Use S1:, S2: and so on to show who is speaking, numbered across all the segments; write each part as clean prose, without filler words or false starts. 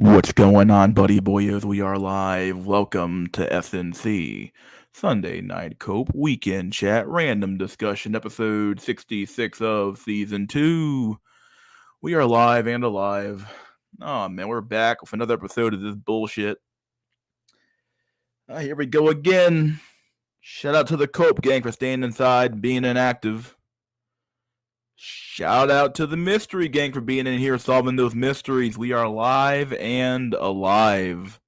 S1: What's going on, buddy boyos? We are live. Welcome to SNC Sunday Night Cope Weekend Chat Random Discussion, episode 66 of season 2. We are live and alive. Oh man, we're back with another episode of this bullshit. Here we go again. Shout out to the Cope gang for staying inside and being inactive. Shout out to the mystery gang for being in here solving those mysteries. We are live and alive.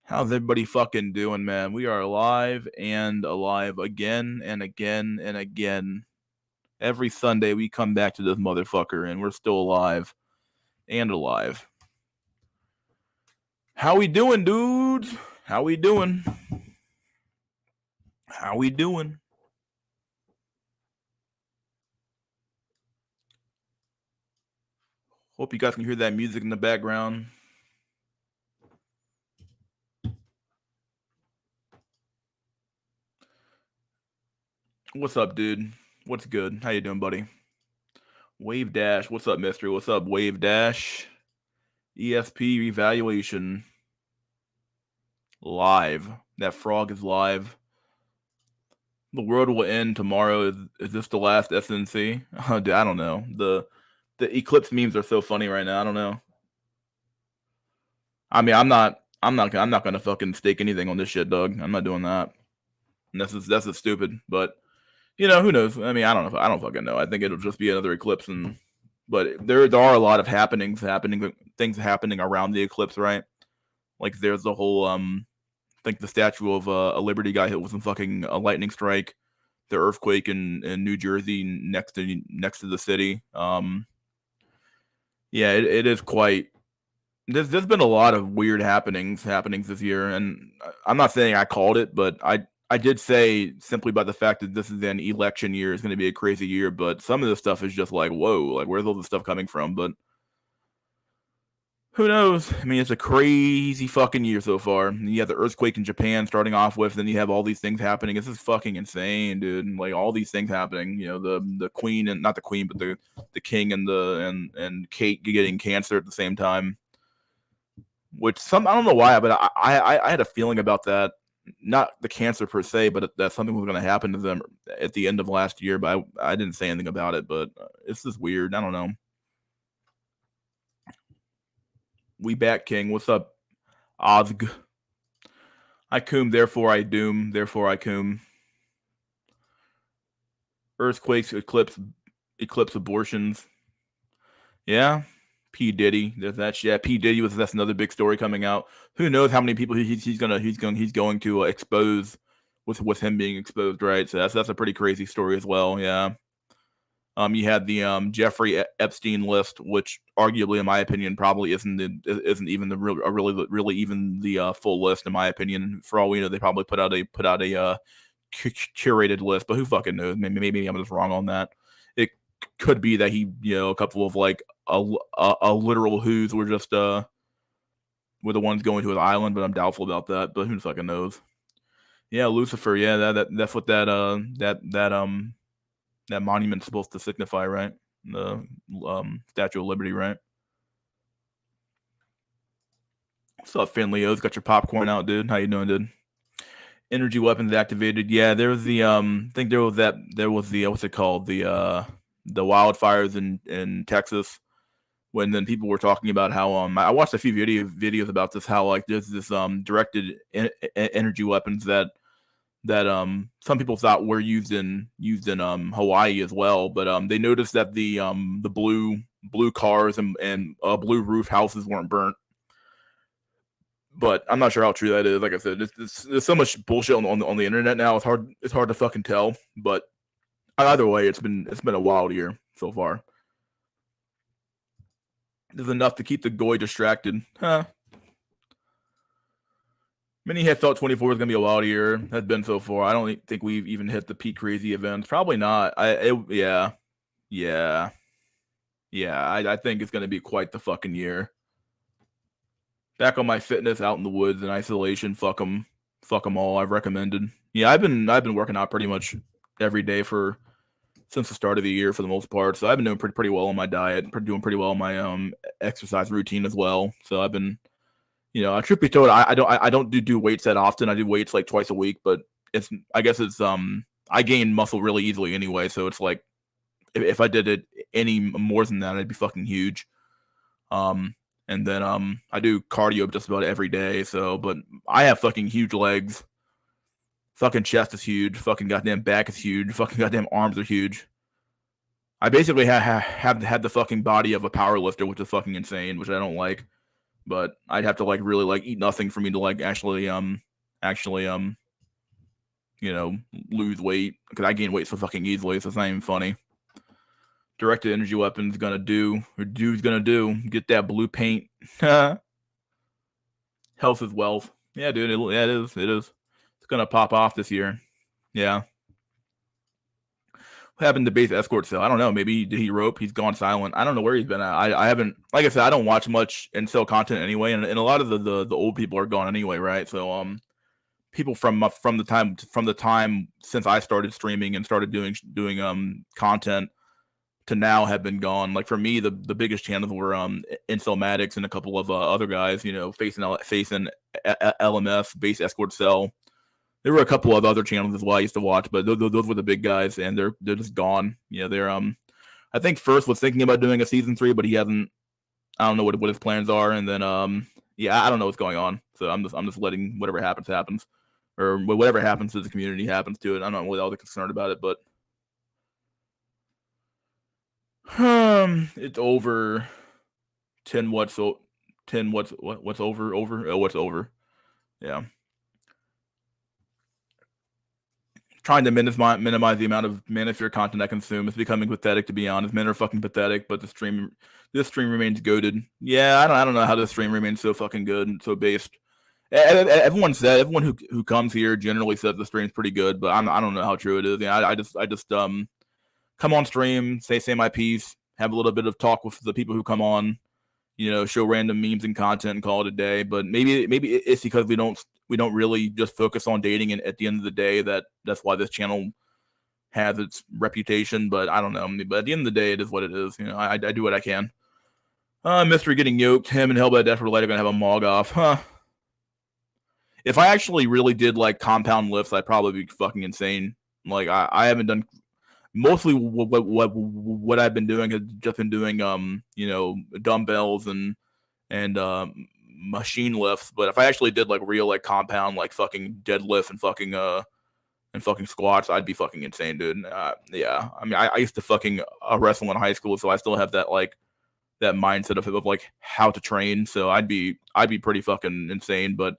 S1: How's everybody fucking doing, man? We are alive and alive again and again and again. Every Sunday we come back to this motherfucker and we're still alive and alive. How we doing, dudes? How we doing? How we doing? Hope you guys can hear that music in the background. What's up, dude? What's good? How you doing, buddy? Wave Dash. What's up, Mystery? What's up, Wave Dash? ESP evaluation. Live. That frog is live. The world will end tomorrow. Is this the last SNC? I don't know. The Eclipse memes are so funny right now. I don't know. I mean, I'm not gonna fucking stake anything on this shit, dog. I'm not doing that. And that's just stupid. But you know, who knows? I mean, I don't know. I don't fucking know. I think it'll just be another eclipse, but there are a lot of things happening around the eclipse, right? Like there's the whole I think the Statue of a Liberty got hit with some fucking a lightning strike. The earthquake in New Jersey next to the city. Yeah, it is quite. There's been a lot of weird happenings this year, and I'm not saying I called it, but I did say simply by the fact that this is an election year, it's going to be a crazy year. But some of this stuff is just like, whoa, like where's all this stuff coming from? But who knows? I mean, it's a crazy fucking year so far. You have the earthquake in Japan starting off with, then you have all these things happening. This is fucking insane, dude. And like all these things happening. You know, the queen and not the queen, but the king and Kate getting cancer at the same time. Which I don't know why, but I had a feeling about that. Not the cancer per se, but that something was going to happen to them at the end of last year. But I didn't say anything about it. But it's just weird. I don't know. We back, King. What's up, Ozg? I coom, therefore I doom, therefore I coom. Earthquakes, eclipse abortions. Yeah. P. Diddy. There's that shit. Yeah, P. Diddy that's another big story coming out. Who knows how many people he's going to expose with him being exposed, right? So that's a pretty crazy story as well. Yeah. You had the Jeffrey Epstein list, which arguably, in my opinion, probably isn't even the really even the full list. In my opinion, for all we know, they probably put out a curated list, but who fucking knows? Maybe I'm just wrong on that. It could be that he, a couple of like a literal who's were just were the ones going to his island, but I'm doubtful about that. But who fucking knows? Yeah, Lucifer. Yeah, that's what that monument's supposed to signify, right? The Statue of Liberty, right? What's up, Finley? O's got your popcorn out, dude. How you doing, dude? Energy weapons activated. Yeah, there was the I think there was the what's it called? The wildfires in Texas. When then people were talking about how I watched a few videos about this, how like there's this directed energy weapons that some people thought were used in Hawaii as well, but they noticed that the blue cars and blue roof houses weren't burnt. But I'm not sure how true that is. Like I said, there's so much bullshit on the internet now. It's hard to fucking tell. But either way, it's been a wild year so far. There's enough to keep the goy distracted, huh? Many had thought 24 was gonna be a wild year. Has been so far. I don't think we've even hit the peak crazy events. Probably not. Yeah. I think it's gonna be quite the fucking year. Back on my fitness, out in the woods in isolation. Fuck them all. I've recommended. Yeah, I've been working out pretty much every day for since the start of the year for the most part. So I've been doing pretty well on my diet, doing pretty well on my exercise routine as well. So I've been, truth be told, I don't do weights that often. I do weights like twice a week, but I guess it's I gain muscle really easily anyway. So it's like if I did it any more than that, I'd be fucking huge. And then I do cardio just about every day. So, but I have fucking huge legs. Fucking chest is huge. Fucking goddamn back is huge. Fucking goddamn arms are huge. I basically have had the fucking body of a power lifter, which is fucking insane, which I don't like. But I'd have to like really like eat nothing for me to like actually lose weight, because I gain weight so fucking easily, so it's not even funny. Directed energy weapon's gonna do, or dude's gonna do, get that blue paint. Health is wealth. Yeah, dude, it is. It's gonna pop off this year. Yeah. What happened to base escort cell? I don't know. Maybe did he rope? He's gone silent. I don't know where he's been at. I haven't, like I said, I don't watch much incel content anyway, and a lot of the old people are gone anyway, right? So people from the time since I started streaming and started doing content to now have been gone. Like for me, the biggest channels were Incelmatics and a couple of other guys, facing LMS, base escort cell. There were a couple of other channels as well I used to watch, but those were the big guys, and they're just gone. They're I think First was thinking about doing a season 3, but he hasn't. I don't know what his plans are, and then I don't know what's going on. So I'm just letting whatever happens, or whatever happens to the community happens to it. I'm not really all that concerned about it, but it's over 10 what's over. What's over. Yeah. Trying to minimize the amount of manosphere content I consume. It's becoming pathetic, to be honest. Men are fucking pathetic, but this stream remains goated. Yeah, I don't know how this stream remains so fucking good and so based. Everyone who comes here generally says the stream's pretty good, but I don't know how true it is. I just come on stream, say my piece, have a little bit of talk with the people who come on, show random memes and content and call it a day. But maybe it's because we don't really just focus on dating, and at the end of the day, that's why this channel has its reputation. But I don't know. But at the end of the day, it is what it is. I do what I can. Mystery getting yoked. Him and Hellbad Death Light are gonna have a mog off. Huh. If I actually really did like compound lifts, I'd probably be fucking insane. Like I haven't done. Mostly what I've been doing has just been doing dumbbells and machine lifts. But if I actually did like real like compound like fucking deadlift and fucking squats, I'd be fucking insane, dude. Yeah, I mean I used to fucking wrestle in high school, so I still have that like that mindset of like how to train. So I'd be pretty fucking insane. But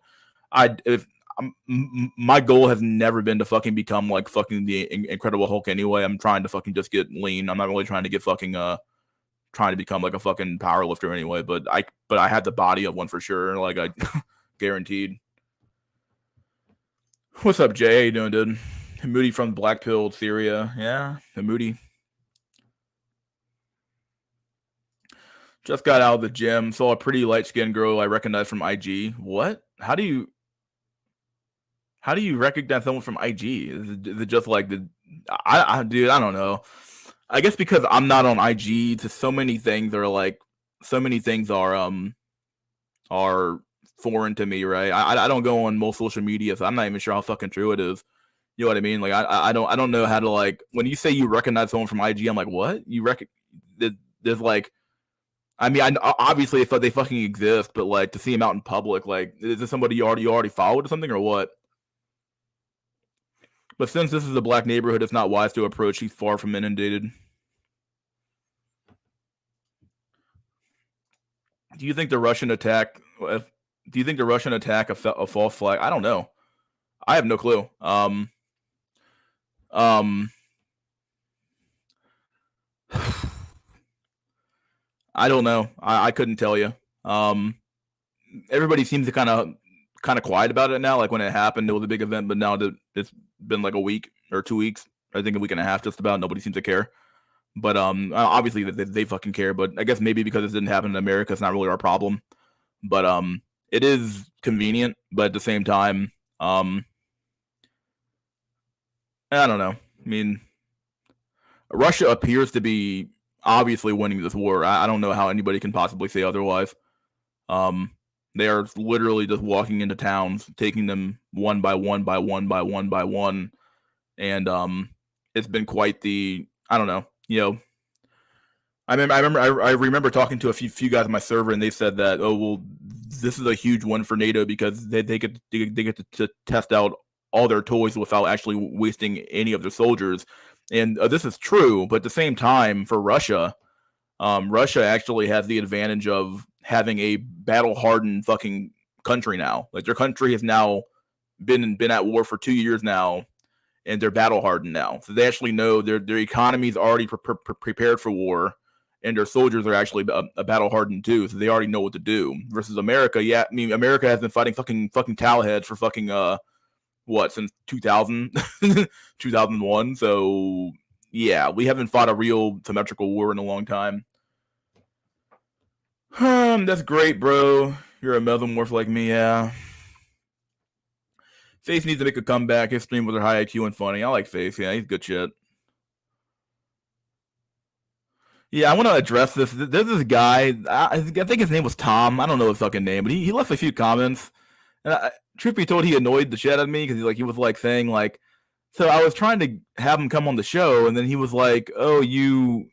S1: my goal has never been to fucking become like fucking the Incredible Hulk anyway. I'm trying to fucking just get lean. I'm not really trying to get fucking trying to become like a fucking power lifter anyway. But I had the body of one for sure. Like I guaranteed. What's up, Jay? How you doing, dude? Moody from Black Pill, Syria. Yeah, Moody. Just got out of the gym. Saw a pretty light-skinned girl I recognized from IG. What? How do you recognize someone from IG? Is it just like dude, I don't know. I guess because I'm not on IG, so many things are foreign to me, right? I don't go on most social media, so I'm not even sure how fucking true it is. You know what I mean? Like I don't know how to like when you say you recognize someone from IG, I'm like, what? There's like. I mean, obviously they fucking exist, but like to see him out in public, like is this somebody you already followed or something or what? But since this is a black neighborhood, it's not wise to approach. He's far from inundated. Do you think the Russian attack? Do you think the Russian attack a false flag? I don't know. I have no clue. I don't know. I couldn't tell you. Everybody seems to kind of quiet about it now. Like when it happened, it was a big event, but now that it's been like a week or 2 weeks, I think a week and a half, just about. Nobody seems to care. But obviously they fucking care. But I guess maybe because it didn't happen in America, it's not really our problem. But it is convenient. But at the same time, I don't know. I mean, Russia appears to be obviously winning this war. I don't know how anybody can possibly say otherwise. They are literally just walking into towns, taking them one by one by one by one by one, and it's been quite the, I don't know, I remember talking to a few guys on my server, and they said that, oh well, this is a huge win for NATO because they get to test out all their toys without actually wasting any of their soldiers, and this is true. But at the same time, for Russia, Russia actually has the advantage of having a battle-hardened fucking country now. Like, their country has now been at war for 2 years now, and they're battle-hardened now. So they actually know their economy is already prepared for war, and their soldiers are actually a battle-hardened too. So they already know what to do. Versus America, yeah, I mean, America has been fighting fucking towelheads for fucking since 2000, 2001. So yeah, we haven't fought a real symmetrical war in a long time. That's great, bro. You're a mesomorph like me, yeah. Face needs to make a comeback. His stream was high IQ and funny. I like Face. Yeah, he's good shit. Yeah, I want to address this. There's this guy. I think his name was Tom. I don't know his fucking name, but he left a few comments. And truth be told, he annoyed the shit out of me because he was like saying like, so I was trying to have him come on the show, and then he was like, "Oh, you."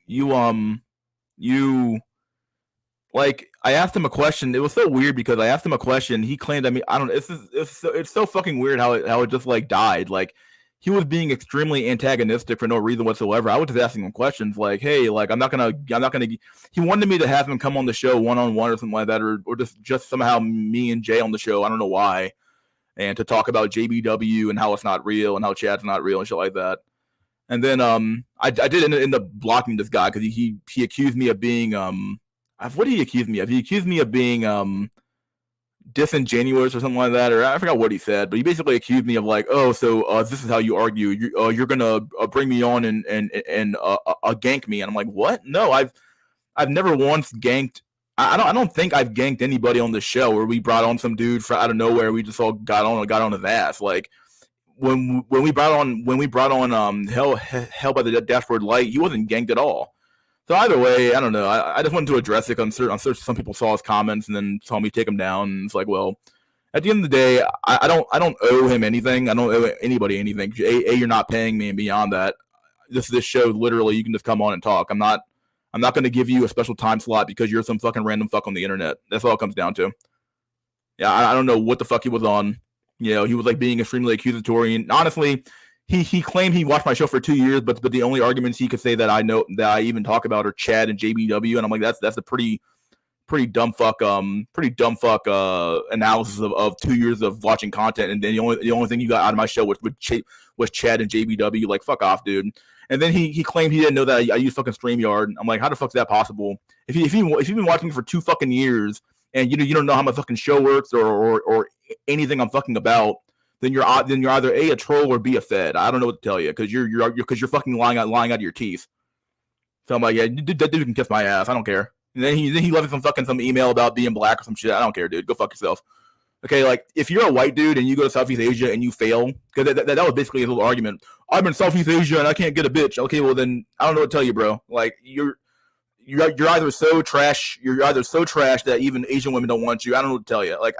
S1: Like, I asked him a question. It was so weird because I asked him a question. He claimed, I mean, I don't know. It's so fucking weird how it just like died. Like, he was being extremely antagonistic for no reason whatsoever. I was just asking him questions like, hey, like, I'm not gonna. He wanted me to have him come on the show one-on-one or something like that, or just somehow me and Jay on the show. I don't know why, and to talk about JBW and how it's not real and how Chad's not real and shit like that. And then I did end up blocking this guy because he accused me of being what did he accuse me of? He accused me of being disingenuous or something like that, or I forgot what he said, but he basically accused me of like, oh, so this is how you argue. You're gonna bring me on and gank me, and I'm like, what? No, I've never once ganked. I don't think I've ganked anybody on the show where we brought on some dude out of nowhere. We just all got on his ass. Like, when we brought on Hell by the Dashboard Light, he wasn't ganked at all. So either way, I don't know. I just wanted to address it. I'm certain some people saw his comments and then saw me take him down. And it's like, well, at the end of the day, I don't owe him anything. I don't owe anybody anything. You're not paying me, and beyond that, this show literally you can just come on and talk. I'm not going to give you a special time slot because you're some fucking random fuck on the internet. That's all it comes down to. Yeah, I don't know what the fuck he was on. He was like being extremely accusatory, and honestly, he claimed he watched my show for 2 years, but the only arguments he could say that I know that I even talk about are Chad and JBW, and I'm like, that's a pretty dumb fuck analysis of 2 years of watching content, and then the only thing you got out of my show was Chad and JBW. Like, fuck off, dude. And then he claimed he didn't know that I use fucking StreamYard. I'm like, how the fuck's that possible? If you've been watching for 2 fucking years and you don't know how my fucking show works or anything I'm fucking about, then you're either A troll or B a fed. I don't know what to tell you because you're fucking lying out of your teeth. So I'm like, yeah, that dude can kiss my ass. I don't care. And then he left me some email about being black or some shit. I don't care, dude. Go fuck yourself. Okay, like, if you're a white dude and you go to Southeast Asia and you fail, because that was basically his little argument. I'm in Southeast Asia and I can't get a bitch. Okay, well then I don't know what to tell you, bro. Like, you're either so trash. You're either so trash that even Asian women don't want you. I don't know what to tell you. Like,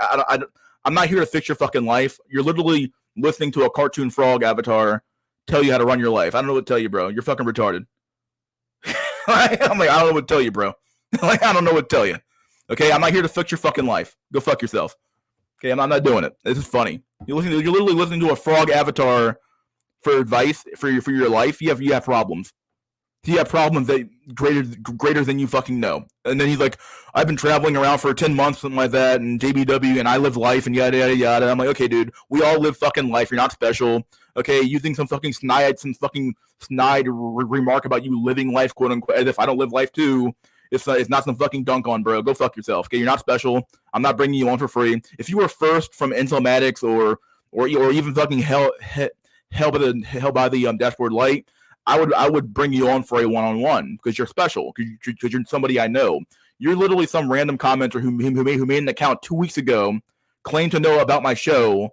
S1: I'm not here to fix your fucking life. You're literally listening to a cartoon frog avatar tell you how to run your life. I don't know what to tell you, bro. You're fucking retarded. I'm like, I don't know what to tell you, bro. Like, I don't know what to tell you. Okay, I'm not here to fix your fucking life. Go fuck yourself. Okay, I'm not doing it. This is funny. You're literally listening to a frog avatar for advice for your life. You have problems. You have problems that greater than you fucking know. And then he's like, I've been traveling around for 10 months, something like that, and JBW, and I live life, and yada yada yada. I'm like, okay, dude, we all live fucking life. You're not special. Okay, using some fucking snide remark about you living life, quote unquote, as if I don't live life too. It's not some fucking dunk on, bro. Go fuck yourself. Okay, you're not special. I'm not bringing you on for free. If you were first from Intelmatics or even fucking hell by the Dashboard Light, I would bring you on for a one-on-one because you're special. Because you're somebody I know. You're literally some random commenter who made an account 2 weeks ago, claimed to know about my show,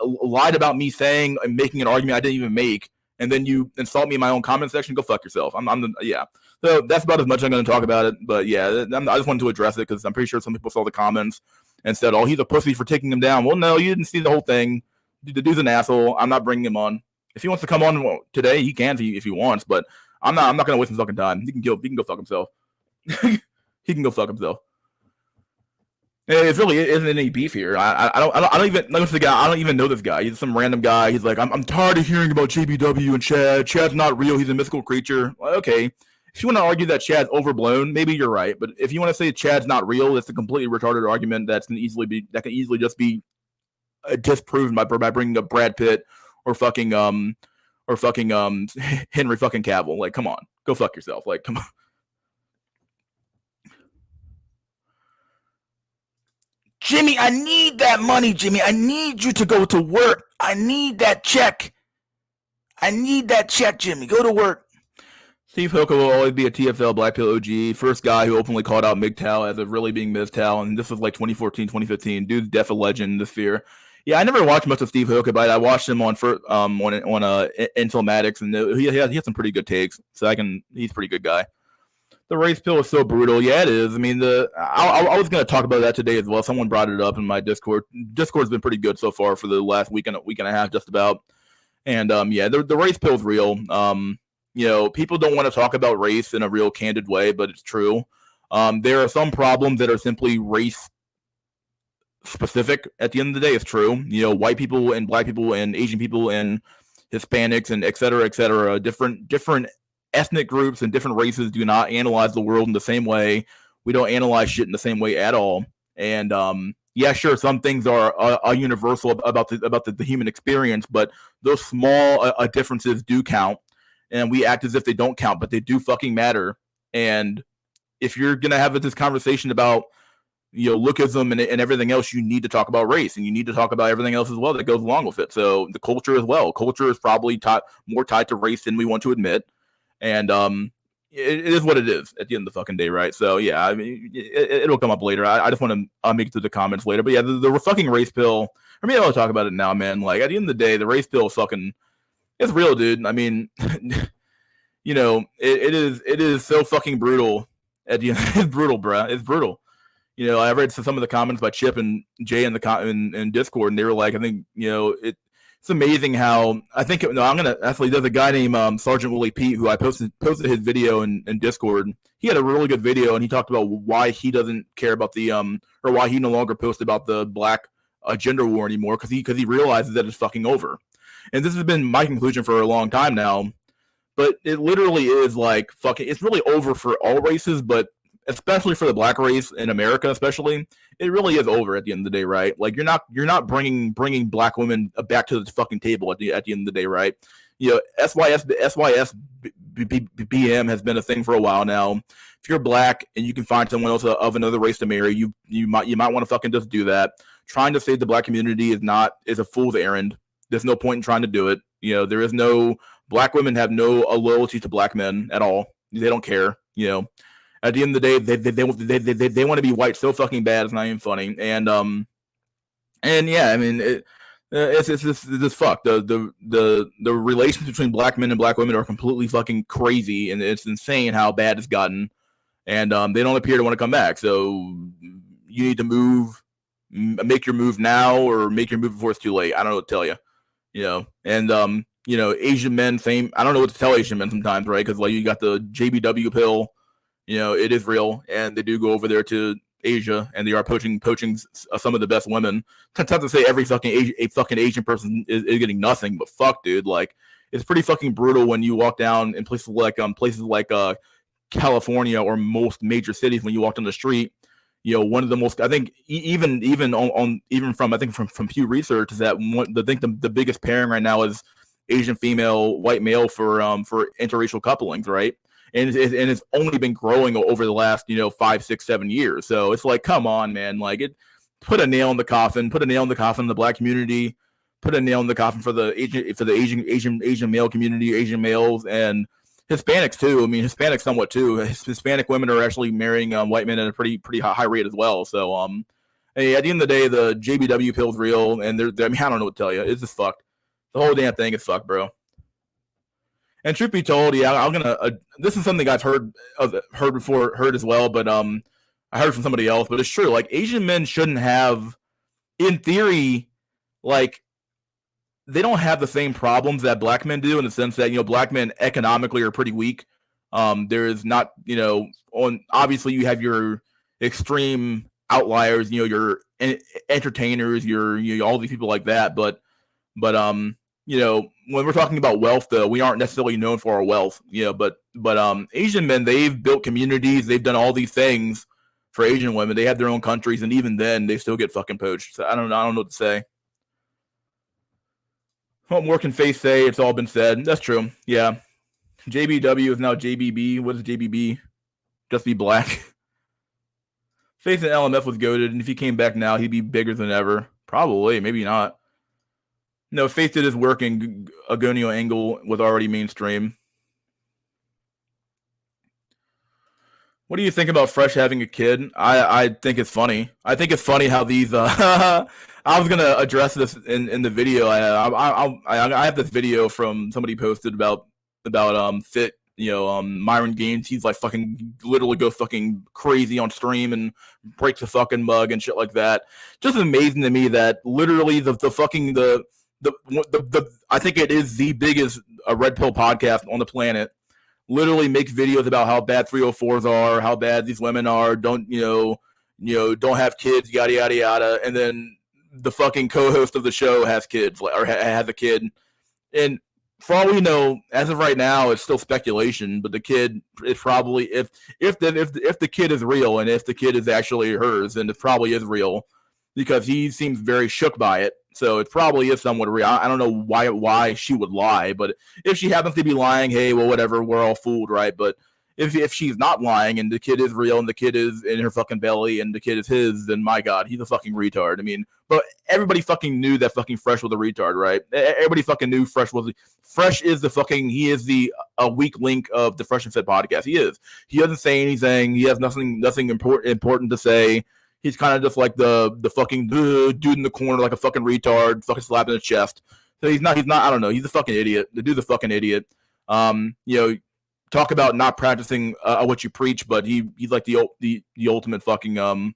S1: lied about me saying and making an argument I didn't even make, and then you insult me in my own comment section, go fuck yourself. Yeah. So that's about as much I'm going to talk about it. But yeah, I just wanted to address it because I'm pretty sure some people saw the comments and said, "Oh, he's a pussy for taking him down." Well, no, you didn't see the whole thing. The dude's an asshole. I'm not bringing him on. If he wants to come on today, he can if he wants. But I'm not going to waste his fucking time. He can go fuck himself. He can go fuck himself. It really isn't any beef here. I don't even know the guy. I don't even know this guy. He's some random guy. He's like, I'm tired of hearing about JBW and Chad. Chad's not real. He's a mythical creature. Well, okay, if you want to argue that Chad's overblown, maybe you're right. But if you want to say Chad's not real, that's a completely retarded argument that can easily just be disproven by bringing up Brad Pitt or fucking Henry fucking Cavill. Like, come on, go fuck yourself. Like, come on. Jimmy, I need that money, Jimmy. I need you to go to work. I need that check. Jimmy. Go to work. Steve Hoka will always be a TFL Black Pill OG. First guy who openly called out MGTOW as a really being MGTOW, and this was like 2014, 2015. Dude's def a legend in the sphere. Yeah, I never watched much of Steve Hoka, but I watched him on Intelmatics, and he had some pretty good takes. So he's a pretty good guy. The race pill is so brutal. Yeah, it is. I mean, I was going to talk about that today as well. Someone brought it up in my Discord. Discord's been pretty good so far for the last week and a half, just about. And yeah, the race pill is real. People don't want to talk about race in a real candid way, but it's true. There are some problems that are simply race specific. At the end of the day, it's true. White people and black people and Asian people and Hispanics and et cetera, different ethnic groups and different races do not analyze the world in the same way. We don't analyze shit in the same way at all. And yeah, sure, some things are universal about the human experience, but those small differences do count. And we act as if they don't count, but they do fucking matter. And if you're gonna have this conversation about lookism and everything else, you need to talk about race, and you need to talk about everything else as well that goes along with it. So the culture as well. Culture is probably more tied to race than we want to admit. And it is what it is at the end of the fucking day, right? So yeah, I mean, it'll come up later. I just want to make it to the comments later. But yeah, the fucking race pill. I mean, I'll talk about it now, man. Like at the end of the day, the race pill fucking it's real, dude. I mean, it is so fucking brutal. At the end, it's brutal, bruh. It's brutal. I read some of the comments by Chip and Jay in Discord, and they were like, I think it's amazing how I'm gonna actually. There's a guy named Sergeant Willie Pete who I posted his video in Discord. He had a really good video, and he talked about why he doesn't care about the or why he no longer posts about the black gender war anymore because he realizes that it's fucking over. And this has been my conclusion for a long time now, but it literally is like fucking. It's really over for all races, but especially for the black race in America, especially, it really is over at the end of the day, right? Like you're not bringing black women back to the fucking table at the end of the day, right? SYSBM has been a thing for a while now. If you're black and you can find someone else of another race to marry, you might want to fucking just do that. Trying to save the black community is a fool's errand. There's no point in trying to do it. There is no black women have no loyalty to black men at all. They don't care. At the end of the day, they want to be white so fucking bad it's not even funny. And yeah, I mean it's just fucked. The relations between black men and black women are completely fucking crazy, and it's insane how bad it's gotten. And they don't appear to want to come back. So you need to make your move now, or make your move before it's too late. I don't know what to tell you. And Asian men, same. I don't know what to tell Asian men sometimes, right? Because like you got the JBW pill. It is real, and they do go over there to Asia, and they are poaching some of the best women. It's not to say every fucking Asian person is getting nothing, but fuck, dude, like it's pretty fucking brutal when you walk down in places like California or most major cities. When you walk down the street, one of the most, I think even from Pew Research is that the biggest pairing right now is Asian female, white male for interracial couplings, right? And it's only been growing over the last 5, 6, 7 years. So it's like, come on, man, like put a nail in the coffin in the black community, put a nail in the coffin for the Asian male community, Asian males and Hispanics too. I mean, Hispanics somewhat too. Hispanic women are actually marrying white men at a pretty high rate as well. So hey, at the end of the day, the JBW pill's real, and I mean, I don't know what to tell you. It's just fucked. The whole damn thing is fucked, bro. And truth be told, yeah, I'm gonna. This is something I've heard before, heard as well, but I heard from somebody else. But it's true. Like Asian men shouldn't have, in theory, like they don't have the same problems that black men do in the sense that black men economically are pretty weak. There is not on obviously you have your extreme outliers, your entertainers, your all these people like that, but when we're talking about wealth, though, we aren't necessarily known for our wealth, but Asian men, they've built communities, they've done all these things for Asian women. They have their own countries, and even then, they still get fucking poached. So I don't know what to say. What more can Faith say? It's all been said. That's true. Yeah. JBW is now JBB. What is JBB? Just be black. Faith in LMF was goated, and if he came back now, he'd be bigger than ever. Probably, maybe not. No, Faith did his work, and Agonio Angle was already mainstream. What do you think about Fresh having a kid? I think it's funny. I think it's funny how these. I was gonna address this in the video. I have this video from somebody posted about Fit. Myron Gaines. He's like fucking literally goes fucking crazy on stream and breaks a fucking mug and shit like that. Just amazing to me that literally the I think it is the biggest red pill podcast on the planet. Literally makes videos about how bad 304s are, how bad these women are, don't have kids, yada yada yada, and then the fucking co-host of the show has kids or has a kid, and for all we know, as of right now, it's still speculation. But the kid is probably if the kid is real and if the kid is actually hers, then it probably is real because he seems very shook by it. So it probably is somewhat real. I don't know why she would lie, but if she happens to be lying, hey, well, whatever, we're all fooled, right? But if she's not lying and the kid is real and the kid is in her fucking belly and the kid is his, then my God, he's a fucking retard. I mean, but everybody fucking knew that fucking Fresh was a retard, right? Everybody fucking knew Fresh is the fucking, he is the weak link of the Fresh and Fit podcast. He is. He doesn't say anything. He has nothing important to say. He's kind of just like the fucking dude in the corner, like a fucking retard, fucking slapping his chest. So he's not, I don't know. He's a fucking idiot. The dude's a fucking idiot. Talk about not practicing what you preach, but he's like the ultimate fucking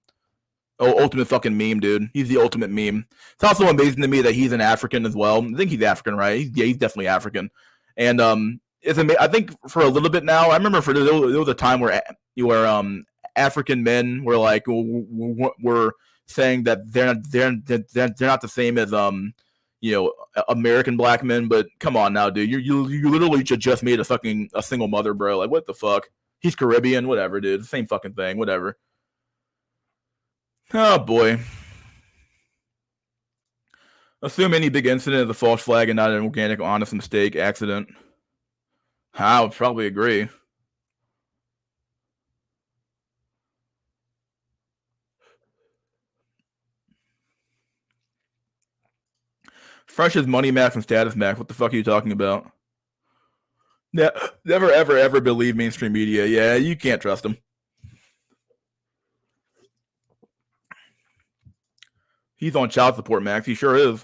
S1: ultimate fucking meme, dude. He's the ultimate meme. It's also amazing to me that he's an African as well. I think he's African, right? He's definitely African. And it's I think for a little bit now, I remember there was a time where African men were like were saying that they're not the same as American black men, but come on now, dude. You literally just made a single mother, bro. Like, what the fuck? He's Caribbean, whatever, dude. Same fucking thing, whatever. Oh boy. Assume any big incident is a false flag and not an organic, honest mistake, accident. I would probably agree. Fresh is money max and status max. What the fuck are you talking about? Never, ever believe mainstream media. Yeah, you can't trust them. He's on child support, Max. He sure is.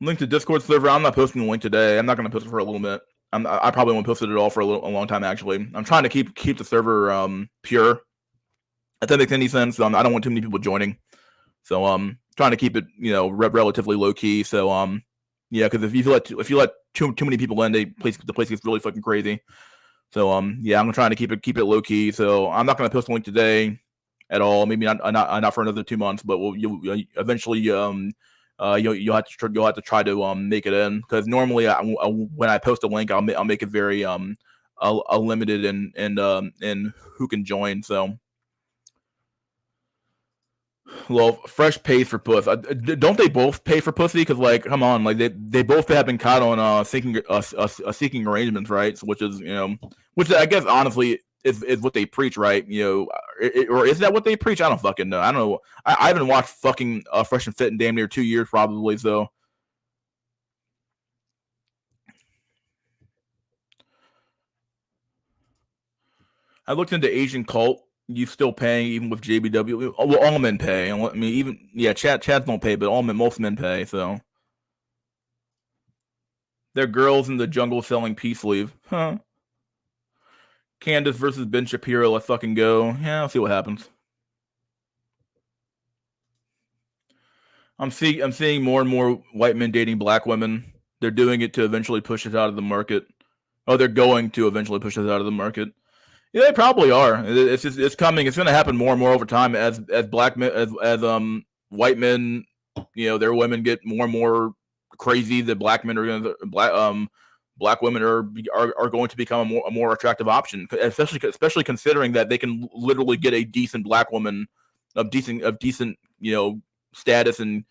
S1: Link to Discord server. I'm not posting the link today. I'm not going to post it for a little bit. I probably won't post it at all for a long time, actually. I'm trying to keep the server pure. If that makes any sense. I don't want too many people joining. So trying to keep it, relatively low key. So yeah, because if you let too many people in, the place gets really fucking crazy. So yeah, I'm trying to keep it low key. So I'm not going to post a link today at all. Maybe not for another 2 months, but you'll eventually you'll have to try to make it in, because normally when I post a link, I'll make it very a limited and who can join. So. Well, Fresh pays for puss. Don't they both pay for pussy? Because, like, come on, like they both have been caught on seeking arrangements, right? So, which I guess honestly is what they preach, right? Or is that what they preach? I don't fucking know. I don't know. I haven't watched fucking Fresh and Fit in damn near 2 years, probably. So, I looked into Asian cult. You still paying even with JBW? Well, all men pay. I mean, Chads don't pay, but most men pay. So They're girls in the jungle selling peace leave. Huh. Candace versus Ben Shapiro. Let's fucking go. Yeah, I'll see what happens. I'm seeing more and more white men dating black women. They're doing it to eventually push us out of the market. Oh, they're going to eventually push us out of the market. Yeah, they probably are. It's coming. It's going to happen more and more over time as black men as white men, their women get more and more crazy. The black men are going to black women are going to become a more attractive option, especially considering that they can literally get a decent black woman of decent status and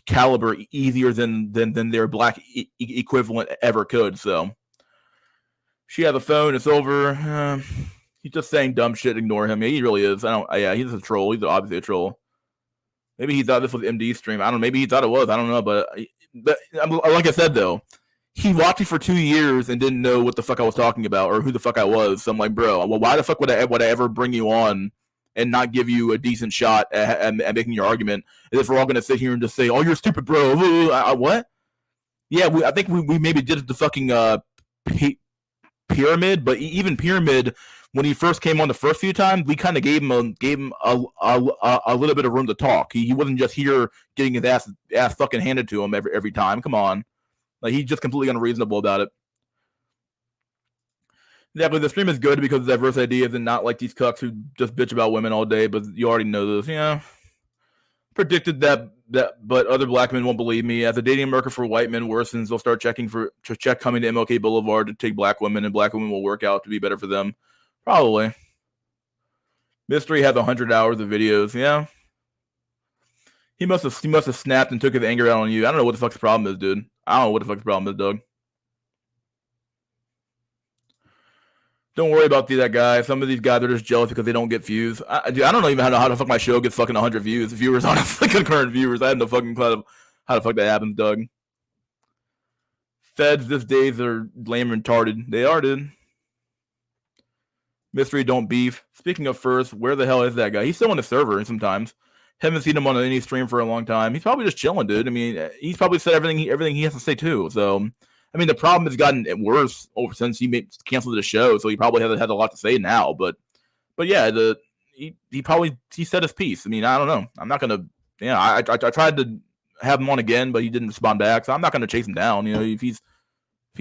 S1: caliber easier than their black equivalent ever could. So she has a phone. It's over. He's just saying dumb shit. Ignore him. Yeah, he really is. Yeah, he's a troll. He's obviously a troll. Maybe he thought this was MD's stream. I don't know. Maybe he thought it was. I don't know. But like I said, though, he watched me for 2 years and didn't know what the fuck I was talking about or who the fuck I was. So I'm like, bro, well, why the fuck would I ever bring you on and not give you a decent shot at making your argument? And if we're all going to sit here and just say, oh, you're stupid, bro. What? Yeah, I think we maybe did the fucking Pyramid, but even Pyramid, when he first came on the first few times, we kind of gave him a little bit of room to talk. He wasn't just here getting his ass fucking handed to him every time. Come on, like he's just completely unreasonable about it. Yeah, but the stream is good because of diverse ideas and not like these cucks who just bitch about women all day. But you already know this, yeah. Predicted that, but other black men won't believe me. As the dating market for white men worsens, they'll start check coming to MLK Boulevard to take black women, and black women will work out to be better for them. Probably. Mystery has 100 hours of videos. Yeah. He must have snapped and took his anger out on you. I don't know what the fuck's problem is, dude. I don't know what the fuck's problem is, Doug. Don't worry about that guy. Some of these guys are just jealous because they don't get views. I don't know even how the fuck my show gets fucking 100 viewers on concurrent viewers. I have no fucking clue how the fuck that happens, Doug. Feds these days are lame and retarded. They are, dude. Mystery don't beef. Speaking of first, where the hell is that guy? He's still on the server sometimes. Haven't seen him on any stream for a long time. He's probably just chilling, dude. I mean, he's probably said everything he has to say too. So, I mean, the problem has gotten worse since he canceled the show. So he probably has a lot to say now. But yeah, he said his piece. I mean, I don't know. I'm not gonna. I tried to have him on again, but he didn't respond back. So I'm not gonna chase him down. If he's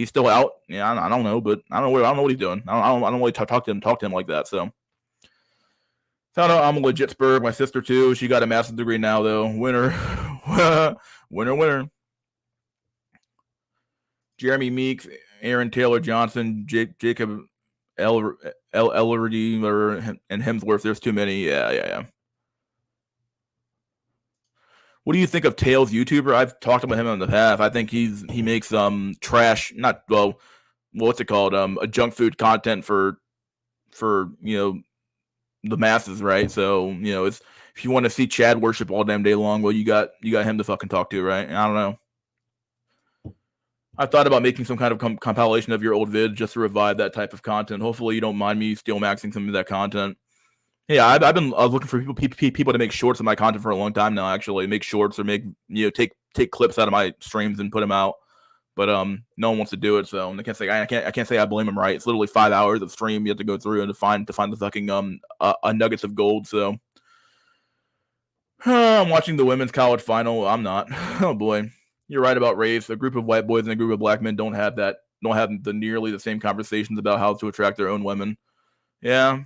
S1: still out, I don't know, but I don't know what he's doing. I don't really talk to him like that. So found out I'm a legit spur. My sister too. She got a master's degree now, though. Winner, winner. Jeremy Meeks, Aaron Taylor Johnson, Jacob Ellerdy, and Hemsworth. There's too many. Yeah. What do you think of Tails YouTuber? I've talked about him in the past. I think he makes trash, not what's it called? A junk food content for the masses, right? So it's if you want to see Chad worship all damn day long, well you got him to fucking talk to, right? I don't know. I thought about making some kind of compilation of your old vids just to revive that type of content. Hopefully you don't mind me steel maxing some of that content. Yeah, I've been looking for people to make shorts of my content for a long time now. Actually, make shorts or make take clips out of my streams and put them out. But no one wants to do it, so I can't say I blame them. Right? It's literally 5 hours of stream you have to go through and to find the fucking nuggets of gold. So I'm watching the women's college final. I'm not. Oh boy, you're right about race. A group of white boys and a group of black men don't have nearly the same conversations about how to attract their own women. Yeah.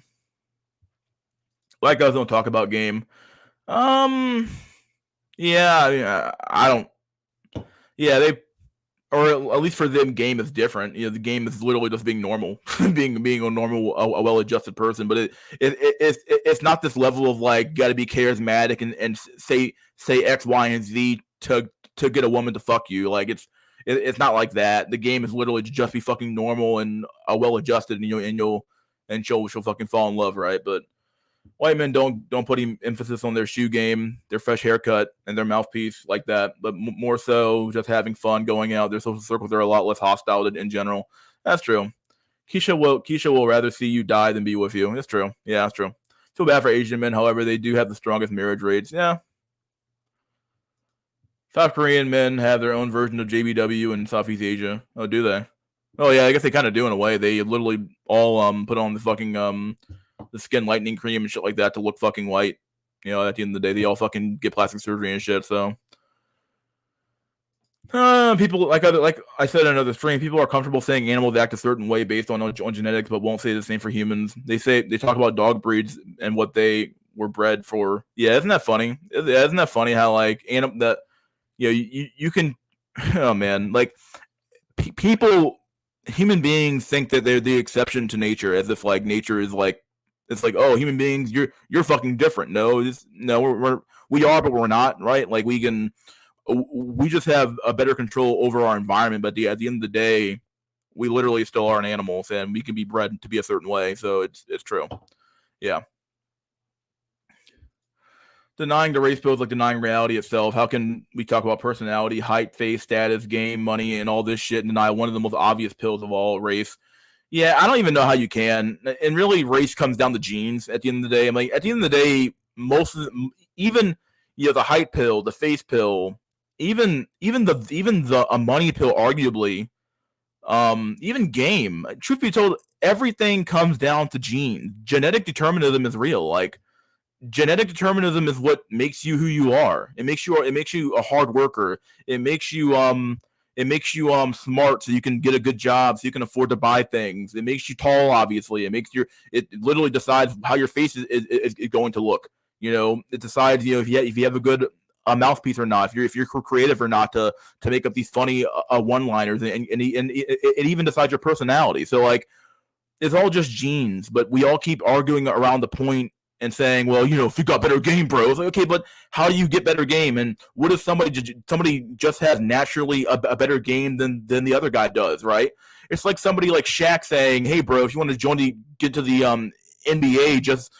S1: Black guys don't talk about game. Yeah, I don't. Yeah, or at least for them, game is different. The game is literally just being normal, being a normal, a well-adjusted person. But it's not this level of like got to be charismatic and say X, Y, and Z to get a woman to fuck you. Like it's not like that. The game is literally just be fucking normal and well-adjusted, and she'll fucking fall in love, right? But white men don't put emphasis on their shoe game, their fresh haircut, and their mouthpiece like that, but more so just having fun, going out. Their social circles are a lot less hostile in general. That's true. Keisha will rather see you die than be with you. That's true. Yeah, that's true. Feel bad for Asian men, however, they do have the strongest marriage rates. Yeah. South Korean men have their own version of JBW in Southeast Asia. Oh, do they? Oh yeah, I guess they kind of do in a way. They literally all put on the fucking the skin lightening cream and shit like that to look fucking white. You know, at the end of the day, they all fucking get plastic surgery and shit. So people like I said in another stream, people are comfortable saying animals act a certain way based on genetics, but won't say the same for humans. They talk about dog breeds and what they were bred for. Yeah, isn't that funny? Isn't that funny how like that you can oh man, like people, human beings think that they're the exception to nature, as if like nature is like, it's like, oh, human beings, you're fucking different. No, we are, but we're not, right? Like we just have a better control over our environment, but at the end of the day, we literally still are an animals, and we can be bred to be a certain way. So it's true. Yeah. Denying the race pill is like denying reality itself. How can we talk about personality, height, face, status, game, money, and all this shit and deny one of the most obvious pills of all, race? Yeah, I don't even know how you can. And really, race comes down to genes at the end of the day. I'm like, at the end of the day, even the height pill, the face pill, even the a money pill, arguably, even game. Truth be told, everything comes down to genes. Genetic determinism is real. Like, genetic determinism is what makes you who you are. It makes you a hard worker. It makes you smart so you can get a good job, so you can afford to buy things. It makes you tall, obviously. It literally decides how your face is going to look. You know, it decides, if you have a good mouthpiece or not, if you're creative or not to make up these funny one-liners, and it even decides your personality. So like, it's all just genes, but we all keep arguing around the point and saying, well, if you got better game, bro. It's like, okay, but how do you get better game? And what if somebody just has naturally a better game than the other guy does, right? It's like somebody like Shaq saying, hey, bro, if you want to get to the NBA, just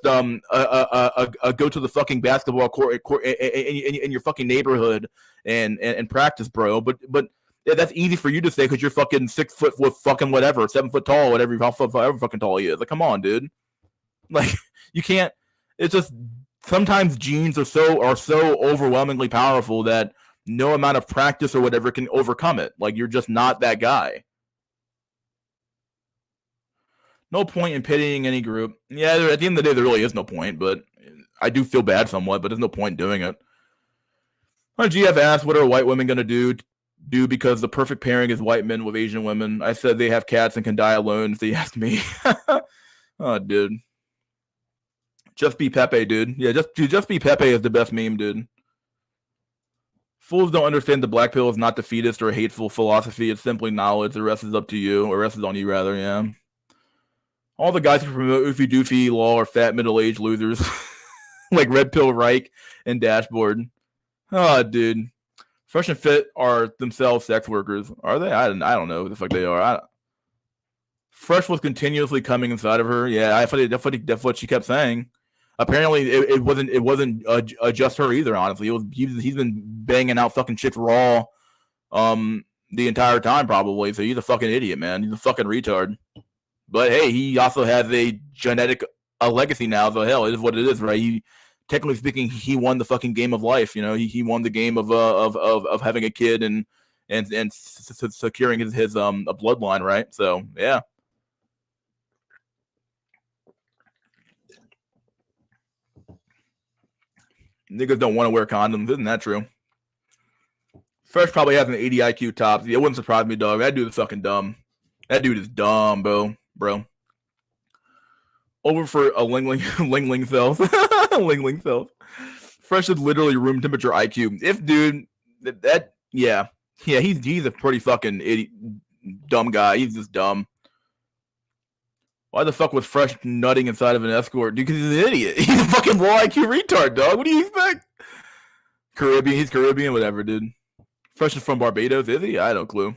S1: go to the fucking basketball court in your fucking neighborhood and practice, bro. But yeah, that's easy for you to say because you're fucking 6 foot with fucking whatever, 7 foot tall, whatever, however fucking tall he is. Like, come on, dude. Like, you can't. It's just sometimes genes are so overwhelmingly powerful that no amount of practice or whatever can overcome it. Like, you're just not that guy. No point in pitying any group. Yeah, at the end of the day, there really is no point, but I do feel bad somewhat, but there's no point in doing it. GF asked, what are white women going to do because the perfect pairing is white men with Asian women? I said they have cats and can die alone if they ask me. Oh, dude. Just be Pepe, dude. Yeah, just be Pepe is the best meme, dude. Fools don't understand the black pill is not defeatist or hateful philosophy. It's simply knowledge. The rest is up to you, or the rest is on you, rather. Yeah. All the guys who promote oofy doofy law are fat middle-aged losers, like Red Pill Reich and Dashboard. Oh, dude. Fresh and Fit are themselves sex workers. Are they? I don't know who the fuck they are. Fresh was continuously coming inside of her. Yeah, that's what she kept saying. Apparently, it wasn't just her either. Honestly, he's been banging out fucking chicks raw, the entire time probably. So he's a fucking idiot, man. He's a fucking retard. But hey, he also has a genetic legacy now. So hell, it is what it is, right? He, technically speaking, he won the fucking game of life. He won the game of having a kid and securing his a bloodline, right? So yeah. Niggas don't want to wear condoms. Isn't that true? Fresh probably has an 80 IQ tops. It wouldn't surprise me, dog. That dude is fucking dumb. That dude is dumb, bro. Over for a Lingling self. Lingling self. Fresh is literally room temperature IQ. If dude, yeah, he's a pretty fucking idiot, dumb guy. He's just dumb. Why the fuck was Fresh nutting inside of an escort? Dude, because he's an idiot. He's a fucking low IQ retard, dog. What do you expect? He's Caribbean, whatever, dude. Fresh is from Barbados, is he? I don't clue.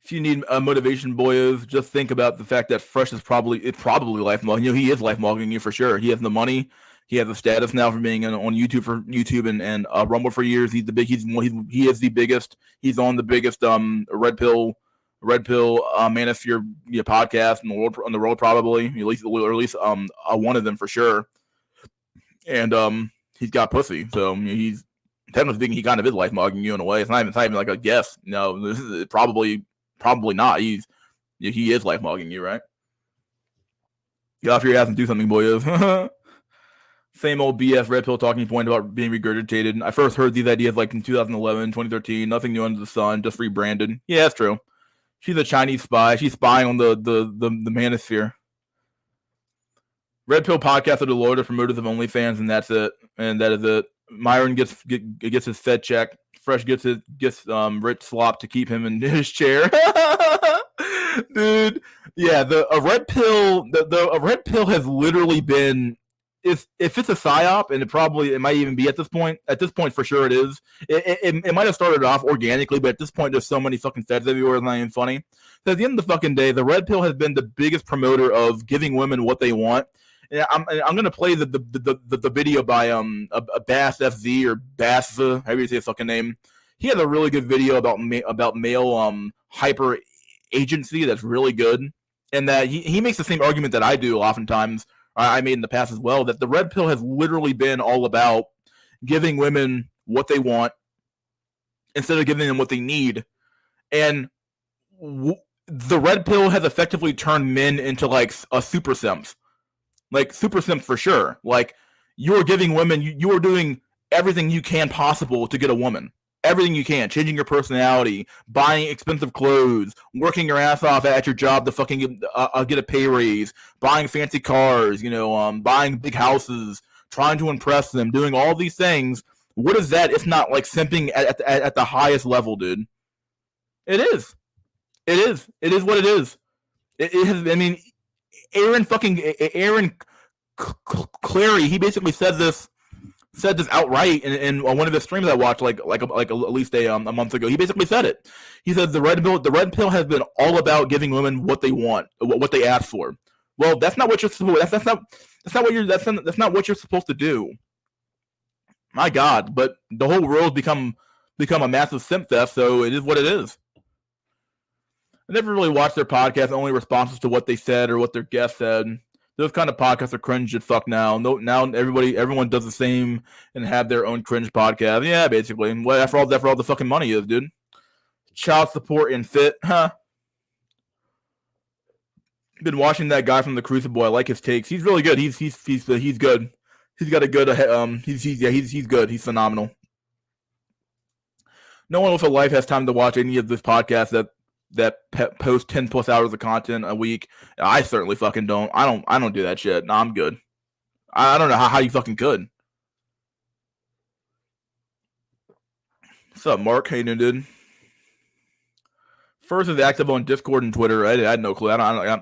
S1: If you need a motivation, boyos, just think about the fact that Fresh is probably life mogging. He is life mogging you for sure. He has the money. He has the status now for being on YouTube and Rumble for years. He is the biggest. He's on the biggest Red Pill Manosphere podcast in the world probably. At least one of them for sure. and he's got pussy. So he's technically speaking, he kind of is life mugging you in a way. It's not even like a guess. No, this is probably not. He is life mugging you, right? Get off your ass and do something, boyos. Same old BS red pill talking point about being regurgitated. I first heard these ideas like in 2011, 2013. Nothing new under the sun, just rebranded. Yeah, that's true. She's a Chinese spy. She's spying on the manosphere. Red pill podcast are the loyal promoters of OnlyFans, and that's it. And that is it. Myron gets his Fed check. Fresh gets Rich slop to keep him in his chair. Dude, yeah, a red pill has literally been, if it's a psyop, and it might even be at this point for sure it is. It might have started off organically, but at this point there's so many fucking feds everywhere, it's not even funny. So at the end of the fucking day, the red pill has been the biggest promoter of giving women what they want. And I'm gonna play the video by a Bass FZ or Bass, however you say his fucking name. He has a really good video about male hyper agency that's really good, and that he makes the same argument that I do oftentimes. I made in the past as well, that the red pill has literally been all about giving women what they want instead of giving them what they need. And the red pill has effectively turned men into like a super simps. Like super simps for sure. Like you're giving women, you are doing everything you can possible to get a woman. Everything you can, changing your personality, buying expensive clothes, working your ass off at your job to fucking get a pay raise, buying fancy cars, buying big houses, trying to impress them, doing all these things. What is that? It's not like simping at the highest level, dude. It is. It is. It is what it is. It has. I mean, Aaron Clary, he basically said this outright in one of his streams I watched like at least a month ago. He basically said it. He said the red pill has been all about giving women what they want, what they ask for. Well, that's not what you're supposed. That's not what you're supposed to do. My God, but the whole world's become a massive simp fest, so it is what it is. I never really watched their podcast, only responses to what they said or what their guest said. Those kind of podcasts are cringe as fuck now. Now everyone does the same and have their own cringe podcast. Yeah, basically. Well, after all the fucking money is, dude. Child support and fit, huh? Been watching that guy from the Crucible. I like his takes. He's really good. He's good. He's got a good he's good. He's phenomenal. No one with a life has time to watch any of this podcast that post 10 plus hours of content a week. I certainly fucking don't. I don't do that shit. No, I'm good. I don't know how you fucking could. What's up, Mark? How you doing, dude? First is active on Discord and Twitter. I had no clue. I'm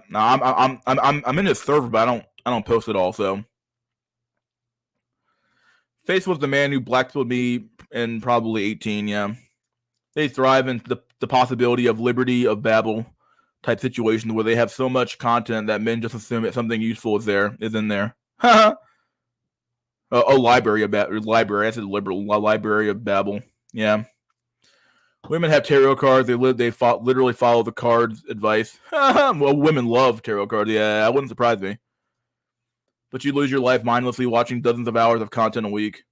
S1: in his server, but I don't post it all. So, Face was the man who blackpilled me in probably 18. Yeah, they thrive in the possibility of Liberty of Babel type situations where they have so much content that men just assume that something useful is in there. Library of Babel. Library. I said Library of Babel. Yeah. Women have tarot cards. They literally follow the cards' advice. Well, women love tarot cards. Yeah, that wouldn't surprise me. But you lose your life mindlessly watching dozens of hours of content a week.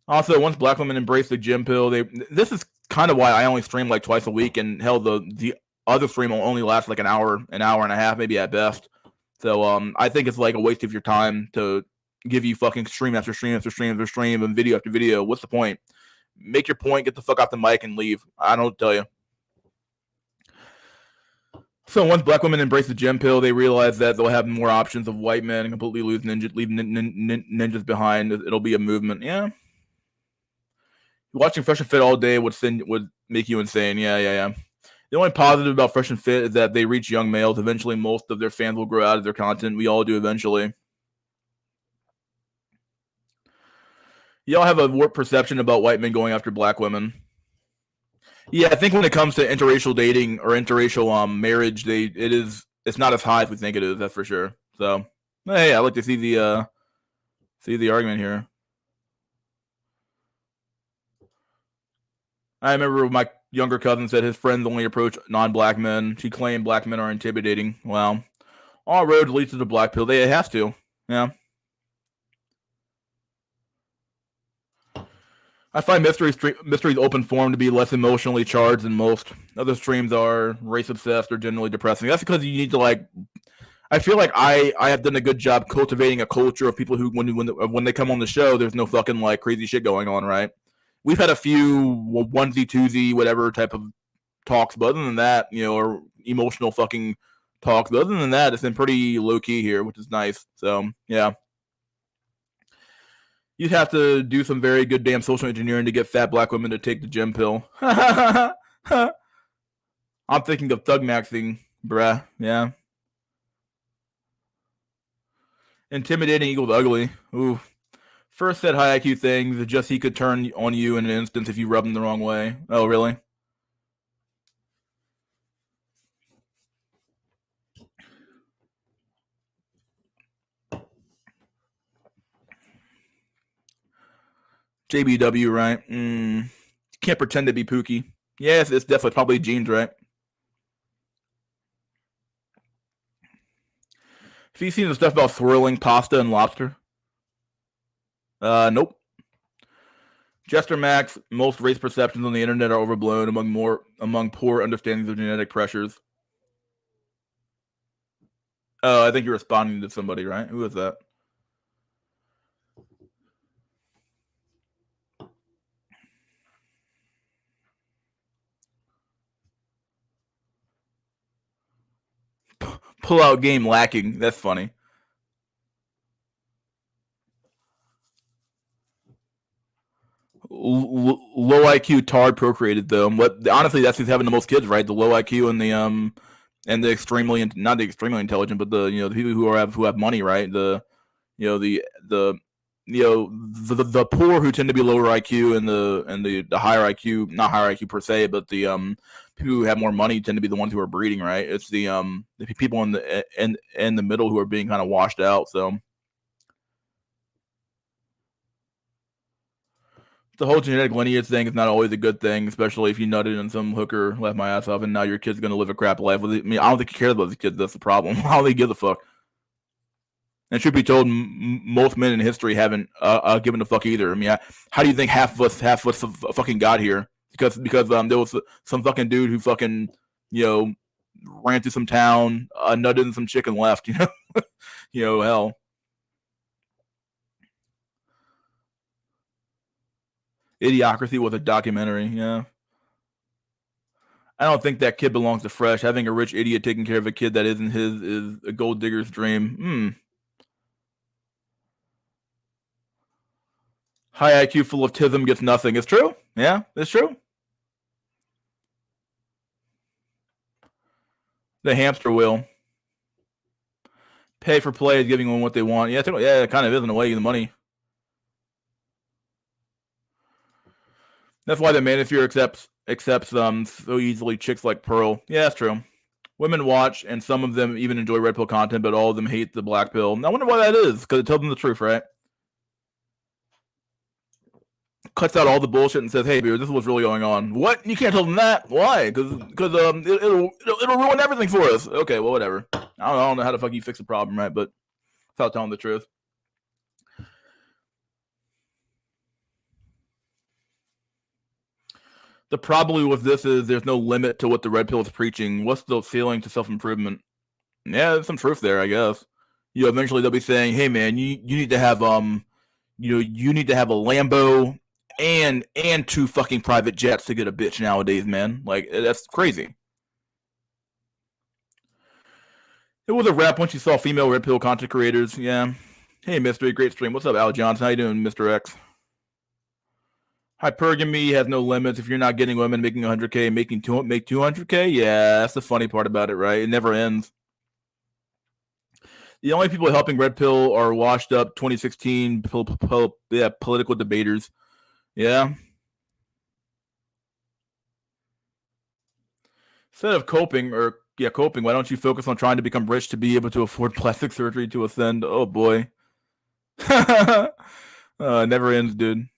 S1: Also, once black women embrace the gym pill, this is kind of why I only stream like twice a week, and hell, the other stream will only last like an hour and a half, maybe at best. So I think it's like a waste of your time to give you fucking stream after stream after stream after stream and video after video. What's the point? Make your point, get the fuck off the mic, and leave. I don't tell you. So once black women embrace the gym pill, they realize that they'll have more options of white men and completely leave ninjas behind. It'll be a movement. Yeah. Watching Fresh and Fit all day would make you insane. Yeah. The only positive about Fresh and Fit is that they reach young males. Eventually, most of their fans will grow out of their content. We all do eventually. Y'all have a warped perception about white men going after black women. Yeah, I think when it comes to interracial dating or interracial marriage, it's not as high as we think it is. That's for sure. So, hey, I like to see the argument here. I remember my younger cousin said his friends only approach non-black men. She claimed black men are intimidating. Well, all roads lead to the black pill. It has to. Yeah. I find Mystery's open forum to be less emotionally charged than most other streams are. Race obsessed or generally depressing. That's because you need to like. I feel like I have done a good job cultivating a culture of people who when they come on the show, there's no fucking like crazy shit going on, right? We've had a few onesie twosie whatever type of talks, but other than that, or emotional fucking talks. But other than that, it's been pretty low key here, which is nice. So yeah. You'd have to do some very good damn social engineering to get fat black women to take the gym pill. I'm thinking of thug maxing, bruh. Yeah. Intimidating equals ugly. Ooh. First said high IQ things, just he could turn on you in an instant if you rub him the wrong way. Oh, really? JBW, right? Can't pretend to be Pookie. Yes, it's definitely probably jeans, right? Have you seen the stuff about swirling pasta and lobster? Nope. Jester Max, most race perceptions on the internet are overblown among poor understandings of genetic pressures. Oh, I think you're responding to somebody, right? Who is that? Pull out game lacking. That's funny. Low IQ tard procreated though. But honestly, that's who's having the most kids, right? The low IQ and the extremely not the extremely intelligent, but the the people who have money, right? The the poor who tend to be lower IQ and the higher IQ, not higher IQ per se, but the people who have more money tend to be the ones who are breeding, right? It's the people in the middle who are being kind of washed out. So the whole genetic lineage thing is not always a good thing, especially if you nutted and some hooker left my ass off and now your kid's gonna live a crap life with it. I mean, I don't think he cares about the kids. That's the problem. I don't think he gives a fuck. And should be told, most men in history haven't given a fuck either. I mean, how do you think half of us fucking got here? Because there was some fucking dude who fucking ran through some town, nutted in some chicken left. Hell. Idiocracy was a documentary. Yeah. I don't think that kid belongs to Fresh. Having a rich idiot taking care of a kid that isn't his is a gold digger's dream. High IQ full of tism gets nothing. It's true. Yeah, it's true. The hamster wheel. Pay for play is giving them what they want. Yeah, it kind of is in a way, the money. That's why the manosphere accepts so easily chicks like Pearl. Yeah, that's true. Women watch, and some of them even enjoy red pill content, but all of them hate the black pill. I wonder why that is, because it tells them the truth, right? Cuts out all the bullshit and says, "Hey, dude, this is what's really going on." What? You can't tell them that? Why? Because it'll ruin everything for us. Okay, well, whatever. I don't know how the fuck you fix the problem, right? But without telling the truth. The problem with this is there's no limit to what the red pill is preaching. What's the ceiling to self-improvement? Yeah, there's some truth there, I guess. Eventually they'll be saying, "Hey, man, you need to have you need to have a Lambo and 2 fucking private jets to get a bitch nowadays, man. Like, that's crazy." It was a wrap once you saw female red pill content creators. Yeah. Hey, Mystery, great stream. What's up, Al Johnson? How you doing, Mr. X? Hypergamy has no limits. If you're not getting women making 100K, make 200K, yeah, that's the funny part about it, right? It never ends. The only people helping red pill are washed up 2016 political debaters. Yeah. Instead of coping, why don't you focus on trying to become rich to be able to afford plastic surgery to ascend? Oh boy. Never ends, dude.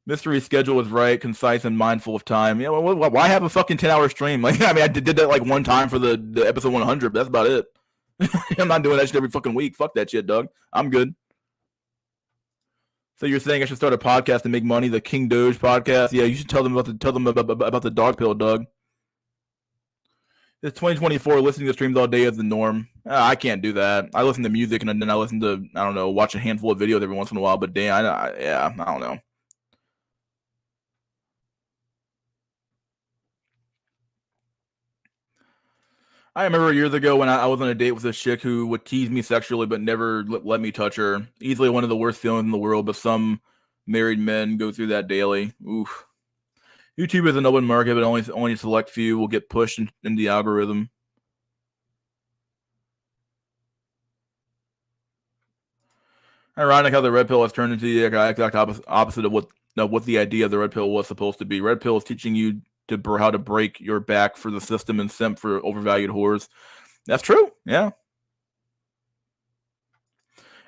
S1: Mystery's schedule is right, concise, and mindful of time. Yeah, well, why have a fucking 10-hour stream? Like, I mean, I did that like one time for the episode 100. But that's about it. I'm not doing that shit every fucking week. Fuck that shit, dog. I'm good. So you're saying I should start a podcast and make money? The King Doge podcast? Yeah, you should tell them about the dog pill, Doug. It's 2024. Listening to streams all day is the norm. I can't do that. I listen to music and then I listen to, I don't know, watch a handful of videos every once in a while. But damn, I don't know. I remember years ago when I was on a date with a chick who would tease me sexually but never let me touch her. Easily one of the worst feelings in the world, but some married men go through that daily. Oof. YouTube is an open market, but only a select few will get pushed in the algorithm. Ironic how the red pill has turned into the exact opposite of what the idea of the red pill was supposed to be. Red pill is teaching you how to break your back for the system and simp for overvalued whores. That's true. Yeah.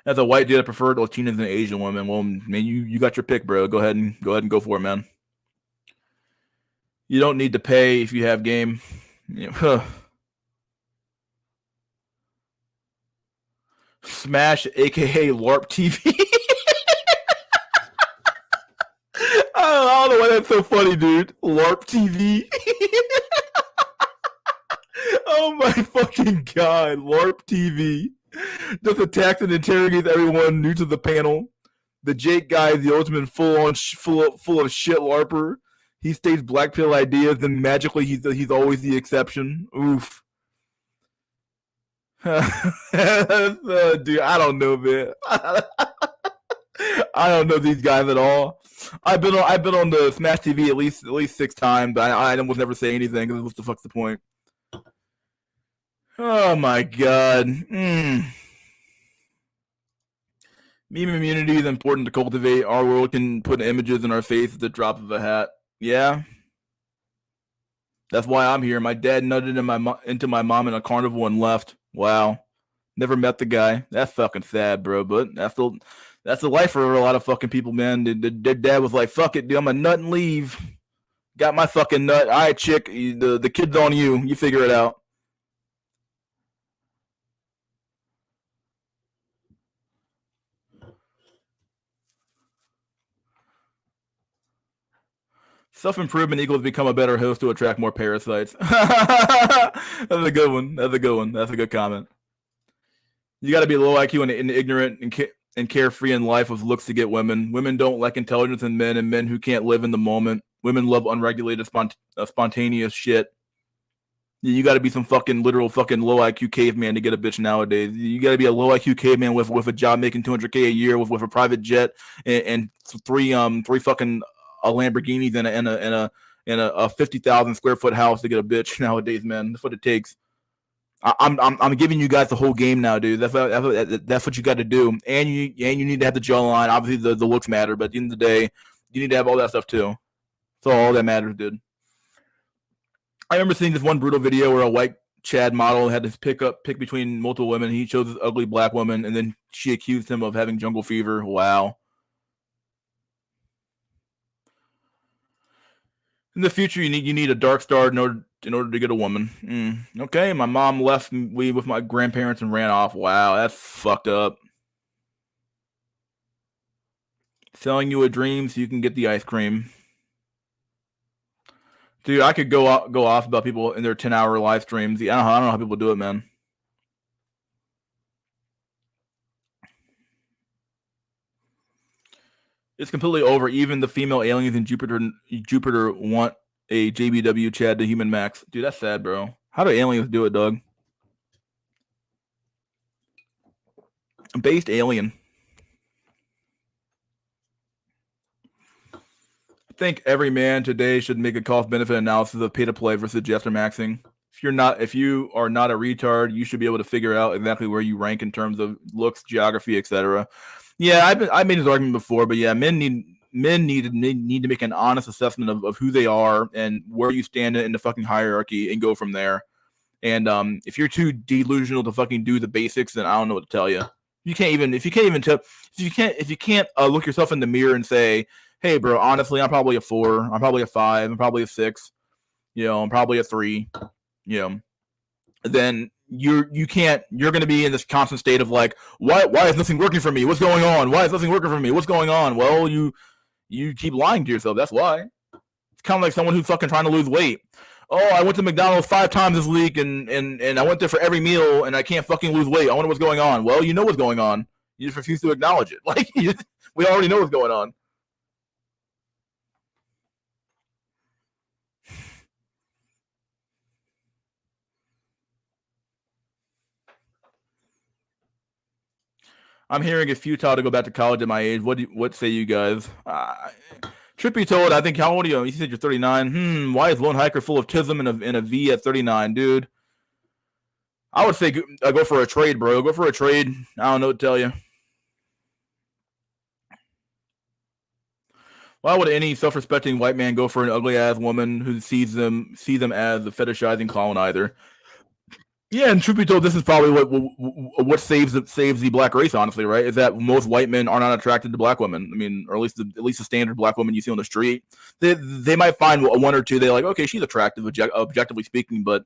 S1: As a white dude, I prefer Latinas and Asian women. Well, man, you got your pick, bro. Go ahead and go for it, man. You don't need to pay if you have game. Smash, aka LARP TV. I don't know why that's so funny, dude. LARP TV. Oh my fucking god, LARP TV. Just attacks and interrogates everyone new to the panel. The Jake guy is the ultimate full of shit LARPer. He states black pill ideas, and magically he's always the exception. Oof. Dude, I don't know, man. I don't know these guys at all. I've been on the Smash TV at least 6 times, but I almost never say anything because what the fuck's the point? Oh my god. Meme immunity is important to cultivate. Our world can put images in our face at the drop of a hat. Yeah. That's why I'm here. My dad nutted into my mom in a carnival and left. Wow. Never met the guy. That's fucking sad, bro. But that's the life for a lot of fucking people, man. Their dad was like, fuck it, dude, I'm a nut and leave. Got my fucking nut. All right, chick, the kid's on you. You figure it out. Self-improvement equals become a better host to attract more parasites. That's a good one. That's a good comment. You got to be low IQ and ignorant and carefree in life with looks to get women. Women don't like intelligence in men, and men who can't live in the moment. Women love unregulated, spontaneous shit. You got to be some fucking literal fucking low IQ caveman to get a bitch nowadays. You got to be a low IQ caveman with a job making $200K a year with a private jet and three fucking Lamborghinis and a 50,000 square foot house to get a bitch nowadays, man. That's what it takes. I'm giving you guys the whole game now, dude. That's what you got to do, and you need to have the jawline. Obviously, the looks matter, but at the end of the day, you need to have all that stuff too. So all that matters, dude. I remember seeing this one brutal video where a white Chad model had to pick between multiple women. He chose this ugly black woman, and then she accused him of having jungle fever. Wow. In the future, you need a dark star in order to get a woman. Okay, my mom left me with my grandparents and ran off. Wow, that's fucked up. Selling you a dream so you can get the ice cream. Dude, I could go off about people in their 10-hour live streams. I don't know how people do it, man. It's completely over. Even the female aliens in Jupiter want a JBW Chad to human max. Dude, that's sad, bro. How do aliens do it, Doug? Based alien. I think every man today should make a cost benefit analysis of pay to play versus jester maxing. If you are not a retard, you should be able to figure out exactly where you rank in terms of looks, geography, etc. Yeah, I've made this argument before, but yeah, men need to make an honest assessment of who they are and where you stand in the fucking hierarchy and go from there. And if you're too delusional to fucking do the basics, then I don't know what to tell you. If you can't look yourself in the mirror and say, hey, bro, honestly, I'm probably a 4, I'm probably a 5, I'm probably a 6, I'm probably a 3, then you're going to be in this constant state of like, why is nothing working for me? What's going on? Why is nothing working for me? What's going on? Well, you keep lying to yourself. That's why. It's kind of like someone who's fucking trying to lose weight. Oh, I went to McDonald's 5 times this week and I went there for every meal and I can't fucking lose weight. I wonder what's going on. Well, you know what's going on. You just refuse to acknowledge it. Like, we already know what's going on. I'm hearing it's futile to go back to college at my age. What say you guys? Truth be told, I think, how old are you? You said you're 39. Why is Lone Hiker full of tism and a V at 39, dude? I would say go for a trade, bro. Go for a trade. I don't know what to tell you. Why would any self-respecting white man go for an ugly-ass woman who sees them as a fetishizing clown either? Yeah, and truth be told, this is probably what saves the black race, honestly, right? Is that most white men are not attracted to black women. I mean, or at least the standard black woman you see on the street. They might find one or two. They're like, okay, she's attractive, objectively speaking, but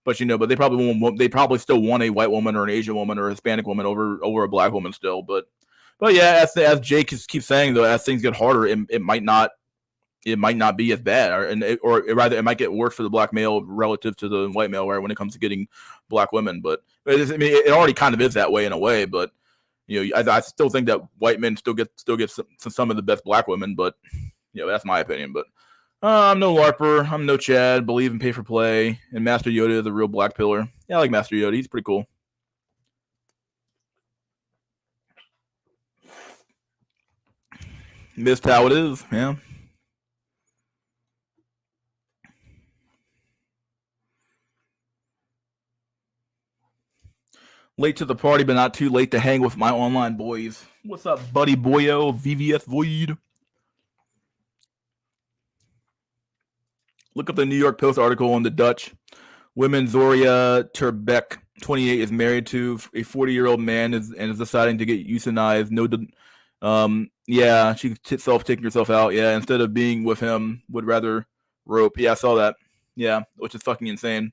S1: they probably still want a white woman or an Asian woman or a Hispanic woman over a black woman still. But yeah, as Jake keeps saying though, as things get harder, it might not be as bad, or rather, it might get worse for the black male relative to the white male, right, when it comes to getting black women. But it already kind of is that way in a way. But I still think that white men still get some of the best black women. But that's my opinion. But I'm no LARPer. I'm no Chad. Believe in pay for play. And Master Yoda is a real black pillar. Yeah, I like Master Yoda. He's pretty cool. Missed how it is, yeah. Late to the party, but not too late to hang with my online boys. What's up, buddy boyo? VVS Void. Look up the New York Post article on the Dutch. Women Zoria Terbeck, 28, is married to a 40-year-old man and is deciding to get euthanized. Yeah, she taking herself out. Yeah, instead of being with him, would rather rope. Yeah, I saw that. Yeah, which is fucking insane.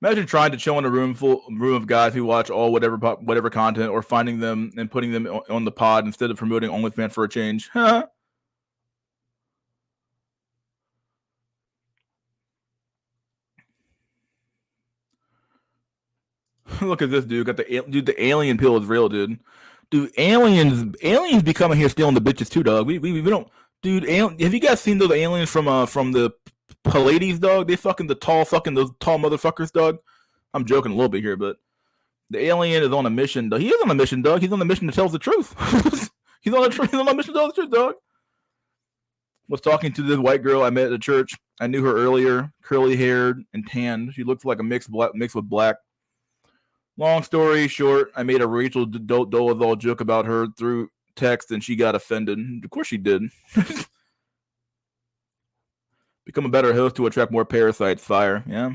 S1: Imagine trying to chill in a room of guys who watch all whatever content, or finding them and putting them on the pod instead of promoting OnlyFans for a change. Look at this dude. Got the alien pill is real, dude. Dude, aliens be coming here stealing the bitches too, dog. We don't, dude. Have you guys seen those aliens from the Pallades, dog? Those tall motherfuckers, dog. I'm joking a little bit here, but the alien is on a mission. Dog. He is on a mission, dog. He's on a mission to tell the truth. He's on a mission to tell the truth, dog. Was talking to this white girl I met at the church. I knew her earlier, curly haired and tanned. She looks like a mix with black. Long story short, I made a Rachel Dolezal joke about her through text, and she got offended. Of course she did. Become a better host to attract more parasites. Fire, yeah.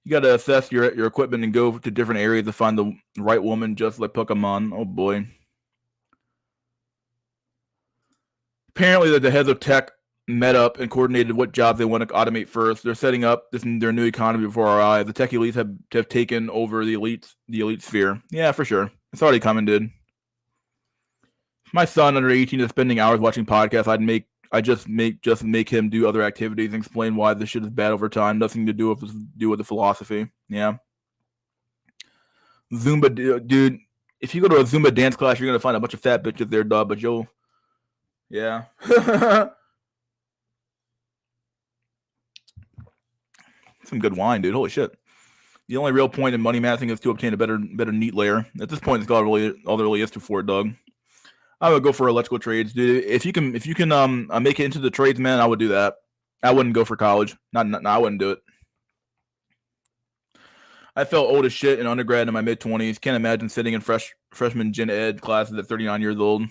S1: You got to assess your equipment and go to different areas to find the right woman, just like Pokemon. Oh boy. Apparently, the heads of tech met up and coordinated what jobs they want to automate first. They're setting up their new economy before our eyes. The tech elites have taken over the elite sphere. Yeah, for sure. It's already coming, dude. My son under 18 is spending hours watching podcasts. I'd just make him do other activities and explain why this shit is bad over time. Nothing to do with the philosophy. Yeah. Zumba, dude. If you go to a Zumba dance class, you're gonna find a bunch of fat bitches there, dog. But yeah. Some good wine, dude. Holy shit. The only real point in money mathing is to obtain a better neat layer. At this point, it's all there really is to for it, Doug. I would go for electrical trades, dude. If you can make it into the trades, man, I would do that. I wouldn't go for college. No, I wouldn't do it. I felt old as shit in undergrad in my mid-20s. Can't imagine sitting in freshman gen ed classes at 39 years old.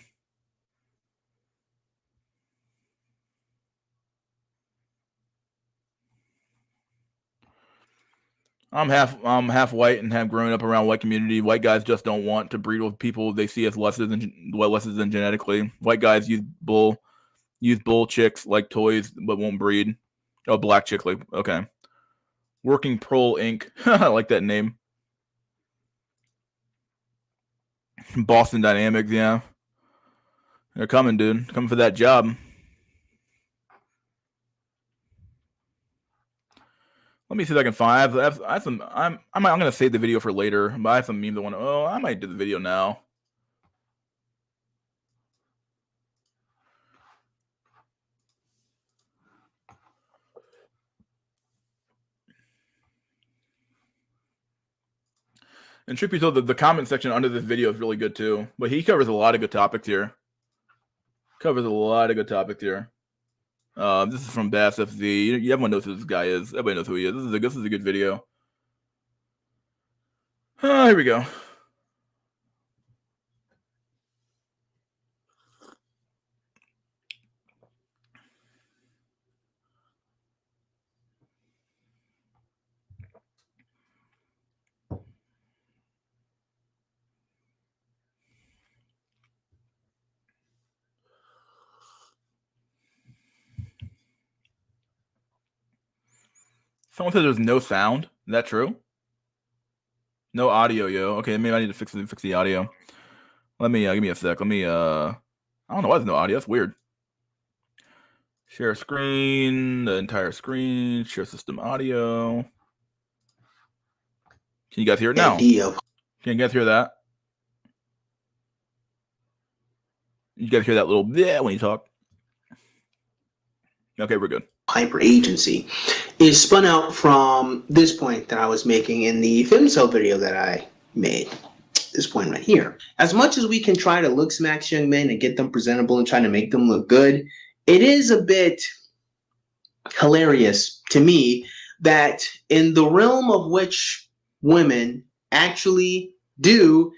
S1: I'm half white and have grown up around white community. White guys just don't want to breed with people they see as lesser than genetically. White guys use bull. Use bull chicks like toys but won't breed. Oh, black chick like okay. Working Prole Inc. I like that name. Boston Dynamics, yeah. They're coming, dude. Coming for that job. Let me see if I can find. I have some. I'm gonna save the video for later, but I have some meme that want. Oh, I might do the video now. And truth be told, the comment section under this video is really good too. But he covers a lot of good topics here. Covers a lot of good topics here. This is from Bass FZ. Everyone knows who this guy is. Everybody knows who he is. This is a good video. Here we go. Someone said there's no sound. Is that true? No audio, yo. Okay, maybe I need to fix the audio. Let me give me a sec. Let me I don't know why there's no audio. That's weird. Share screen, the entire screen, share system audio. Can you guys hear it now? Can you guys hear that? You guys hear that little yeah when you talk? Okay, we're good.
S2: Hyper agency is spun out from this point that I was making in the femcel video that I made. This point right here. As much as we can try to look smack young men and get them presentable and try to make them look good, it is a bit hilarious to me that in the realm of which women actually do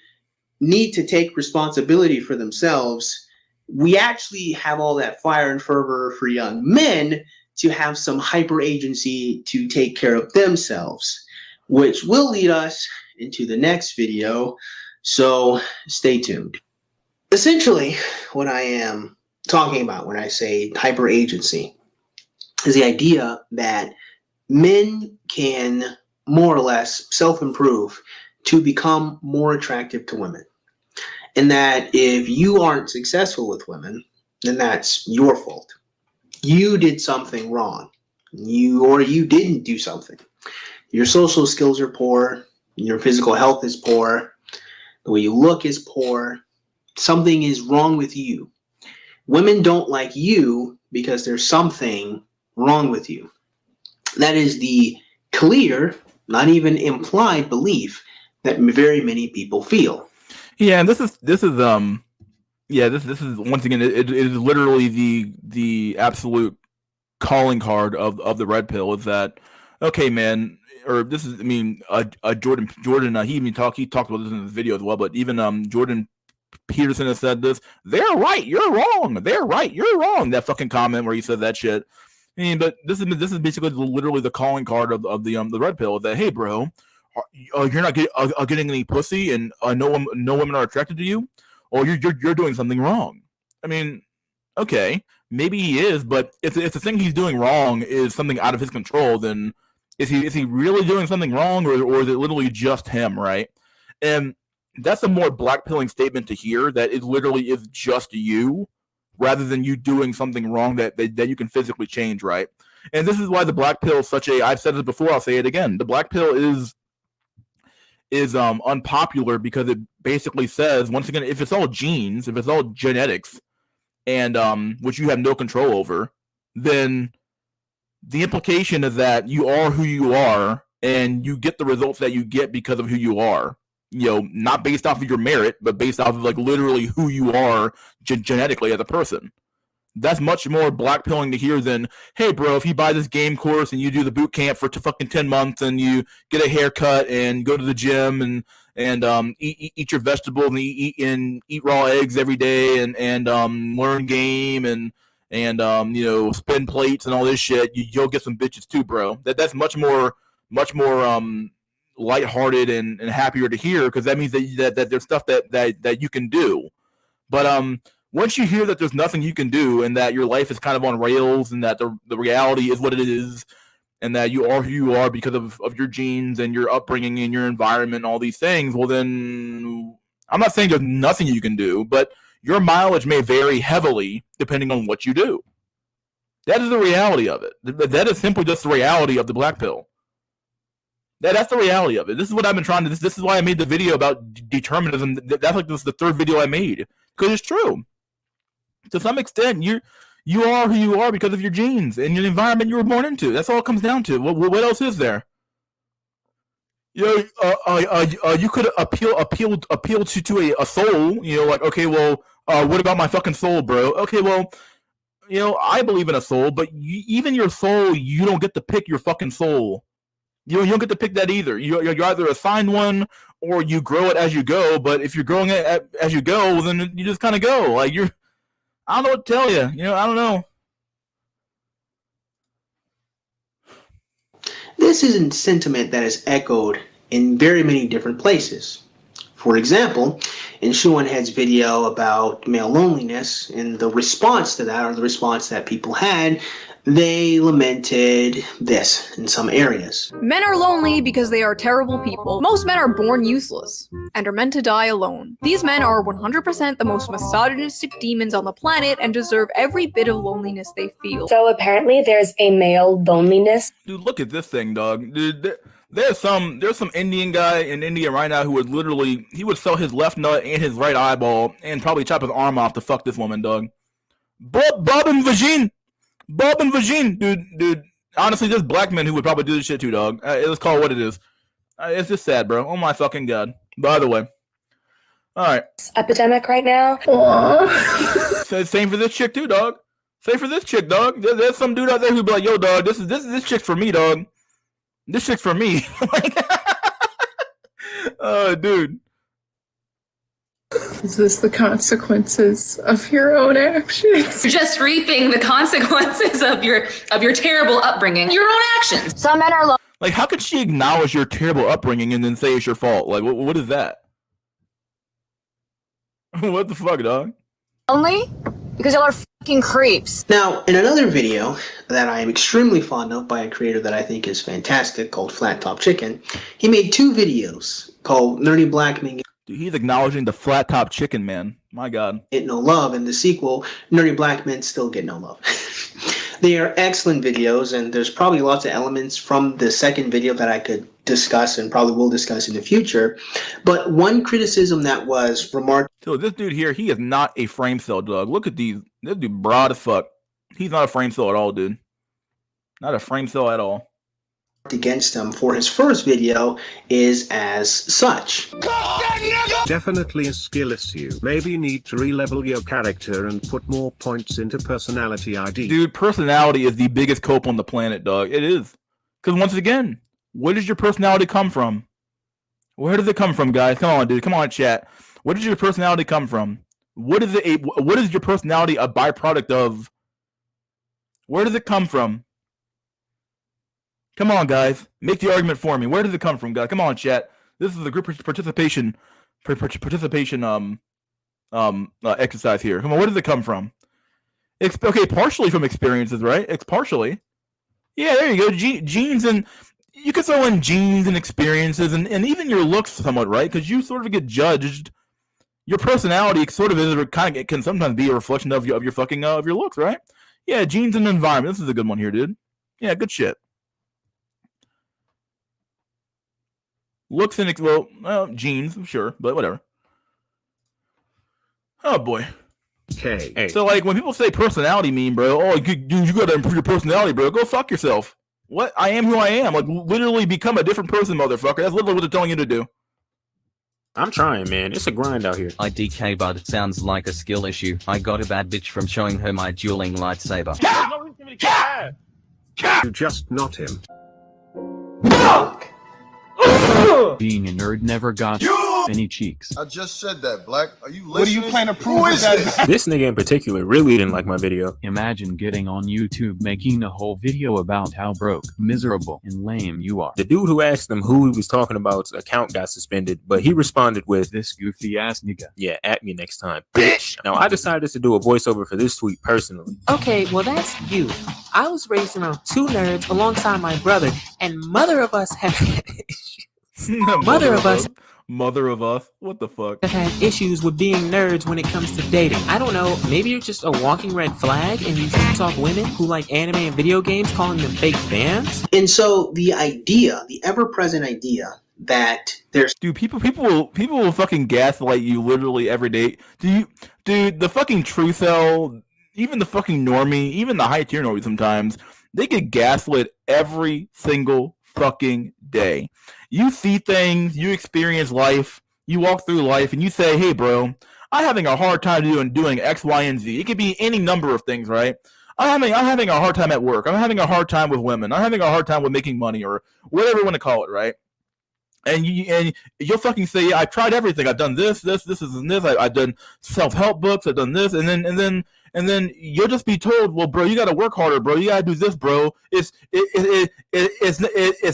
S2: need to take responsibility for themselves, we actually have all that fire and fervor for young men to have some hyper agency to take care of themselves, which will lead us into the next video. So stay tuned. Essentially, what I am talking about when I say hyper agency is the idea that men can more or less self-improve to become more attractive to women. And that if you aren't successful with women, then that's your fault. You did something wrong. You didn't do something. Your social skills are poor. Your physical health is poor. The way you look is poor. Something is wrong with you. Women don't like you because there's something wrong with you. That is the clear, not even implied belief that very many people feel.
S1: Yeah, and this is once again it is literally the absolute calling card of the red pill is that okay, man, or this is Jordan he even talked about this in his video as well, but even Jordan Peterson has said this. They're right, you're wrong. They're right, you're wrong. That fucking comment where he said that shit. I mean, but this is basically literally the calling card of the red pill that hey, bro, you're not getting any pussy and no women are attracted to you, or you're doing something wrong. I mean, okay, maybe he is, but if the thing he's doing wrong is something out of his control, then is he really doing something wrong, or is it literally just him, right? And that's a more blackpilling statement to hear, that it literally is just you, rather than you doing something wrong that you can physically change, right? And this is why the black pill is such a, I've said it before, I'll say it again, the black pill is unpopular because it basically says, once again, if it's all genes, if it's all genetics, and which you have no control over, then the implication is that you are who you are, and you get the results that you get because of who you are. You know, not based off of your merit, but based off of like literally who you are genetically as a person. That's much more blackpilling to hear than, hey, bro, if you buy this game course and you do the boot camp for fucking 10 months and you get a haircut and go to the gym and eat your vegetables and eat raw eggs every day and learn game and spin plates and all this shit, you'll get some bitches too, bro. That's much more lighthearted and happier to hear, because that means that there's stuff that you can do. But once you hear that there's nothing you can do and that your life is kind of on rails and that the reality is what it is and that you are who you are because of your genes and your upbringing and your environment and all these things, well then I'm not saying there's nothing you can do, but your mileage may vary heavily depending on what you do. That is the reality of it. That is simply just the reality of the black pill. That's the reality of it. This is what I've been trying to. This is why I made the video about determinism. That's like this is the third video I made because it's true. To some extent, you are who you are because of your genes and your environment you were born into. That's all it comes down to. What else is there? You know, you could appeal to a soul. You know, like okay, well, what about my fucking soul, bro? Okay, well, you know, I believe in a soul, but even your soul, you don't get to pick your fucking soul. You don't get to pick that either. You're either assigned one or you grow it as you go. But if you're growing it as you go, then you just kind of go. Like I don't know what to tell you. You know, I don't know.
S2: This is a sentiment that is echoed in very many different places. For example, in Shoeonhead's video about male loneliness, and the response to that, or the response that people had, they lamented this in some areas.
S3: Men are lonely because they are terrible people. Most men are born useless and are meant to die alone. These men are 100% the most misogynistic demons on the planet and deserve every bit of loneliness they feel.
S4: So apparently there's a male loneliness.
S1: Dude, look at this thing, dog. Dude, there's some Indian guy in India right now who would literally, he would sell his left nut and his right eyeball and probably chop his arm off to fuck this woman, dog. Bob and Vagine. Bob and Vagine, dude. Honestly, there's black men who would probably do this shit too, dog. Let's call it what it is. It's just sad, bro. Oh my fucking god. By the way, all right.
S4: Epidemic right now.
S1: Same for this chick too, dog. Same for this chick, dog. There's some dude out there who'd be like, "Yo, dog, this chick's for me, dog. This chick's for me." Like, oh, dude.
S5: Is this the consequences of your own actions?
S6: You're just reaping the consequences of your terrible upbringing, your own actions.
S3: Some men are
S1: Like, how could she acknowledge your terrible upbringing and then say it's your fault? Like, what is that? What the fuck, dog?
S3: lonely because y'all are fucking creeps.
S2: Now, in another video that I am extremely fond of by a creator that I think is fantastic called Flat Top Chicken, he made two videos called Nerdy Black Men
S1: Dude, he's acknowledging the flat top chicken, man. My god.
S2: Get No Love, and the sequel, Nerdy Black Men Still Get No Love. They are excellent videos, and there's probably lots of elements from the second video that I could discuss and probably will discuss in the future. But one criticism that was remarked.
S1: So this dude here, he is not a frame cell, dog. Look at these. This dude broad as fuck. He's not a frame cell at all, dude. Not a frame cell at all.
S2: Against him for his first video is as such.
S7: Definitely a skill issue. Maybe you need to re-level your character and put more points into personality ID.
S1: Dude, personality is the biggest cope on the planet, dog. It is. Because once again, where does your personality come from? Where does it come from, guys? Come on, dude. Come on, chat. Where does your personality come from? What is your personality a byproduct of? Where does it come from? Come on, guys. Make the argument for me. Where does it come from, guys? Come on, chat. This is a group participation exercise here. Come on, where does it come from? It's okay, partially from experiences, right? It's partially. Yeah, there you go. Genes, and you can throw in genes and experiences and even your looks somewhat, right? Because you sort of get judged. Your personality sort of is kind of can sometimes be a reflection of your fucking of your looks, right? Yeah, genes and environment. This is a good one here, dude. Yeah, good shit. Looks and genes, sure, but whatever. Oh boy.
S7: Okay. Hey.
S1: So like when people say personality meme, bro, oh dude, you gotta improve your personality, bro. Go fuck yourself. What? I am who I am. Like literally become a different person, motherfucker. That's literally what they're telling you to do.
S8: I'm trying, man. It's a grind out here.
S9: IDK bud sounds like a skill issue. I got a bad bitch from showing her my dueling lightsaber.
S7: You just not him.
S9: Being a nerd never got
S10: Any cheeks.
S11: I just said that, Black. Are you listening?
S12: What are you playing to prove
S11: Who
S12: with
S11: is
S12: that?
S11: this?
S8: This nigga in particular really didn't like my video.
S10: Imagine getting on YouTube making a whole video about how broke, miserable, and lame you are.
S8: The dude who asked him who he was talking about's account got suspended, but he responded with,
S10: This goofy ass nigga.
S8: yeah, at me next time, bitch. Now, I decided to do a voiceover for this tweet personally.
S13: Okay, well, that's you. I was raised around two nerds alongside my brother, and mother of us have
S1: Mother of us. What the fuck?
S13: have had issues with being nerds when it comes to dating. I don't know, maybe you're just a walking red flag and you shoot off women who like anime and video games, calling them fake fans?
S2: And so the idea, the ever-present idea that there's
S1: Dude, people will fucking gaslight you literally every day. Dude, the fucking truthel, even the fucking normie, even the high tier normie sometimes, they get gaslit every single fucking day. You see things, you experience life, you walk through life, and you say, hey bro, I'm having a hard time doing X, Y, and Z. It could be any number of things, right? I'm having a hard time at work. I'm having a hard time with women. I'm having a hard time with making money, or whatever you want to call it, right? And you'll fucking say, yeah, I've tried everything. I've done this, and this. I've done self-help books. I've done this, and then you'll just be told, well, bro, you got to work harder, bro. You got to do this, bro. It's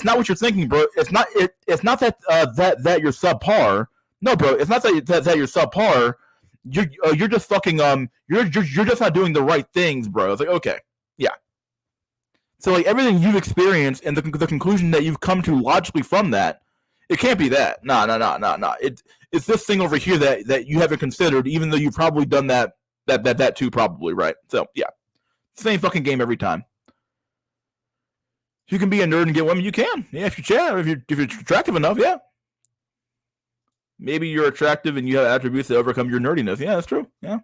S1: not what you're thinking, bro. It's not that you're subpar. No, bro. It's not that you're subpar. You're just fucking you're just not doing the right things, bro. It's like, okay, yeah. So like everything you've experienced and the conclusion that you've come to logically from that, it can't be that. No. It's this thing over here that you haven't considered, even though you've probably done that too, probably, right? So yeah, same fucking game every time. If you can be a nerd and get women, you can. Yeah, if you're attractive enough, yeah. Maybe you're attractive and you have attributes that overcome your nerdiness. Yeah, that's true. Yeah.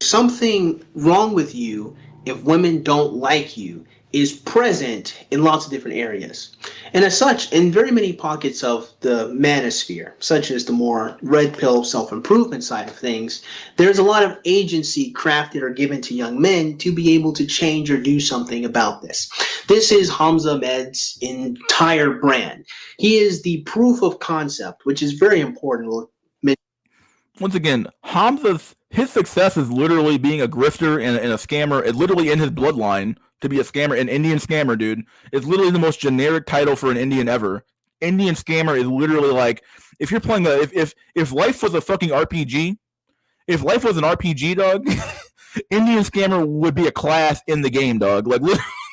S2: something wrong with you if women don't like you is present in lots of different areas. And as such, in very many pockets of the manosphere, such as the more red pill self-improvement side of things, there's a lot of agency crafted or given to young men to be able to change or do something about this. This is Hamza Ahmed's entire brand. He is the proof of concept, which is very important.
S1: Once again, his success is literally being a grifter and a scammer. It's literally in his bloodline to be a scammer, an Indian scammer, dude. It's literally the most generic title for an Indian ever. Indian scammer is literally like, if you're playing if life was a fucking RPG, if life was an RPG, dog, Indian scammer would be a class in the game, dog. Like,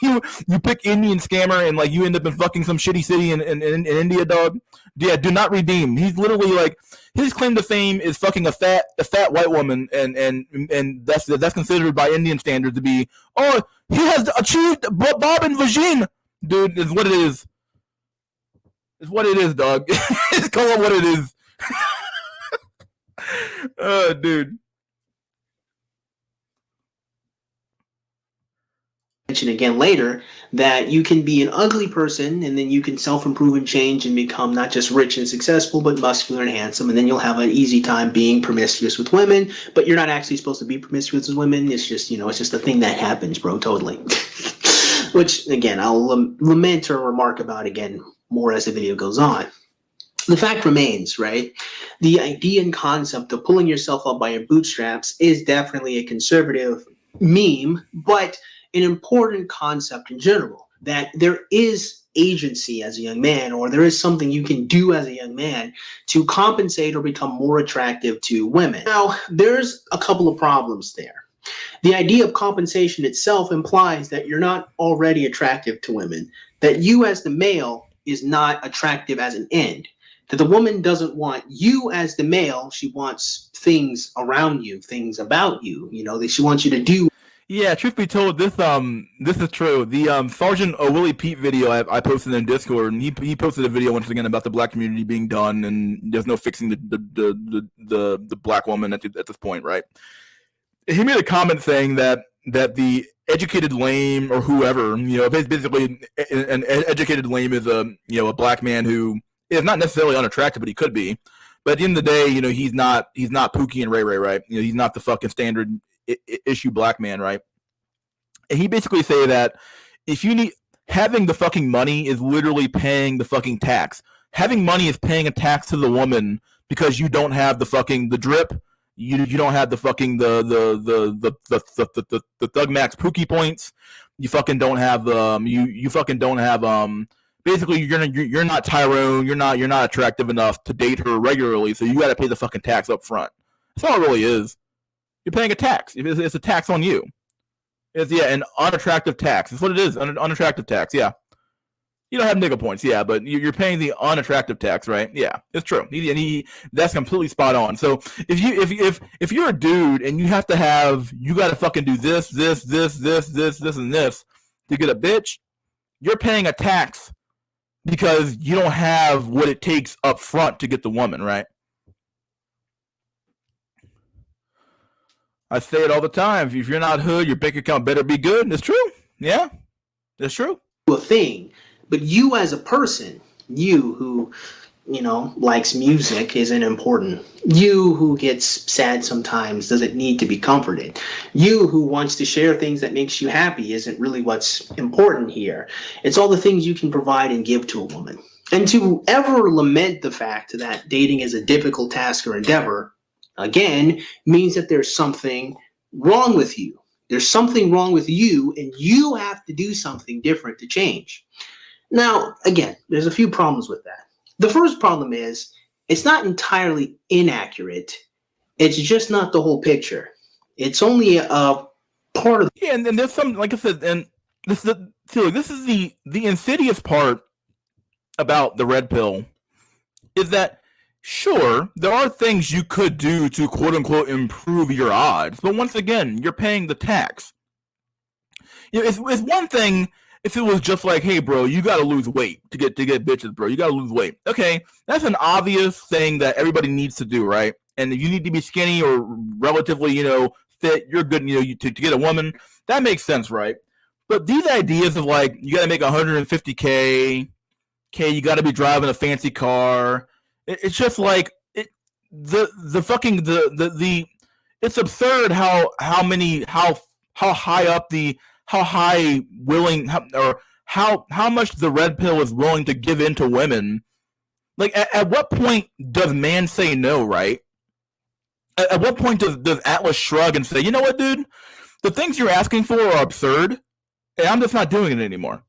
S1: you pick Indian scammer and like you end up in fucking some shitty city in India, dog. Yeah, do not redeem. He's literally like, his claim to fame is fucking a fat white woman, and that's considered by Indian standards to be, oh, he has achieved Bob and Vagine, dude. Is what it is. It's what it is, dog. It's call it what it is. Dude.
S2: Mention again later that you can be an ugly person and then you can self-improve and change and become not just rich and successful but muscular and handsome, and then you'll have an easy time being promiscuous with women, but you're not actually supposed to be promiscuous with women. It's just, it's just a thing that happens, bro. Totally. Which again, I'll lament or remark about again more as the video goes on. The fact remains, right? The idea and concept of pulling yourself up by your bootstraps is definitely a conservative meme, but an important concept in general, that there is agency as a young man, or there is something you can do as a young man to compensate or become more attractive to women. Now, there's a couple of problems there. The idea of compensation itself implies that you're not already attractive to women, that you as the male is not attractive as an end, that the woman doesn't want you as the male, she wants things around you, things about you, that she wants you to do.
S1: Yeah, truth be told, this is true. The Sergeant Willie Pete video I posted in Discord, and he posted a video once again about the black community being done, and there's no fixing the black woman at this point, right? He made a comment saying that the educated lame or whoever, basically an educated lame is a black man who is not necessarily unattractive, but he could be. But at the end of the day, he's not Pookie and Ray Ray, right? He's not the fucking standard issue black man, right? And he basically say that if you need, having the fucking money is literally paying the fucking tax. Having money is paying a tax to the woman because you don't have the fucking the drip. You don't have the fucking the Thug Max Pookie points. You fucking don't have you fucking don't have basically you're not Tyrone. You're not attractive enough to date her regularly. So you got to pay the fucking tax up front. That's all it really is. You're paying a tax. It's a tax on you. It's an unattractive tax. That's what it is. Unattractive tax. Yeah. You don't have nigga points, yeah, but you're paying the unattractive tax, right? Yeah, it's true. That's completely spot on. So if you're a dude and you got to fucking do this, and this to get a bitch, you're paying a tax because you don't have what it takes up front to get the woman, right? I say it all the time. If you're not hood, your bank account better be good. It's true. Yeah, it's true.
S2: A thing. But you as a person, you who, likes music isn't important. You who gets sad sometimes doesn't need to be comforted. You who wants to share things that makes you happy isn't really what's important here. It's all the things you can provide and give to a woman. And to ever lament the fact that dating is a difficult task or endeavor, again, means that there's something wrong with you. There's something wrong with you, and you have to do something different to change. Now, again, there's a few problems with that. The first problem is it's not entirely inaccurate. It's just not the whole picture. It's only a part of.
S1: Yeah, and there's some, like I said, and this is the insidious part about the red pill is that sure there are things you could do to quote unquote improve your odds, but once again, you're paying the tax. It's one thing. If it was just like, hey, bro, you got to lose weight to get bitches, bro. You got to lose weight. Okay, that's an obvious thing that everybody needs to do, right? And if you need to be skinny or relatively, fit, you're good, to get a woman. That makes sense, right? But these ideas of like, you got to make 150K, you got to be driving a fancy car. It's just like it's absurd how much the red pill is willing to give in to women. Like, at what point does man say no, right? At what point does Atlas shrug and say, you know what, dude? The things you're asking for are absurd, and I'm just not doing it anymore.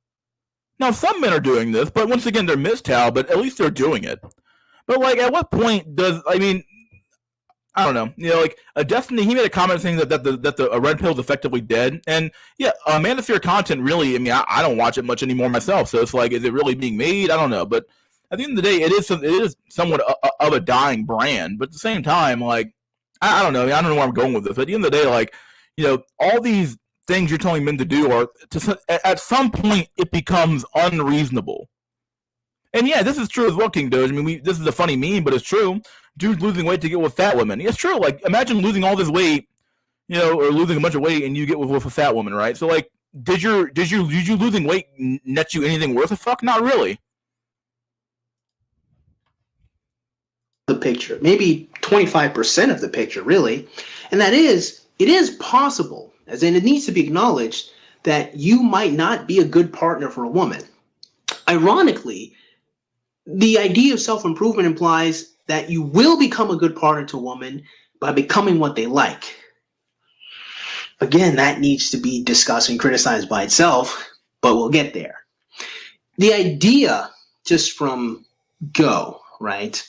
S1: Now, some men are doing this, but once again, they're mistal, but at least they're doing it. But, like, at what point I don't know. Like Destiny, he made a comment saying that the red pill is effectively dead. And yeah, Manosphere content really. I don't watch it much anymore myself. So it's like, is it really being made? I don't know. But at the end of the day, it is somewhat of a dying brand. But at the same time, like I don't know. I don't know where I'm going with this. But at the end of the day, like all these things you're telling men to do are at some point it becomes unreasonable. And yeah, this is true as well, King Doge. This is a funny meme, but it's true. Dudes losing weight to get with fat women. It's true. Like, imagine losing all this weight, or losing a bunch of weight, and you get with a fat woman, right? So, like, did you losing weight net you anything worth a fuck? Not really.
S2: The picture, maybe 25% of the picture, really, and that is, it is possible, as in it needs to be acknowledged that you might not be a good partner for a woman. Ironically, the idea of self-improvement implies that you will become a good partner to a woman by becoming what they like. Again, that needs to be discussed and criticized by itself, but we'll get there. The idea, just from go, right,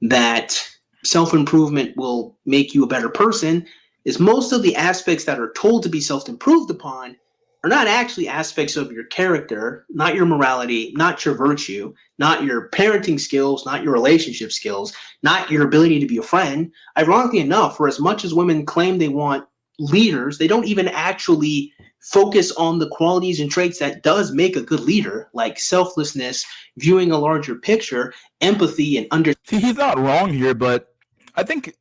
S2: that self-improvement will make you a better person is most of the aspects that are told to be self-improved upon are not actually aspects of your character, not your morality, not your virtue, not your parenting skills, not your relationship skills, not your ability to be a friend. Ironically enough, for as much as women claim they want leaders, they don't even actually focus on the qualities and traits that does make a good leader, like selflessness, viewing a larger picture, empathy, and understanding.
S1: See, he's not wrong here, but I think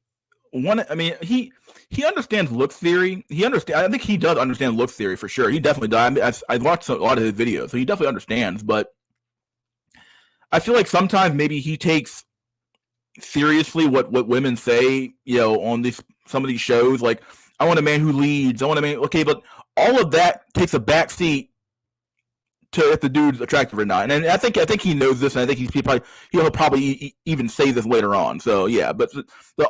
S1: he understands look theory. I think he does understand look theory for sure. He definitely does. I watched a lot of his videos, so he definitely understands. But I feel like sometimes maybe he takes seriously what women say, on some of these shows. Like, I want a man who leads. I want a man. Okay, but all of that takes a backseat to if the dude's attractive or not. And I think he knows this, and I think he'll probably even say this later on. So yeah, but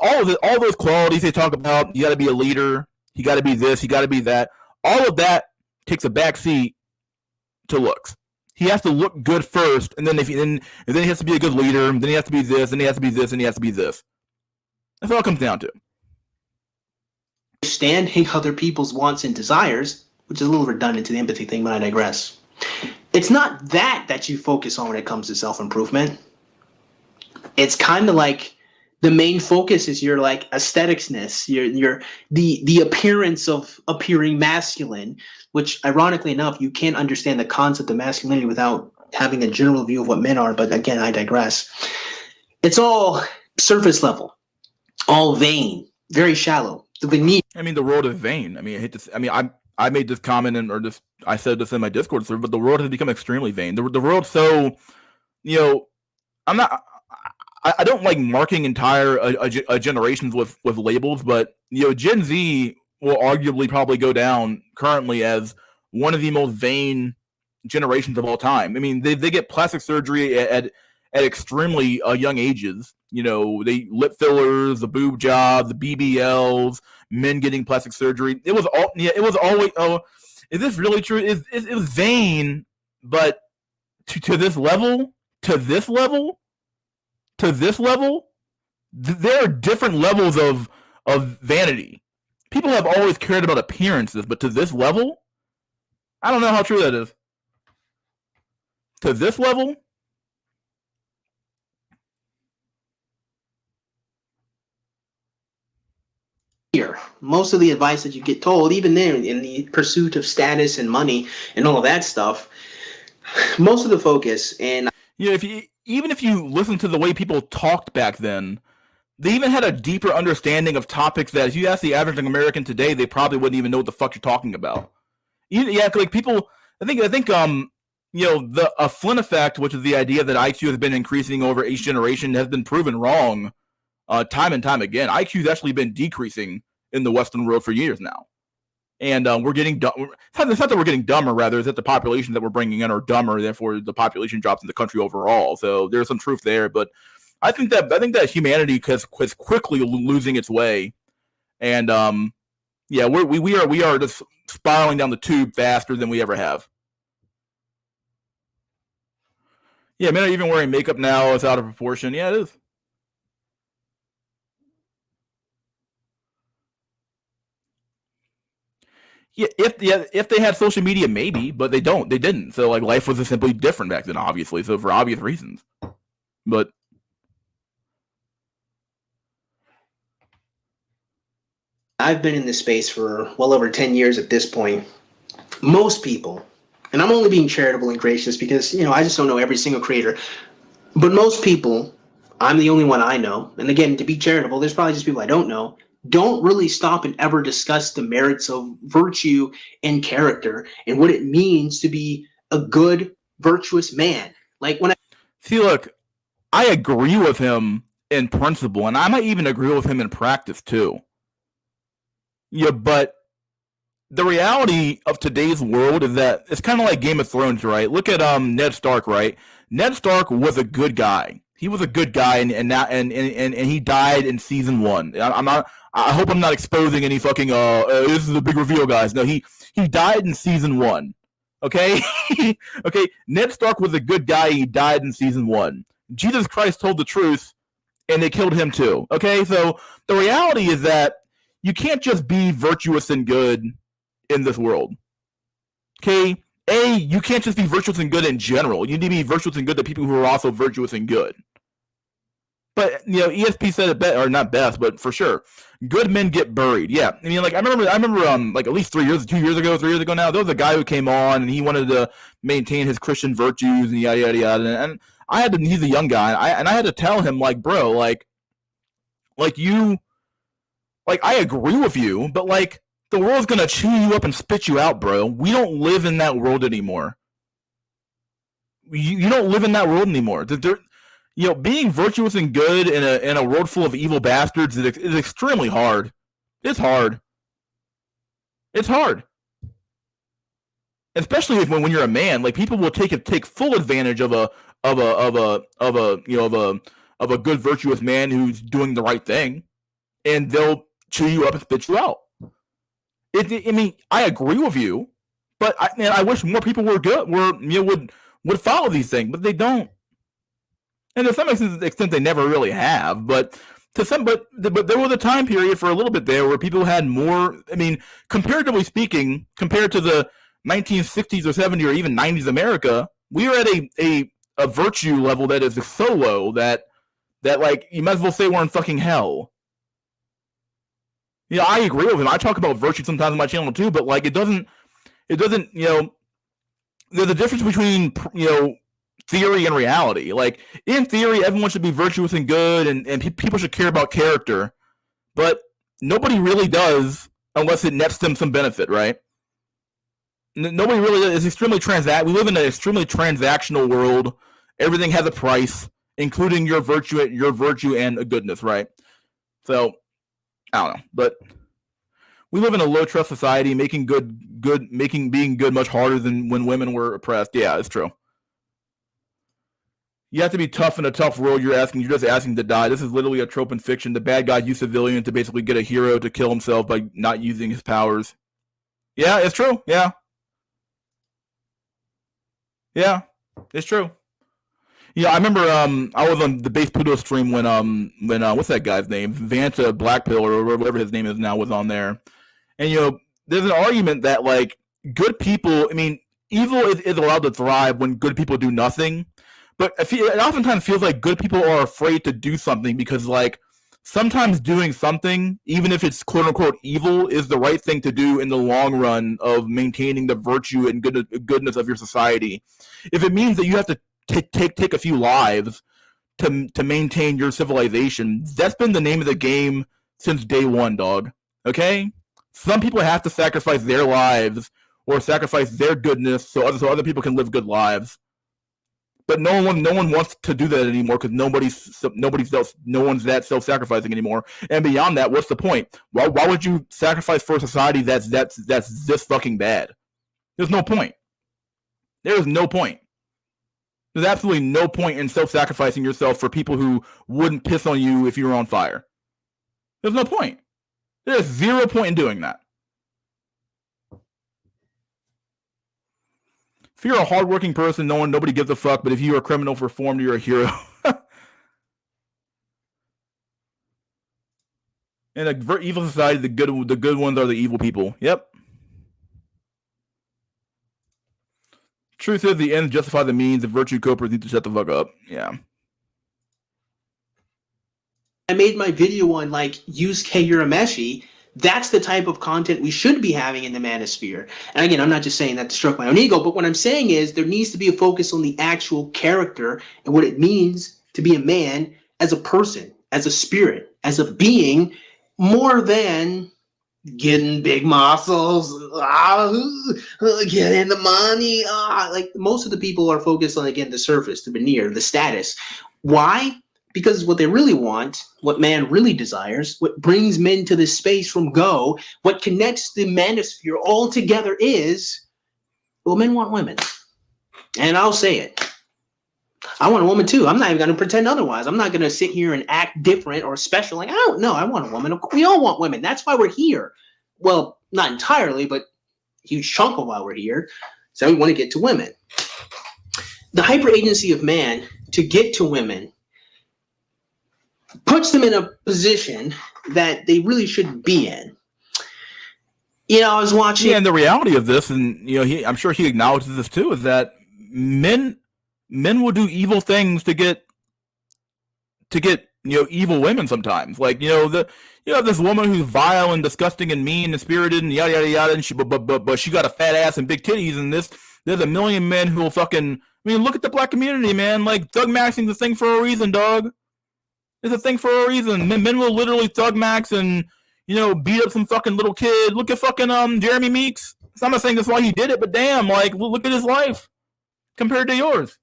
S1: all those qualities they talk about, you got to be a leader, you got to be this, you got to be that. All of that takes a backseat to looks. He has to look good first, and then then he has to be a good leader. And then he has to be this, and he has to be this, and he has to be this. That's all it comes down to.
S2: Understanding other people's wants and desires, which is a little redundant to the empathy thing, but I digress. It's not that you focus on when it comes to self-improvement. It's kind of like the main focus is your like aestheticsness, the appearance of appearing masculine, which ironically enough, you can't understand the concept of masculinity without having a general view of what men are. But again, I digress. It's all surface level, all vain, very shallow.
S1: I mean, the world is vain. I mean, I made this comment I said this in my Discord server, but the world has become extremely vain. The world's so, I don't like marking entire generations with labels, but Gen Z will arguably probably go down currently as one of the most vain generations of all time. I mean, they get plastic surgery at extremely young ages. They lip fillers, the boob job, the BBLs, men getting plastic surgery. It was always. Oh, is this really true? It was vain, but to this level, there are different levels of vanity. People have always cared about appearances, but to this level, I don't know how true that is. To this level.
S2: Most of the advice that you get told, even there in the pursuit of status and money and all of that stuff, most of the focus and
S1: even if you listen to the way people talked back then, they even had a deeper understanding of topics that if you ask the average American today, they probably wouldn't even know what the fuck you're talking about. Yeah, like people, I think the Flynn effect, which is the idea that IQ has been increasing over each generation, has been proven wrong time and time again. IQ has actually been decreasing in the Western world for years now. And we're getting dumb. It's not that we're getting dumber, rather, it's that the population that we're bringing in are dumber, therefore the population drops in the country overall. So there's some truth there. But I think that humanity is quickly losing its way. And yeah, we are just spiraling down the tube faster than we ever have. Yeah, men are even wearing makeup now. It's out of proportion. Yeah, it is. Yeah, if they had social media, maybe, but they don't. They didn't. So like life was simply different back then, obviously. So for obvious reasons. But
S2: I've been in this space for well over 10 years at this point. Most people, and I'm only being charitable and gracious because I just don't know every single creator, but most people, I'm the only one I know, and again, to be charitable, there's probably just people I don't know, don't really stop and ever discuss the merits of virtue and character and what it means to be a good, virtuous man. Like when
S1: look, I agree with him in principle, and I might even agree with him in practice too. Yeah, but the reality of today's world is that it's kind of like Game of Thrones, right? Look at Ned Stark, right? Ned Stark was a good guy. He was a good guy, and he died in season 1. I hope I'm not exposing any fucking this is a big reveal, guys. No, he died in season 1. Okay? Okay, Ned Stark was a good guy, he died in season 1. Jesus Christ told the truth, and they killed him too. Okay? So the reality is that you can't just be virtuous and good in this world. Okay? You can't just be virtuous and good in general. You need to be virtuous and good to people who are also virtuous and good. But ESP said it best, or not best, but for sure, good men get buried. Yeah, I mean, like I remember, like at least 3 years ago now, there was a guy who came on and he wanted to maintain his Christian virtues and yada yada yada. And he's a young guy, and I had to tell him, like, bro, like you, like I agree with you, but like the world's gonna chew you up and spit you out, bro. We don't live in that world anymore. You don't live in that world anymore. Being virtuous and good in a world full of evil bastards is extremely hard. It's hard. It's hard. especially when you're a man. Like people will take full advantage of a good virtuous man who's doing the right thing, and they'll chew you up and spit you out. I mean, I agree with you, but I wish more people would follow these things, but they don't. And to some extent, they never really have. But but there was a time period for a little bit there where people had more. I mean, comparatively speaking, compared to the 1960s or 70s or even 90s America, we are at a virtue level that is so low that like you might as well say we're in fucking hell. You know, I agree with him. I talk about virtue sometimes on my channel too, but like it doesn't. You know, there's a difference between theory and reality. Like in theory, everyone should be virtuous and good, and people should care about character, but nobody really does unless it nets them some benefit, right? Nobody really does. It's extremely we live in an extremely transactional world. Everything has a price, including your virtue and a goodness, right? So I don't know, but we live in a low trust society, making being good much harder than when women were oppressed. Yeah, it's true. You have to be tough in a tough world. You're just asking to die. This is literally a trope in fiction. The bad guy used civilian to basically get a hero to kill himself by not using his powers. Yeah, it's true. Yeah. Yeah, it's true. Yeah, I remember I was on the Base Pluto stream when what's that guy's name? Vanta Blackpill or whatever his name is now was on there. And there's an argument that like good people, I mean, evil is allowed to thrive when good people do nothing. But it oftentimes feels like good people are afraid to do something because like sometimes doing something, even if it's quote unquote evil, is the right thing to do in the long run of maintaining the virtue and goodness of your society. If it means that you have to take a few lives to maintain your civilization, that's been the name of the game since day one, dog. Okay? Some people have to sacrifice their lives or sacrifice their goodness so other people can live good lives. But no one wants to do that anymore because no one's that self-sacrificing anymore. And beyond that, what's the point? Why would you sacrifice for a society that's this fucking bad? There's no point. There is no point. There's absolutely no point in self-sacrificing yourself for people who wouldn't piss on you if you were on fire. There's no point. There's 0 point in doing that. If you're a hardworking person, nobody gives a fuck. But if you're a criminal reformed, you're a hero. In a evil society, the good ones are the evil people. Yep. Truth is, the ends justify the means. The virtue copers need to shut the fuck up. Yeah.
S2: I made my video on like use Urameshi. That's the type of content we should be having in the manosphere. And again, I'm not just saying that to stroke my own ego, but what I'm saying is there needs to be a focus on the actual character and what it means to be a man as a person, as a spirit, as a being, more than getting big muscles, getting the money. Like most of the people are focused on, again, the surface, the veneer, the status. Why? Because what they really want, what man really desires, what brings men to this space from go, what connects the manosphere all together is, well, men want women. And I'll say it. I want a woman too. I'm not even going to pretend otherwise. I'm not going to sit here and act different or special. Like, I don't know. I want a woman. We all want women. That's why we're here. Well, not entirely, but a huge chunk of why we're here. So we want to get to women. The hyper agency of man to get to women puts them in a position that they really shouldn't be in. I was watching.
S1: Yeah, and the reality of this, and I'm sure he acknowledges this too, is that men will do evil things to get evil women sometimes. Like this woman who's vile and disgusting and mean and spirited and yada yada yada, and but she got a fat ass and big titties, and there's a million men who will fucking. I mean, look at the black community, man. Like thug maxing's a thing for a reason, dog. It's a thing for a reason. Men will literally thug max and beat up some fucking little kid. Look at fucking Jeremy Meeks. So I'm not saying that's why he did it, but damn, like look at his life compared to yours.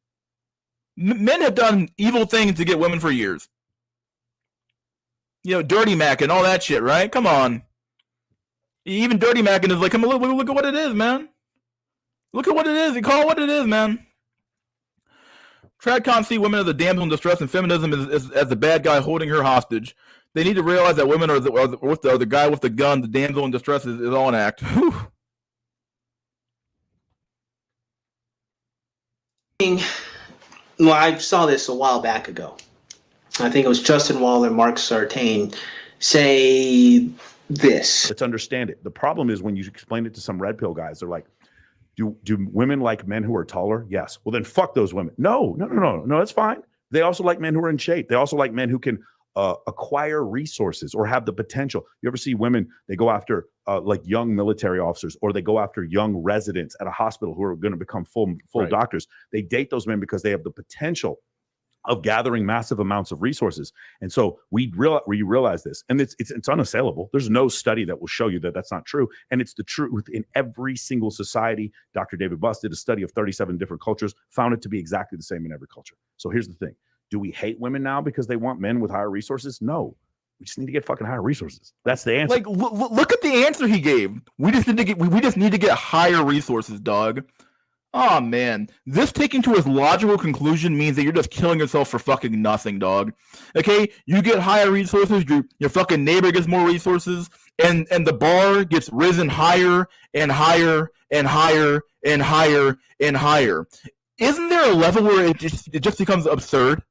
S1: Men have done evil things to get women for years. Dirty Mac and all that shit, right? Come on. Even Dirty Mac is like, come on, look at what it is, man. Look at what it is. You call it what it is, man. Tradcons see women as a damsel in distress, and feminism is as the bad guy holding her hostage. They need to realize that women are the guy with the gun. The damsel in distress is all an act. Whew.
S2: Well, I saw this a while back ago. I think it was Justin Wall and Mark Sartain say this.
S12: Let's understand it. The problem is when you explain it to some red pill guys, they're like, do women like men who are taller? Yes. Well, then fuck those women. No, that's fine. They also like men who are in shape. They also like men who can acquire resources or have the potential. You ever see women, they go after like young military officers, or they go after young residents at a hospital who are going to become full right. doctors. They date those men because they have the potential of gathering massive amounts of resources. And so we realize this, and it's unassailable. There's no study that will show you that that's not true. And it's the truth in every single society. Dr. David Buss did a study of 37 different cultures, found it to be exactly the same in every culture. So here's the thing. Do we hate women now because they want men with higher resources? No. We just need to get fucking higher resources. That's the answer.
S1: Like, look at the answer he gave. We just need to get higher resources, dog. Oh man, this taking to its logical conclusion means that you're just killing yourself for fucking nothing, dog. Okay, you get higher resources, your fucking neighbor gets more resources, and the bar gets risen higher and higher and higher and higher and higher. Isn't there a level where it just becomes absurd?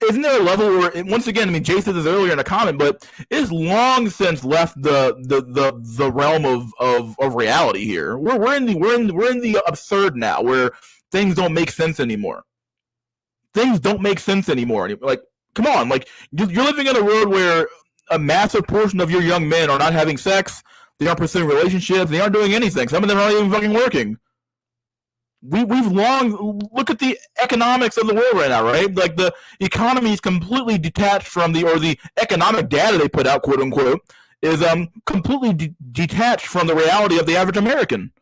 S1: Isn't there a level where, once again, I mean, Jay said this earlier in a comment, but it's long since left the realm of reality here. We're in the absurd now, where things don't make sense anymore. Things don't make sense anymore. Like, come on, like you're living in a world where a massive portion of your young men are not having sex, they aren't pursuing relationships, they aren't doing anything. Some of them aren't even fucking working. We've long look at the economics of the world right now, right? Like the economy is completely detached from the economic data they put out, quote unquote, is completely detached from the reality of the average American.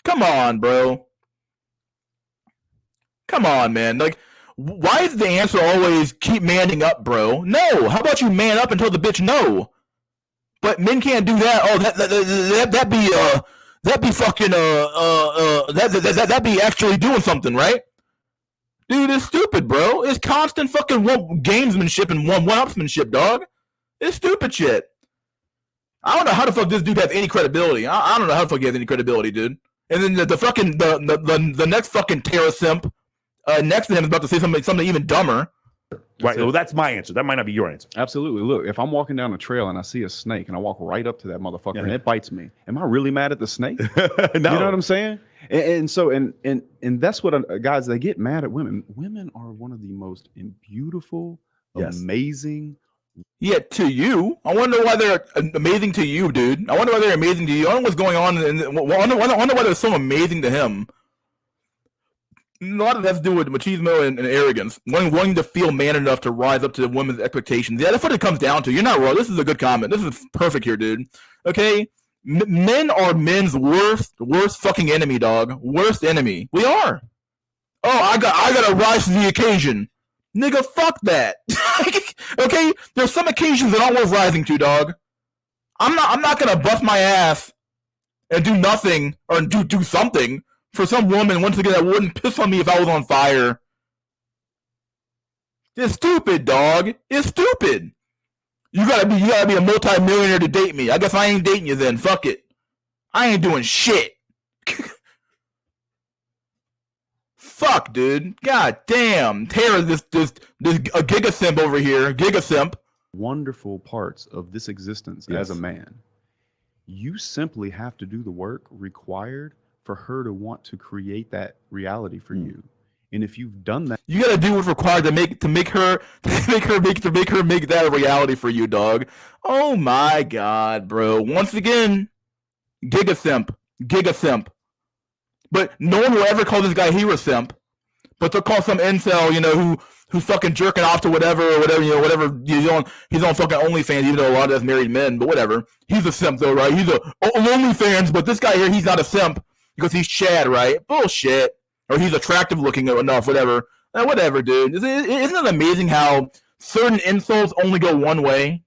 S1: Come on, bro. Come on, man. Like, why is the answer always keep manning up, bro? No. How about you man up and tell the bitch no? But men can't do that. Oh, that'd be fucking that'd be actually doing something, right? Dude, it's stupid, bro. It's constant fucking gamesmanship and one-upsmanship, dog. It's stupid shit. I don't know how the fuck this dude has any credibility. I don't know how the fuck he has any credibility, dude. And then the next fucking terror simp next to him is about to say something even dumber.
S12: Right. Well, that's my answer. That might not be your answer.
S14: Absolutely. Look, if I'm walking down a trail and I see a snake and I walk right up to that motherfucker and it bites me, am I really mad at the snake? No. You know what I'm saying? And so that's what guys, they get mad at women. Women are one of the most beautiful, amazing.
S1: Yeah, to you. I wonder why they're amazing to you, dude. I wonder why they're amazing to you. I don't know what's going on. I wonder why they're so amazing to him. A lot of that has to do with machismo and arrogance. Wanting to feel man enough to rise up to the women's expectations. Yeah, that's what it comes down to. You're not wrong. This is a good comment. This is perfect here, dude. Okay? Men are men's worst fucking enemy, dog. Worst enemy. We are. Oh, I gotta rise to the occasion. Nigga, fuck that. Okay? There's some occasions that aren't worth rising to, dog. I'm not gonna bust my ass and do nothing or do something for some woman, once again, that wouldn't piss on me if I was on fire. It's stupid, dog. It's stupid. You gotta be a multi-millionaire to date me. I guess I ain't dating you then. Fuck it. I ain't doing shit. Fuck, dude. God damn. Tara, this a gigasimp over here. Gigasimp.
S14: Wonderful parts of this existence as a man. You simply have to do the work required for her to want to create that reality for you. And if you've done that,
S1: you gotta do what's required to make her make that a reality for you, dog. Oh my god, bro. Once again, gigasimp. But no one will ever call this guy hero simp. But they'll call some incel, who's fucking jerking off to whatever, he's on fucking OnlyFans, even though a lot of that's married men, but whatever. He's a simp though, right? He's a OnlyFans, but this guy here, he's not a simp. Because he's Chad, right? Bullshit. Or he's attractive looking enough, whatever. Whatever, dude. Isn't it amazing how certain insults only go one way?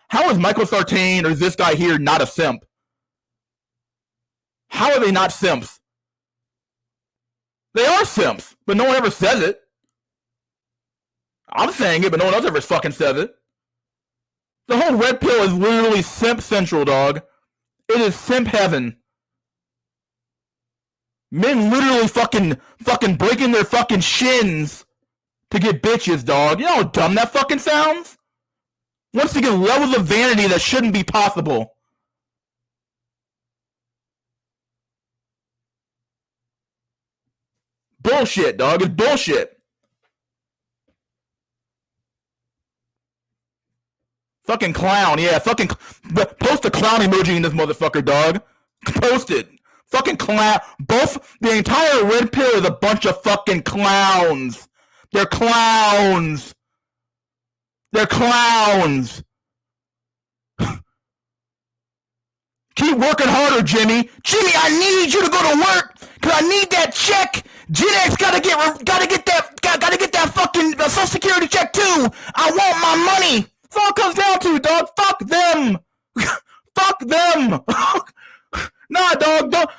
S1: How is Michael Sartain or this guy here not a simp? How are they not simps? They are simps, but no one ever says it. I'm saying it, but no one else ever fucking says it. The whole red pill is literally simp central, dog. It is simp heaven. Men literally fucking breaking their fucking shins to get bitches, dog. You know how dumb that fucking sounds? Once again, levels of vanity that shouldn't be possible. Bullshit, dog. It's bullshit. Fucking clown, yeah. Fucking post a clown emoji in this motherfucker, dog. Post it. Fucking clown. Both the entire red pill is a bunch of fucking clowns. They're clowns. They're clowns. Keep working harder, Jimmy. Jimmy, I need you to go to work because I need that check. Gen X gotta get that fucking Social Security check too. I want my money. That's all it comes down to, dog. Fuck them. Fuck them. Nah, dog. I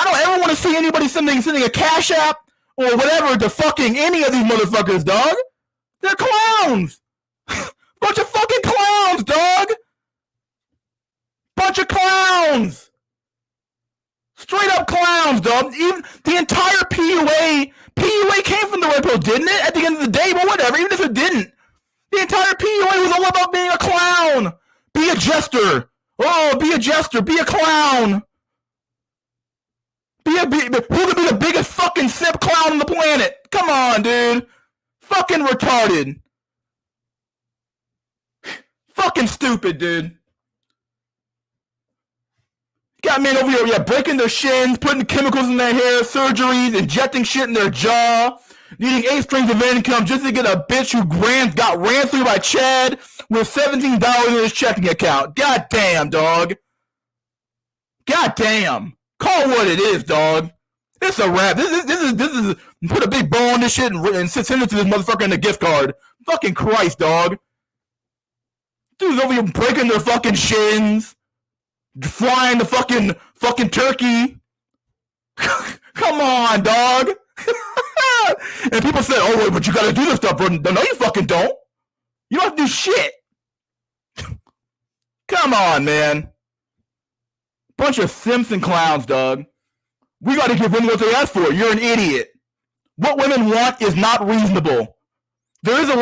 S1: don't ever want to see anybody sending a cash app or whatever to fucking any of these motherfuckers, dog. They're clowns. Bunch of fucking clowns, dog. Bunch of clowns. Straight up clowns, dog. Even the entire PUA came from the red pill, didn't it? At the end of the day, but whatever. Even if it didn't, the entire PUA was all about being a clown. Be a jester. Oh, be a jester. Be a clown. Who could be the biggest fucking simp clown on the planet? Come on, dude. Fucking retarded. Fucking stupid, dude. Got men over here, breaking their shins, putting chemicals in their hair, surgeries, injecting shit in their jaw, needing 8 streams of income just to get a bitch who got ran through by Chad with $17 in his checking account. God damn, dog. God damn. Call it what it is, dog. It's a wrap. This is put a big bow on this shit and send it to this motherfucker in a gift card. Fucking Christ, dog. Dudes over here breaking their fucking shins. Flying the fucking turkey. Come on, dog. And people say, oh, wait, but you gotta do this stuff, bro. No, you fucking don't. You don't have to do shit. Come on, man. Bunch of simps and clowns, dog. We gotta give women what they ask for. You're an idiot. What women want is not reasonable. There is a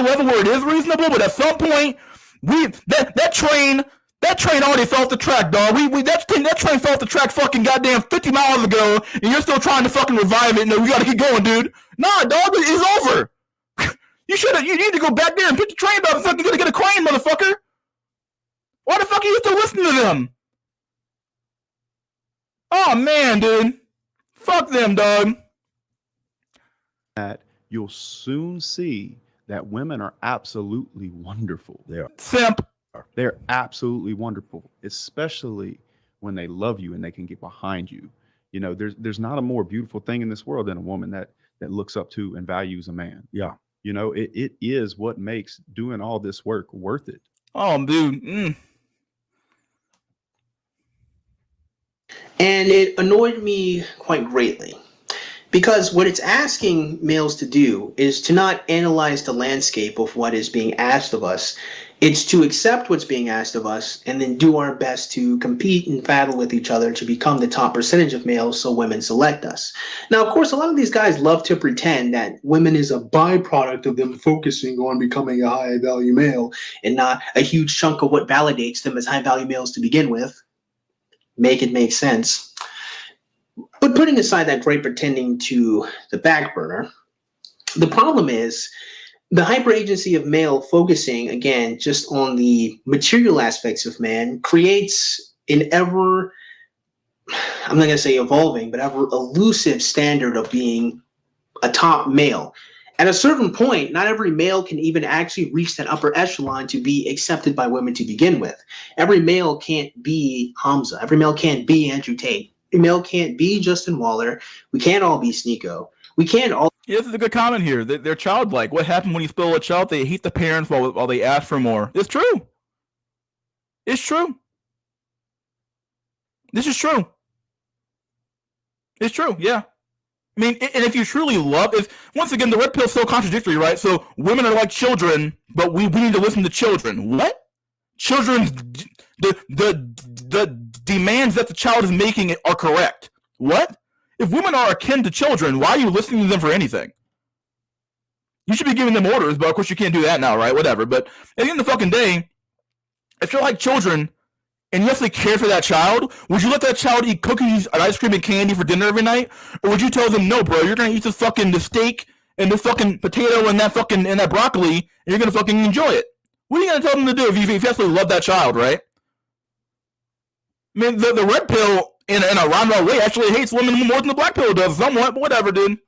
S1: level where it is reasonable, but at some point, that train already fell off the track, dog. That train fell off the track fucking goddamn 50 miles ago, and you're still trying to fucking revive it. No, we gotta keep going, dude. Nah, dog, it's over. You need to go back there and pick the train up and fucking get a crane, motherfucker. Why the fuck are you still listening to them? Oh man, dude. Fuck them, dog.
S14: That you'll soon see that women are absolutely wonderful.
S12: They are.
S1: Simp.
S14: They're absolutely wonderful, especially when they love you and they can get behind you. You know, there's not a more beautiful thing in this world than a woman that looks up to and values a man.
S12: Yeah.
S14: You know, it is what makes doing all this work worth it.
S1: Oh, dude.
S2: And it annoyed me quite greatly. Because what it's asking males to do is to not analyze the landscape of what is being asked of us. It's to accept what's being asked of us and then do our best to compete and battle with each other to become the top percentage of males so women select us. Now, of course, a lot of these guys love to pretend that women is a byproduct of them focusing on becoming a high-value male and not a huge chunk of what validates them as high-value males to begin with. Make it make sense. But putting aside that great pretending to the back burner, the problem is the hyper-agency of male focusing, again, just on the material aspects of man creates an ever, I'm not going to say evolving, but ever elusive standard of being a top male. At a certain point, not every male can even actually reach that upper echelon to be accepted by women to begin with. Every male can't be Hamza. Every male can't be Andrew Tate. Every male can't be Justin Waller. We can't all be Sneeko. We can't all.
S1: Yeah, this is a good comment here. They're childlike. What happened when you spoil a child? They hate the parents while they ask for more. It's true. It's true. This is true. It's true, yeah. I mean, and if you truly love, once again, the red pill is so contradictory, right? So women are like children, but we need to listen to children. What? Children's the demands that the child is making are correct. What? If women are akin to children, why are you listening to them for anything? You should be giving them orders, but of course you can't do that now, right? Whatever. But at the end of the fucking day, if you're like children and you actually care for that child, would you let that child eat cookies and ice cream and candy for dinner every night? Or would you tell them, no, bro, you're gonna eat the steak and the fucking potato and that broccoli, and you're gonna fucking enjoy it? What are you gonna tell them to do if you actually love that child, right? I mean, the red pill in a roundabout way actually hates women more than the black pill does, somewhat, but whatever, dude.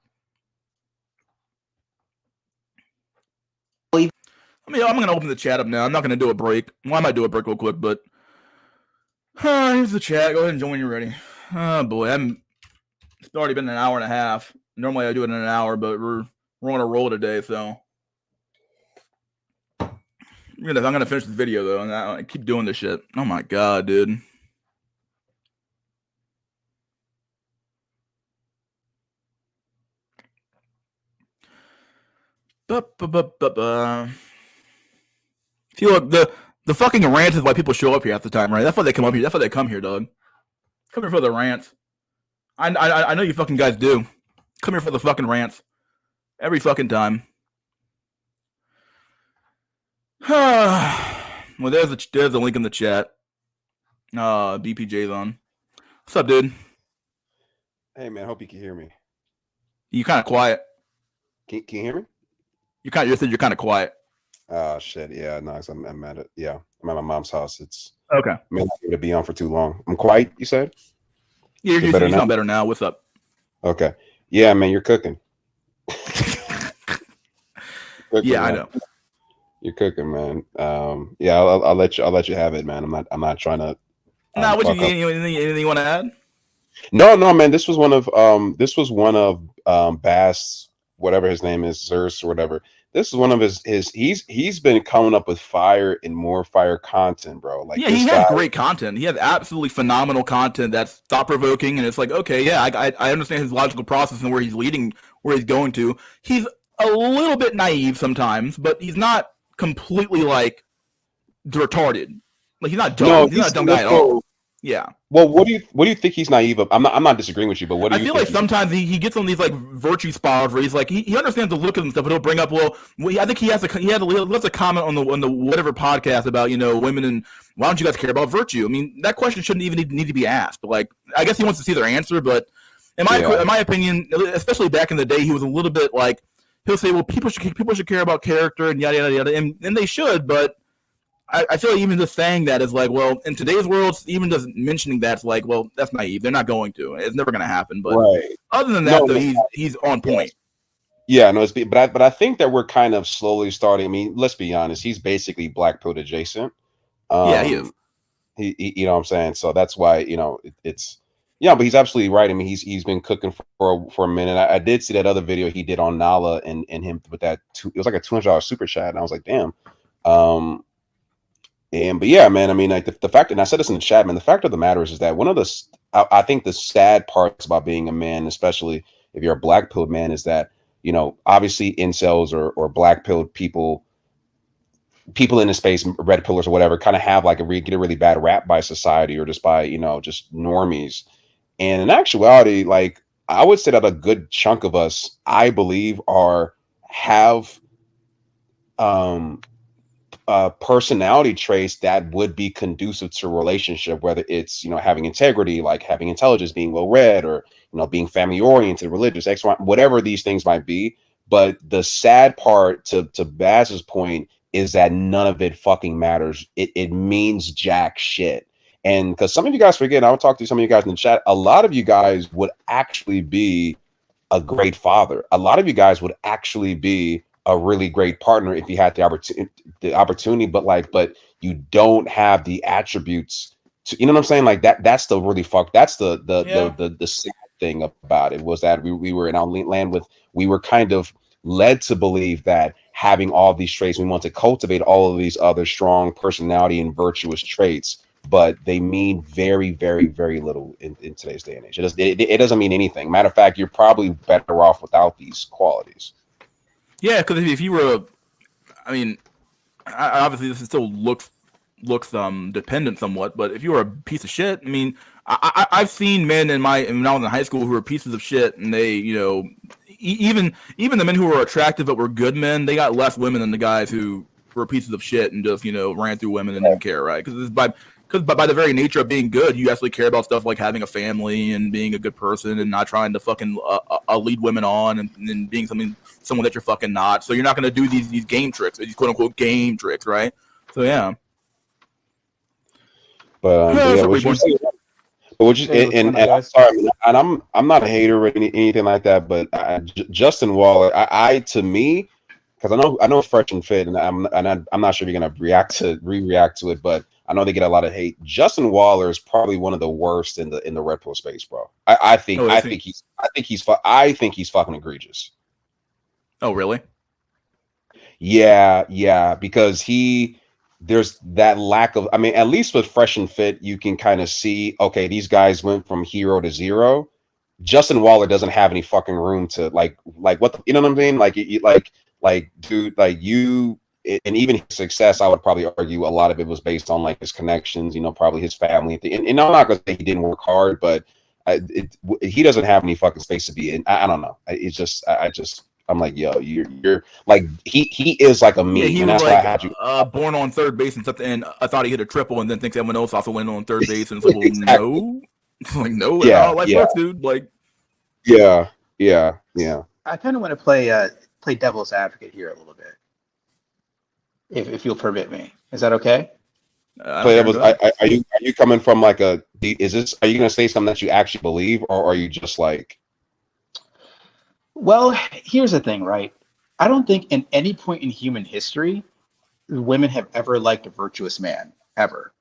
S1: I mean, I'm gonna open the chat up now. I'm not gonna do a break. Well, I might do a break real quick, but here's the chat. Go ahead and join when you're ready. Oh boy, it's already been an hour and a half. Normally I do it in an hour, but we're on a roll today, so I'm gonna finish this video though, and I keep doing this shit. Oh my god, dude. See, look, the fucking rants is why people show up here half the time, right? That's why they come up here. That's why they come here, dog. Come here for the rants. I know you fucking guys do. Come here for the fucking rants. Every fucking time. Well, there's a link in the chat. BPJ's on. What's up, dude?
S15: Hey, man. Hope you can hear me.
S1: You kind of quiet.
S15: Can you hear me?
S1: You said you're kind of quiet.
S15: Oh shit, yeah, no, I'm at it. Yeah, I'm at my mom's house. It's
S1: okay.
S15: I mean, I'm to be on for too long. I'm quiet. You said?
S1: Yeah, you sound better now. What's up?
S15: Okay. Yeah, man, you're cooking.
S1: Yeah,
S15: man.
S1: I know.
S15: You're cooking, man. Yeah, I'll let you have it, man. I'm not trying to.
S1: Nah, what anything you want to add?
S15: No, man. This was one of Bass, whatever his name is, Zers or whatever. This is one of his he's been coming up with fire and more fire content, bro. Like,
S1: yeah, he has great content. He has absolutely phenomenal content that's thought provoking, and it's like, okay, yeah, I understand his logical process and where he's leading, where he's going to. He's a little bit naive sometimes, but he's not completely like retarded. Like, he's not dumb. No, he's not a dumb guy at all. Yeah.
S15: Well, what do you think he's naive of? I'm not disagreeing with you, but what do you think?
S1: I feel like sometimes he gets on these like virtue spirals where he's like he understands the look of stuff, but he'll bring up I think he left a comment on the whatever podcast about women and why don't you guys care about virtue? I mean, that question shouldn't even need to be asked. But like, I guess he wants to see their answer. But in my opinion, especially back in the day, he was a little bit like he'll say, well, people should care about character and yada yada yada, and they should, but I feel like even just saying that is like, well, in today's world, even just mentioning that's like, well, that's naive. They're not going to. It's never going to happen. But other than that, though, he's on point.
S15: Yeah, no, but I think that we're kind of slowly starting. I mean, let's be honest. He's basically black pill adjacent.
S1: Yeah, he is.
S15: He you know what I'm saying? So that's why it's but he's absolutely right. I mean, he's been cooking for a minute. I did see that other video he did on Nala and him with that. It was like a $200 super chat, and I was like, damn. But yeah, man, I mean, like the fact, and I said this in the chat, man, the fact of the matter is that one of the, I think the sad parts about being a man, especially if you're a black pilled man, is that, obviously incels or black pilled people in the space, red pillars or whatever, kind of have like get a really bad rap by society or just by, just normies. And in actuality, like I would say that a good chunk of us, I believe, have personality traits that would be conducive to a relationship, whether it's having integrity, like having intelligence, being well read, or being family oriented, religious, whatever these things might be. But the sad part, to Baz's point, is that none of it fucking matters. It means jack shit. And because some of you guys forget, I'll talk to some of you guys in the chat, a lot of you guys would actually be a great father. A lot of you guys would actually be a really great partner if you had the opportunity, but you don't have the attributes to, you know what I'm saying? Like that's the really that's the sad thing about it, was that we were in our land we were kind of led to believe that having all these traits, we want to cultivate all of these other strong personality and virtuous traits, but they mean very, very, very little in today's day and age. It doesn't mean anything. Matter of fact, you're probably better off without these qualities.
S1: Yeah, because if you were, I mean, obviously this still looks dependent somewhat, but if you were a piece of shit, I mean, I've seen men when I was in high school who were pieces of shit, and they, even the men who were attractive but were good men, they got less women than the guys who were pieces of shit and just ran through women and didn't care, right? Because by the very nature of being good, you actually care about stuff like having a family and being a good person and not trying to fucking lead women on and being someone that you're fucking not. So you're not going to do these game tricks, these quote unquote game tricks, right? So yeah.
S15: But I'm sorry, and I'm not a hater or anything like that. But Justin Waller, to me, because I know Fresh and Fit, and I'm not sure if you're gonna react to it, but I know they get a lot of hate. Justin Waller is probably one of the worst in the red pill space, bro. I think he's fucking egregious.
S1: Oh, really?
S15: Yeah, because there's that lack of, I mean, at least with Fresh and Fit, you can kind of see, okay, these guys went from hero to zero. Justin Waller doesn't have any fucking room to like what the, you know what I mean? Like dude, like you, and even his success, I would probably argue a lot of it was based on like his connections, probably his family. And I'm not gonna say he didn't work hard, but he doesn't have any fucking space to be in. I don't know. It's just, I'm like, yo, you're like, he is like a meme.
S1: Yeah, he
S15: and
S1: was
S15: that's
S1: like,
S15: why I had you
S1: born on third base and I thought he hit a triple and then thinks everyone else also went on third base and it's like, well,
S15: exactly.
S1: no. Like, no,
S15: Yeah,
S1: life
S15: yeah.
S1: works, dude. Like,
S15: yeah.
S16: I kind of want to play devil's advocate here a little bit, if you'll permit me. Is that okay?
S15: Are you coming from like are you going to say something that you actually believe, or are you just like?
S16: Well, here's the thing, right? I don't think in any point in human history, women have ever liked a virtuous man, ever.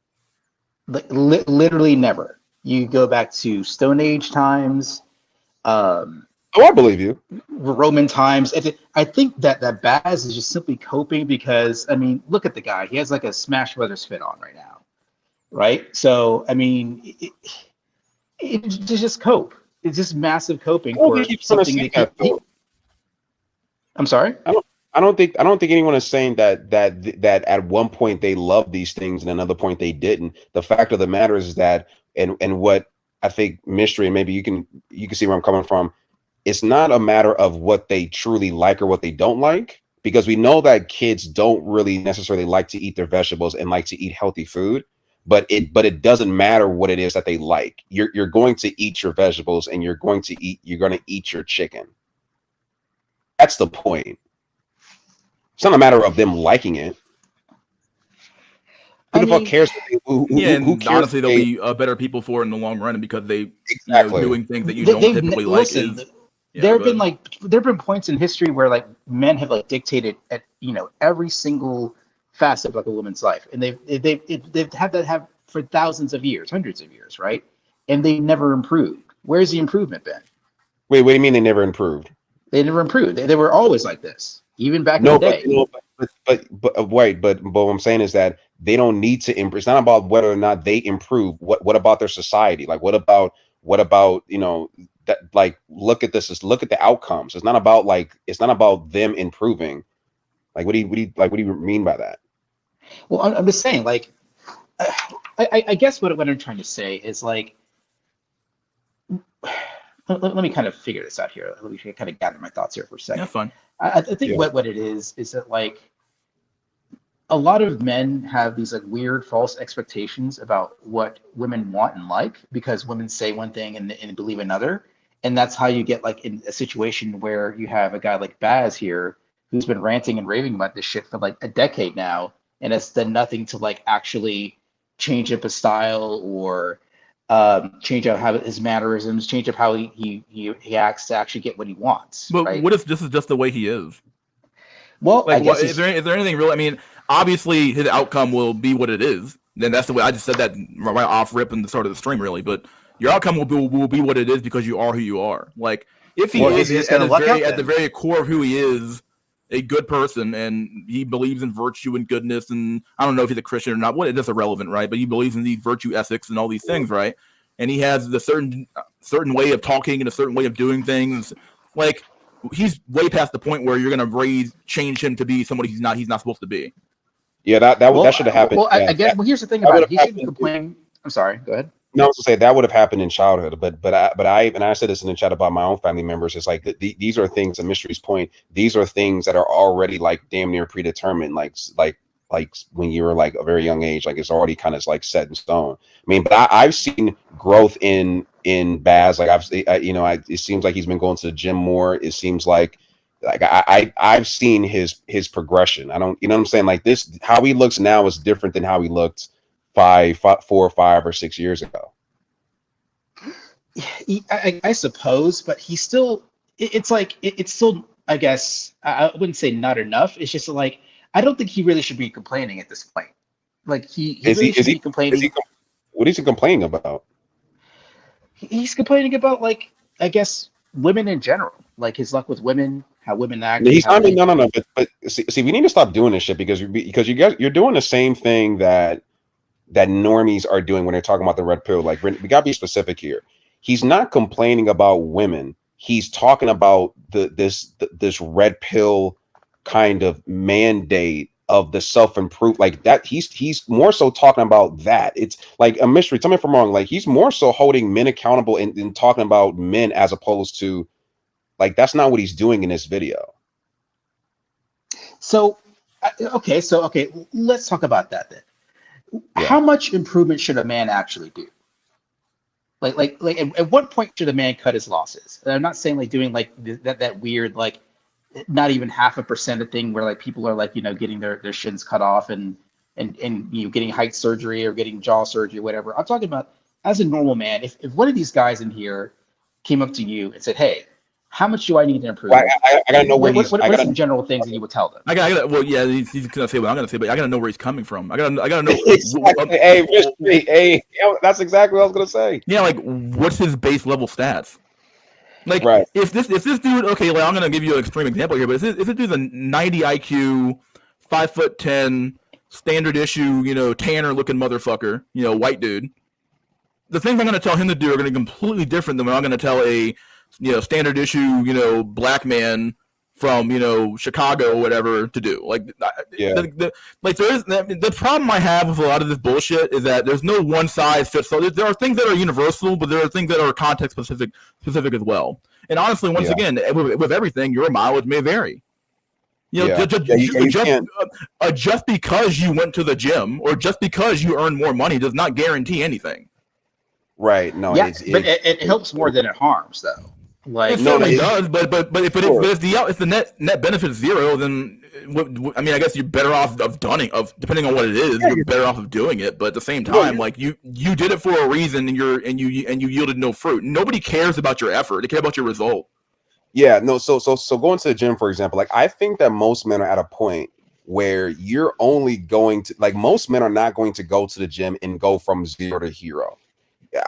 S16: Literally never. You go back to Stone Age times.
S15: I believe you.
S16: Roman times. I think that Baz is just simply coping because, I mean, look at the guy. He has like a Smash Brothers fit on right now, right? So, I mean, it's just cope. It's just massive coping for something they could. I'm sorry?
S15: I don't think anyone is saying that at one point they loved these things and another point they didn't. The fact of the matter is that, and what I think Mystery, and maybe you can see where I'm coming from, it's not a matter of what they truly like or what they don't like, because we know that kids don't really necessarily like to eat their vegetables and like to eat healthy food. But it doesn't matter what it is that they like. You're going to eat your vegetables and you're going to eat your chicken. That's the point. It's not a matter of them liking it. Who the fuck cares? Who cares?
S1: Honestly, they'll be better people for it in the long run because they doing things that you don't typically like.
S16: There have been points in history where like men have like dictated at every single facet of like a woman's life, and they've had that have for thousands of years, hundreds of years, right? And they never improved. Where's the improvement been?
S15: Wait, what do you mean they never improved?
S16: They never improved. They were always like this, even back in the day.
S15: But what I'm saying is that they don't need to improve. It's not about whether or not they improve. What about their society? Like what about that? Like look at this. Look at the outcomes. It's not about them improving. Like what do you mean by that?
S16: Well, I'm just saying, like, I guess what I'm trying to say is like, let me kind of figure this out here. Let me kind of gather my thoughts here for a second.
S1: That's fine.
S16: I think what it is that like a lot of men have these like weird false expectations about what women want and like, because women say one thing and believe another, and that's how you get like in a situation where you have a guy like Baz here who's been ranting and raving about this shit for like a decade now, and it's done nothing to like actually change up his style or change up how his mannerisms, change up how he acts to actually get what he wants.
S1: But
S16: right?
S1: what if this is just the way he is?
S16: Well,
S1: like,
S16: I guess
S1: is there anything real? I mean, obviously his outcome will be what it is. Then that's the way I just said that right off rip in the start of the stream, really. But your outcome will be what it is because you are who you are. Like if he is at the very core of who he is a good person and he believes in virtue and goodness, and I don't know if he's a Christian or not. What it is irrelevant, right? But he believes in these virtue ethics and all these things, right? And he has the certain way of talking and a certain way of doing things. Like he's way past the point where you're gonna change him to be somebody he's not supposed to be.
S15: Yeah, that should have happened.
S16: Well, again, here's the thing about it. He shouldn't complain. I'm sorry. Go ahead.
S15: No, I was gonna say that would have happened in childhood, but I said this in the chat about my own family members. It's like these are things. To Mystery's point, these are things that are already like damn near predetermined. Like when you were like a very young age, like it's already kind of like set in stone. I mean, but I've seen growth in Baz. Like it seems like he's been going to the gym more. It seems like I've seen his progression. I don't, you know what I'm saying? Like this, how he looks now is different than how he looked 4 or 5 or 6 years ago.
S16: I suppose, but he's still. It's like it's still. I guess I wouldn't say not enough. It's just like I don't think he really should be complaining at this point. Like he really should be complaining.
S15: What is he complaining about?
S16: He's complaining about, like, I guess women in general, like his luck with women, how women act.
S15: He's not. No. But see, we need to stop doing this shit because you're doing the same thing that normies are doing when they're talking about the red pill. Like we gotta be specific here. He's not complaining about women. He's talking about this red pill kind of mandate of the self-improve, like that. He's more so talking about that. It's like a mystery. Tell me if I'm wrong. Like he's more so holding men accountable and talking about men as opposed to, like, that's not what he's doing in this video.
S16: So let's talk about that then. Yeah. How much improvement should a man actually do? Like at what point should a man cut his losses? And I'm not saying like doing like that weird, like not even 0.5% thing where like people are like, getting their shins cut off and getting height surgery or getting jaw surgery or whatever. I'm talking about as a normal man. If one of these guys in here came up to you and said, "Hey, how much do I need to improve?"
S15: Well, I gotta know where
S16: what are some general things that you would tell them?
S1: Well, yeah, he's gonna say what I'm gonna say, but I gotta know where he's coming from. I gotta know.
S15: Exactly. Hey, that's exactly what I was gonna say.
S1: Yeah, like what's his base level stats? Like,
S15: right.
S1: if this dude, okay, like I'm gonna give you an extreme example here, but if this dude's a 90 IQ, 5'10", standard issue, tanner looking motherfucker, white dude, the things I'm gonna tell him to do are gonna be completely different than what I'm gonna tell a standard issue, black man from, Chicago or whatever to do. Like,
S15: yeah.
S1: The problem I have with a lot of this bullshit is that there's no one size fits all. There are things that are universal, but there are things that are context specific as well. And honestly, once again, with everything, your mileage may vary. Just because you went to the gym or just because you earn more money does not guarantee anything.
S15: Right. No.
S16: Yeah, but it helps more than it harms, though. Like,
S1: it certainly does, but if the net benefit is zero, then I mean, I guess you're better off depending on what it is, you're better off of doing it. But at the same time, like you did it for a reason, and you yielded no fruit. Nobody cares about your effort; they care about your result.
S15: Yeah, no. So going to the gym, for example, like I think that most men are at a point where you're only going to, like, most men are not going to go to the gym and go from 0 to hero.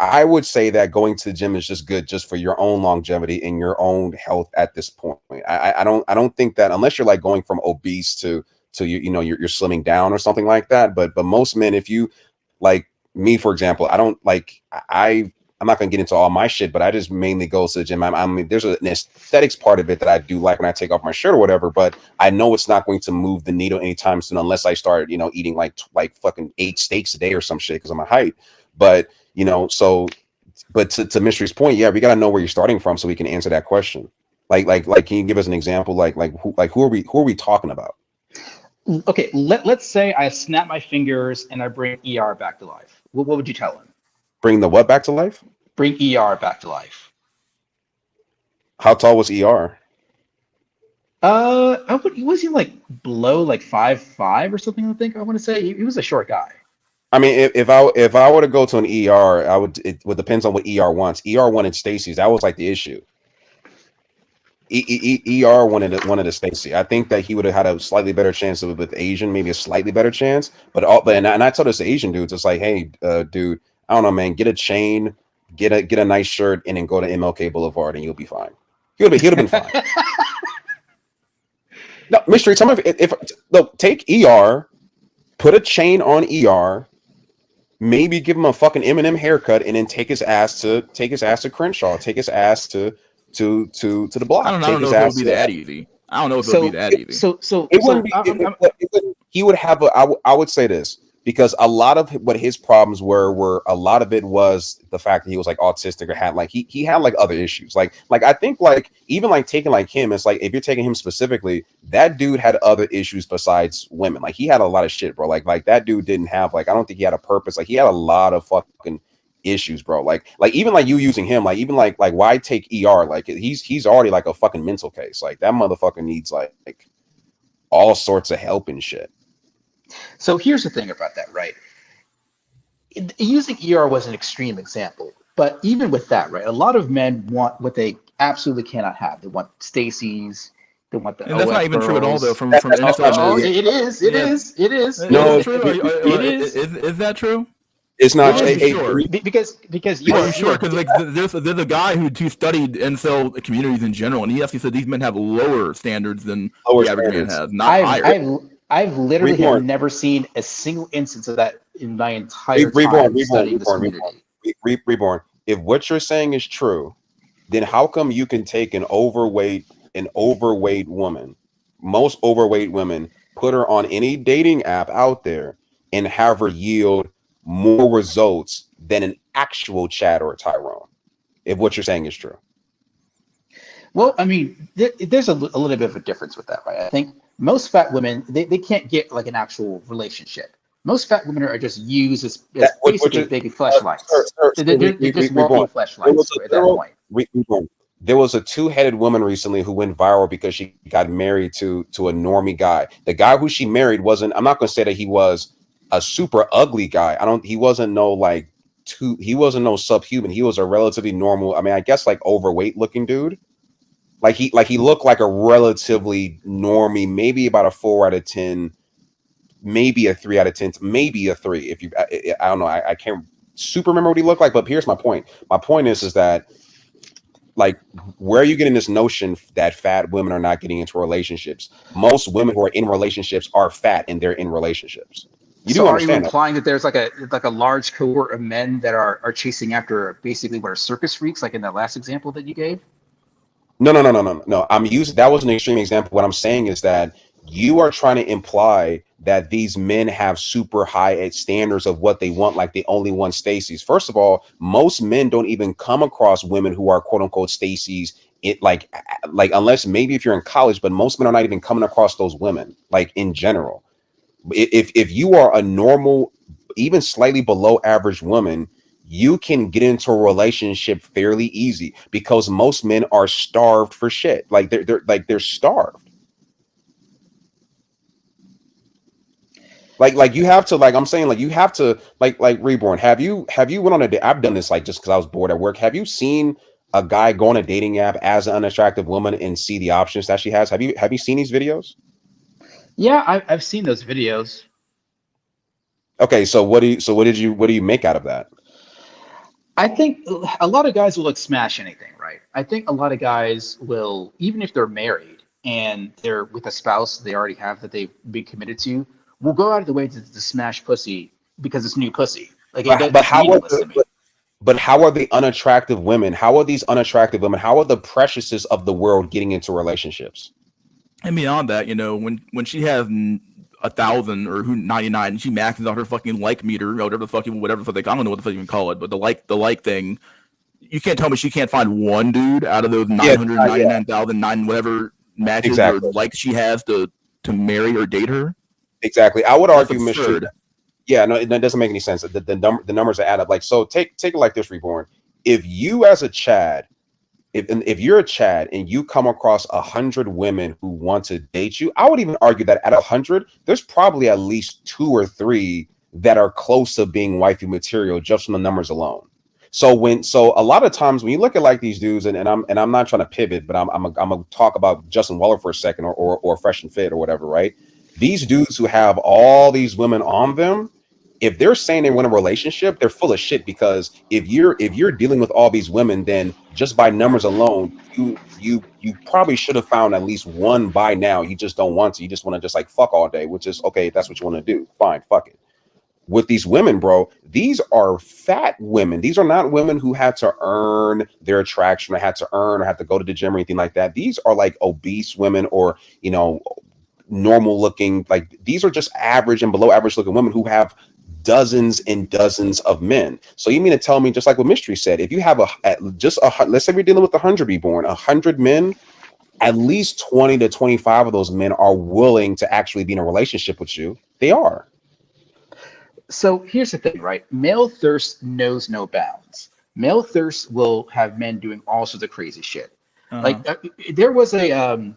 S15: I would say that going to the gym is just good just for your own longevity and your own health at this point. I don't think that unless you're like going from obese to you're slimming down or something like that. But most men, if you like me, for example, I don't like I'm not gonna get into all my shit, but I just mainly go to the gym. I mean, there's an aesthetics part of it that I do like when I take off my shirt or whatever, but I know it's not going to move the needle anytime soon unless I start, eating like fucking 8 steaks a day or some shit because of my height. But but to Mystery's point, yeah, we gotta know where you're starting from so we can answer that question. Like, can you give us an example? Who are we talking about?
S16: Okay, let's say I snap my fingers and I bring ER back to life. What would you tell him?
S15: Bring the what back to life?
S16: Bring ER back to life.
S15: How tall was ER?
S16: Was he like below like 5'5" or something? I think I want to say he was a short guy.
S15: I mean, if I were to go to an ER, I would. It would depends on what ER wants. ER wanted Stacy's. That was like the issue. ER wanted a Stacy. I think that he would have had a slightly better chance with Asian, maybe a slightly better chance. But I told this to Asian dudes, it's like, hey, dude, I don't know, man, get a chain, get a nice shirt, and then go to MLK Boulevard, and you'll be fine. He'll have been fine. No, mystery. Tell me if look, take ER, put a chain on ER, maybe give him a fucking Eminem haircut, and then take his ass to Crenshaw, take his ass to the block.
S1: I don't know if it would be that easy. I don't know if it would be that easy.
S16: So
S15: it wouldn't be. He would have I would say this, because a lot of what his problems were a lot of it was the fact that he was like autistic or had like he had like other issues. Like I think like even like taking like him, it's like if you're taking him specifically, that dude had other issues besides women. Like he had a lot of shit, bro. Like that dude didn't have like, I don't think he had a purpose. Like he had a lot of fucking issues, bro. Like even like you using him, like even like why take ER? Like he's already like a fucking mental case. Like that motherfucker needs like all sorts of help and shit.
S16: So here's the thing about that, right? Using ER was an extreme example, but even with that, right, a lot of men want what they absolutely cannot have. They want Stacy's. They want the.
S1: And that's not even true at all, though. From
S16: it is. It is.
S1: No, it is. Is that true?
S15: It's not.
S16: Because
S1: you are sure? Because like there's a guy who studied incel communities in general, and he actually said these men have lower standards than the average man has, not higher.
S16: I've literally have never seen a single instance of that in my entire time studying this community.
S15: Reborn. If what you're saying is true, then how come you can take an overweight woman, most overweight women, put her on any dating app out there and have her yield more results than an actual Chad or a Tyrone? If what you're saying is true.
S16: Well, I mean, there's a little bit of a difference with that, right? I think most fat women, they can't get like an actual relationship. Most fat women are just used as basically baby fleshlights. They're just walking fleshlights at that point.
S15: There was a two-headed woman recently who went viral because she got married to a normie guy. The guy who she married wasn't, I'm not going to say that he was a super ugly guy. He wasn't no subhuman. He was a relatively normal, I mean, I guess like overweight looking dude. Like he looked like a relatively normie, maybe about a 4 out of 10, maybe a 3 out of 10, maybe a 3. If you, I don't know, I can't super remember what he looked like. But here's my point. My point is that like, where are you getting this notion that fat women are not getting into relationships? Most women who are in relationships are fat and they're in relationships.
S16: So are you implying that there's like a large cohort of men that are chasing after basically what are circus freaks, like in that last example that you gave?
S15: No. That was an extreme example. What I'm saying is that you are trying to imply that these men have super high standards of what they want, like they only want Stacy's. First of all, most men don't even come across women who are quote unquote Stacy's. It like unless maybe if you're in college, but most men are not even coming across those women, like in general. If you are a normal, even slightly below average woman, you can get into a relationship fairly easy because most men are starved for shit. Like they're starved. Like you have to, like I'm saying, like you have to, like Reborn. Have you went on a date? I've done this like just because I was bored at work. Have you seen a guy go on a dating app as an unattractive woman and see the options that she has? Have you seen these videos?
S16: Yeah, I've seen those videos.
S15: Okay, so what do you make out of that?
S16: I think a lot of guys will like smash anything, right? I think a lot of guys will, even if they're married and they're with a spouse they already have that they've been committed to, will go out of the way to smash pussy because it's new pussy. Like, but
S15: how are the unattractive women? How are these unattractive women? How are the preciouses of the world getting into relationships?
S1: And beyond that, you know, when she has 1,000 or 99, she maxes out her fucking like meter, or whatever the fuck, I don't know what the fuck you even call it, but the like thing. You can't tell me she can't find one dude out of those 999,009 whatever matches or likes she has to marry or date her.
S15: Exactly. I would argue, Mr. Yeah, no, it doesn't make any sense. The numbers add up. Like, so take it like this, Reborn. If you as a Chad, if you're a Chad and you come across 100 women who want to date you, I would even argue that at 100, there's probably at least 2 or 3 that are close to being wifey material just from the numbers alone. So a lot of times when you look at like these dudes, and I'm not trying to pivot, but I'm gonna talk about Justin Waller for a second, or Fresh and Fit or whatever, right? These dudes who have all these women on them, if they're saying they want a relationship, they're full of shit, because if you're dealing with all these women, then just by numbers alone, you probably should have found at least one by now. You just don't want to. You just want to just like fuck all day, which is okay. If that's what you want to do, fine, fuck it. With these women, bro, these are fat women. These are not women who had to earn their attraction, or had to earn, or had to go to the gym or anything like that. These are like obese women, or normal looking. Like, these are just average and below average looking women who have dozens and dozens of men. So you mean to tell me, just like what Mystery said, if you have let's say we're dealing with 100 reborn, 100 men, at least 20 to 25 of those men are willing to actually be in a relationship with you. They are.
S16: So here's the thing, right? Male thirst knows no bounds. Male thirst will have men doing all sorts of crazy shit. Like there was a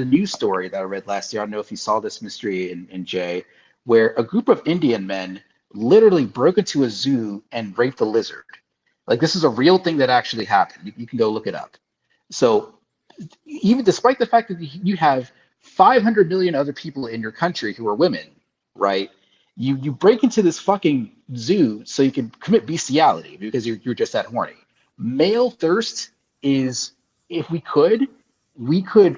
S16: news story that I read last year. I don't know if you saw this, Mystery and Jay, where a group of Indian men literally broke into a zoo and raped a lizard. Like, this is a real thing that actually happened. You can go look it up. So even despite the fact that you have 500 million other people in your country who are women, right? You break into this fucking zoo so you can commit bestiality because you're just that horny. Male thirst is, if we could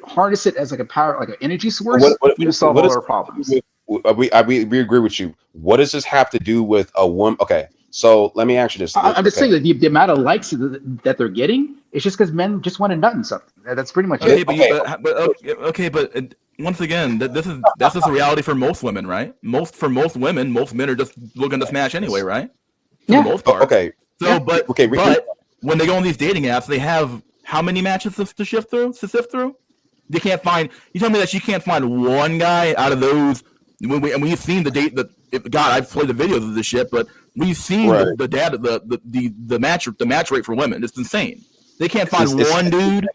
S16: harness it as like a power, like an energy source. We would solve all our problems.
S15: We agree with you. What does this have to do with a woman? Okay, so let me ask you this.
S16: I'm just saying that the amount of likes that they're getting, it's just because men just want to nut in something. That's pretty much it.
S1: But once again, that's just a reality for most women, right? Most women, most men are just looking to smash anyway, right? For the most part.
S15: Okay.
S1: So, but when they go on these dating apps, they have how many matches to sift through? They can't find. You tell me that you can't find one guy out of those. When you've seen God, I've played the videos of this shit, but we've seen the data, the match rate for women. It's insane. They can't find one dude.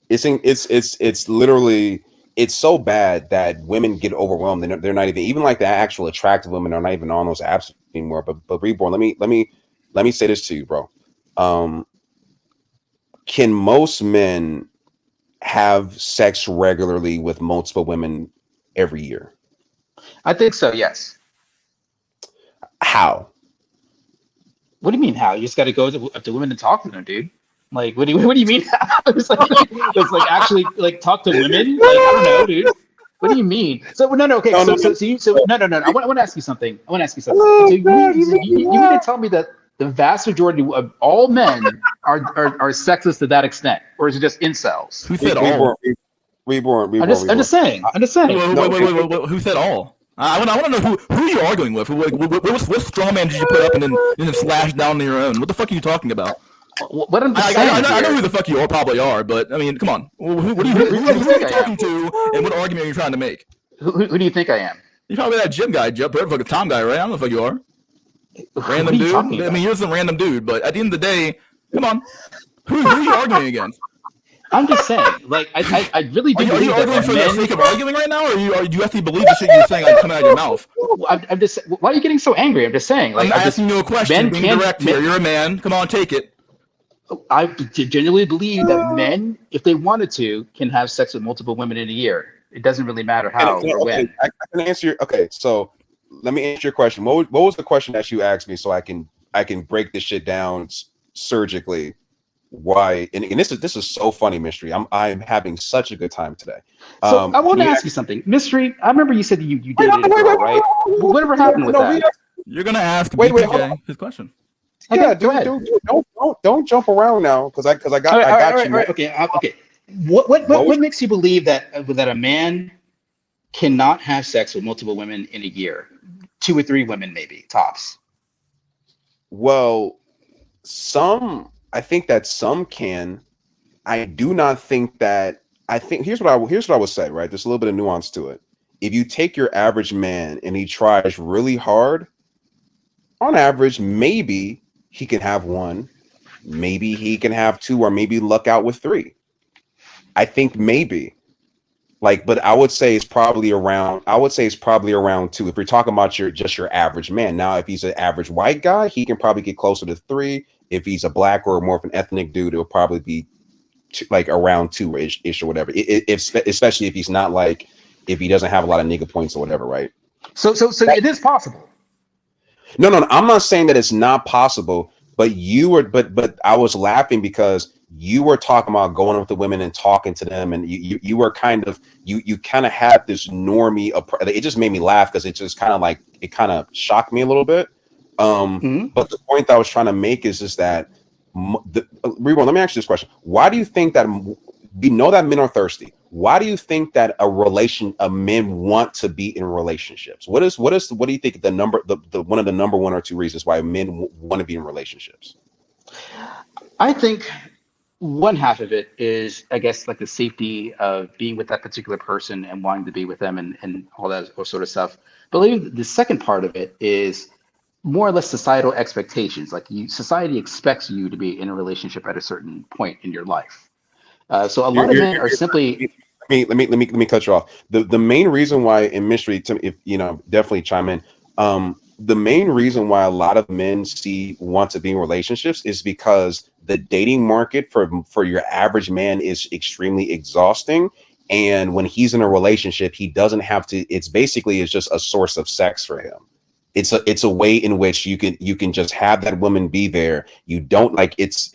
S15: It's literally, it's so bad that women get overwhelmed. They're not even like the actual attractive women are not even on those apps anymore. But Reborn, let me say this to you, bro. Can most men have sex regularly with multiple women every year?
S16: I think so, yes.
S15: How?
S16: What do you mean how? You just got to go up to women and talk to them, dude. Like, what do you mean? It's like actually like talk to women. Like, I don't know, dude. What do you mean? So no. Okay. No. I want to ask you something. So you mean to tell me that the vast majority of all men are sexist to that extent, or is it just incels?
S1: Who said all?
S15: Reborn.
S16: I'm just saying.
S1: Wait, who said all? I want to know who you're arguing with. What straw man did you put up and then slash down to your own? What the fuck are you talking about?
S16: What I'm just saying.
S1: I know who the fuck you are, probably are, but I mean, come on. Who are you talking to, and what argument are you trying to make?
S16: Who do you think I am?
S1: You're probably that gym guy, fucking Tom guy, right? I don't know the fuck you are. Random dude. I mean, you're some random dude, but at the end of the day, come on. Who are you arguing against?
S16: I'm just saying, like, I really do.
S1: Are you arguing for the sake of arguing right now, or do you actually believe the shit you're saying coming out of your mouth?
S16: I'm just. Why are you getting so angry? I'm just saying. Like,
S1: I'm asking you a question. Being direct here. You're a man. Come on, take it.
S16: I genuinely believe that men, if they wanted to, can have sex with multiple women in a year. It doesn't really matter how or when.
S15: I can answer your. Okay, so let me answer your question. What was the question that you asked me, so I can break this shit down surgically? Why? And this is so funny, Mystery. I'm having such a good time today.
S16: So I want to ask you something, Mystery. I remember you said that you dated a girl, right? Whatever happened with that?
S1: You're gonna ask his question.
S15: Yeah, dude, don't jump around now, because I got you.
S16: Right, okay. What makes you believe that a man cannot have sex with multiple women in a year? 2 or 3 women, maybe tops.
S15: Well, I think that some can. I do not think that. I think here's what I would say. Right, there's a little bit of nuance to it. If you take your average man and he tries really hard, on average, maybe he can have 1, maybe he can have 2, or maybe luck out with 3. I think maybe. Like, but I would say it's probably around 2. If you're talking about your average man. Now, if he's an average white guy, he can probably get closer to 3. If he's a black or more of an ethnic dude, it'll probably be like around 2-ish or whatever. Especially if he's not if he doesn't have a lot of nigga points or whatever, right?
S16: So it is possible.
S15: No, I'm not saying that it's not possible, but you were, but I was laughing because you were talking about going up to women and talking to them, and you were kind of you kind of had this normie. It just made me laugh because it just kind of like it kind of shocked me a little bit. But the point that I was trying to make is just that. Reborn, let me ask you this question: why do you think that we know that men are thirsty? Why do you think that men want to be in relationships? What do you think the one of the number one or two reasons why men want to be in relationships?
S16: I think one half of it is, I guess, like the safety of being with that particular person and wanting to be with them and all that sort of stuff. But I think the second part of it is more or less societal expectations. Like society expects you to be in a relationship at a certain point in your life. So a lot of men are simply.
S15: Let me cut you off. The main reason why in mystery, if definitely chime in. The main reason why a lot of men want to be in relationships is because the dating market for your average man is extremely exhausting. And when he's in a relationship, he doesn't have to. It's just a source of sex for him. It's a way in which you can just have that woman be there. You don't like it's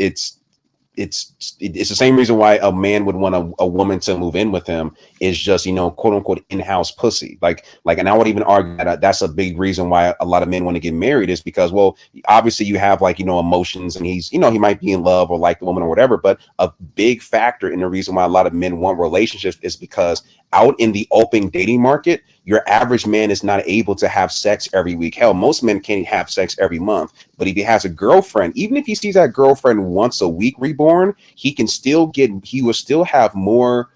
S15: the same reason why a man would want a woman to move in with him is just, quote unquote, in-house pussy. Like, and I would even argue that that's a big reason why a lot of men want to get married is because, well, obviously you have emotions and he's, he might be in love or like the woman or whatever. But a big factor in the reason why a lot of men want relationships is because out in the open dating market, your average man is not able to have sex every week. Hell, most men can't have sex every month. But if he has a girlfriend, even if he sees that girlfriend once a week, Reborn, he will still have more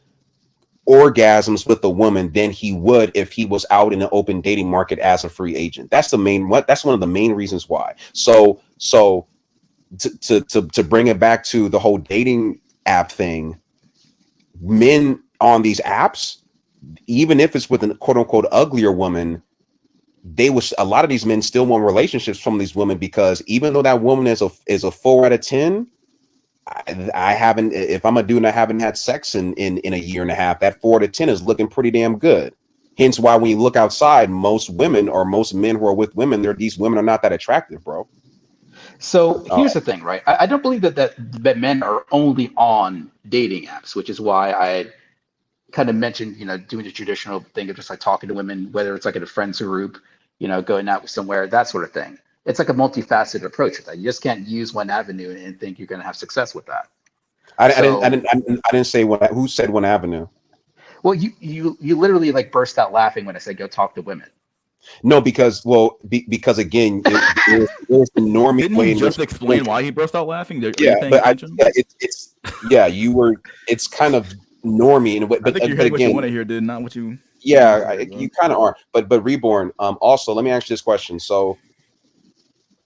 S15: orgasms with the woman than he would if he was out in the open dating market as a free agent. That's one of the main reasons why. So to bring it back to the whole dating app thing, men on these apps, even if it's with a quote unquote uglier woman, a lot of these men still want relationships from these women because even though that woman is a 4 out of 10, I haven't, if I'm a dude and I haven't had sex in a year and a half, that 4 to 10 is looking pretty damn good. Hence why when you look outside, most women or most men who are with women, these women are not that attractive, bro.
S16: So here's the thing, right? I don't believe that men are only on dating apps, which is why I kind of mentioned, doing the traditional thing of just like talking to women, whether it's like in a friends group, going out somewhere, that sort of thing. It's like a multifaceted approach with that. You just can't use one avenue and think you're going to have success with that.
S15: I didn't say who said one avenue.
S16: Well, you literally like burst out laughing when I said go talk to women.
S15: No, because again, it was the normie.
S1: Didn't he just explain why he burst out laughing?
S15: It's kind of normie in a way.
S1: I think you're hearing what you want to hear, dude, not what you.
S15: Yeah, you kind of are. But Reborn. Also, let me ask you this question. So,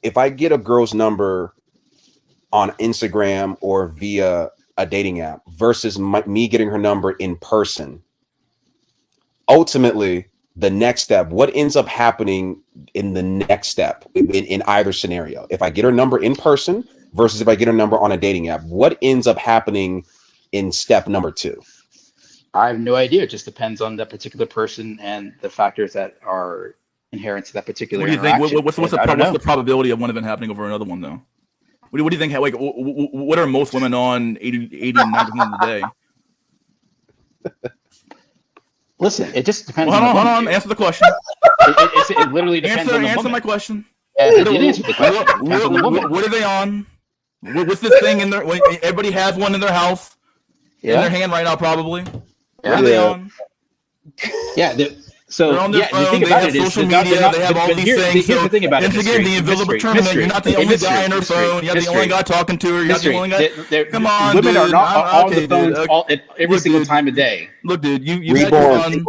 S15: if I get a girl's number on Instagram or via a dating app versus me getting her number in person, ultimately, the next step, what ends up happening in the next step in either scenario? If I get her number in person versus if I get her number on a dating app, what ends up happening in step number 2?
S16: I have no idea. It just depends on that particular person and the factors that are inherent to that particular.
S1: What do you think? What's the probability of one event happening over another one, though? What do you think? Like, what are most women on 80 and 90% of the day?
S16: Listen, it just depends.
S1: Well, hold on. Answer the question.
S16: It literally depends on the
S1: answer
S16: woman.
S1: my question.
S16: What
S1: are they on? What's this thing in there? Everybody has one in their house, in their hand right now, probably. What are they on?
S16: So
S1: they're on their phone,
S16: the thing
S1: they
S16: about
S1: have
S16: it is
S1: social media, they have all these things.
S16: Here's the thing about it.
S1: And again, the invisible tournament, you're not the only guy on her phone. You're not the only guy talking to her. You're not the only guy. Come on,
S16: women are not on the phones every single
S1: dude.
S16: time of day.
S1: Look, dude, you had your fun.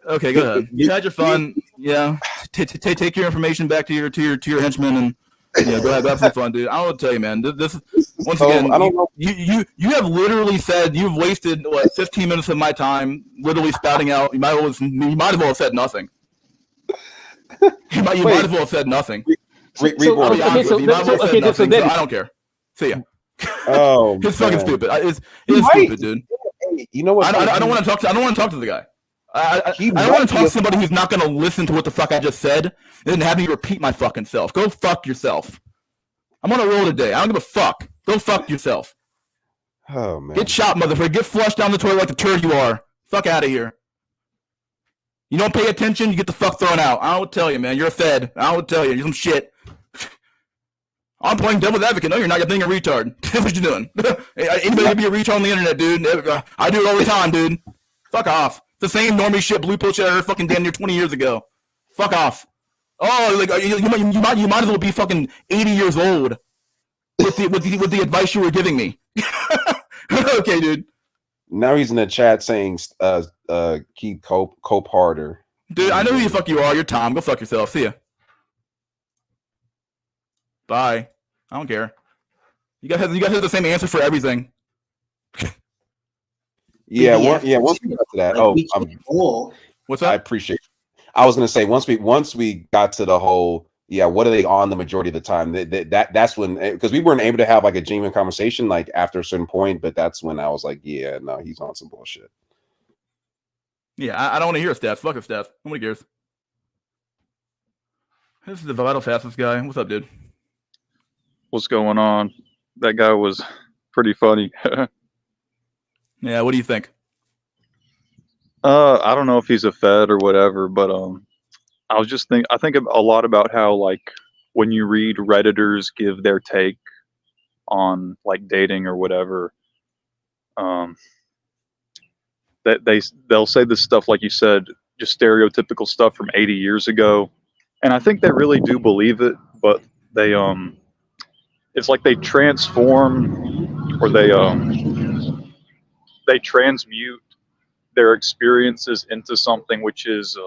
S1: Okay, go ahead. You had your fun. Yeah, take your information back to your henchmen and go have some fun, dude. I don't know what to tell you, man. This once again, I don't know. You have literally said you've wasted 15 minutes of my time, literally spouting out. You might as well have said nothing. You might as well have said nothing. I don't care. See ya.
S15: Oh,
S1: it's fucking stupid. It's stupid, dude.
S15: You know what?
S1: I don't want to talk to. I don't want to talk to the guy. I don't want to talk to somebody who's not going to listen to what the fuck I just said and then have me repeat my fucking self. Go fuck yourself. I'm on a roll today. I don't give a fuck. Go fuck yourself.
S15: Oh, man.
S1: Get shot, motherfucker. Get flushed down the toilet like the turd you are. Fuck out of here. You don't pay attention, you get the fuck thrown out. I don't tell you, man. You're a fed. I don't tell you. You're some shit. I'm playing devil's advocate. No, you're not. You're being a retard. That's what you're doing. Anybody can be a retard on the internet, dude. I do it all the time, dude. Fuck off. It's the same normie shit, blue pill shit I heard fucking damn near 20 years ago. Fuck off. Oh, like you might as well be fucking 80 years old with the advice you were giving me. Okay, dude.
S15: Now he's in the chat saying, keep cope harder.
S1: Dude, I know who the fuck you are. You're Tom. Go fuck yourself. See ya. Bye. I don't care. You guys have the same answer for everything.
S15: Yeah, once we got to that,
S1: what's that?
S15: I appreciate it. I was gonna say once we got to the whole, what are they on the majority of the time? That's when, because we weren't able to have like a genuine conversation like after a certain point, but that's when I was like, yeah, no, he's on some bullshit.
S1: Yeah, I don't want to hear stats. Fuck a stats. Nobody cares. This is the Vital Fastest guy. What's up, dude?
S17: What's going on? That guy was pretty funny.
S1: Yeah, what do you think?
S17: I don't know if he's a fed or whatever, but I was just I think a lot about how like when you read Redditors give their take on like dating or whatever, that they'll say this stuff like you said, just stereotypical stuff from 80 years ago, and I think they really do believe it, but they it's like they transform or they transmute their experiences into something which is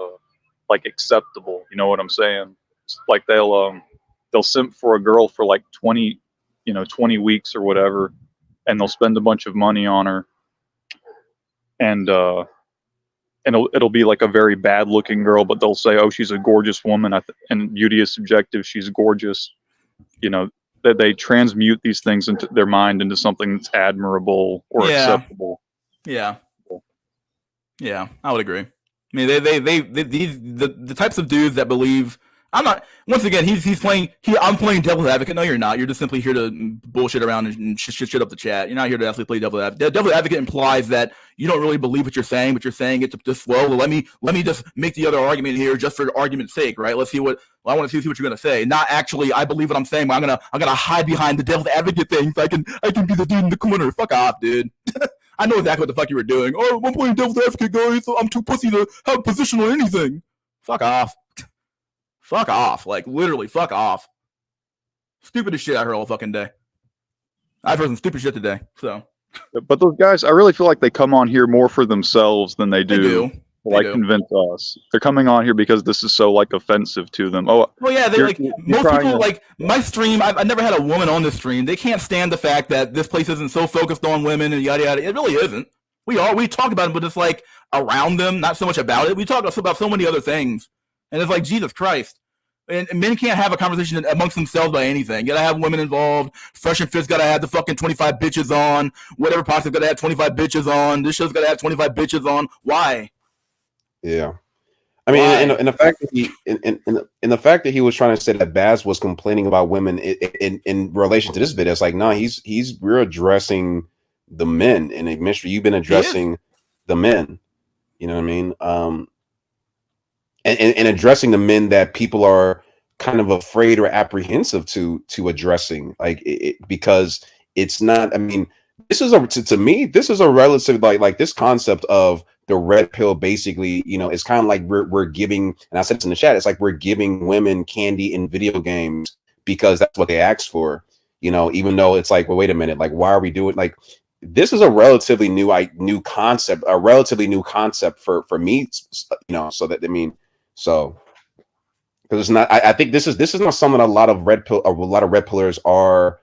S17: like acceptable. You know what I'm saying? It's like they'll simp for a girl for like 20 weeks or whatever, and they'll spend a bunch of money on her, and it'll be like a very bad looking girl, but they'll say, oh, she's a gorgeous woman, and beauty is subjective, she's gorgeous. That they transmute these things into their mind into something that's admirable or acceptable.
S1: Yeah, I would agree. I mean, the types of dudes that believe. I'm not. Once again, he's playing. I'm playing devil's advocate. No, you're not. You're just simply here to bullshit around and shit up the chat. You're not here to actually play devil's advocate. Devil's advocate implies that you don't really believe what you're saying, but you're saying it to just let me just make the other argument here just for argument's sake, right? Let's see what. Well, I want to see what you're gonna say. Not actually, I believe what I'm saying, but I'm gonna hide behind the devil's advocate thing so I can be the dude in the corner. Fuck off, dude. I know exactly what the fuck you were doing. Oh, I'm playing devil's advocate, guys, so I'm too pussy to have a position on anything. Fuck off. Fuck off. Like, literally, fuck off. Stupidest shit I heard all fucking day. I've heard some stupid shit today, so.
S17: But those guys, I really feel like they come on here more for themselves than they do. Convince us. They're coming on here because this is so like offensive to them. Oh,
S1: well, yeah, they're like most people like my stream. I've never had a woman on this stream. They can't stand the fact that this place isn't so focused on women and yada yada. It really isn't. We talk about it, but it's like around them, not so much about it. We talk about so many other things, and it's like Jesus Christ. And men can't have a conversation amongst themselves about anything. You gotta have women involved. Fresh and Fit's gotta have the fucking 25 bitches on. Whatever podcast gotta have 25 bitches on. This show's gotta have 25 bitches on. Why?
S15: Yeah, I mean, in the fact that in the fact that he was trying to say that Baz was complaining about women in relation to this video, it's like, no, we're addressing the men in a mystery. You've been addressing the men. You know what I mean? And addressing the men that people are kind of afraid or apprehensive to addressing, like because it's not. I mean, this is to me, this is a relative like this concept of the red pill. Basically, it's kind of like we're giving, and I said this in the chat. It's like we're giving women candy in video games because that's what they asked for. Even though it's like, well, wait a minute, like why are we doing like? This is a relatively new concept, for me. So that because it's not. I think this is not something a lot of red pillers are.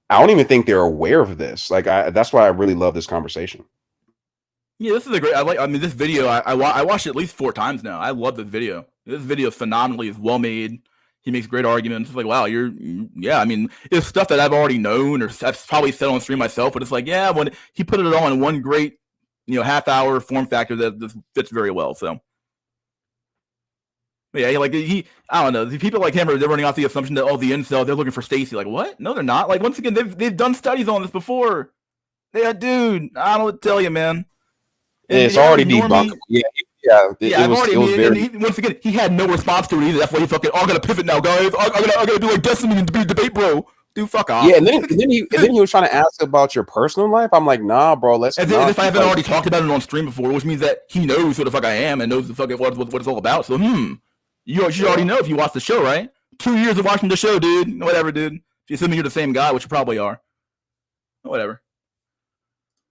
S15: I don't even think they're aware of this. Like that's why I really love this conversation.
S1: Yeah, this is a great. I mean, this video. I watched it at least 4 times now. I love this video. This video phenomenally is well made. He makes great arguments. It's like, wow, I mean, it's stuff that I've already known or I've probably said on stream myself, but it's like, yeah, when he put it all in one great, half hour form factor that fits very well. So. Yeah, like I don't know. The people like him they're running off the assumption that the incel they're looking for Stacy. Like what? No, they're not. Like once again, they've done studies on this before. Yeah, dude, I don't tell you, man.
S15: It's already debunked. Yeah. It was very.
S1: Once again, he had no response to it either. That's why he fucking. I'm gonna pivot now, guys. I'm gonna do like Destiny and debate, bro. Dude, fuck off.
S15: Yeah, and then he was trying to ask about your personal life. I'm like, nah, bro. Let's.
S1: As if I haven't already talked about it on stream before, which means that he knows who the fuck I am and knows the fucking what it's all about. So you already know if you watch the show, right? 2 years of watching the show, dude. Whatever, dude. If you assume you're the same guy, which you probably are. Whatever.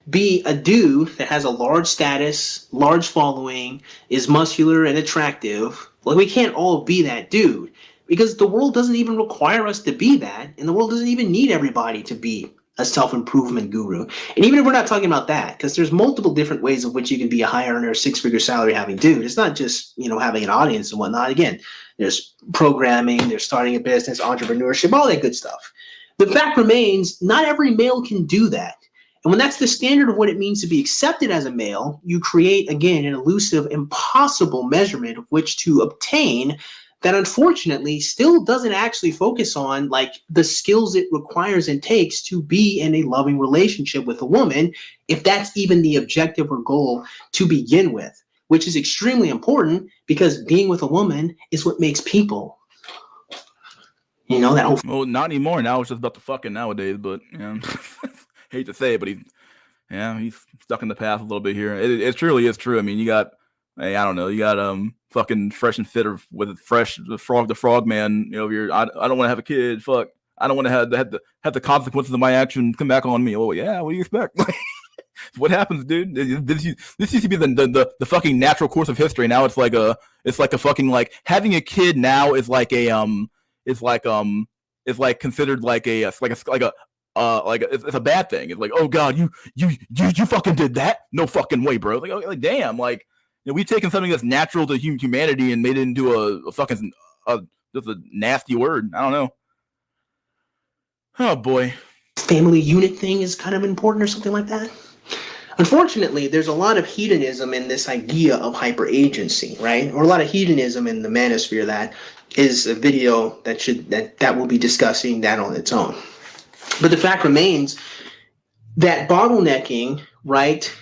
S2: Be a dude that has a large status, large following, is muscular and attractive. Like, we can't all be that dude because the world doesn't even require us to be that, and the world doesn't even need everybody to be a self-improvement guru. And even if we're not talking about that, because there's multiple different ways of which you can be a high earner, six-figure salary having dude. It's not just, having an audience and whatnot. Again, there's programming, there's starting a business, entrepreneurship, all that good stuff. The fact remains, not every male can do that. And when that's the standard of what it means to be accepted as a male, you create, again, an elusive, impossible measurement of which to obtain that unfortunately still doesn't actually focus on like the skills it requires and takes to be in a loving relationship with a woman, if that's even the objective or goal to begin with, which is extremely important because being with a woman is what makes people. That whole.
S1: Well, not anymore. Now it's just about the fucking nowadays, but hate to say it, but he's stuck in the past a little bit here. It truly is true. I mean, you got, I don't know, you got fucking Fresh and Fit with the frog man. I don't want to have a kid. Fuck, I don't want to have the consequences of my action come back on me. Oh yeah, what do you expect? What happens, dude? This used to be the fucking natural course of history. Now it's like a fucking like having a kid now is like a it's like considered like it's a bad thing. It's like, oh god, you fucking did that? No fucking way, bro. Like damn, like we've taken something that's natural to humanity and made it into a fucking just a nasty word. I don't know. Oh boy.
S2: Family unit thing is kind of important or something like that. Unfortunately, there's a lot of hedonism in this idea of hyperagency, right? Or a lot of hedonism in the manosphere. That is a video that we'll be discussing that on its own. But the fact remains that bottlenecking, right,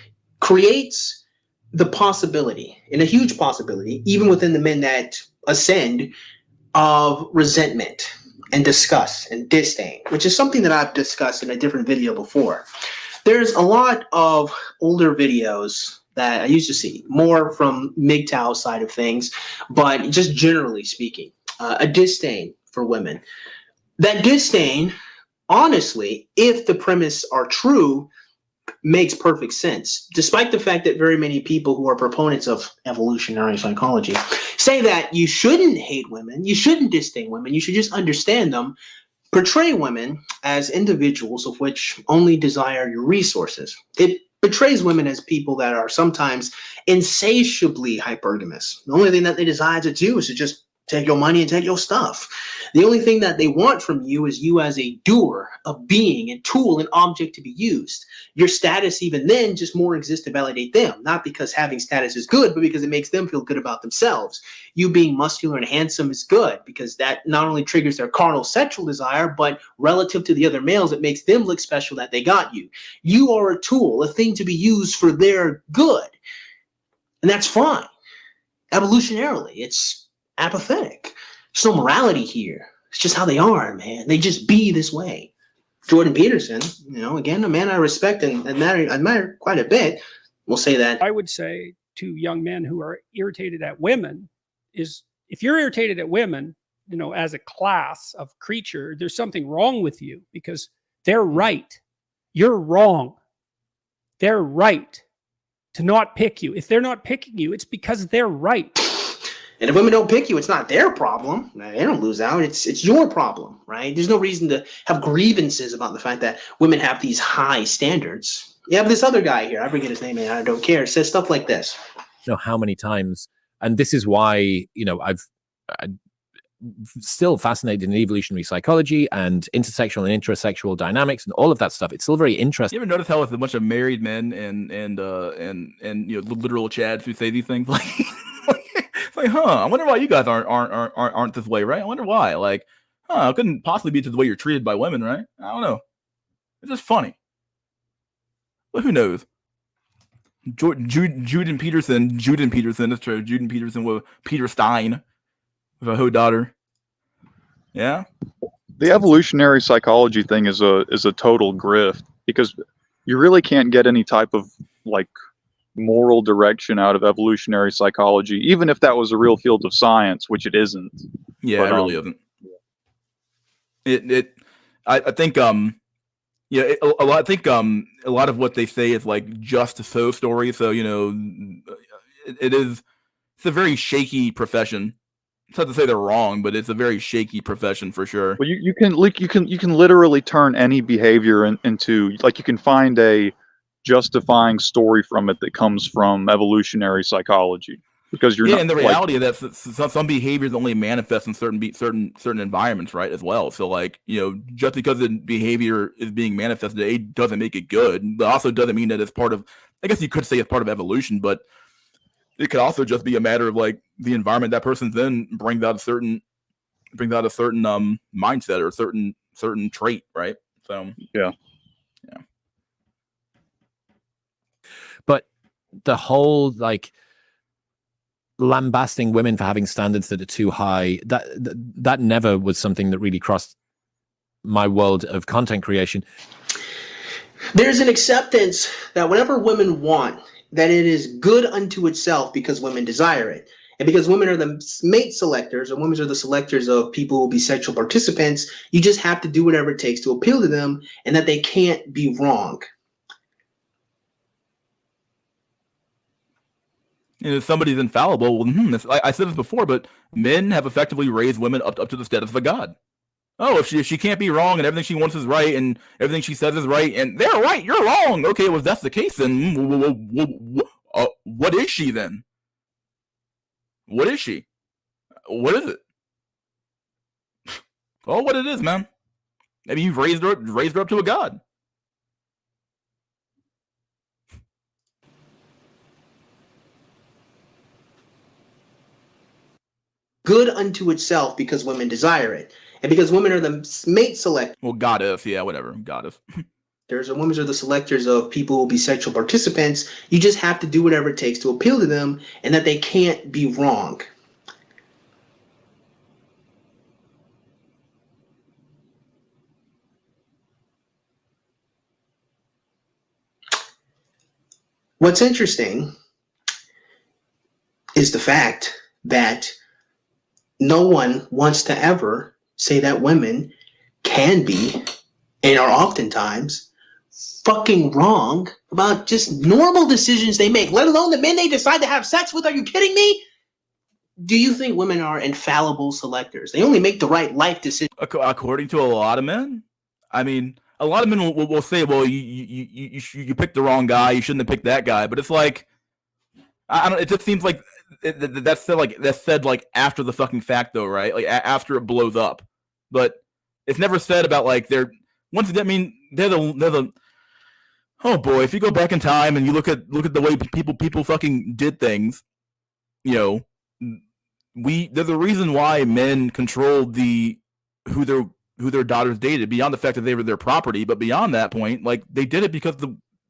S2: creates the possibility, and a huge possibility, even within the men that ascend, of resentment and disgust and disdain, which is something that I've discussed in a different video before. There's a lot of older videos that I used to see, more from MGTOW side of things, but just generally speaking, a disdain for women. That disdain, honestly, if the premise are true, makes perfect sense, despite the fact that very many people who are proponents of evolutionary psychology say that you shouldn't hate women, you shouldn't disdain women, you should just understand them, portray women as individuals of which only desire your resources. It portrays women as people that are sometimes insatiably hypergamous. The only thing that they desire to do is to just take your money and take your stuff. The only thing that they want from you is you as a doer, a being, a tool, an object to be used. Your status even then just more exists to validate them, not because having status is good, but because it makes them feel good about themselves. You being muscular and handsome is good because that not only triggers their carnal sexual desire, but relative to the other males, it makes them look special that they got you. You are a tool, a thing to be used for their good. And that's fine. Evolutionarily, it's apathetic. There's no morality here. It's just how they are, man. They just be this way. Jordan Peterson, again, a man I respect and admire quite a bit, will say that.
S18: I would say to young men who are irritated at women is, if you're irritated at women, as a class of creature, there's something wrong with you because they're right. You're wrong. They're right to not pick you. If they're not picking you, it's because they're right.
S2: And if women don't pick you, it's not their problem. They don't lose out. It's your problem, right? There's no reason to have grievances about the fact that women have these high standards. You have this other guy here, I forget his name and I don't care, says stuff like this.
S19: How many times, and this is why,
S8: still fascinated in evolutionary psychology and intersexual and intrasexual dynamics and all of that stuff. It's still very interesting.
S1: You ever notice how it's a bunch of married men and you know, literal chads who say these things? Like, it's like, huh? I wonder why you guys aren't this way, right? I wonder why. Like, huh? It couldn't possibly be just the way you're treated by women, right? I don't know. It's just funny. But who knows? Juden Peterson, that's true. Juden Peterson with Peter Stein with a hoe daughter. Yeah.
S17: The evolutionary psychology thing is a total grift, because you really can't get any type of like moral direction out of evolutionary psychology, even if that was a real field of science, which it isn't.
S1: Yeah,
S17: But,
S1: it really isn't. I think yeah, a lot. I think a lot of what they say is like just so story. So you know, it's a very shaky profession. It's not to say they're wrong, but it's a very shaky profession for sure.
S17: Well, you can literally turn any behavior into, like, you can find a justifying story from it that comes from evolutionary psychology, because you're not,
S1: and the
S17: like,
S1: reality of that, some behaviors only manifest in certain environments, right? As well. So, like, you know, just because the behavior is being manifested, it doesn't make it good. But also doesn't mean that it's part of. I guess you could say it's part of evolution, but it could also just be a matter of like the environment that person's in brings out a certain mindset or certain trait, right? So
S17: yeah.
S8: But the whole like lambasting women for having standards that are too high, that never was something that really crossed my world of content creation.
S2: There's an acceptance that whatever women want, that it is good unto itself because women desire it. And because women are the mate selectors, or women are the selectors of people who will be sexual participants, you just have to do whatever it takes to appeal to them, and that they can't be wrong.
S1: And if somebody's infallible, well, I said this before, but men have effectively raised women up to the status of a god. Oh, if she can't be wrong and everything she wants is right and everything she says is right and they're right, you're wrong. Okay, well, if that's the case, then what is she then? What is she? What is it? Oh, what it is, man. Maybe you've raised her up to a god.
S2: Good unto itself because women desire it. And because women are the mate selectors.
S1: Well, goddess, yeah, whatever, goddess.
S2: Or women are the selectors of people who will be sexual participants. You just have to do whatever it takes to appeal to them, and that they can't be wrong. What's interesting is the fact that no one wants to ever say that women can be, and are oftentimes, fucking wrong about just normal decisions they make, let alone the men they decide to have sex with. Are you kidding me? Do you think women are infallible selectors? They only make the right life decision.
S1: According to a lot of men, I mean, a lot of men will say, "Well, you picked the wrong guy. You shouldn't have picked that guy." But it's like, I don't. It just seems like that's said like after the fucking fact, though, right? Like after it blows up. But it's never said about like they're once. I mean, they're the. Oh boy, if you go back in time and you look at the way people fucking did things, you know, there's a reason why men controlled who their daughters dated, beyond the fact that they were their property. But beyond that point, like, they did it because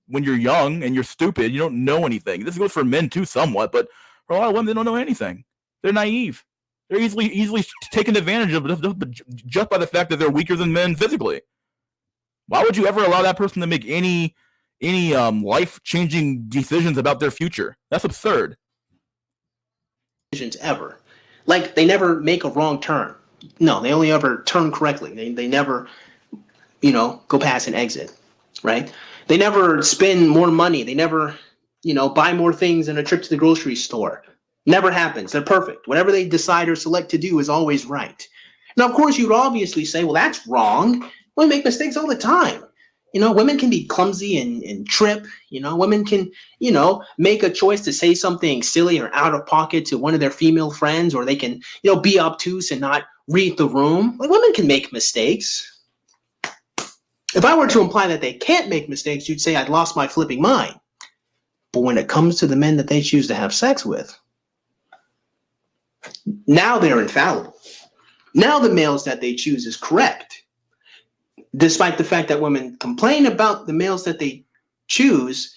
S1: when you're young and you're stupid, you don't know anything. This goes for men too, somewhat, but for a lot of women, they don't know anything. They're naive. They're easily taken advantage of just by the fact that they're weaker than men physically. Why would you ever allow that person to make any life-changing decisions about their future? That's absurd.
S2: Decisions ever. Like, they never make a wrong turn. No, they only ever turn correctly. They never, go past an exit, right? They never spend more money. They never, buy more things than a trip to the grocery store. Never happens. They're perfect. Whatever they decide or select to do is always right. Now, of course, you would obviously say, well, that's wrong. We make mistakes all the time. Women can be clumsy and trip. Women can, make a choice to say something silly or out of pocket to one of their female friends, or they can, be obtuse and not read the room. Like, women can make mistakes. If I were to imply that they can't make mistakes, you'd say I'd lost my flipping mind. But when it comes to the men that they choose to have sex with, now they're infallible. Now the males that they choose is correct. Despite the fact that women complain about the males that they choose,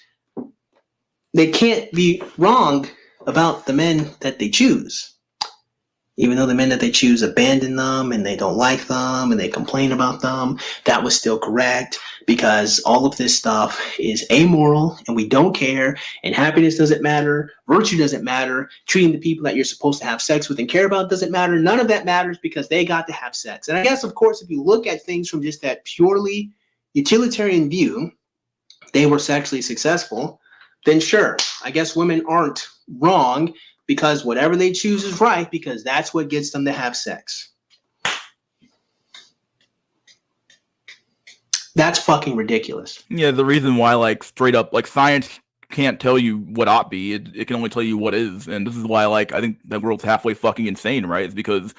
S2: they can't be wrong about the men that they choose. Even though the men that they choose abandon them and they don't like them and they complain about them, that was still correct, because all of this stuff is amoral and we don't care, and happiness doesn't matter, virtue doesn't matter, treating the people that you're supposed to have sex with and care about doesn't matter. None of that matters because they got to have sex. And I guess, of course, if you look at things from just that purely utilitarian view, they were sexually successful, then sure, I guess women aren't wrong, because whatever they choose is right, because that's what gets them to have sex. That's fucking ridiculous.
S1: Yeah, the reason why, like, straight up, like, science can't tell you what ought be. It can only tell you what is. And this is why, like, I think the world's halfway fucking insane, right? It's because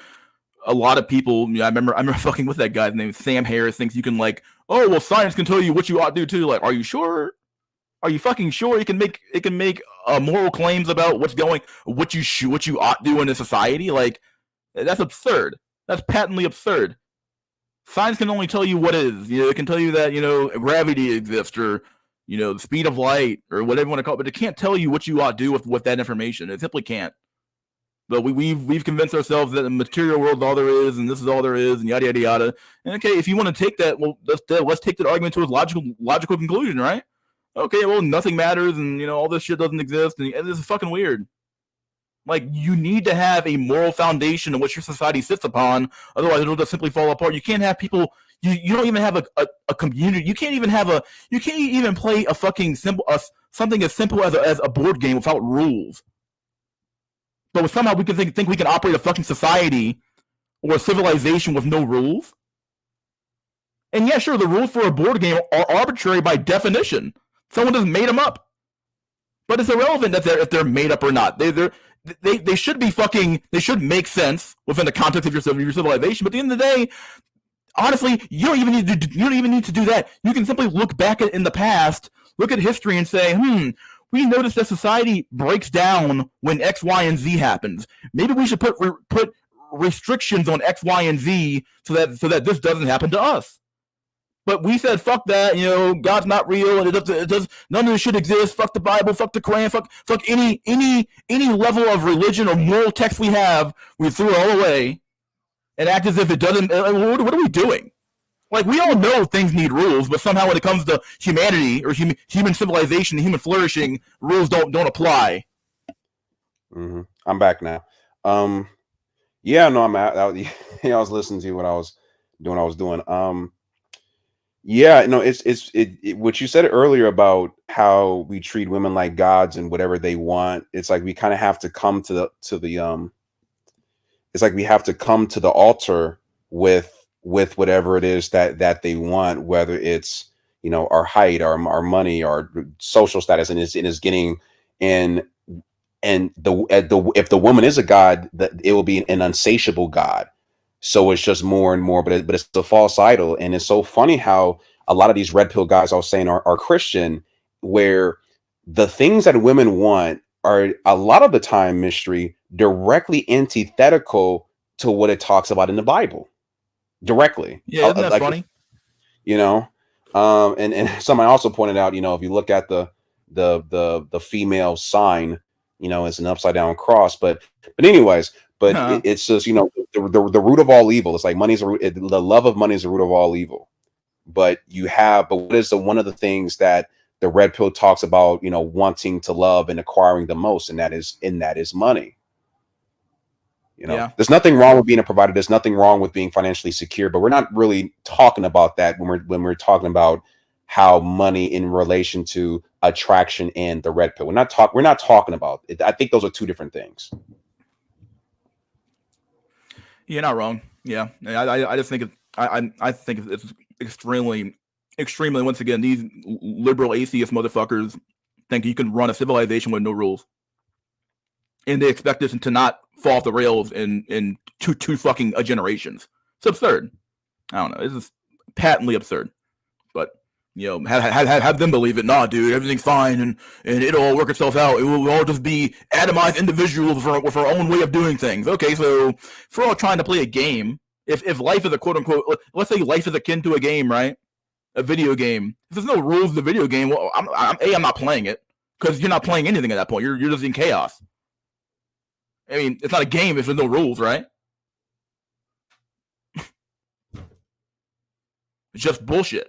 S1: a lot of people, I remember fucking with that guy's name, Sam Harris, thinks you can, like, oh, well, science can tell you what you ought to do too. Like, are you sure? Are you fucking sure it can make moral claims about what you ought to do in a society? Like, that's absurd. That's patently absurd. Science can only tell you what is. It can tell you that gravity exists, or the speed of light, or whatever you want to call it. But it can't tell you what you ought to do with that information. It simply can't. But we've convinced ourselves that the material world is all there is, and this is all there is, and yada yada yada. And okay, if you want to take that, well, let's take that argument to its logical conclusion, right? Okay, well, nothing matters, and all this shit doesn't exist, and this is fucking weird. Like, you need to have a moral foundation in which your society sits upon, otherwise it'll just simply fall apart. You can't have people. You don't even have a community. You can't even play a fucking something as simple as a board game without rules. But somehow we can think we can operate a fucking society or a civilization with no rules. And yeah, sure, the rules for a board game are arbitrary by definition. Someone just made them up. But it's irrelevant if they're made up or not. They should be they should make sense within the context of your civilization. But at the end of the day, honestly, you don't even need to do that. You can simply look back in the past, look at history, and say, we notice that society breaks down when X, Y, and Z happens. Maybe we should put restrictions on X, Y, and Z so that this doesn't happen to us. But we said, fuck that, God's not real, and it does none of this shit exists. Fuck the Bible, fuck the Quran, fuck any level of religion or moral text we have. We threw it all away and act as if it doesn't. What are we doing? Like, we all know things need rules, but somehow when it comes to humanity or human civilization, human flourishing, rules don't apply.
S15: Mm-hmm. I'm back now. Yeah, no, I'm out. I was listening to what I was doing. Yeah, no, it's what you said earlier about how we treat women like gods and whatever they want. It's like we kind of have to come to the it's like we have to come to the altar with whatever it is that they want, whether it's our height, our money, our social status, and is getting in. And if the woman is a god, that it will be an unsatiable god. So it's just more and more, but it's a false idol. And it's so funny how a lot of these red pill guys I was saying are Christian, where the things that women want are a lot of the time, Mystery, directly antithetical to what it talks about in the Bible. Directly.
S1: Yeah, isn't that funny?
S15: And somebody also pointed out, if you look at the female sign, it's an upside down cross. But anyways, it's just, the root of all evil. It's like the love of money is the root of all evil. But what is one of the things that the red pill talks about, wanting to love and acquiring the most, and that is money. There's nothing wrong with being a provider. There's nothing wrong with being financially secure, but we're not really talking about that when we're talking about how money in relation to attraction and the red pill. We're not talking about it. I think those are two different things.
S1: You're not wrong. Yeah, I just think I think it's extremely, once again, these liberal atheist motherfuckers think you can run a civilization with no rules. and they expect this to not fall off the rails in two fucking generations. It's absurd. I don't know. This is patently absurd. But have them believe it. Nah, dude, everything's fine, and it'll all work itself out. It will all just be atomized individuals with our own way of doing things. Okay, so if we're all trying to play a game, if life is a quote unquote, let's say life is akin to a game, right? A video game. If there's no rules of the video game, well, I'm not playing it, because you're not playing anything at that point. You're just in chaos. I mean, it's not a game if there's no rules, right? It's just bullshit.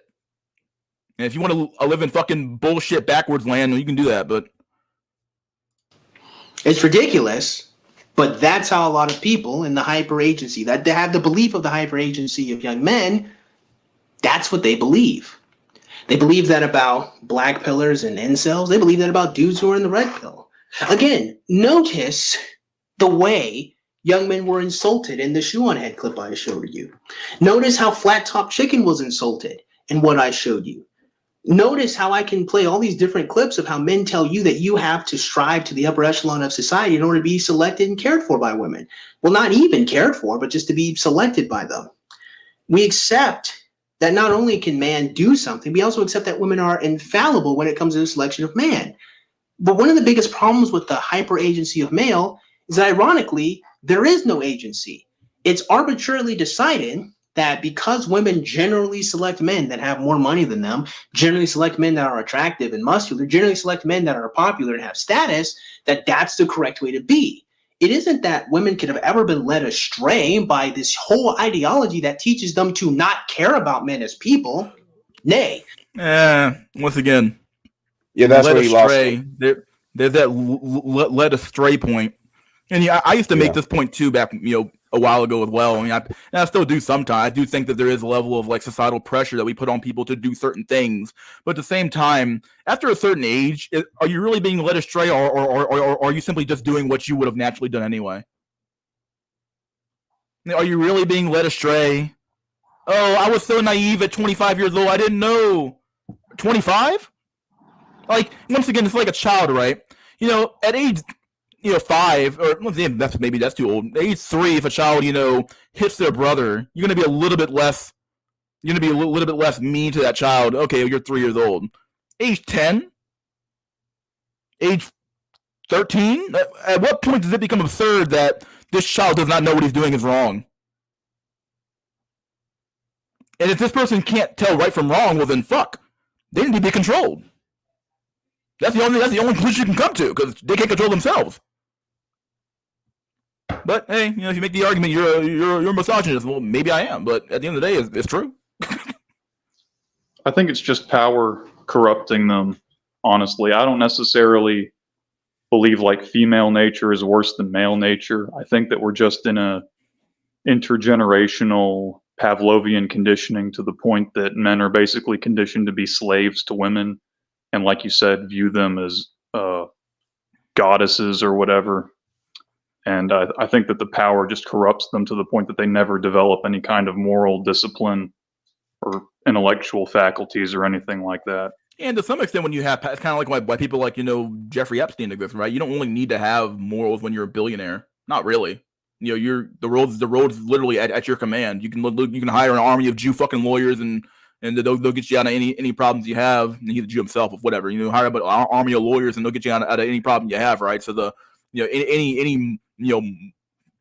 S1: And if you want to live in fucking bullshit backwards land, you can do that, but
S2: it's ridiculous. But that's how a lot of people in the hyper agency, that they have the belief of the hyper agency of young men, that's what they believe. They believe that about black pillars and incels. They believe that about dudes who are in the red pill. Again, notice the way young men were insulted in the shoe on head clip I showed you. Notice how Flat Top Chicken was insulted in what I showed you. Notice how I can play all these different clips of how men tell you that you have to strive to the upper echelon of society in order to be selected and cared for by women. Well, not even cared for, but just to be selected by them. We accept that not only can man do something, we also accept that women are infallible when it comes to the selection of man. But one of the biggest problems with the hyper agency of male is that, ironically, there is no agency. It's arbitrarily decided that because women generally select men that have more money than them, generally select men that are attractive and muscular, generally select men that are popular and have status, that that's the correct way to be. It isn't that women could have ever been led astray by this whole ideology that teaches them to not care about men as people. Nay.
S1: Once again,
S15: yeah, that's
S1: led
S15: where he
S1: astray.
S15: lost.
S1: There's that led astray point. And yeah, I used to make this point too back, a while ago as well. I mean, I still do sometimes. I do think that there is a level of like societal pressure that we put on people to do certain things. But at the same time, after a certain age, are you really being led astray, or are you simply just doing what you would have naturally done anyway? Are you really being led astray? Oh, I was so naive at 25 years old. I didn't know. 25? Like, once again, it's like a child, right? At age 5, or that's too old. Age 3, if a child, hits their brother, you're gonna be a little bit less. You're gonna be a little bit less mean to that child. Okay, you're 3 years old. Age 10, age 13. At what point does it become absurd that this child does not know what he's doing is wrong? And if this person can't tell right from wrong, well then fuck, they need to be controlled. That's the only conclusion you can come to, because they can't control themselves. But hey, if you make the argument you're a misogynist, well, maybe I am. But at the end of the day, it's true.
S17: I think it's just power corrupting them. Honestly, I don't necessarily believe like female nature is worse than male nature. I think that we're just in a intergenerational Pavlovian conditioning to the point that men are basically conditioned to be slaves to women, and like you said, view them as goddesses or whatever. And I think that the power just corrupts them to the point that they never develop any kind of moral discipline or intellectual faculties or anything like that.
S1: And to some extent, when you have, it's kind of like why people like, Jeffrey Epstein exist, right? You don't only need to have morals when you're a billionaire. Not really. The road's literally at your command. You can hire an army of Jew fucking lawyers and they'll get you out of any problems you have. And he's a Jew himself, or whatever. Hire an army of lawyers and they'll get you out of any problem you have, right? So any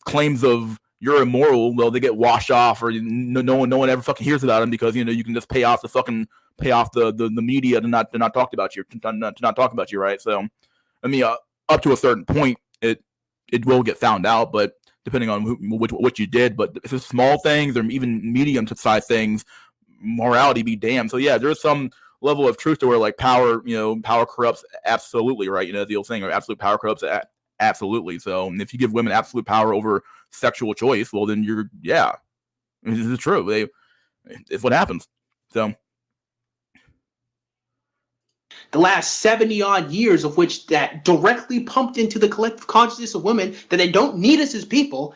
S1: claims of you're immoral, well, they get washed off, or no one ever fucking hears about them, because you can just pay off the media to not talk about you, to not talk about you, right? So, I mean, up to a certain point, it will get found out, but depending on what you did. But if it's small things or even medium to size things, morality be damned. So yeah, there's some level of truth to where like power corrupts, absolutely, right? The old saying, or absolute power corrupts. Absolutely. So if you give women absolute power over sexual choice, well, then this is true. It's what happens. So
S2: the last 70 odd years of which that directly pumped into the collective consciousness of women that they don't need us as people.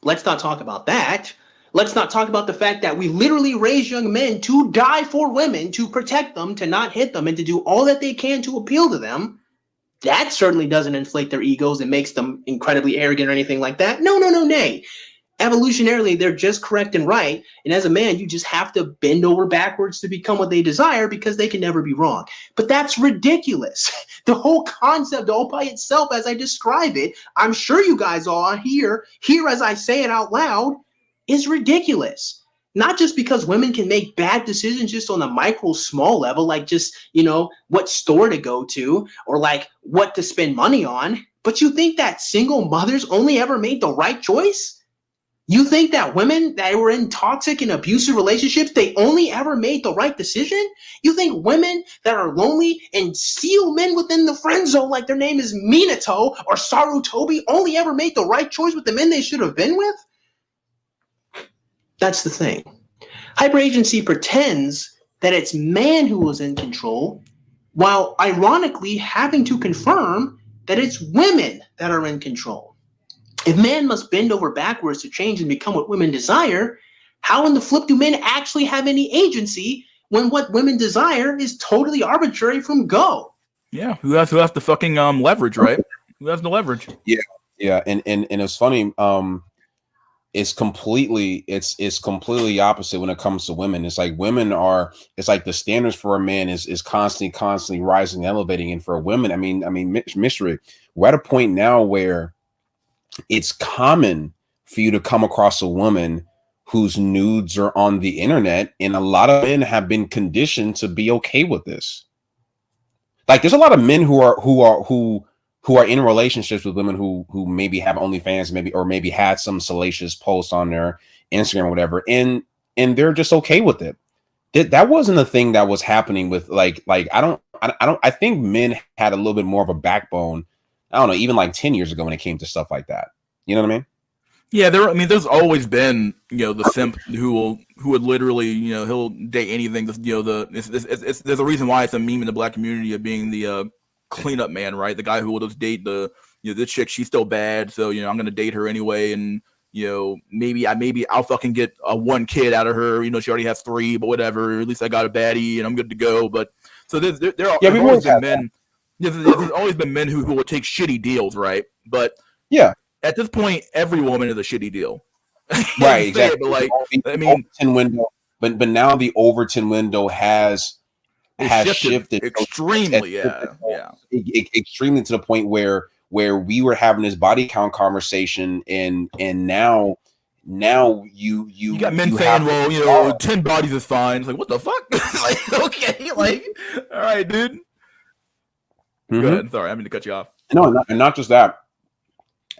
S2: Let's not talk about that. Let's not talk about the fact that we literally raise young men to die for women, to protect them, to not hit them, and to do all that they can to appeal to them. that certainly doesn't inflate their egos and makes them incredibly arrogant or anything like that. No, no, no, nay. Evolutionarily, they're just correct and right. And as a man, you just have to bend over backwards to become what they desire because they can never be wrong. But that's ridiculous. The whole concept all by itself, as I describe it, I'm sure you guys all hear as I say it out loud, is ridiculous. Not just because women can make bad decisions just on a micro small level, like just, what store to go to or like what to spend money on, but you think that single mothers only ever made the right choice? You think that women that were in toxic and abusive relationships, they only ever made the right decision? You think women that are lonely and seal men within the friend zone like their name is Minato or Sarutobi only ever made the right choice with the men they should have been with? That's the thing. Hyperagency pretends that it's man who was in control, while ironically having to confirm that it's women that are in control. If man must bend over backwards to change and become what women desire, how in the flip do men actually have any agency when what women desire is totally arbitrary from go?
S1: Yeah, who has the fucking leverage, right? Who has the leverage?
S15: Yeah, and it's funny. It's completely opposite when it comes to women. It's like it's like the standards for a man is constantly rising, elevating, and for women, I mean, mystery. We're at a point now where it's common for you to come across a woman whose nudes are on the internet, and a lot of men have been conditioned to be okay with this. Like, there's a lot of men who are in relationships with women who maybe have OnlyFans, maybe had some salacious posts on their Instagram or whatever, and they're just okay with it. That wasn't a thing that was happening with I think men had a little bit more of a backbone. I don't know, even like 10 years ago when it came to stuff like that. You know what I mean?
S1: Yeah, there's always been, the simp who would literally, he'll date anything. There's a reason why it's a meme in the black community of being the cleanup man, right? The guy who will just date the chick, she's still bad, so I'm gonna date her anyway, and maybe I'll fucking get one kid out of her. She already has 3, but whatever. At least I got a baddie and I'm good to go. But so there's always been men. There's always been men who will take shitty deals, right? But
S15: yeah,
S1: at this point, every woman is a shitty deal.
S15: Right, exactly.
S1: But like,
S15: I mean, Overton window, but now the Overton window has shifted
S1: extremely.
S15: Extremely to the point where we were having this body count conversation, and now you got
S1: men saying, well, 10 bodies is fine. It's like, what the fuck? Like, okay, like, all right, dude.
S15: Mm-hmm.
S1: Go ahead. Sorry, I'm going to cut you off.
S15: No, not just that.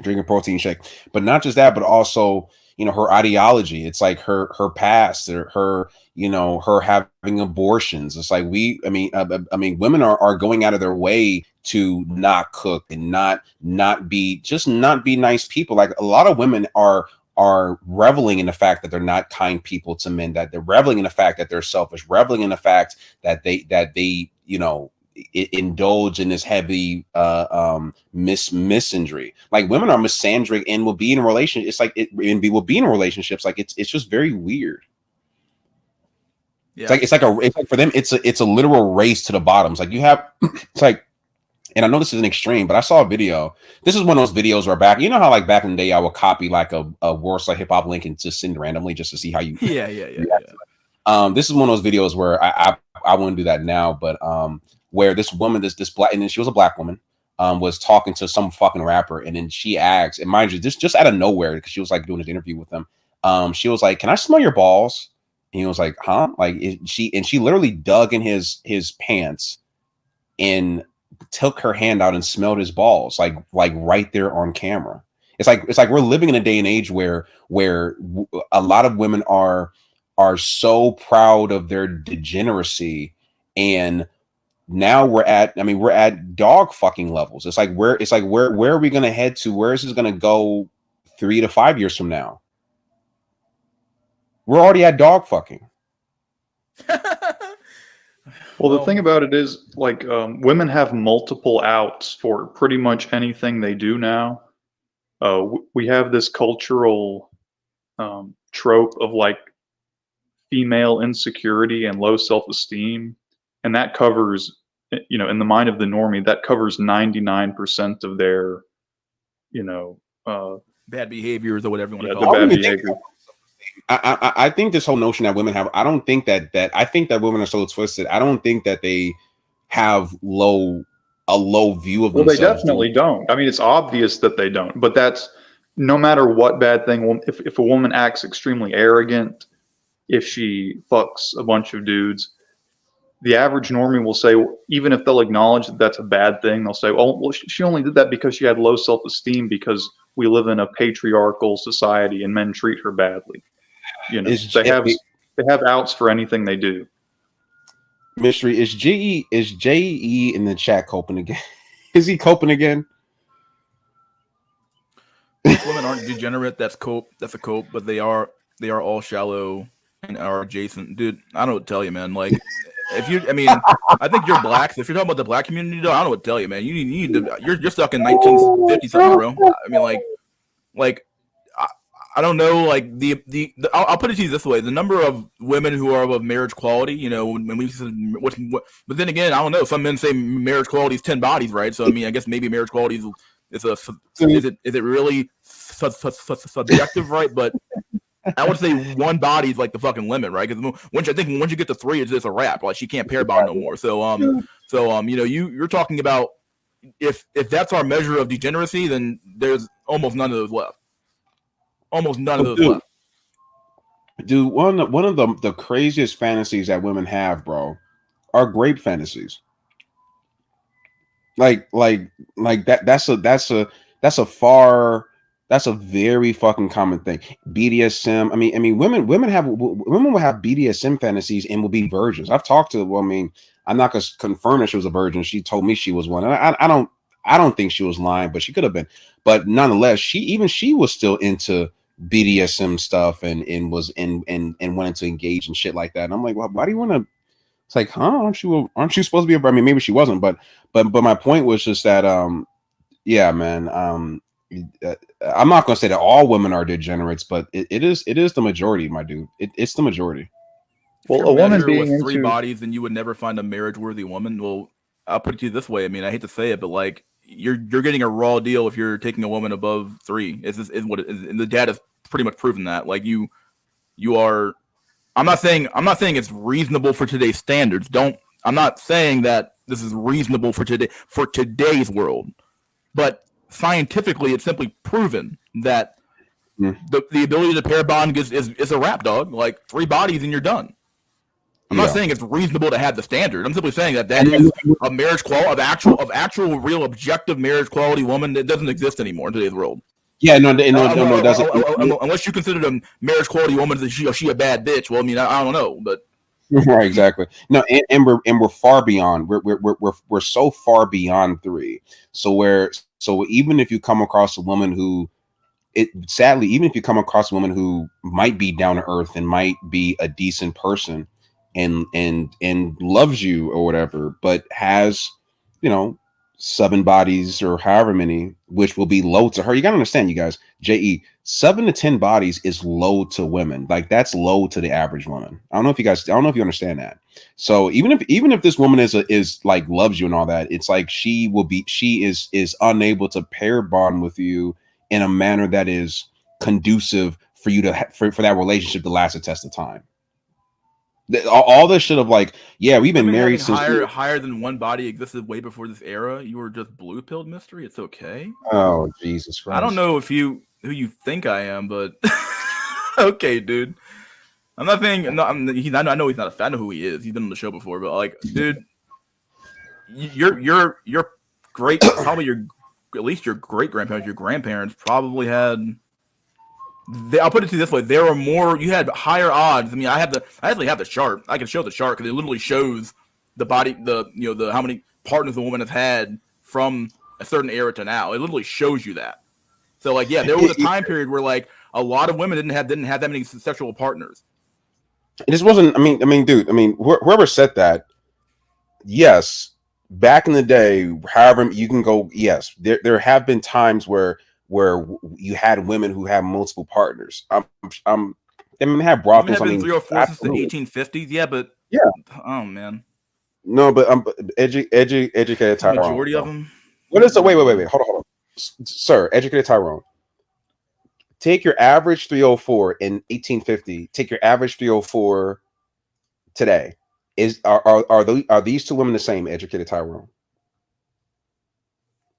S15: Drinking protein shake, but not just that, but also her ideology. It's like her past, her having abortions. It's like women are going out of their way to not cook and not be nice people. Like, a lot of women are reveling in the fact that they're not kind people to men, that they're reveling in the fact that they're selfish, reveling in the fact that they indulge in this heavy misandry. Like, women are misandric and will be in a relationship. It's like will be in relationships. Like, it's just very weird. Yeah. It's like for them, it's a literal race to the bottoms. Like, you have it's like, and I know this is an extreme, but I saw a video. This is one of those videos where back how back in the day I would copy like a worst like hip hop link and just send randomly just to see how you
S1: yeah.
S15: This is one of those videos where I wouldn't do that now, but where this woman, this black, and then she was a black woman, was talking to some fucking rapper, and then she asked, and mind you, this just out of nowhere, because she was like doing this interview with him. She was like, "Can I smell your balls?" And he was like, "Huh?" Like, she literally dug in his pants and took her hand out and smelled his balls, like right there on camera. It's like we're living in a day and age where a lot of women are so proud of their degeneracy, and now we're at dog fucking levels. It's like where are we gonna head to? Where is this gonna go 3 to 5 years from now? We're already at dog fucking.
S17: Well, the thing about it is, like, women have multiple outs for pretty much anything they do now. We have this cultural trope of like female insecurity and low self-esteem, and that covers you know, in the mind of the normie, that covers 99% of their, you know,
S1: bad behaviors or whatever you want to
S17: the
S1: call
S17: bad
S1: it.
S17: behavior.
S15: I think this whole notion that women have, I don't think that I think that women are so twisted. I don't think that they have a low view of
S17: Well, they
S15: themselves.
S17: definitely don't. I mean, it's obvious that they don't, but that's no matter what bad thing. If a woman acts extremely arrogant, if she fucks a bunch of dudes, the average normie will say, even if they'll acknowledge that that's a bad thing, they'll say, well, she only did that because she had low self-esteem because we live in a patriarchal society and men treat her badly. You know, they have outs for anything they do.
S15: Mystery, is JE in the chat coping again? Is he coping again?
S1: Most women aren't degenerate. That's a cope, but they are all shallow and are adjacent. Dude, I don't know what to tell you, man. Like, I think you're black. So if you're talking about the black community, though, I don't know what to tell you, man. You need to. You're stuck in 1950 something, bro. I mean, like. I don't know, like I'll put it to you this way: the number of women who are of marriage quality, you know, when we said but then again, I don't know. Some men say marriage quality is 10 bodies, right? So I mean, I guess maybe marriage quality is it really subjective, right? But I would say one body is like the fucking limit, right? Because once you get to 3, it's just a wrap. Like she can't pair bond no more. So you know, you're talking about if that's our measure of degeneracy, then there's almost none of those left. Almost none of those left.
S15: Dude, one of the craziest fantasies that women have, bro, are grape fantasies. Like that. That's a very fucking common thing. BDSM. I mean, women will have BDSM fantasies and will be virgins. I've talked to. Well, I mean, I'm not gonna confirm that she was a virgin. She told me she was one. And I don't think she was lying, but she could have been. But nonetheless, she was still into BDSM stuff and wanted to engage in shit like that. And I'm like, well, why do you want to? It's like, huh? Aren't you supposed to be? I mean, maybe she wasn't, but my point was just that, yeah, man. I'm not gonna say that all women are degenerates, but it is the majority, my dude. It's the majority.
S1: Well, a woman being with 3 bodies, then you would never find a marriage-worthy woman. Well, I'll put it to you this way. I mean, I hate to say it, but like you're getting a raw deal if you're taking a woman above 3. Is what it is, and the data's pretty much proven that. Like you are. I'm not saying it's reasonable for today's standards. I'm not saying that this is reasonable for today's world, but scientifically, it's simply proven that the ability to pair bond is a wrap, dog. Like 3 bodies and you're done. I'm not saying it's reasonable to have the standard. I'm simply saying that is a marriage quality of actual real objective marriage quality woman that doesn't exist anymore in today's world.
S15: Yeah, no, it doesn't.
S1: Unless you consider a marriage quality woman that she a bad bitch. Well, I mean, I don't know, but
S15: right, exactly. No, and we're far beyond. We're so far beyond 3. So even if you come across a woman who, sadly, even if you come across a woman who might be down to earth and might be a decent person, and loves you or whatever, but has, you know, 7 bodies or however many, which will be low to her. You gotta understand, you guys, 7 to 10 bodies is low to women. Like that's low to the average woman. I don't know if you understand that. So even if this woman is like loves you and all that, it's like she is unable to pair bond with you in a manner that is conducive for you to for that relationship to last a test of time. All this shit of like, yeah, we've been married since
S1: higher than 1 body existed way before this era. You were just blue pilled, mystery. It's okay.
S15: Oh Jesus Christ!
S1: I don't know who you think I am, but okay, dude. I'm not saying no. I know he's not a fan. I know who he is. He's been on the show before, but like, dude, your great probably at least your great grandparents, your grandparents probably had. I'll put it to you this way: there were more. You had higher odds. I mean, I actually have the chart. I can show the chart because it literally shows the body, the how many partners a woman has had from a certain era to now. It literally shows you that. So, like, yeah, there was a time period where like a lot of women didn't have that many sexual partners.
S15: This wasn't. I mean, dude. I mean, whoever said that. Yes, back in the day, however you can go. Yes, there have been times where you had women who have multiple partners. They have brothels. I mean,
S1: 3 or 4 since the 1850s. Yeah, but
S15: yeah.
S1: Oh man.
S15: No, but educated Tyrone.
S1: Majority of them.
S15: What is the wait? Hold on. Sir, educated Tyrone. Take your average 304 in 1850. Take your average 304 today. Are these two women the same, educated Tyrone?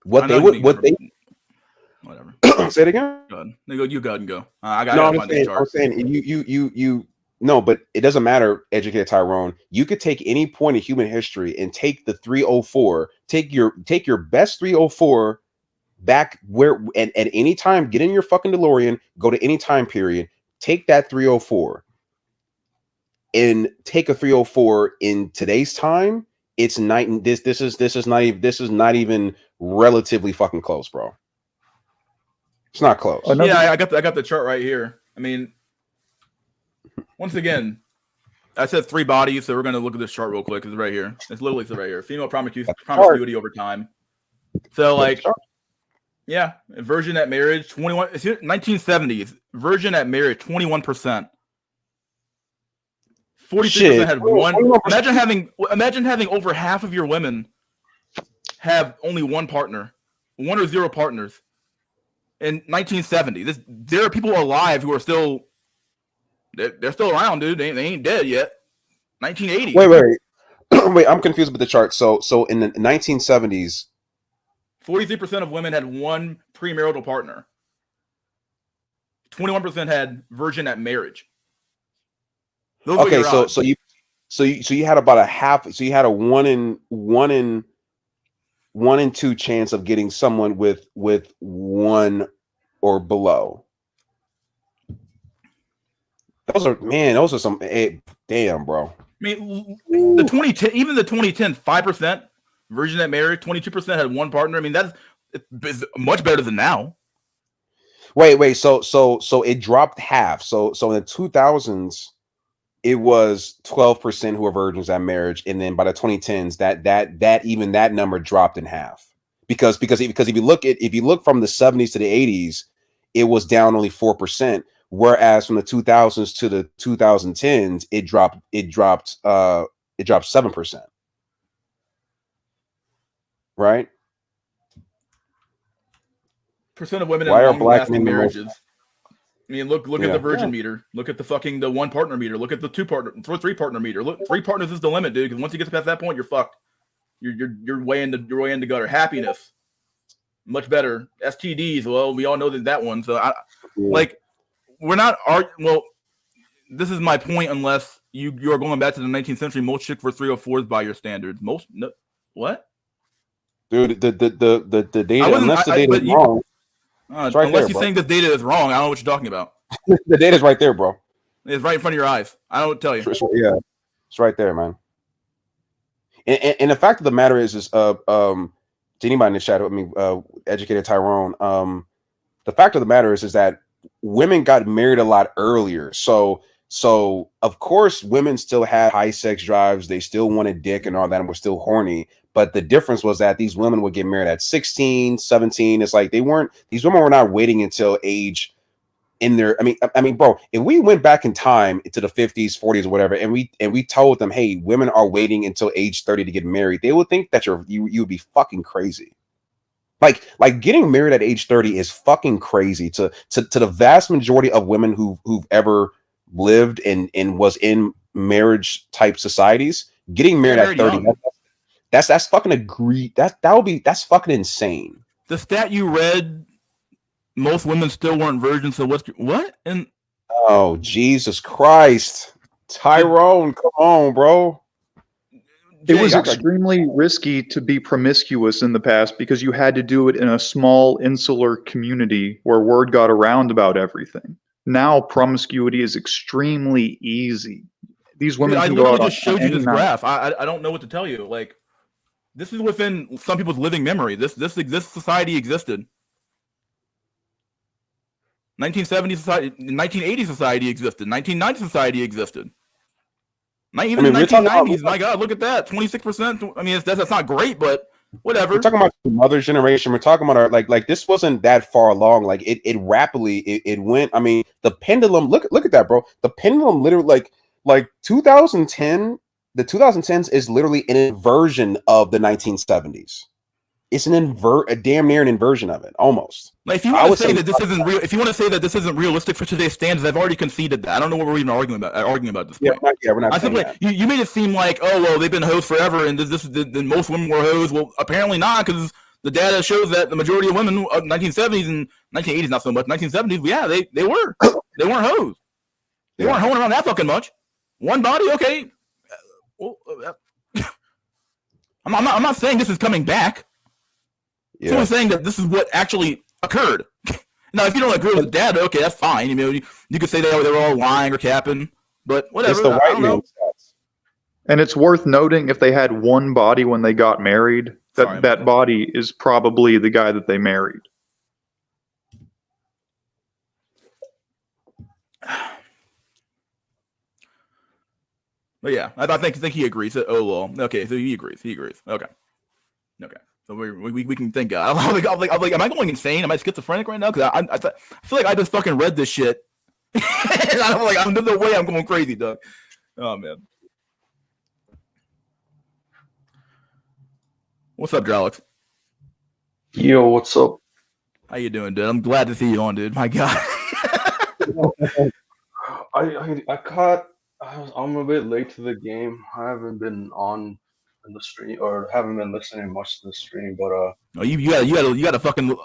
S15: Whatever. Say it again.
S1: Go ahead. You go ahead and go.
S15: I'm saying you no, but it doesn't matter, educated Tyrone. You could take any point in human history and take the 304, take your best 304 back where and at any time, get in your fucking DeLorean, go to any time period, take that 304 and take a 304 in today's time. It's night and this is not even relatively fucking close, bro. It's not close.
S1: Yeah, I got the chart right here. I mean, once again, I said 3 bodies, so we're gonna look at this chart real quick. It's right here. It's literally right here. Female promiscuity over time. So like, yeah, virgin at marriage 21. 1970s virgin at marriage 21%. 43% had one. Imagine having over half of your women have only one partner, 1 or 0 partners. In 1970, there are people alive who are still they're still around, dude. They ain't dead yet. 1980.
S15: Wait, I'm confused with the chart. So in the 1970s,
S1: 43% of women had one premarital partner. 21% had virgin at marriage.
S15: Okay, so you had about a half. So you had a 1 in 2 chance of getting someone with 1 or below. Those are some damn, bro.
S1: I mean, the 2010, even the 2010, 5% virgin at marriage, 22% had one partner. I mean, that's much better than now.
S15: Wait. So it dropped half. So in the 2000s, it was 12% who were virgins at marriage, and then by the 2010s, that number dropped in half. Because if you look from the 70s to the 80s, it was down only 4%. Whereas from the 2000s to the 2010s, it dropped 7%. Right?
S1: Percent of women in
S15: Why are black
S1: long-lasting
S15: men
S1: marriages. I mean, look at the virgin meter. Look at the 1 partner meter. Look at the 3 partner meter. Look, 3 partners is the limit, dude. Because once you get past that point, you're fucked. You're way into gutter. Happiness, much better. STDs, well, we all know that one. So we're not well. This is my point. Unless you are going back to the 19th century, most chicks were 304s by your standards. What?
S15: Dude, the data. Unless the data is wrong.
S1: Unless you're saying this data is wrong, I don't know what you're talking about.
S15: The data's right there, bro.
S1: It's right in front of your eyes. I don't tell you.
S15: It's right there, man. And the fact of the matter is to anybody in the chat, educated Tyrone, the fact of the matter is that women got married a lot earlier. So of course, women still had high sex drives. They still wanted dick and all that, and were still horny. But the difference was that these women would get married at 16, 17. It's like these women were not waiting until age in their, I mean, bro, if we went back in time to the 50s, 40s, or whatever, and we told them, hey, women are waiting until age 30 to get married, they would think that you would be fucking crazy. Like getting married at age 30 is fucking crazy to the vast majority of women who've ever lived and was in marriage type societies. Getting married at 30, that's fucking agreed. That's fucking insane.
S1: The stat you read, most women still weren't virgins. So what? And
S15: oh, Jesus Christ, Tyrone, come on, bro.
S19: It was extremely risky to be promiscuous in the past because you had to do it in a small insular community where word got around about everything. Now promiscuity is extremely easy. These women can go out.
S1: I just showed you this graph. I don't know what to tell you. Like, this is within some people's living memory. This society existed. 1970 society, 1980 society existed. 1990 society existed. Even in the 1990s, my God, look at that, 26%. I mean, that's not great, but whatever.
S15: We're talking about the mother generation. We're talking about like this wasn't that far along. Like it rapidly it went. I mean, the pendulum. Look at that, bro. The pendulum literally like 2010. the 2010s is literally an inversion of the 1970s. It's a damn near an inversion of it, almost.
S1: Like, if you want to say that this isn't real, if you want to say that this isn't realistic for today's standards, I've already conceded that. I don't know what we're even arguing about at this point.
S15: We're not
S1: I simply, you made it seem like, oh well, they've been hoes forever, and then most women were hoes. Well, apparently not, because the data shows that the majority of women of 1970s and 1980s, not so much. 1970s, yeah, they were. They weren't hoes. They weren't hoeing around that fucking much. One body, okay. I'm not saying this is coming back. Yeah. So I'm saying that this is what actually occurred. Now, if you don't agree with the data, okay, that's fine. You know, you could say they were all lying or capping, but whatever.
S15: It's the white man stats.
S19: And it's worth noting, if they had one body when they got married, that body is probably the guy that they married.
S1: But yeah, I think he agrees. Oh well, okay, so he agrees. Okay. So we can think. I'm like, am I going insane? Am I schizophrenic right now? Because I feel like I just fucking read this shit. And I'm like, there's no way I'm going crazy, Doug. Oh man. What's up, Dralix?
S20: Yo, what's up?
S1: How you doing, dude? I'm glad to see you on, dude. My God.
S20: I'm a bit late to the game. I haven't been on in the stream, or haven't been listening much to the stream, but
S1: oh, you gotta fucking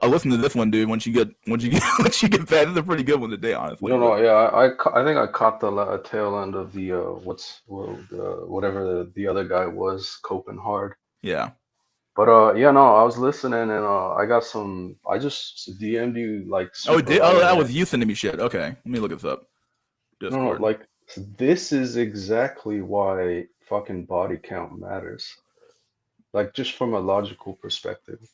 S1: listen to this one, dude. Once you get back, this is a pretty good one today, honestly.
S20: No, yeah, I think I caught the tail end of the whatever the other guy was coping hard.
S1: Yeah.
S20: But yeah, no, I was listening, and I just DM'd you like.
S1: That was you sending me shit. Okay, let me look this up.
S20: Discord. No, like this is exactly why fucking body count matters. Like, just from a logical perspective.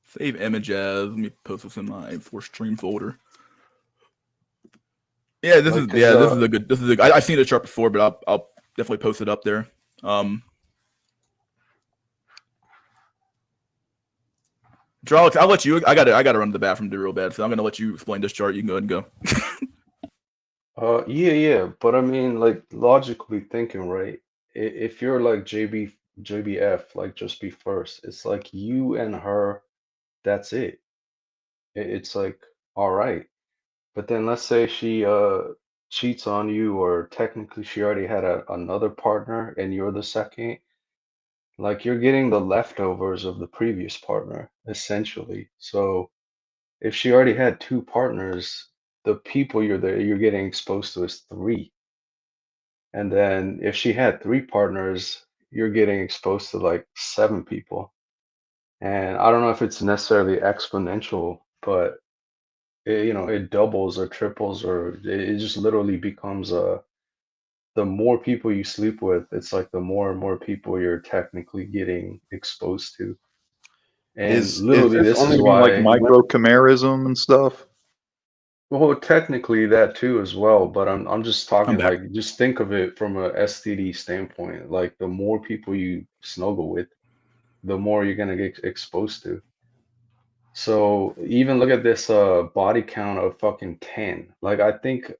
S1: Save image as. Let me post this in my for stream folder. Yeah, this is a good. I've seen the chart before, but I'll definitely post it up there. Drolix, I'll let you. I gotta run to the bathroom real bad, so I'm gonna let you explain this chart. You can go ahead and
S20: go. Yeah, but I mean, like, logically thinking, right? If you're like JBF, like, just be first. It's like you and her. That's it. It's like, all right. But then let's say she cheats on you, or technically she already had another partner and you're the second. Like, you're getting the leftovers of the previous partner, essentially. So if she already had two partners, the people you're getting exposed to is three. And then if she had three partners, you're getting exposed to like 7 people. And I don't know if it's necessarily exponential, but it doubles or triples, or it just literally becomes the more people you sleep with, it's like the more and more people you're technically getting exposed to. And literally, this is why,
S19: like, microchimerism and stuff.
S20: Well, technically that too as well, but I'm just talking, like, just think of it from a STD standpoint. Like, the more people you snuggle with, the more you're gonna get exposed to. So even look at this body count of fucking 10. Like, I think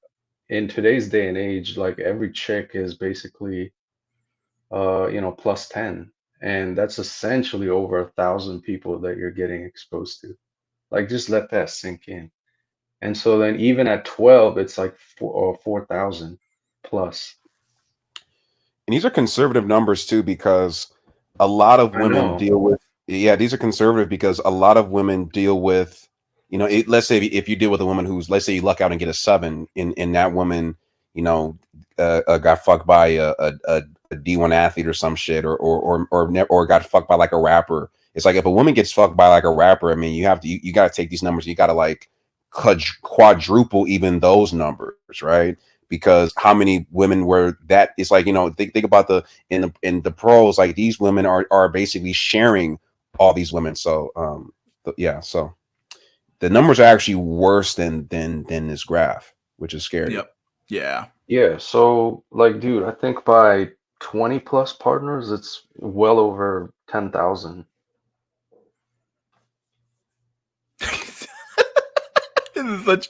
S20: in today's day and age, like, every chick is basically plus 10, and that's essentially over 1,000 people that you're getting exposed to. Like, just let that sink in. And so then even at 12, it's like 4,000 plus.
S15: And these are conservative numbers too, because a lot of women deal with. Yeah, these are conservative because a lot of women deal with, let's say if you deal with a woman who's, let's say you luck out and get a 7, and that woman, got fucked by a D1 athlete or some shit, or got fucked by like a rapper. It's like, if a woman gets fucked by like a rapper, I mean, you got to take these numbers, you got to like quadruple even those numbers, right? Because how many women were that? It's like, think about in the pros, like, these women are basically sharing all these women. So so the numbers are actually worse than this graph, which is scary.
S1: Yep.
S20: Yeah. So, like, dude, I think by 20 plus partners, it's well over 10,000.
S1: This is such.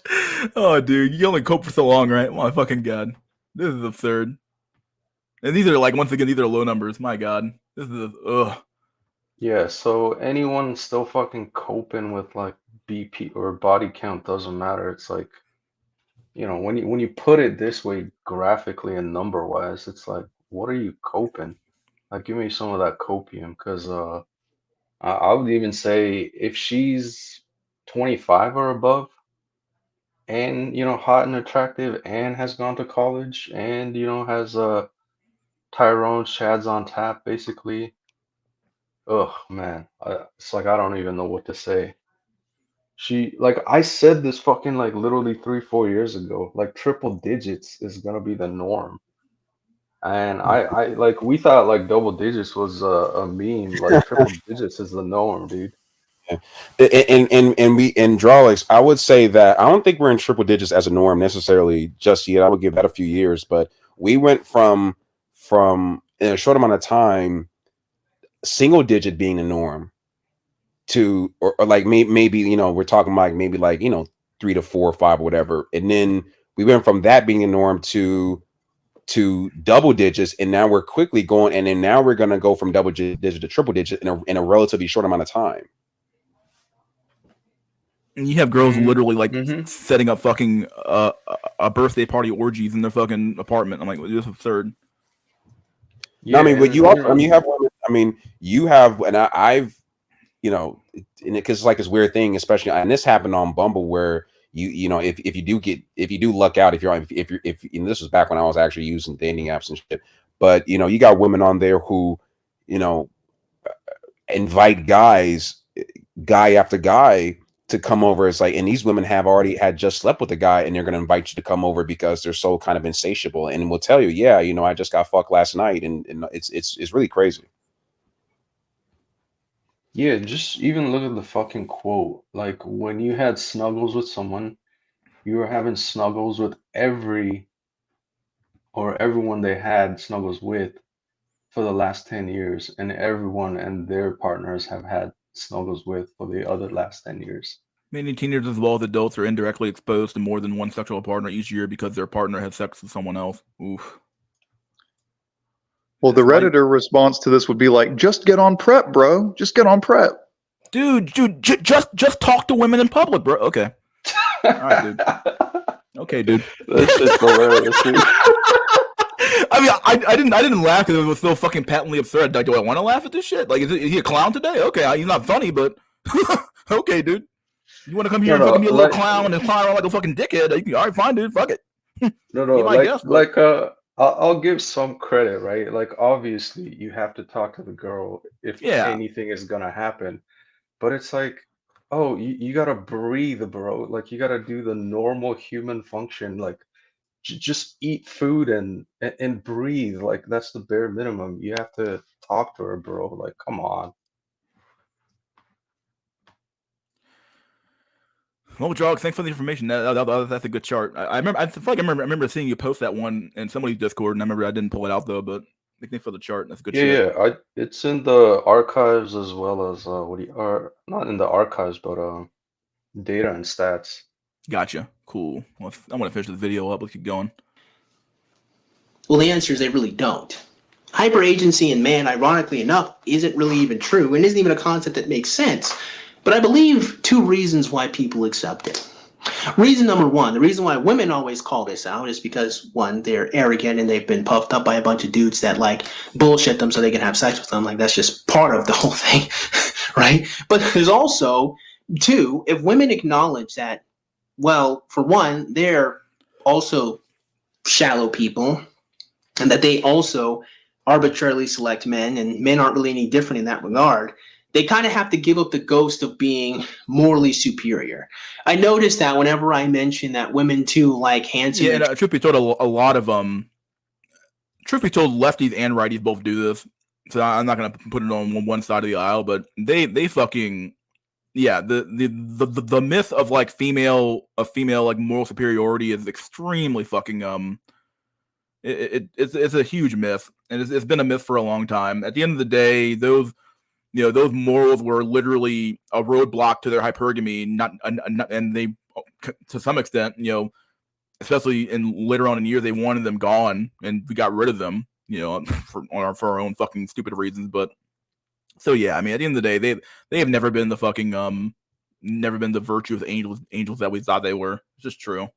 S1: Oh, dude, you only cope for so long, right? My fucking God. This is absurd. And these are like, once again, these are low numbers. My God, this is ugh.
S20: Yeah, so anyone still fucking coping with like BP or body count doesn't matter. It's like, you know, when you put it this way graphically and number wise, it's like, what are you coping? Like, give me some of that copium, because I would even say if she's 25 or above, and you know, hot and attractive, and has gone to college, and you know, has Tyrone Chads on tap, basically. Ugh, man, it's like I don't even know what to say. She, like, I said this fucking like literally 3 4 years ago, like triple digits is gonna be the norm. And I like, we thought like double digits was a meme. Like triple digits is the norm, dude.
S15: And we in Drawlix, I would say that I don't think we're in triple digits as a norm necessarily just yet. I would give that a few years, but we went from in a short amount of time, single digit being the norm to or like maybe you know, we're talking like maybe like, you know, 3 to 4 or 5 or whatever, and then we went from that being the norm to double digits, and now we're quickly going, and then now we're going to go from double digit to triple digit in a relatively short amount of time.
S1: And you have girls literally like setting up fucking a birthday party orgies in their fucking apartment. I'm like, this is absurd.
S15: Yeah, I mean, but you also, I mean, you have women, I mean, you have, and I've, you know, and because it's like this weird thing, especially, and this happened on Bumble, where you know, if you do luck out, if you know, this was back when I was actually using dating apps and shit, but you know, you got women on there who, you know, invite guy after guy to come over. It's like, and these women have already had just slept with the guy, and they're going to invite you to come over because they're so kind of insatiable, and will tell you, yeah, you know, I just got fucked last night, and it's really crazy.
S20: Yeah, just even look at the fucking quote. Like, when you had snuggles with someone, you were having snuggles with everyone they had snuggles with for the last 10 years, and everyone and their partners have had snuggles with for the other last 10 years.
S1: Many teenagers as well as adults are indirectly exposed to more than one sexual partner each year because their partner has sex with someone else. Oof.
S19: Well, the Redditor response to this would be like, just get on PrEP, bro. Just get on PrEP.
S1: Dude, just talk to women in public, bro. Okay. All right, dude. Okay, dude.
S20: That shit's hilarious, dude.
S1: I mean, I didn't laugh because it was so fucking patently absurd. Like, do I want to laugh at this shit? Like, is he a clown today? Okay, he's not funny, but okay, dude. You want to come here and fucking be a little clown and clown around like a fucking dickhead? All right, fine, dude. Fuck it.
S20: I'll give some credit, right? Like, obviously, you have to talk to the girl if anything is gonna happen, but it's like, oh, you gotta breathe, bro. Like, you gotta do the normal human function, like just eat food and breathe. Like, that's the bare minimum. You have to talk to her, bro. Like, come on.
S1: Well, Jarl, thanks for the information. That's a good chart. I remember seeing you post that one in somebody's Discord, and I remember I didn't pull it out though. But thanks for the chart. That's good shit.
S20: Yeah, it's in the archives as well as not in the archives, but data and stats.
S1: Gotcha. Cool. Well, I want to finish this video up. Let's keep going.
S2: Well, the answer is they really don't. Hyperagency in man, ironically enough, isn't really even true and isn't even a concept that makes sense. But I believe 2 reasons why people accept it. Reason number 1, the reason why women always call this out is because, 1, they're arrogant and they've been puffed up by a bunch of dudes that like bullshit them so they can have sex with them. Like, that's just part of the whole thing, right? But there's also, 2, if women acknowledge that, well, for 1, they're also shallow people, and that they also arbitrarily select men, and men aren't really any different in that regard, they kind of have to give up the ghost of being morally superior. I noticed that whenever I mention that women too like handsome.
S1: Yeah, and truth be told, a lot of truth be told, lefties and righties both do this. So I'm not gonna put it on one side of the aisle, but they fucking, yeah, the myth of like female like moral superiority is extremely fucking it's a huge myth, and it's been a myth for a long time. At the end of the day, those morals were literally a roadblock to their hypergamy, and they, to some extent, especially in later on in the year, they wanted them gone, and we got rid of them, for our own fucking stupid reasons. But so yeah, I mean, at the end of the day, they have never been the fucking never been the virtuous angels that we thought they were. It's just true.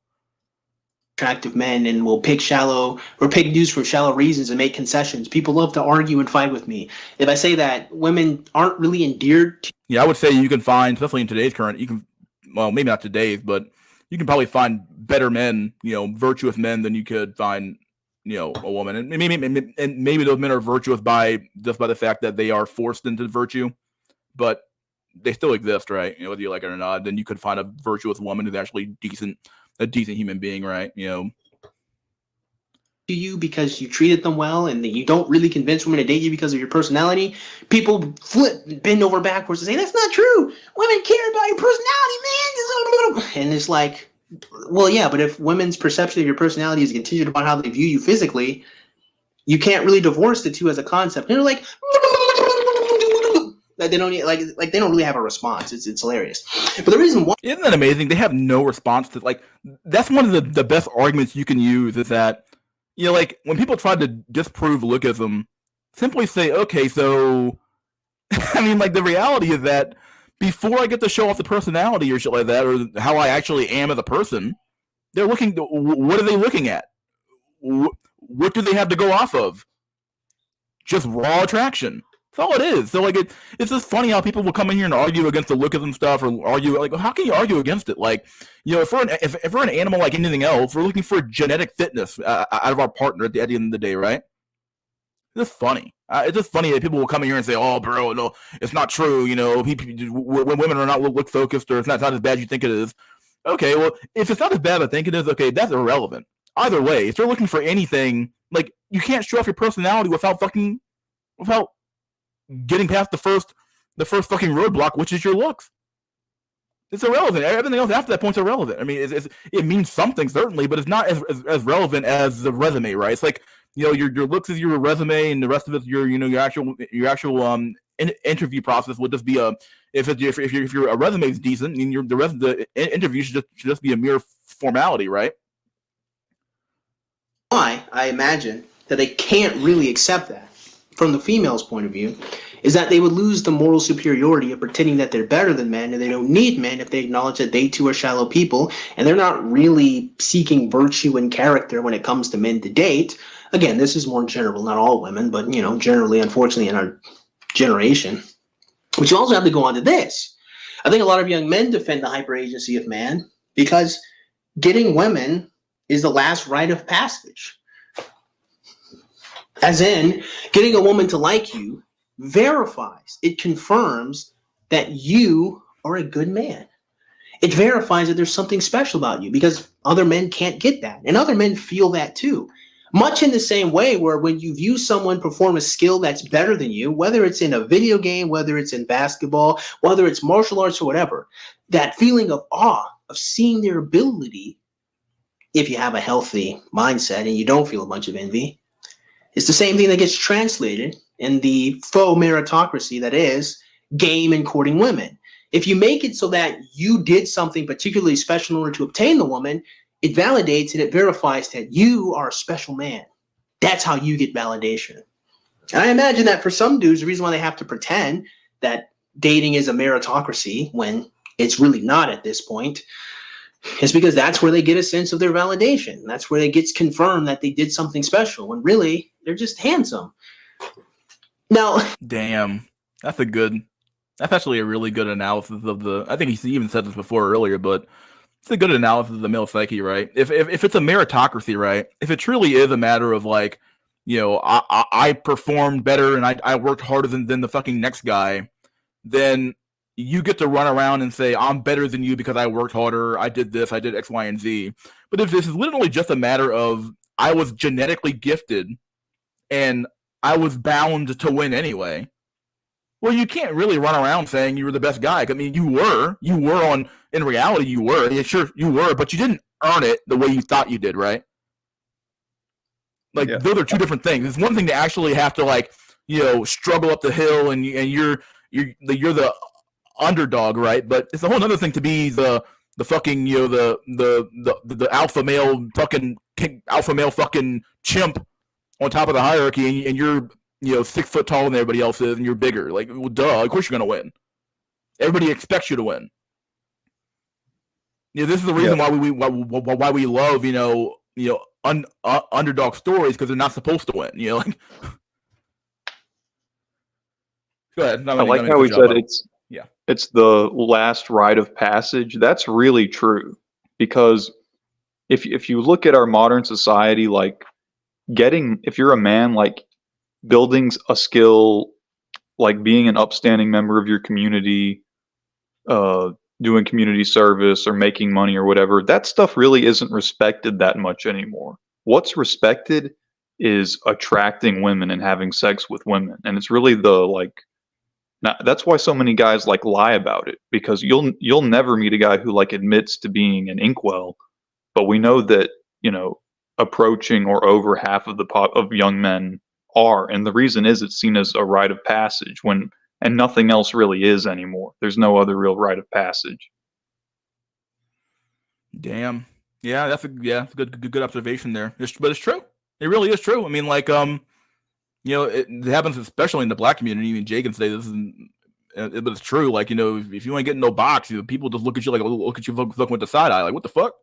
S2: Attractive men and will pick dudes for shallow reasons and make concessions. People love to argue and fight with me. If I say that women aren't really endeared to
S1: Yeah, I would say you can find, especially in today's current, well, maybe not today's, but you can probably find better men, virtuous men than you could find, a woman. And maybe those men are virtuous just by the fact that they are forced into virtue, but they still exist, right? Whether you like it or not, then you could find a virtuous woman who's actually a decent human being, right?
S2: you because you treated them well, and that you don't really convince women to date you because of your personality. People bend over backwards and say that's not true. Women care about your personality, man. And it's like, well, yeah, but if women's perception of your personality is contingent upon how they view you physically, you can't really divorce the two as a concept. And they're like, they don't they don't really have a response. It's hilarious. But the reason why,
S1: isn't that amazing? They have no response to that's one of the best arguments you can use is that when people try to disprove lookism, simply say, okay, so I mean, the reality is that before I get to show off the personality or shit like that, or how I actually am as a person, they're looking. What are they looking at? What do they have to go off of? Just raw attraction. That's all it is. So it's just funny how people will come in here and argue against the lookism stuff, or argue how can you argue against it? If we're an animal like anything else, we're looking for genetic fitness out of our partner at the end of the day, right? It's just funny. It's just funny that people will come in here and say, "Oh, bro, no, it's not true." When women are not look focused, or it's not as bad as you think it is. Okay, well, if it's not as bad as I think it is, okay, that's irrelevant. Either way, if they're looking for anything, you can't show off your personality without getting past the first fucking roadblock, which is your looks. It's irrelevant. Everything else after that point's irrelevant. I mean, it means something certainly, but it's not as relevant as the resume, right? It's your looks is your resume, and the rest of it, your actual interview process would just be if your resume is decent, and the interview should just be a mere formality, right?
S2: why I imagine that they can't really accept that from the female's point of view is that they would lose the moral superiority of pretending that they're better than men, and they don't need men if they acknowledge that they too are shallow people, and they're not really seeking virtue and character when it comes to men to date. Again, this is more general, not all women, but generally, unfortunately, in our generation. But you also have to go on to this. I think a lot of young men defend the hyper agency of man because getting women is the last rite of passage. As in, getting a woman to like you verifies, it confirms that you are a good man. It verifies that there's something special about you because other men can't get that. And other men feel that too. Much in the same way where when you view someone perform a skill that's better than you, whether it's in a video game, whether it's in basketball, whether it's martial arts or whatever, that feeling of awe of seeing their ability, if you have a healthy mindset and you don't feel a bunch of envy, it's the same thing that gets translated in the faux meritocracy that is game and courting women. If you make it so that you did something particularly special in order to obtain the woman, it validates and it verifies that you are a special man. That's how you get validation. And I imagine that for some dudes, the reason why they have to pretend that dating is a meritocracy when it's really not at this point is because that's where they get a sense of their validation. That's where it gets confirmed that they did something special when really they're just handsome. Now,
S1: damn, that's actually a really good analysis of I think he even said this before earlier, but it's a good analysis of the male psyche, right? If it's a meritocracy, right? If it truly is a matter of I performed better and I worked harder than the fucking next guy, then you get to run around and say, I'm better than you because I worked harder, I did this, I did X, Y, and Z. But if this is literally just a matter of I was genetically gifted and I was bound to win anyway, well, you can't really run around saying you were the best guy. I mean, in reality, you were. Yeah, sure, you were, but you didn't earn it the way you thought you did, right? Those are two different things. It's one thing to actually have to struggle up the hill and you're the underdog, right? But it's a whole other thing to be the the fucking the alpha male fucking chimp on top of the hierarchy, and you're 6 foot taller than everybody else is, and you're bigger. Like, well, duh, of course you're gonna win. Everybody expects you to win. This is the reason why we love underdog stories, because they're not supposed to win. Like, go ahead.
S19: I like how he said it's the last rite of passage. That's really true, because if you look at our modern society, like if you're a man, like building a skill, like being an upstanding member of your community, doing community service or making money or whatever, that stuff really isn't respected that much anymore. What's respected is attracting women and having sex with women, and it's really that's why so many guys lie about it, because you'll never meet a guy who admits to being an inkwell, but we know that approaching or over half of of young men are, and the reason is it's seen as a rite of passage and nothing else really is anymore. There's no other real rite of passage.
S1: Damn. Yeah, that's a good observation there. But it's true. It really is true. I mean, it happens especially in the black community. Even Jay can say this, but it's true. If you ain't getting no box, people just look at you fucking with the side eye. Like, what the fuck?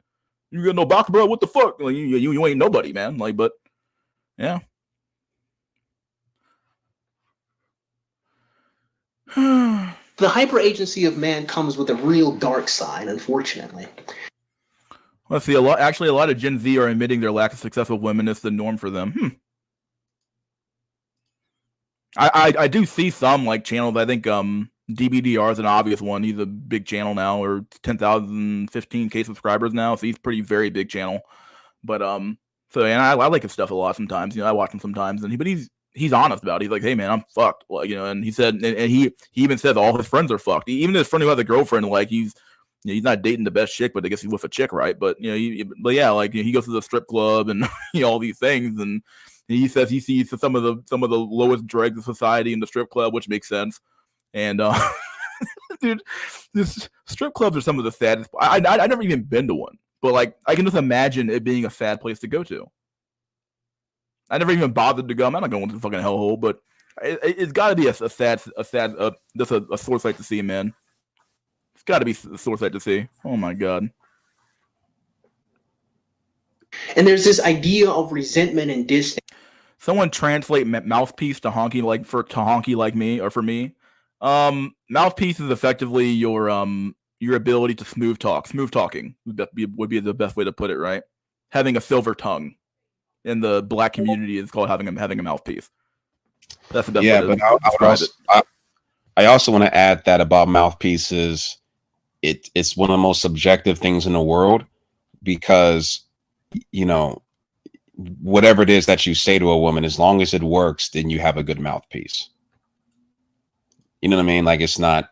S1: You got no box, bro? What the fuck? Like, you ain't nobody, man. But yeah.
S2: The hyper agency of man comes with a real dark side, unfortunately.
S1: Let's see. A lot of Gen Z are admitting their lack of success with women is the norm for them. I do see some channels. I think DBDR is an obvious one. He's a big channel now, or 10,000, 15K subscribers now. So he's pretty very big channel. But I like his stuff a lot sometimes. I watch him sometimes, but he's honest about it. He's like, hey man, I'm fucked. And he said, and he even says all his friends are fucked. Even his friend who has a girlfriend, he's not dating the best chick, but I guess he's with a chick, right? But he goes to the strip club and all these things, and he says he sees some of the lowest dregs of society in the strip club, which makes sense. And dude, this strip clubs are some of the saddest. I never even been to one, but I can just imagine it being a sad place to go to. I never even bothered to go. I'm not going to the fucking hellhole, but it's got to be a sad, just a sore sight to see, man. It's got to be a sore sight to see. Oh my god.
S2: And there's this idea of resentment and distance.
S1: Someone translate mouthpiece to honky like me, or for me. Mouthpiece is effectively your ability to smooth talking would be the best way to put it, right? Having a silver tongue in the black community is called having a mouthpiece. That's the best way to describe it.
S15: I also want to add that about mouthpieces, it's one of the most subjective things in the world, because whatever it is that you say to a woman, as long as it works, then you have a good mouthpiece. You know what I mean? It's not,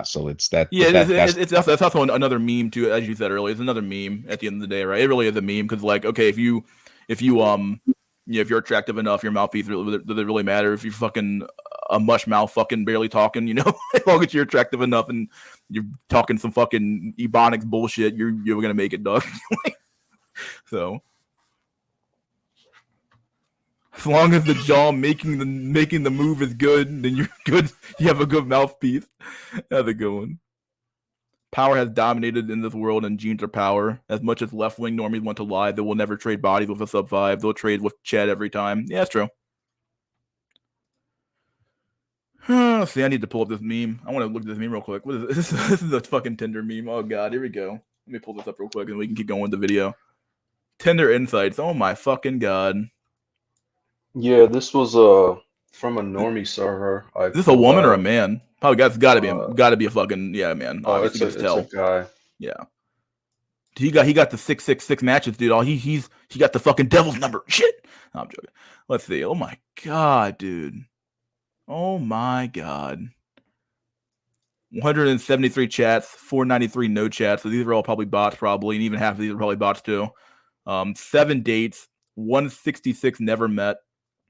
S15: so it's that.
S1: Yeah, that's also another meme too, as you said earlier. It's another meme at the end of the day, right? It really is a meme, because okay, if you're attractive enough, your mouthpiece does it really matter if you're fucking a mush mouth, fucking barely talking, as long as you're attractive enough and you're talking some fucking ebonics bullshit, you're gonna make it, dog. So as long as the jaw making the move is good, then you're good. You have a good mouthpiece. That's a good one. Power has dominated in this world, and genes are power. As much as left-wing normies want to lie, they will never trade bodies with a sub-5. They'll trade with Chad every time. Yeah, that's true. See, I need to pull up this meme. I want to look at this meme real quick. What is this? This is a fucking Tinder meme. Oh god, here we go. Let me pull this up real quick, and we can keep going with the video. Tinder insights. Oh my fucking god.
S20: Yeah, this was from a normie server.
S1: Is this a woman or a man? Probably gotta be a fucking man.
S20: Oh, it's a guy.
S1: Yeah. He got the 666 matches, dude. He got the fucking devil's number. Shit. No, I'm joking. Let's see. Oh my god, dude. Oh my god. 173 chats, 493 no chats. So these are all probably bots, and even half of these are probably bots too. 7 dates, 166 never met,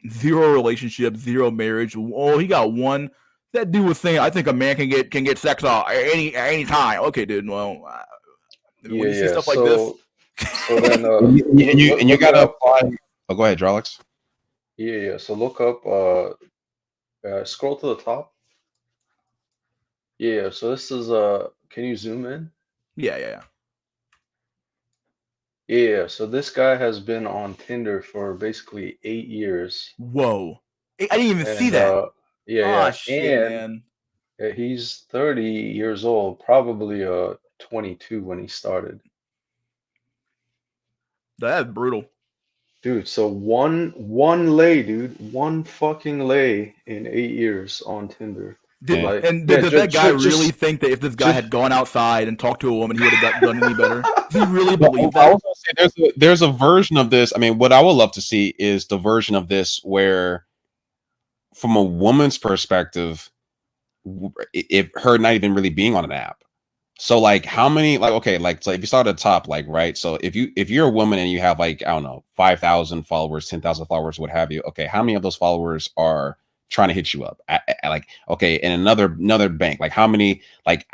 S1: 0 relationship, 0 marriage. Oh, he got 1. That dude was saying, I think a man can get sex any time. Okay, dude. Well,
S17: Yeah,
S1: when you see
S20: yeah.
S1: stuff like this,
S20: So then
S15: And you
S20: look
S15: gotta
S20: up.
S15: apply. Oh, go ahead, Drolix.
S20: Yeah. So look up. Scroll to the top. Yeah. So this is Can you zoom in?
S1: yeah.
S20: Yeah. So this guy has been on Tinder for basically 8 years,
S1: Whoa, I didn't even see
S20: and
S1: that. Ah,
S20: yeah,
S1: shit,
S20: and
S1: man.
S20: he's 30 years old, probably 22 when he started.
S1: That's brutal.
S20: Dude, so one lay, dude, one fucking lay in 8 years on Tinder. Like, yeah,
S1: Does that guy really
S20: just
S1: think that if this guy had gone outside and talked to a woman, he would have done any better? Does he really
S15: Well,
S1: believe
S15: I
S1: that?
S15: was gonna say there's a version of this. I mean, what I would love to see is the version of this where, from a woman's perspective, if her not even really being on an app. So like how many like okay like so if you start at the top like right so if you're a woman and you have like I don't know 5,000 followers 10,000 followers what have you okay how many of those followers are trying to hit you up like okay in another bank like how many like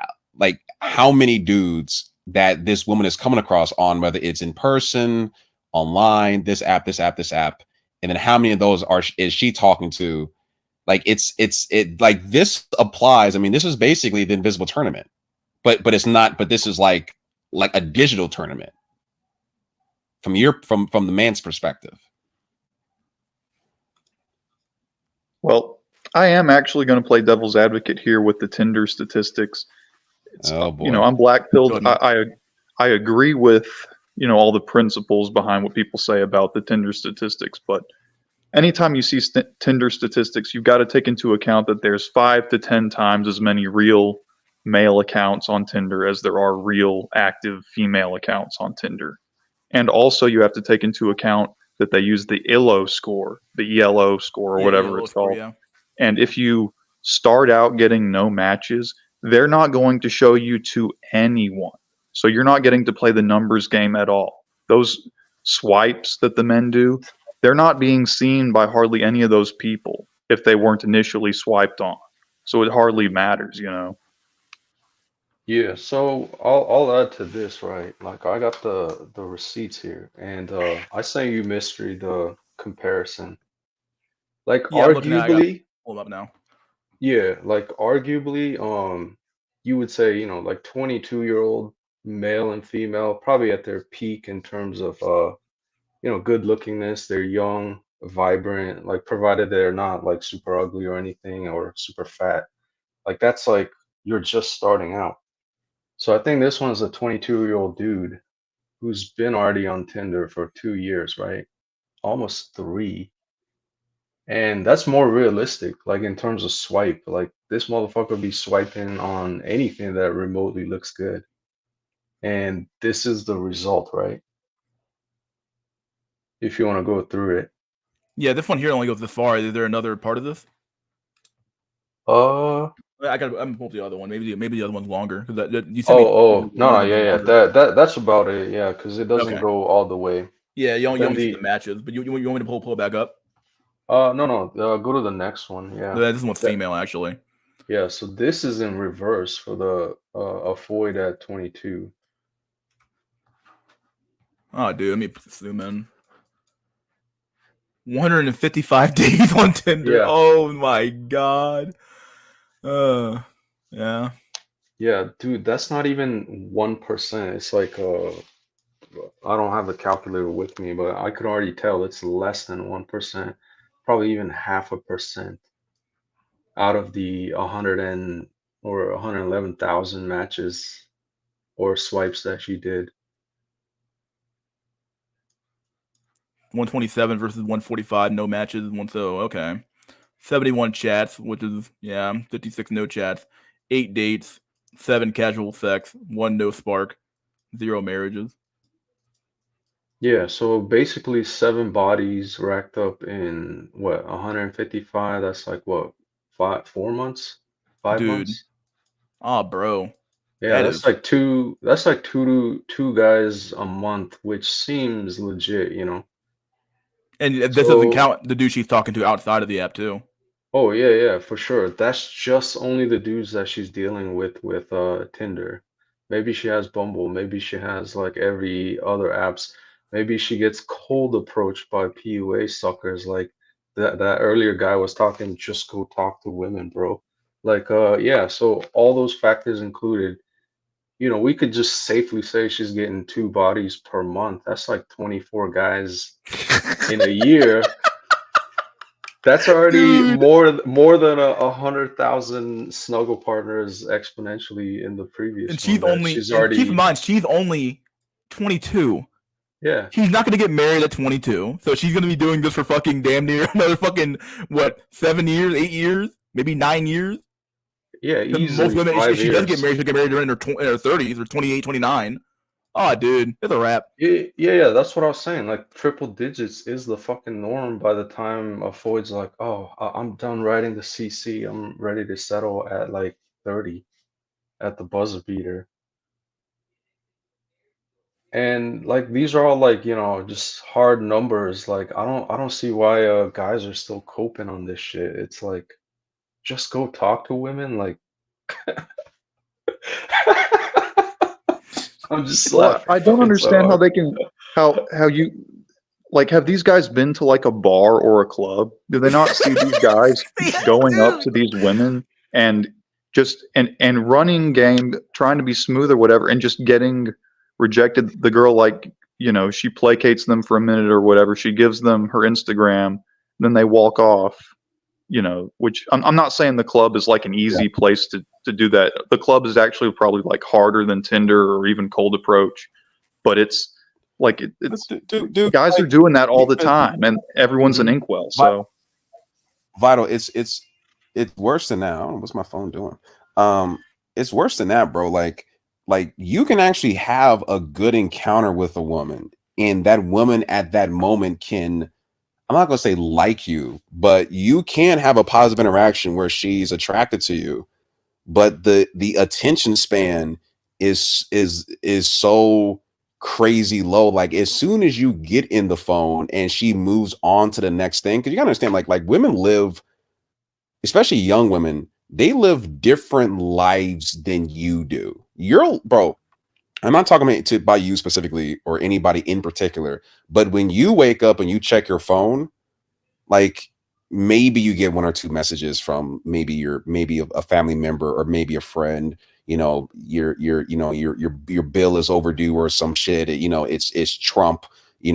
S15: how many dudes that this woman is coming across on whether it's in person online this app and then how many of those is she talking to like it like this applies I mean this is basically the invisible tournament but it's not but this is like a digital tournament from the man's perspective.
S19: Well, I am actually going to play devil's advocate here with the Tinder statistics.
S15: Oh boy.
S19: You know, I'm black pilled. I agree with, you know, all the principles behind what people say about the Tinder statistics, but anytime you see Tinder statistics, you've got to take into account that there's 5 to 10 times as many real male accounts on Tinder as there are real active female accounts on Tinder. And also you have to take into account that they use the ELO score, the ELO score or whatever it's called.
S1: Yeah.
S19: And if you start out getting no matches, they're not going to show you to anyone. So you're not getting to play the numbers game at all. Those swipes that the men do, they're not being seen by hardly any of those people if they weren't initially swiped on. So it hardly matters, you know.
S20: yeah. So I'll add to this, right? Like I got the receipts here, and I sent you mystery the comparison. Like
S1: Yeah, I'm looking at. I got
S20: arguably,
S1: pulled up now.
S20: yeah, like arguably, you would say, you know, like 22-year-old male and female, probably at their peak in terms of you know, good lookingness. They're young, vibrant, like provided they're not like super ugly or anything or super fat. Like that's like you're just starting out. So I think this one's a 22-year-old dude who's been already on Tinder for 2 years, right? Almost three. And that's more realistic, like in terms of swipe. Like this motherfucker be swiping on anything that remotely looks good. And this is the result, right? If you want to go through it.
S1: Yeah, this one here only goes this far. Is there another part of this? I'm gonna pull up the other one. Maybe the other one's longer. You sent me
S20: No, yeah. That's about it. Yeah, because it doesn't
S1: Okay.
S20: go all the way.
S1: Yeah, you
S20: Then
S1: only see the matches, but you want me to pull it back up?
S20: No. Go to the next one. Yeah.
S1: This one's female actually.
S20: Yeah, so this is in reverse for the avoid at 22.
S1: Oh, dude, let me zoom in. 155 days on Tinder.
S20: Yeah.
S1: Oh my god. Yeah.
S20: Yeah, dude, that's not even 1%. It's like I don't have the calculator with me, but I could already tell it's less than 1%, probably even 0.5% out of the 111,000 matches or swipes that she did.
S1: 127 versus 145, no matches. Okay. 71 chats, which is 56 no chats, 8 dates, 7 casual sex, 1 no spark, 0 marriages.
S20: Yeah, so basically 7 bodies racked up in what, 155? That's like what, 4 months? 5
S1: Dude.
S20: months?
S1: Oh, bro.
S20: Yeah, that's like two guys a month, which seems legit, you know.
S1: And this doesn't count the dude she's talking to outside of the app too.
S20: Oh yeah, for sure. That's just only the dudes that she's dealing with Tinder. Maybe she has Bumble. Maybe she has like every other apps. Maybe she gets cold approached by PUA suckers like that earlier guy was talking, just go talk to women, bro. Like yeah, so all those factors included, we could just safely say she's getting 2 bodies per month. That's like 24 guys in a year. That's already more than 100,000 snuggle partners exponentially in the previous
S1: And
S20: one
S1: she's
S20: that
S1: only,
S20: she's
S1: and keep in
S20: already.
S1: mind, she's only 22.
S20: Yeah.
S1: She's not going to get married at 22. So she's going to be doing this for fucking damn near another fucking, what, 7 years, 8 years, maybe 9 years?
S20: Yeah,
S1: Most
S20: easily
S1: women, if
S20: 5
S1: she does get
S20: years.
S1: married, she'll get married during her 30s or 28, 29. Oh, dude, it's a wrap.
S20: Yeah, that's what I was saying. Like triple digits is the fucking norm by the time a Floyd's like, oh, I'm done writing the CC. I'm ready to settle at like 30 at the buzzer beater. And like these are all like, just hard numbers. Like I don't see why guys are still coping on this shit. It's like just go talk to women. Like I'm just
S19: Well,
S20: laughing
S19: I don't
S20: fucking so
S19: understand how
S20: hard.
S19: they can how you like have these guys been to like a bar or a club? Do they not see these guys going up to these women and just and running game, trying to be smooth or whatever, and just getting rejected? The girl, like, she placates them for a minute or whatever. She gives them her Instagram, then they walk off. Which I'm not saying the club is like an easy place to do that. The club is actually probably like harder than Tinder or even cold approach, but it's like it's guys are doing that all the time, and everyone's an inkwell. So
S15: Vital, it's worse than that. I don't know what's my phone doing. It's worse than that, bro. Like you can actually have a good encounter with a woman, and that woman at that moment can, I'm not gonna say like you, but you can have a positive interaction where she's attracted to you, but the attention span is so crazy low. Like as soon as you get in the phone and she moves on to the next thing, because you gotta understand, like women live, especially young women, they live different lives than you do. Bro, I'm not talking about you specifically or anybody in particular, but when you wake up and you check your phone, like maybe you get 1 or 2 messages from maybe a family member or maybe a friend, your bill is overdue or some shit. It's Trump. You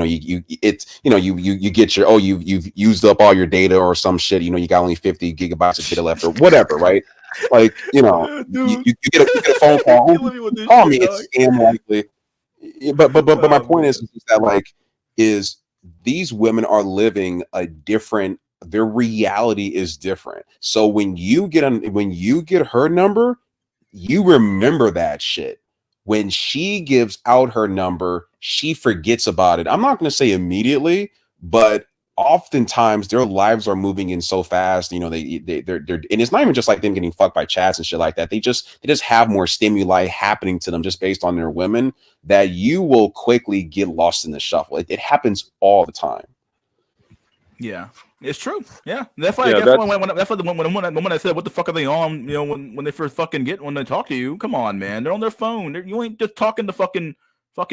S15: get your, you've used up all your data or some shit. You got only 50 gigabytes of data left or whatever, right? Like, you get a phone call. Call me. It's scam likely. But my point is that like these women are living a different, their reality is different. So when you get her number, you remember that shit. When she gives out her number, she forgets about it. I'm not going to say immediately, but oftentimes their lives are moving in so fast. They're and it's not even just like them getting fucked by chats and shit like that. They just have more stimuli happening to them just based on their women, that you will quickly get lost in the shuffle. It happens all the time.
S1: Yeah, it's true. Yeah, that's why
S19: Yeah,
S1: I guess that's why when I said, "What the fuck are they on?" When they first fucking when they talk to you, come on, man, they're on their phone. You ain't just talking to fucking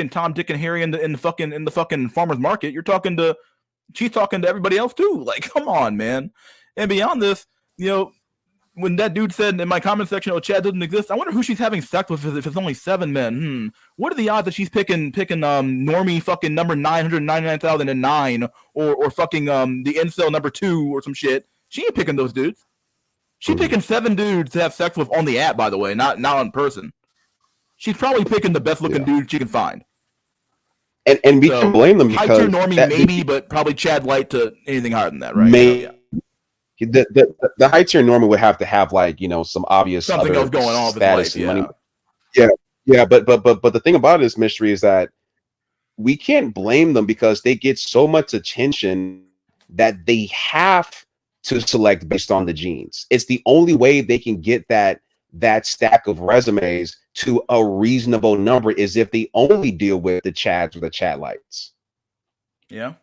S1: Tom, Dick, and Harry in the fucking farmer's market. She's talking to everybody else too. Like, come on, man. And beyond this, when that dude said in my comment section, "Oh, Chad doesn't exist," I wonder who she's having sex with if it's only 7 men. What are the odds that she's picking normie fucking number 999,009 or fucking the incel number 2 or some shit? She ain't picking those dudes. She's picking 7 dudes to have sex with on the app, by the way, not in person. She's probably picking the best looking dude she can find.
S15: And we can blame them because
S1: high tier normie maybe, but probably Chad Light to anything higher than that, right?
S15: Yeah. The high tier normie would have to have like some obvious
S1: something
S15: other
S1: else going on with
S15: status
S1: his life,
S15: and money. Yeah. But the thing about this mystery is that we can't blame them because they get so much attention that they have to select based on the genes. It's the only way they can get that stack of resumes to a reasonable number is if they only deal with the Chads or the Chad Lights.
S1: Yeah.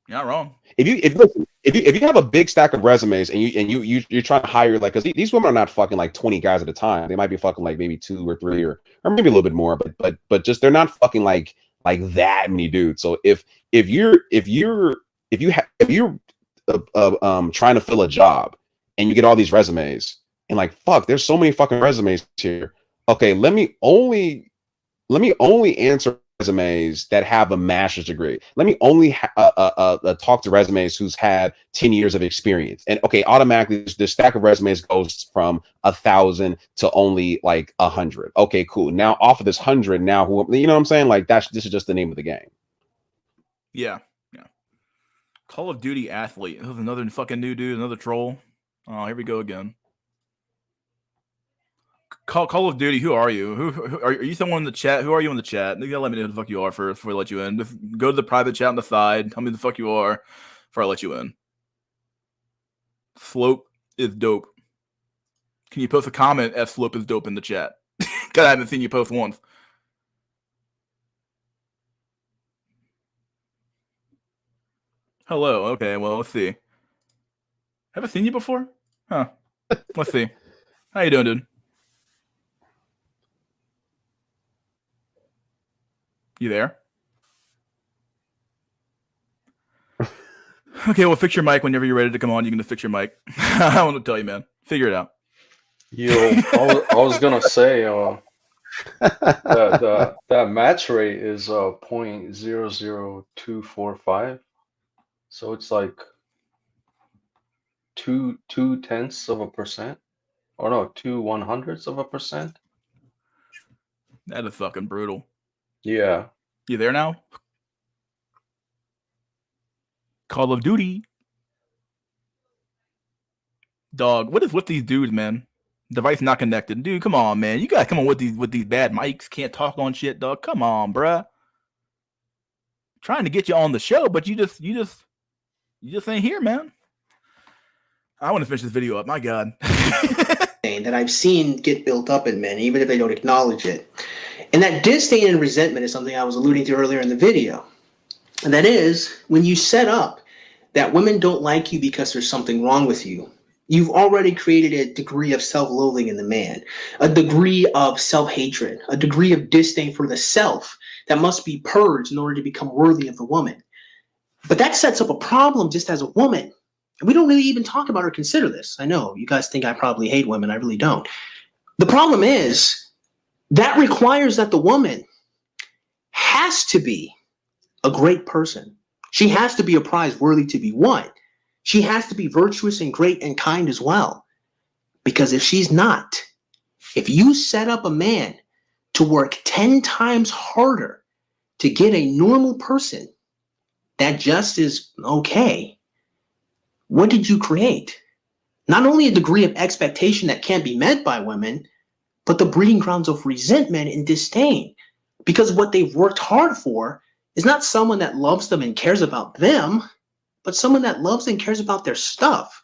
S1: You're not wrong.
S15: If you have a big stack of resumes and you're trying to hire, like, because these women are not fucking like 20 guys at a time. They might be fucking like maybe 2 or 3 or maybe a little bit more, but just they're not fucking like that many dudes. So if you're trying to fill a job and you get all these resumes and like, fuck, there's so many fucking resumes here. Okay, let me only answer resumes that have a master's degree. Let me only talk to resumes who's had 10 years of experience. And okay, automatically the stack of resumes goes from 1,000 to only like 100. Okay, cool. Now off of this 100, now you know what I'm saying? Like this is just the name of the game.
S1: Yeah. Call of Duty athlete. This is another fucking new dude, another troll. Oh, here we go again. Call of Duty, who are you? Who are you? Someone in the chat? Who are you in the chat? You gotta let me know who the fuck you are first before I let you in. Just go to the private chat on the side. Tell me who the fuck you are before I let you in. Slope is dope. Can you post a comment as Slope is dope in the chat? Cause I haven't seen you post once. Hello. Okay. Well, let's see. Have I seen you before? Huh. Let's see. How you doing, dude? You there? Okay, well, fix your mic whenever you're ready to come on. You can just fix your mic. I want to tell you, man. Figure it out.
S20: Yo, I was gonna say, that match rate is 0.00245, so it's like 0.2%, or no, 0.02%.
S1: That is fucking brutal.
S20: Yeah.
S1: You there now? Call of Duty. Dog, what is with these dudes, man? Device not connected. Dude, come on, man. You gotta come on with these bad mics. Can't talk on shit, dog. Come on, bruh. Trying to get you on the show, but you just ain't here, man. I want to finish this video up. My God.
S2: That I've seen get built up in men, even if they don't acknowledge it. And that disdain and resentment is something I was alluding to earlier in the video. And that is, when you set up that women don't like you because there's something wrong with you, you've already created a degree of self-loathing in the man, a degree of self-hatred, a degree of disdain for the self that must be purged in order to become worthy of the woman. But that sets up a problem just as a woman. And we don't really even talk about or consider this. I know you guys think I probably hate women. I really don't. The problem is that requires that the woman has to be a great person. She has to be a prize worthy to be won. She has to be virtuous and great and kind as well. Because if she's not, if you set up a man to work 10 times harder to get a normal person that just is okay, what did you create? Not only a degree of expectation that can't be met by women, but the breeding grounds of resentment and disdain. Because what they've worked hard for is not someone that loves them and cares about them, but someone that loves and cares about their stuff.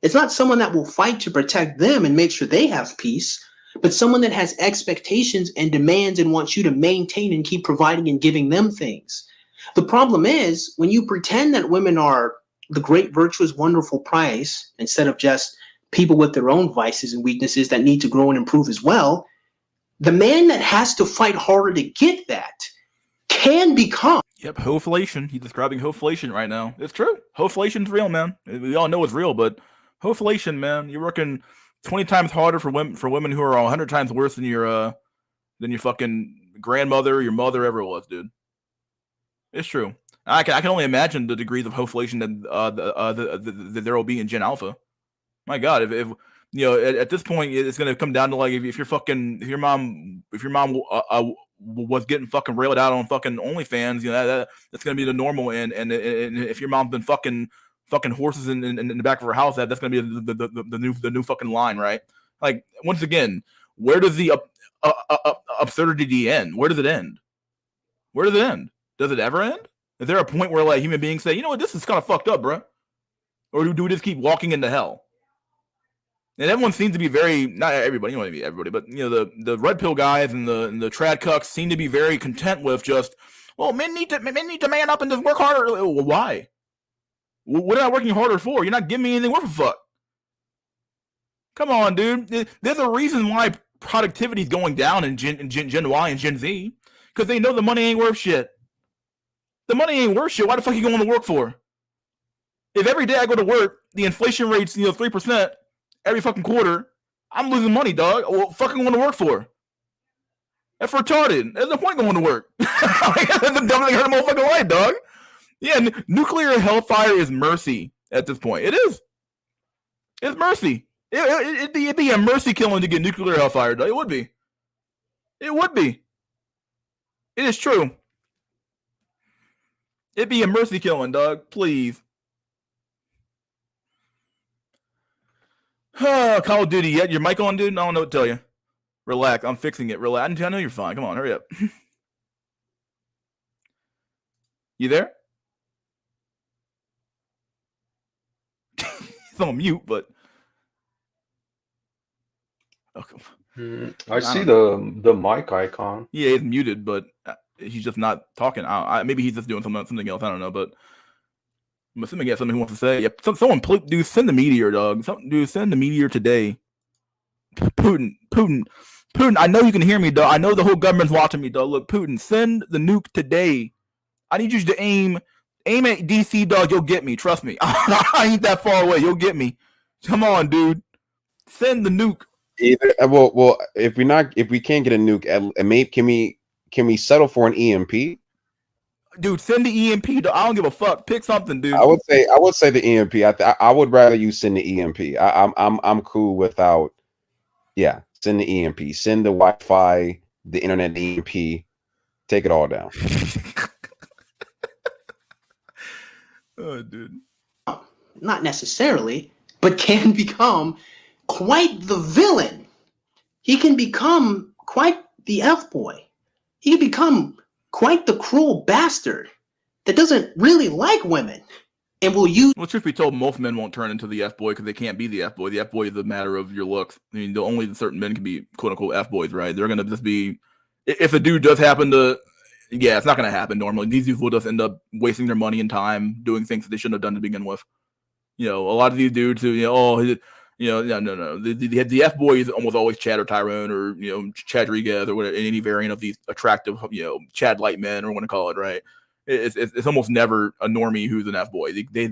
S2: It's not someone that will fight to protect them and make sure they have peace, but someone that has expectations and demands and wants you to maintain and keep providing and giving them things. The problem is when you pretend that women are the great, virtuous, wonderful prize, instead of just people with their own vices and weaknesses that need to grow and improve as well, the man that has to fight harder to get that can become.
S1: Yep, hoflation. He's describing hoflation right now. It's true. Hoflation's real, man. We all know it's real, but hoflation, man. You're working 20 times harder for women who are 100 times worse than your fucking grandmother, your mother ever was, dude. It's true. I can only imagine the degrees of hoflation that there will be in Gen Alpha. My God, if you know, at this point, it's gonna come down to like if your mom was getting fucking railed out on fucking OnlyFans, you know, that's gonna be the normal, and if your mom's been fucking horses in the back of her house, that's gonna be the new fucking line, right? Like, once again, where does the absurdity end? Where does it end? Where does it end? Does it ever end? Is there a point where like human beings say, you know what, this is kind of fucked up, bro? Or do we just keep walking into hell? And everyone seems to be very, not everybody, you don't want to be everybody, but you know, the red pill guys and the trad cucks seem to be very content with just, well, men need to man up and just work harder. Well, why? What am I working harder for? You're not giving me anything worth a fuck. Come on, dude. There's a reason why productivity is going down in Gen Y and Gen Z, because they know the money ain't worth shit. The money ain't worth shit. Why the fuck are you going to work for? If every day I go to work, the inflation rate's 3% every fucking quarter, I'm losing money, dog. Well, fucking want to work for? That's retarded. There's no point going to work. That's the dumbest thing I heard in my fucking life, dog. Yeah, nuclear hellfire is mercy at this point. It is. It's mercy. It'd be a mercy killing to get nuclear hellfire, dog. It would be. It would be. It is true. It'd be a mercy killing, dog. Please. Call of Duty. Your mic on, dude? I don't know what to tell you. Relax. I'm fixing it. Relax. I know you're fine. Come on, hurry up. You there? He's on mute, but
S20: I see the mic icon.
S1: Yeah, he's muted, but he's just not talking. Maybe he's just doing something else. I don't know, but I'm assuming he has something he wants to say. Yep. Someone, dude, send the meteor, dog. Dude, send the meteor today. Putin. I know you can hear me, dog. I know the whole government's watching me, dog. Look, Putin, send the nuke today. I need you to aim at DC, dog. You'll get me. Trust me. I ain't that far away. You'll get me. Come on, dude. Send the nuke.
S15: Either well, if we can't get a nuke, can we settle for an EMP?
S1: Dude, send the EMP. Dog. I don't give a fuck. Pick something, dude.
S15: I would say the EMP. I would rather you send the EMP. I'm cool without. Yeah, send the EMP. Send the Wi-Fi, the internet EMP. Take it all down.
S1: Oh, dude.
S2: Not necessarily, but can become quite the villain. He can become quite the F-boy. He can become quite the cruel bastard that doesn't really like women and will use.
S1: Well, truth be told, most men won't turn into the F-boy because they can't be the F-boy. The F-boy is a matter of your looks. I mean, only certain men can be quote-unquote F-boys, right? They're going to just be... If a dude does happen to... Yeah, it's not going to happen normally. These dudes will just end up wasting their money and time doing things that they shouldn't have done to begin with. You know, a lot of these dudes who, no. The F-boy is almost always Chad or Tyrone or, Chad Rodriguez or whatever, any variant of these attractive, Chad-like men, or what to call it, right? It's almost never a normie who's an F-boy. They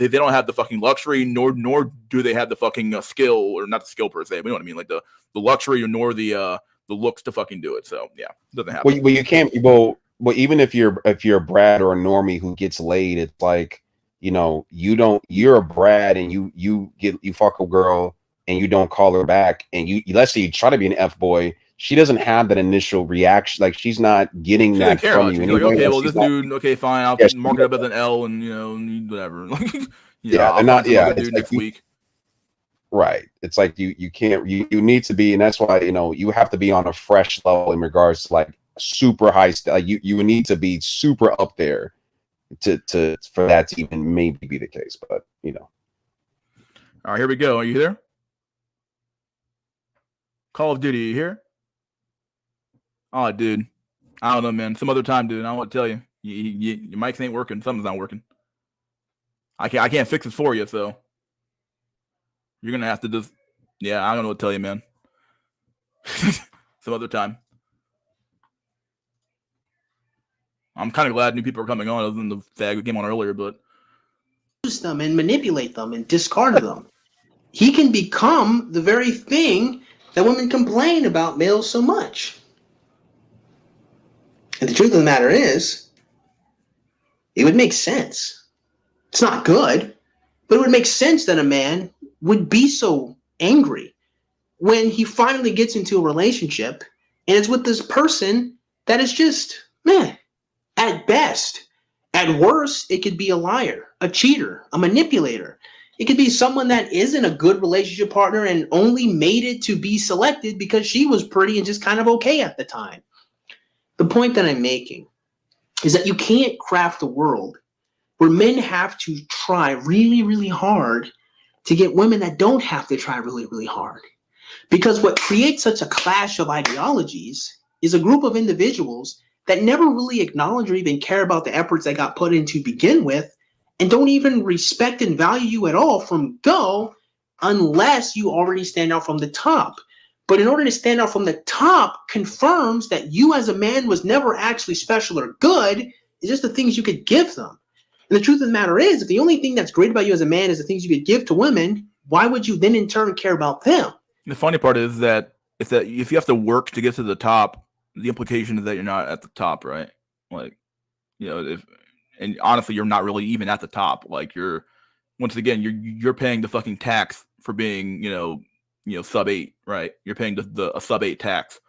S1: don't have the fucking luxury, nor do they have the fucking skill, or not the skill per se, but you know what I mean, like the luxury, nor the looks to fucking do it. So yeah, it doesn't happen.
S15: Well, you can't. Well, even if you're a Brad or a normie who gets laid, it's like, you're a Brad and you fuck a girl and you don't call her back, and let's say you try to be an F-boy. She doesn't have that initial reaction. Like, she's not getting that from you.
S1: Like, okay, well, this dude, okay, fine, I'll mark it up as an L and, whatever.
S15: They're not. Yeah,
S1: dude next week.
S15: Right. It's like you can't. You need to be, and that's why you have to be on a fresh level in regards to like super high. You need to be super up there for that to even maybe be the case. But
S1: All right, here we go. Are you there? Call of Duty, you here? Oh, dude. I don't know, man. Some other time, dude. I don't want to tell you. Your mics ain't working. Something's not working. I can't fix it for you, so you're gonna have to just. Yeah, I don't know what to tell you, man. Some other time. I'm kind of glad new people are coming on, other than the fag who came on earlier, but
S2: use them and manipulate them and discard them. He can become the very thing that women complain about males so much. And the truth of the matter is, it would make sense. It's not good, but it would make sense that a man would be so angry when he finally gets into a relationship and it's with this person that is just, at best. At worst, it could be a liar, a cheater, a manipulator. It could be someone that isn't a good relationship partner and only made it to be selected because she was pretty and just kind of okay at the time. The point that I'm making is that you can't craft a world where men have to try really, really hard to get women that don't have to try really, really hard. Because what creates such a clash of ideologies is a group of individuals that never really acknowledge or even care about the efforts that got put in to begin with, and don't even respect and value you at all from go unless you already stand out from the top. But in order to stand out from the top confirms that you as a man was never actually special or good. It's just the things you could give them. And the truth of the matter is, if the only thing that's great about you as a man is the things you could give to women, why would you then in turn care about them?
S1: The funny part is that if you have to work to get to the top, the implication is that you're not at the top, right? Like, and honestly, you're not really even at the top. Like, once again, you're paying the fucking tax for being, sub 8, right? You're paying a sub 8 tax.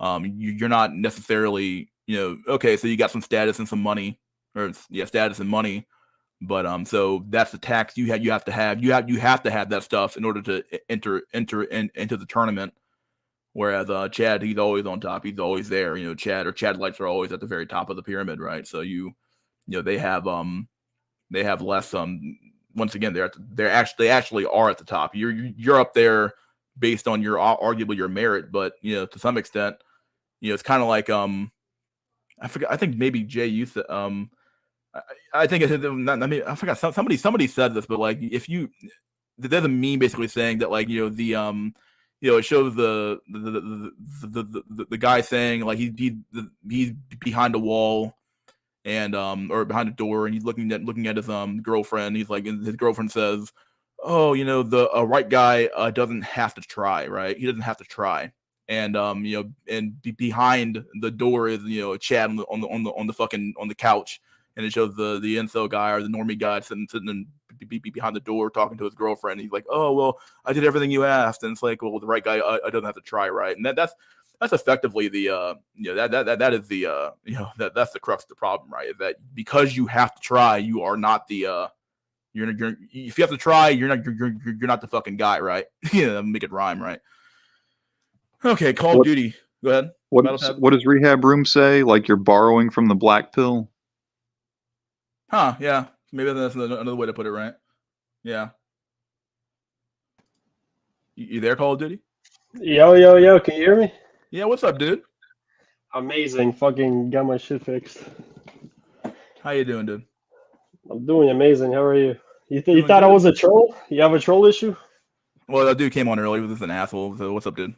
S1: You're not necessarily, okay, so you got some status and some money, status and money, but so that's the tax you have to have that stuff in order to enter into the tournament. Whereas Chad, he's always on top, he's always there. Chad lights are always at the very top of the pyramid, right? So they have less once again they actually are at the top. You're up there based on arguably your merit, but to some extent, it's kind of like I forgot. I think maybe Jay used to I think I forgot. Somebody said this, but like there's a meme basically saying that like it shows the guy saying like he's behind a wall and or behind a door and he's looking at his girlfriend. He's like, his girlfriend says, "Oh, the right guy doesn't have to try, right? He doesn't have to try." And and behind the door is Chad on the couch, and it shows the incel guy or the normie guy sitting behind the door talking to his girlfriend. He's like, "Oh well, I did everything you asked," and it's like, "Well, the right guy I don't have to try, right?" And that's effectively the that is the that's the crux of the problem, right? Is that because you have to try, you are not the you're if you have to try, you're not the fucking guy, right? Make it rhyme, right? Okay, Call of Duty. Go ahead.
S19: What does Rehab Room say? Like you're borrowing from the black pill?
S1: Huh, yeah. Maybe that's another way to put it, right? Yeah. You there, Call of Duty?
S21: Yo, can you hear me?
S1: Yeah, what's up, dude?
S21: Amazing. Fucking got my shit fixed.
S1: How you doing, dude?
S21: I'm doing amazing. How are you? You thought
S1: good.
S21: I was a troll? You have a troll issue?
S1: Well, that dude came on early. He was just an asshole. So what's up, dude?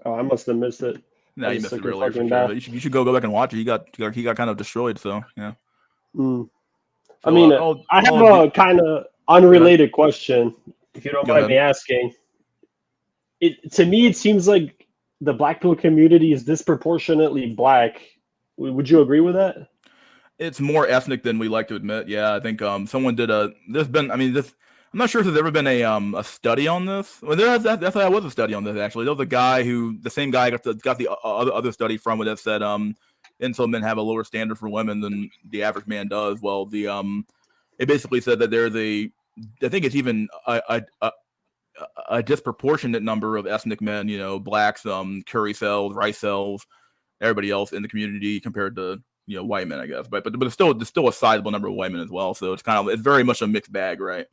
S21: Oh, I must have missed it.
S1: No, you missed it earlier for sure. You should go back and watch it. He got kind of destroyed. So yeah.
S21: Mm.
S1: So,
S21: I mean, I have a kind of unrelated question, if you don't mind me asking. To me, it seems like the black pill community is disproportionately black. Would you agree with that?
S1: It's more ethnic than we like to admit. Yeah, I think someone did I'm not sure if there's ever been a study on this. Well, there was a study on this actually. There was a guy the same guy got the other study from that said incel men have a lower standard for women than the average man does. Well, it basically said that there's I think it's even a disproportionate number of ethnic men, blacks, curry cells, rice cells, everybody else in the community compared to white men, I guess. But there's still a sizable number of white men as well. So it's very much a mixed bag, right?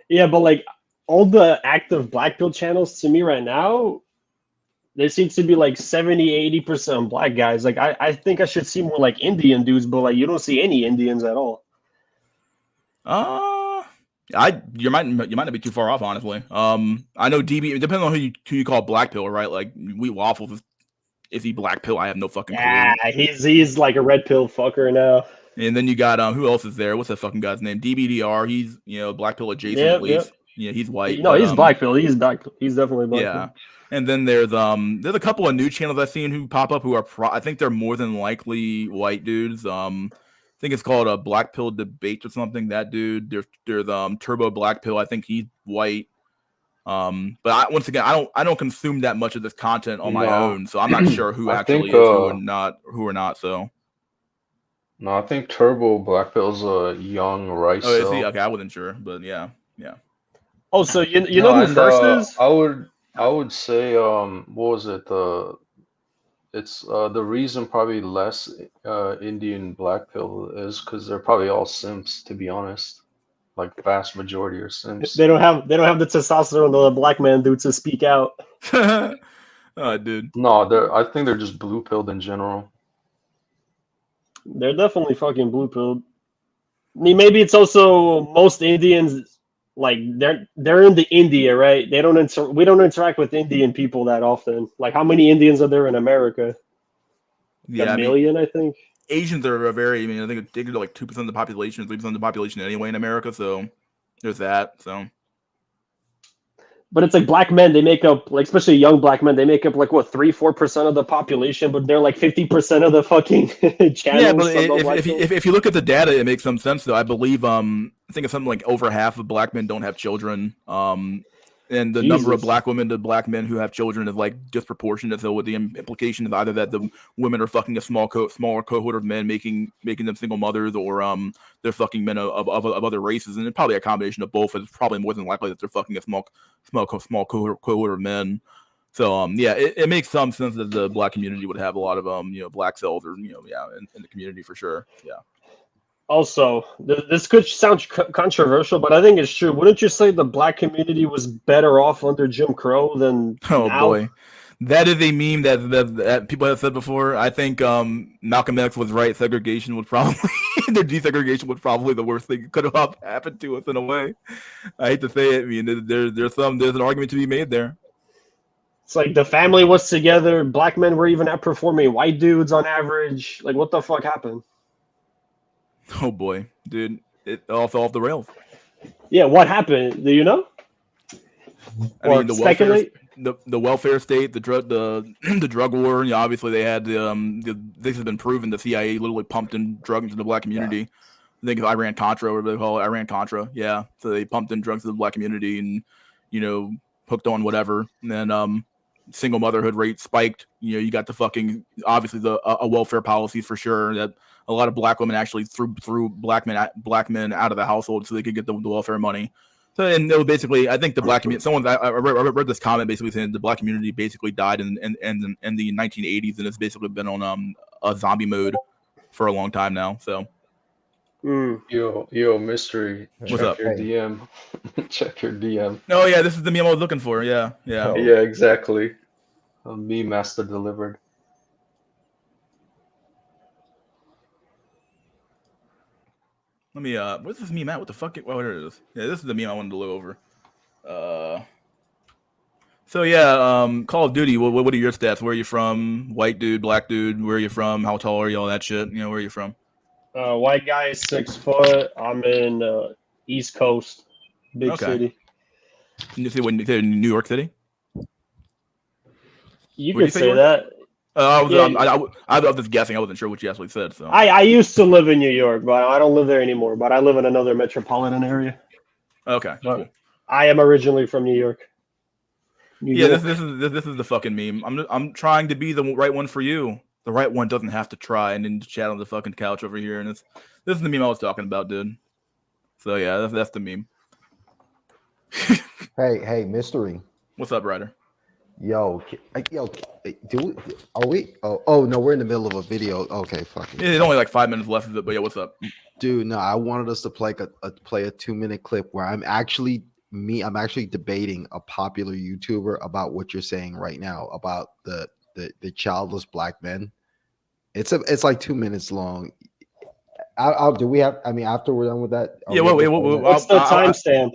S21: Yeah, but like all the active black pill channels to me right now, there seems to be like 70-80% black guys. Like I think I should see more like Indian dudes, but like you don't see any Indians at all.
S1: You might not be too far off, honestly. I know DB. It depends on who you call black pill, right? Like Wheat Waffles is he black pill? I have no fucking clue.
S21: Yeah, he's like a red pill fucker now.
S1: And then you got who else is there? What's that fucking guy's name? DBDR. He's black pill adjacent at least. Yep. Yeah, he's white.
S21: No, he's black pill. He's definitely black pill.
S1: And then there's a couple of new channels I've seen who pop up who are I think they're more than likely white dudes. I think it's called a Black Pill Debate or something. That dude. There's Turbo Black Pill. I think he's white. But once again, I don't consume that much of this content on my own, so I'm not sure who actually is who are not. So.
S20: No, I think Turbo Black Pill's a young rice.
S1: Oh, is he? Okay, I wasn't sure, but yeah.
S21: Oh, so you know who first is?
S20: I would say what was it? It's the reason probably less Indian black pill is because they're probably all simps, to be honest. Like the vast majority are simps.
S21: They don't have the testosterone the black man do to speak out.
S1: Oh, dude.
S20: No, I think they're just blue pilled in general.
S21: They're definitely fucking blue pilled. mean, maybe it's also most Indians, like they're in the India, right? We don't interact with Indian people that often. Like, how many Indians are there in America?
S1: Yeah,
S21: A million, I think.
S1: Asians are a very. I mean, I think they're like 2% of the population, 3% of the population anyway in America. So there's that. So.
S21: But it's like black men, they make up, like, especially young black men, they make up like what, 3-4% of the population, but they're like 50% of the fucking channels.
S1: Yeah, but
S21: from the black
S1: if you look at the data, it makes some sense though. I believe I think it's something like over half of black men don't have children. And the number of
S21: Jesus.
S1: black women to black men who have children is like disproportionate. So with the implication is either that the women are fucking a smaller cohort of men, making them single mothers, or they're fucking men of other races, and it's probably a combination of both. It's probably more than likely that they're fucking a small cohort of men. So yeah, it makes some sense that the black community would have a lot of black cells, or in the community for sure. Yeah.
S21: Also, this could sound controversial, but I think it's true. Wouldn't you say the black community was better off under Jim Crow than
S1: Oh
S21: now?
S1: boy, that is a meme that people have said before. I think Malcolm X was right. Segregation was probably the desegregation was probably the worst thing that could have happened to us in a way. I hate to say it. I mean, there's an argument to be made there.
S21: It's like the family was together. Black men were even outperforming white dudes on average. Like, what the fuck happened?
S1: Oh boy, dude, it all fell off the rails.
S21: Yeah, what happened? Do you know?
S1: I mean, the welfare state, the drug war. Obviously they had this has been proven. The CIA literally pumped in drugs into the black community. I think Iran Contra, or whatever they call it, Iran Contra. Yeah, so they pumped in drugs to the black community, and hooked on whatever. And then single motherhood rate spiked. You got the fucking obviously a welfare policy for sure that a lot of black women actually threw black men out of the household so they could get the welfare money. So, and it was basically, I think the black community. I read this comment basically saying the black community basically died in the 1980s, and it's basically been on a zombie mode for a long time now. So,
S20: Yo, mystery.
S1: What's
S20: Check
S1: up?
S20: your DM. Check your DM.
S1: Oh yeah, this is the meme I was looking for. Yeah.
S20: Yeah, exactly. Me master delivered.
S1: Let me what's this meme at? What the fuck? Well, there it is. Yeah, this is the meme I wanted to look over. So yeah, Call of Duty. What are your stats? Where are you from? White dude, black dude. Where are you from? How tall are you? All that shit. Where are you from?
S21: White guy, 6 foot. I'm in East Coast, big city.
S1: You say New York City?
S21: You could say that.
S1: I was just guessing. I wasn't sure what you actually said. So
S21: I used to live in New York, but I don't live there anymore. But I live in another metropolitan area.
S1: Okay. Cool.
S21: I am originally from New York.
S1: This is the fucking meme. I'm trying to be the right one for you. The right one doesn't have to try and then chat on the fucking couch over here. And this is the meme I was talking about, dude. So yeah, that's the meme.
S4: Hey, Mystery.
S1: What's up, Ryder?
S4: Yo, are we? Oh no, we're in the middle of a video. Okay, fuck it.
S1: It's only like 5 minutes left of it, but yeah, what's up?
S4: Dude, no, I wanted us to play a 2-minute clip where I'm actually debating a popular YouTuber about what you're saying right now about the childless black men. It's like 2 minutes long. Do we have? I mean, after we're done with that.
S1: Yeah. What's
S21: the timestamp?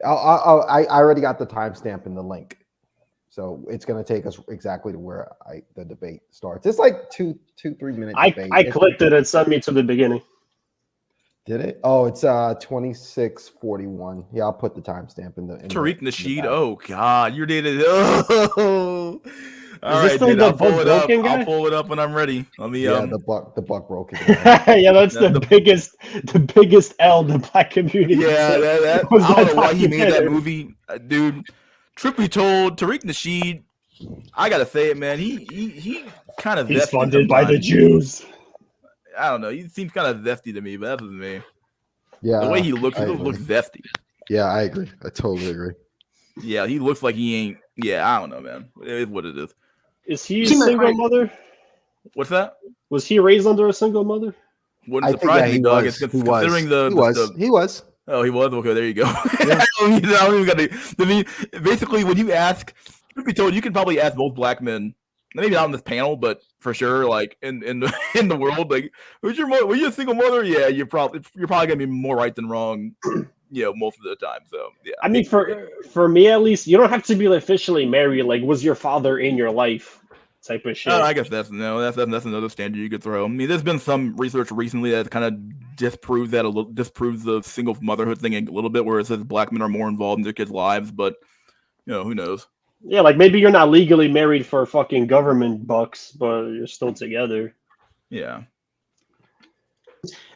S4: I already got the timestamp in the link. So it's going to take us exactly to where the debate starts. It's like 3 minute debate.
S21: I clicked it and sent me to the beginning.
S4: Did it? Oh, it's 26:41. Yeah, I'll put the timestamp in the.
S1: Tariq Nasheed. Oh God, you're dated. Oh. All right, dude, I'll pull it up. I'll pull it up when I'm ready. Let me.
S4: Yeah, the buck broken.
S21: Yeah, that's the biggest L the black community.
S1: Yeah, I don't know why he made that movie, dude. Truth be told, Tariq Nasheed, I gotta say it, man. He kind of
S21: he's funded by the Jews.
S1: I don't know. He seems kind of zesty to me, but that's me.
S4: Yeah,
S1: the way he looks zesty.
S4: Yeah, I agree. I totally agree.
S1: Yeah, he looks like he ain't. Yeah, I don't know, man. It is what it is.
S21: Is he a single mother?
S1: What's that?
S21: Was he raised under a single mother?
S1: Wouldn't surprise me, dog. Considering
S4: he was.
S1: Oh, he was? Okay, there you go. Yeah. I don't even got to. I mean, basically, when you ask, truth be told, you can probably ask most black men maybe not on this panel, but for sure, like in the in the world, like were you a single mother? Yeah, you're probably gonna be more right than wrong, most of the time. So yeah,
S21: I mean, for me at least, you don't have to be officially married. Like, was your father in your life? Type of shit.
S1: I guess that's another standard you could throw. I mean, there's been some research recently that kind of disproves the single motherhood thing a little bit, where it says black men are more involved in their kids' lives, but who knows?
S21: Yeah, like maybe you're not legally married for fucking government bucks, but you're still together.
S1: Yeah.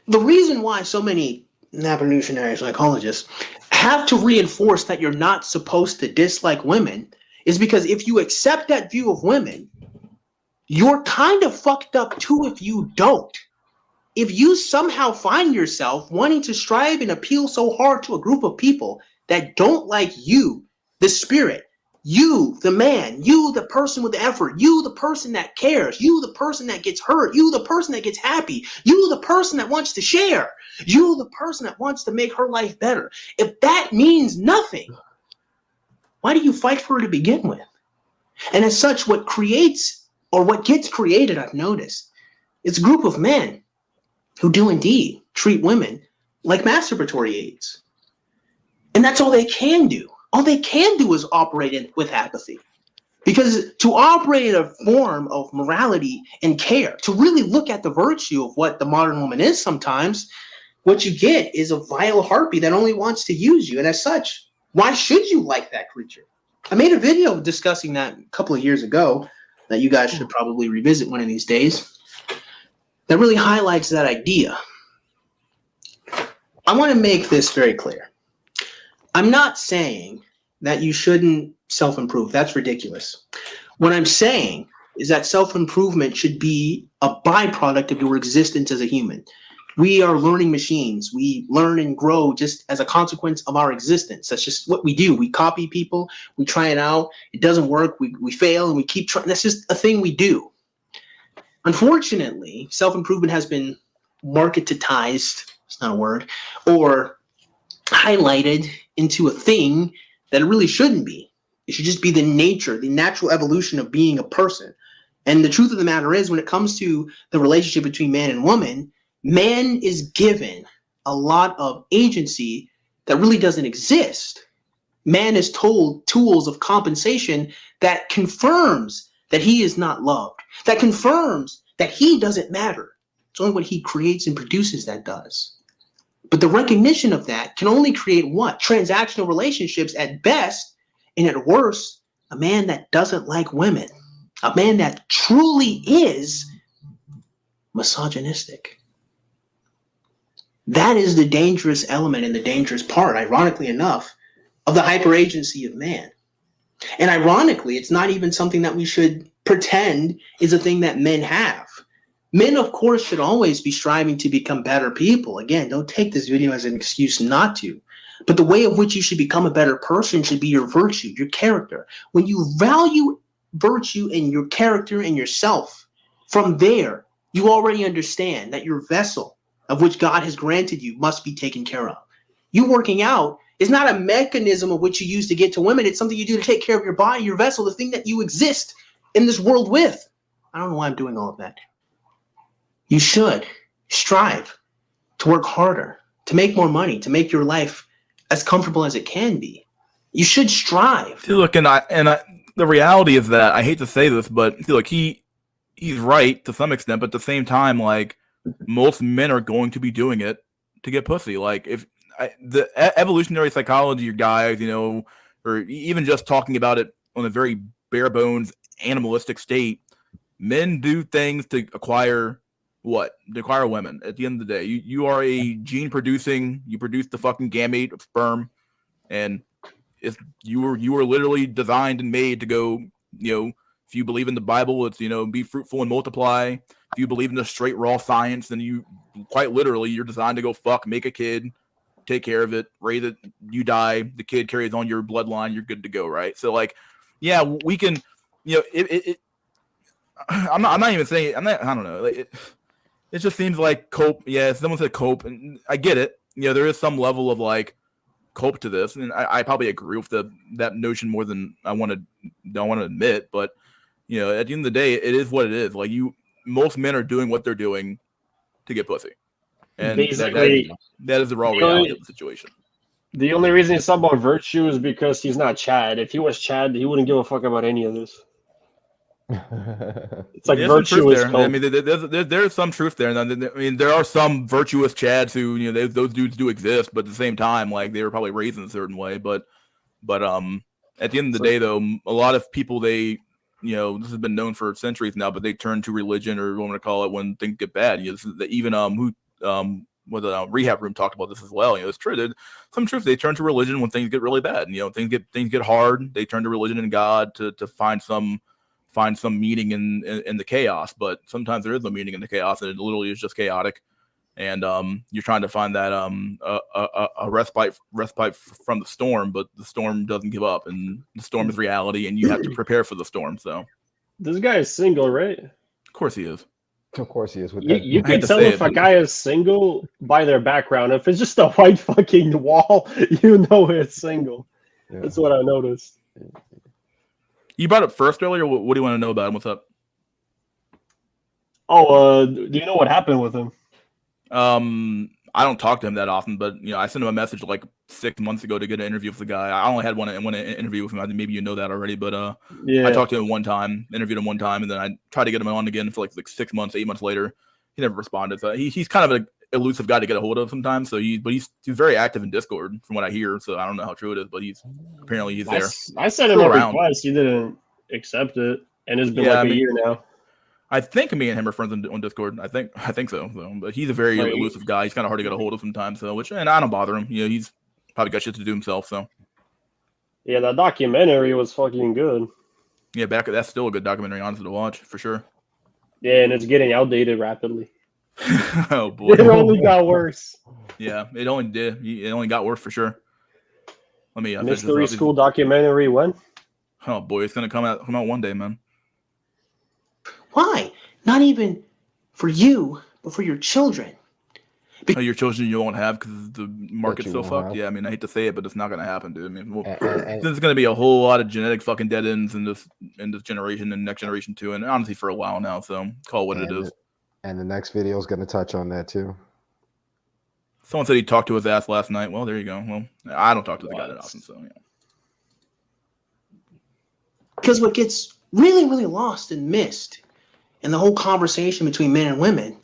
S2: The reason why so many evolutionary psychologists have to reinforce that you're not supposed to dislike women is because if you accept that view of women, you're kind of fucked up too if you don't. If you somehow find yourself wanting to strive and appeal so hard to a group of people that don't like you, the spirit, you, the man, you, the person with the effort, you, the person that cares, you, the person that gets hurt, you, the person that gets happy, you, the person that wants to share, you, the person that wants to make her life better. If that means nothing, why do you fight for her to begin with? And as such, what gets created, I've noticed, is a group of men who do indeed treat women like masturbatory aids. And that's all they can do. All they can do is operate with apathy. Because to operate in a form of morality and care, to really look at the virtue of what the modern woman is sometimes, what you get is a vile harpy that only wants to use you. And as such, why should you like that creature? I made a video discussing that a couple of years ago that you guys should probably revisit one of these days that really highlights that idea. I want to make this very clear. I'm not saying that you shouldn't self-improve. That's ridiculous. What I'm saying is that self-improvement should be a byproduct of your existence as a human. We are learning machines. We learn and grow just as a consequence of our existence. That's just what we do. We copy people. We try it out. It doesn't work. We fail and we keep trying. That's just a thing we do. Unfortunately, self-improvement has been marketized, it's not a word, or highlighted into a thing that it really shouldn't be. It should just be the natural evolution of being a person. And the truth of the matter is, when it comes to the relationship between man and woman, man is given a lot of agency that really doesn't exist. Man is told tools of compensation that confirms that he is not loved, that confirms that he doesn't matter. It's only what he creates and produces that does. But the recognition of that can only create what? Transactional relationships at best, and at worst, a man that doesn't like women, a man that truly is misogynistic. That is the dangerous element and the dangerous part, ironically enough, of the hyperagency of man. And ironically, it's not even something that we should pretend is a thing that men have. Men, of course, should always be striving to become better people. Again, don't take this video as an excuse not to. But the way of which you should become a better person should be your virtue, your character. When you value virtue in your character and yourself, from there, you already understand that your vessel of which God has granted you must be taken care of. You working out is not a mechanism of which you use to get to women. It's something you do to take care of your body, your vessel, the thing that you exist in this world with. I don't know why I'm doing all of that. You should strive to work harder, to make more money, to make your life as comfortable as it can be. You should strive.
S1: See, look, the reality is that I hate to say this, but see, look, he's right to some extent, but at the same time, like most men are going to be doing it to get pussy. Like if the evolutionary psychology guys, or even just talking about it on a very bare bones animalistic state, men do things to acquire what? To acquire women. At the end of the day, you are a gene producing. You produce the fucking gamete of sperm, and if you were literally designed and made to go. If you believe in the Bible, it's be fruitful and multiply. If you believe in the straight raw science, then you quite literally you're designed to go fuck, make a kid, take care of it, raise it. You die, the kid carries on your bloodline. You're good to go, right? So like, yeah, we can. I'm not even saying. I don't know. It just seems like cope. Yeah, someone said cope, and I get it. There is some level of like cope to this, and I probably agree with that notion more than I want to admit. But You know, at the end of the day, it is what it is. Like most men are doing what they're doing to get pussy, and
S21: Basically,
S1: that is the raw
S21: the
S1: reality
S21: only-
S1: of the situation.
S21: The only reason he's talking about virtue is because he's not Chad. If he was Chad, he wouldn't give a fuck about any of this. It's like
S1: There's some truth
S21: virtue is
S1: there. I
S21: coke.
S1: mean, there's some truth there. And I mean, there are some virtuous Chads who, you know, those dudes do exist, but at the same time, like they were probably raised in a certain way. But at the end of the day, though, a lot of people you know, this has been known for centuries now, but they turn to religion or what you want to call it when things get bad. You know, this is even with the rehab room talked about this as well. You know, it's true. There's some truth. They turn to religion when things get really bad. You know, things get hard. They turn to religion and God to find some meaning in the chaos. But sometimes there is no meaning in the chaos, and it literally is just chaotic. And you're trying to find that a respite from the storm, but the storm doesn't give up, and the storm is reality, and you have to prepare for the storm. So
S21: This guy is single, right?
S1: of course he is.
S4: Of course he is. With
S21: You can tell if a guy is single by their background. If it's just a white fucking wall, you know it's single.
S4: Yeah.
S21: That's what I noticed.
S1: You brought up first earlier. What do you want to know about him? What's up?
S21: Oh, do you know what happened with him?
S1: I don't talk to him that often, but you know, I sent him a message like 6 months ago to get an interview with the guy. I only had one interview with him. I think maybe you know that already, but
S21: Yeah.
S1: I talked to him one time, interviewed him one time, and then I tried to get him on again for like 6 months, 8 months later. He never responded. So he's kind of an elusive guy to get a hold of sometimes. So he's very active in Discord from what I hear. So I don't know how true it is, but he's there.
S21: I sent him
S1: Still
S21: a
S1: around.
S21: request. He didn't accept it, and it's been
S1: Yeah,
S21: like
S1: I
S21: a
S1: mean-
S21: year now.
S1: I think me and him are friends on Discord. I think so. But he's a very
S21: Like-
S1: elusive guy. He's kind of hard to get a hold of sometimes. So and I don't bother him. You know, he's probably got shit to do himself. So
S21: Yeah, that documentary was fucking good.
S1: yeah, that's still a good documentary, honestly, to watch for sure.
S21: Yeah, and it's getting outdated rapidly.
S1: Oh boy,
S21: It only got worse.
S1: Yeah, it only did. It only got worse for sure. Let me finish this
S21: Mystery
S1: up.
S21: School documentary when?
S1: Oh boy, it's gonna come out one day, man.
S2: Why? Not even for you, but for your children.
S1: Oh, your children you won't have because the market's
S4: you
S1: so
S4: won't
S1: fucked.
S4: have.
S1: Yeah, I mean, I hate to say it, but it's not gonna happen, dude. I mean,
S4: and-
S1: there's gonna be a whole lot of genetic fucking dead ends in this generation and next generation too, and honestly for a while now. So call it what it is.
S4: And the next video is going to touch on that too.
S1: Someone said he talked to his ass last night. Well, there you go. Well, I don't talk to the guy that often, so yeah.
S2: Because what gets really, really lost and missed in the whole conversation between men and women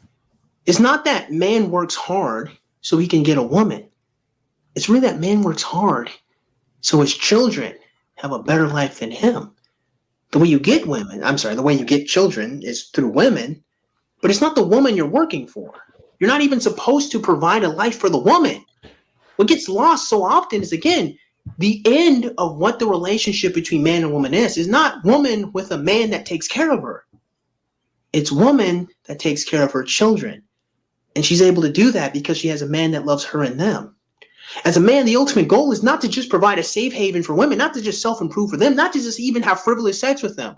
S2: is not that man works hard so he can get a woman. It's really that man works hard so his children have a better life than him. The way you get the way you get children is through women, but it's not the woman you're working for. You're not even supposed to provide a life for the woman. What gets lost so often is, again, the end of what the relationship between man and woman is not woman with a man that takes care of her. It's woman that takes care of her children. And she's able to do that because she has a man that loves her and them. As a man, the ultimate goal is not to just provide a safe haven for women, not to just self-improve for them, not to just even have frivolous sex with them,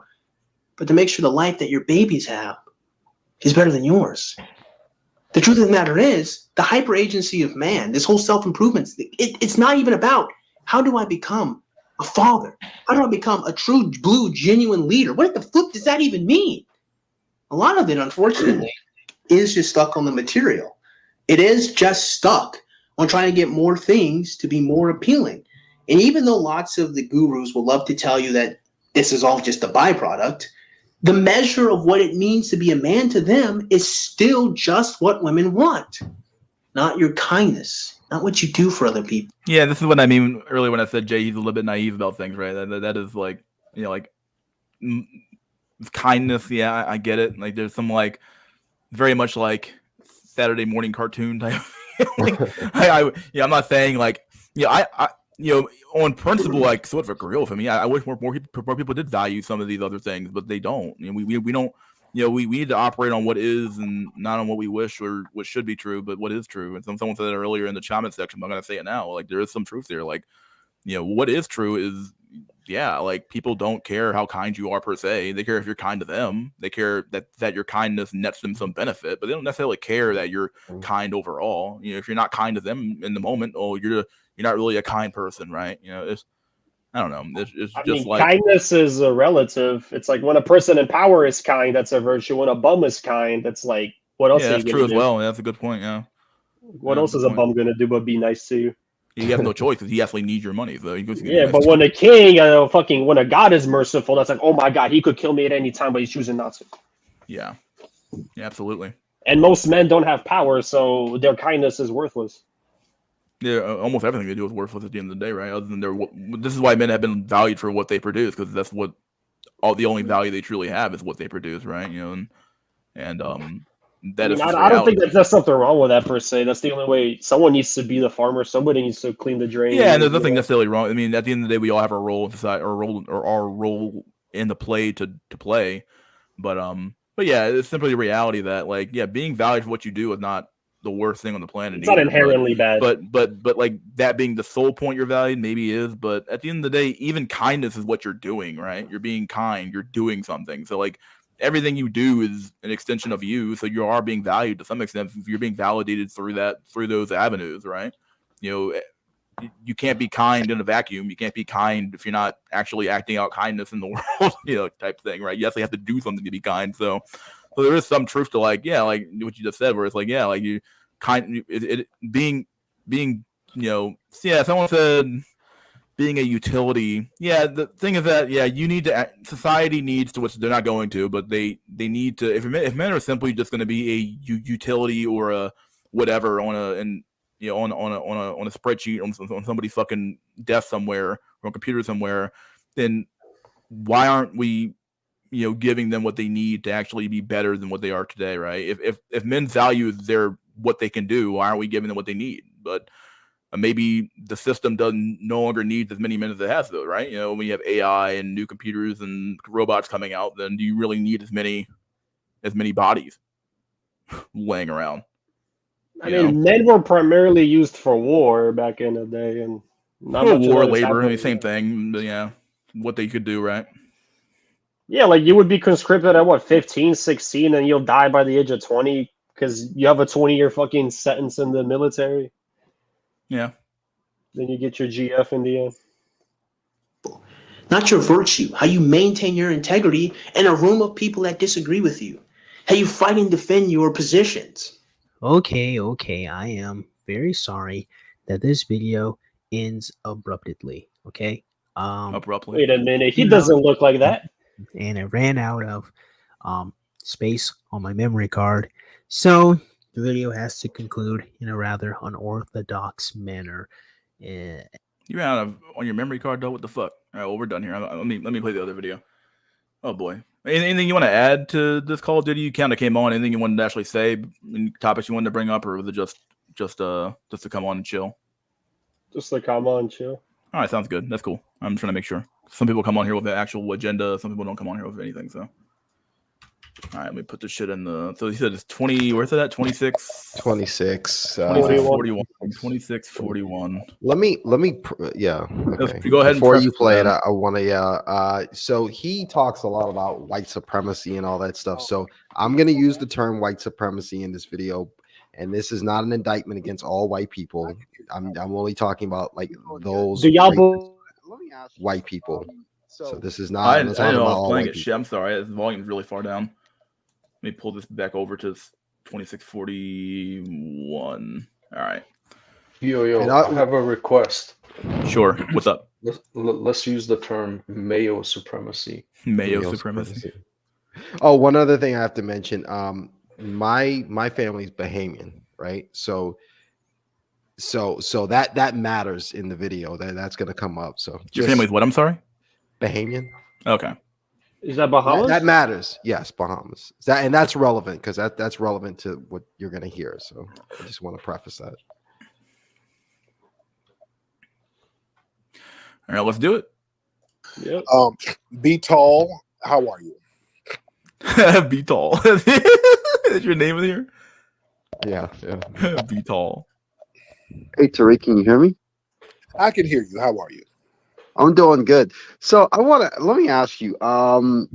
S2: but to make sure the life that your babies have is better than yours. The truth of the matter is, the hyper agency of man, this whole self-improvement, it's not even about how do I become a father? How do I become a true blue, genuine leader? What the fuck does that even mean? A lot of it, unfortunately, is just stuck on the material. It is just stuck on trying to get more things to be more appealing. And even though lots of the gurus will love to tell you that this is all just a byproduct, the measure of what it means to be a man to them is still just what women want, not your kindness, not what you do for other people.
S1: Yeah, this is what I mean earlier when I said Jay, he's a little bit naive about things, right? That is like, you know, like kindness. Yeah, I get it. Like there's some like very much like Saturday morning cartoon type. Like, I'm not saying like, I you know, on principle, like sort of agree with him. Yeah, I wish more people did value some of these other things, but they don't. You know, we don't. You know, we need to operate on what is and not on what we wish or what should be true, but what is true. And someone said that earlier in the comment section. I'm gonna say it now. Like there is some truth there. Like, you know, what is true is, yeah, like people don't care how kind you are per se. They care if you're kind to them. They care that your kindness nets them some benefit, but they don't necessarily care that you're kind overall. You know, if you're not kind to them in the moment, oh, you're not really a kind person, right? You know, I don't know. It's
S21: I
S1: just
S21: mean,
S1: like
S21: kindness is a relative. It's like when a person in power is kind, that's a virtue. When a bum is kind, that's like, what else
S1: yeah,
S21: are you
S1: that's true
S21: gonna
S1: as
S21: do?
S1: well. That's a good point. Yeah,
S21: What
S1: yeah,
S21: else
S1: good
S21: is a
S1: point.
S21: bum gonna do but be nice to you?
S1: You have no choice because he actually needs your money, so he goes to
S21: Yeah, but when a king, when a god is merciful, that's like, oh my god, he could kill me at any time, but he's choosing not to.
S1: Yeah, yeah, absolutely.
S21: And most men don't have power, so their kindness is worthless.
S1: Yeah, almost everything they do is worthless at the end of the day, right? Other than this is why men have been valued for what they produce, because that's what the only value they truly have is what they produce, right? You know, and
S21: I
S1: that is
S21: mean,
S1: just
S21: I don't
S1: reality.
S21: think there's something wrong with that per se. That's the only way. Someone needs to be the farmer. Somebody needs to clean the drain.
S1: Yeah, and there's nothing necessarily wrong. I mean, at the end of the day, we all have our role in society, our role in the play to play. But yeah, it's simply the reality that like, yeah, being valued for what you do is not the worst thing on the planet.
S21: It's not
S1: either,
S21: inherently bad.
S1: But like that being the sole point you're valued maybe is. But at the end of the day, even kindness is what you're doing, right? You're being kind. You're doing something. So like everything you do is an extension of you. So you are being valued to some extent. You're being validated through those avenues, right? You know, you can't be kind in a vacuum. You can't be kind if you're not actually acting out kindness in the world, you know, type thing, right? You actually have to do something to be kind. So there is some truth to like, yeah, like what you just said, where it's like, yeah, like you kind, being, you know, yeah. Someone said being a utility. Yeah, the thing is that yeah, you need to. Society needs to, which they're not going to, but they need to. If men are simply just going to be a utility or a whatever on a spreadsheet on somebody's fucking desk somewhere or on a computer somewhere, then why aren't we, you know, giving them what they need to actually be better than what they are today, right? If men value what they can do, why aren't we giving them what they need? But maybe the system doesn't no longer needs as many men as it has, though, right? You know, when you have AI and new computers and robots coming out, then do you really need as many bodies laying around?
S21: I mean, men were primarily used for war back in the day, and not much of
S1: war,
S21: that is
S1: labor, I mean,
S21: happening.
S1: same thing. But yeah, what they could do, right?
S21: Yeah, like you would be conscripted at what, 15, 16, and you'll die by the age of 20 because you have a 20-year fucking sentence in the military.
S1: Yeah.
S21: Then you get your GF in the end.
S2: Not your virtue, how you maintain your integrity in a room of people that disagree with you, how you fight and defend your positions.
S5: Okay, I am very sorry that this video ends abruptly. Okay.
S1: Abruptly.
S21: Wait a minute, he doesn't look like that.
S5: And I ran out of space on my memory card, so the video has to conclude in a rather unorthodox manner.
S1: You ran out of on your memory card, though. What the fuck? All right, well, we're done here. Let me play the other video. Oh boy. Anything you want to add to this Call of Duty? You kind of came on. Anything you wanted to actually say? Any topics you wanted to bring up, or was it just to come on and chill?
S21: Just to come on and chill.
S1: All right, sounds good. That's cool. I'm trying to make sure. Some people come on here with an actual agenda. Some people don't come on here with anything. So, all right, let me put this shit in the. So you said it's 20. Where's it at? 26.
S4: 26.
S1: 41. 26. 41.
S4: Let me. Yeah. Okay.
S1: Go ahead.
S4: Before you play it, I want to. So he talks a lot about white supremacy and all that stuff. So I'm gonna use the term white supremacy in this video, and this is not an indictment against all white people. I'm only talking about like those white people. So this is not.
S1: I know I was playing it. Shit, I'm sorry. The volume's really far down. Let me pull this back over to 2641. All right.
S20: Yo, I have a request.
S1: Sure. What's up?
S20: Let's use the term Mayo supremacy.
S1: Mayo supremacy.
S4: Oh, one other thing I have to mention. My family's Bahamian, right? So that matters in the video. That's gonna come up. So
S1: Your family's what? I'm sorry?
S4: Bahamian.
S1: Okay.
S21: Is that Bahamas?
S4: That matters. Yes, Bahamas. And that's relevant because that's relevant to what you're gonna hear. So I just want to preface that.
S1: All right, let's do it.
S21: Yep.
S22: Be tall. How are you?
S1: Be tall. Is your name in here?
S4: Yeah.
S1: Be tall.
S23: Hey Tariq, can you hear me?
S22: I can hear you. How are you?
S23: I'm doing good. So let me ask you. What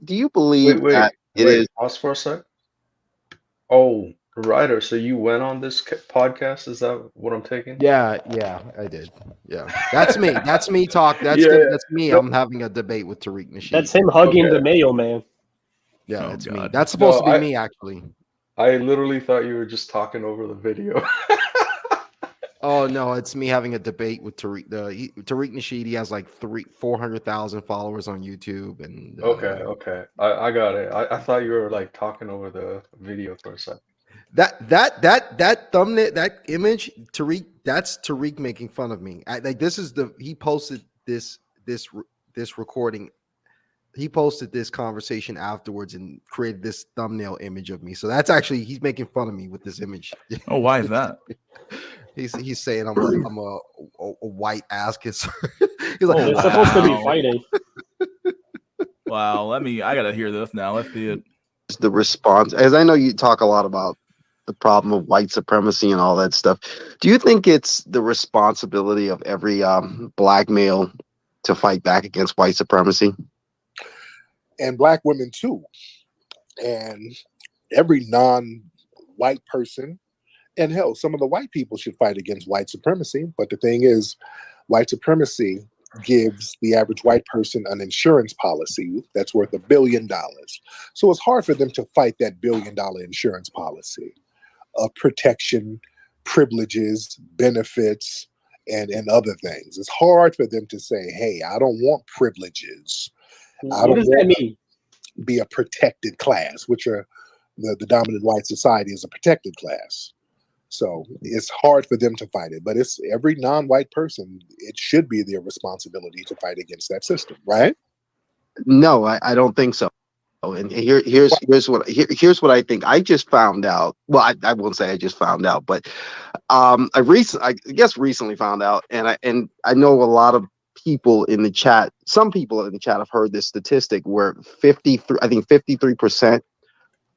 S23: do you believe
S20: Wait,
S23: that it is?
S20: Pause for a sec. Oh, Ryder, so you went on this podcast? Is that what I'm taking?
S4: Yeah, I did. Yeah, that's me. That's me talk. That's
S20: Yeah.
S4: that's me. I'm having a debate with Tariq Nasheed.
S21: That's him hugging
S20: Okay.
S21: the Mayo Man.
S4: Yeah,
S1: Oh,
S4: it's me.
S1: God.
S4: That's supposed
S20: No,
S4: to be me, actually.
S20: I literally thought you were just talking over the video.
S4: Oh no, it's me having a debate with Tariq. Tariq Nasheed. He has like 400,000 followers on YouTube, and
S20: Okay. I got it. I thought you were like talking over the video for a second.
S4: that thumbnail, that image, Tariq. That's Tariq making fun of me. Like this is he posted this recording. He posted this conversation afterwards and created this thumbnail image of me. So that's actually he's making fun of me with this image.
S1: Oh, why is that?
S4: He's saying I'm a white ass kisser. He's like,
S21: They're supposed to be fighting.
S1: Wow, I gotta hear this now. Let's see it.
S23: The response, as I know you talk a lot about the problem of white supremacy and all that stuff. Do you think it's the responsibility of every black male to fight back against white supremacy?
S22: And black women too, and every non-white person, and hell, some of the white people should fight against white supremacy. But the thing is, white supremacy gives the average white person an insurance policy that's worth $1 billion. So it's hard for them to fight that $1 billion insurance policy of protection, privileges, benefits, and other things. It's hard for them to say, hey, I don't want privileges.
S21: What does that mean?
S22: Be a protected class, which are the dominant white society is a protected class. So it's hard for them to fight it, but it's every non-white person. It should be their responsibility to fight against that system, right?
S23: No, I don't think so. And here's what I think. I just found out. Well, I won't say I just found out, but I guess recently found out, and I know a lot of people in the chat. Some people in the chat have heard this statistic where 53%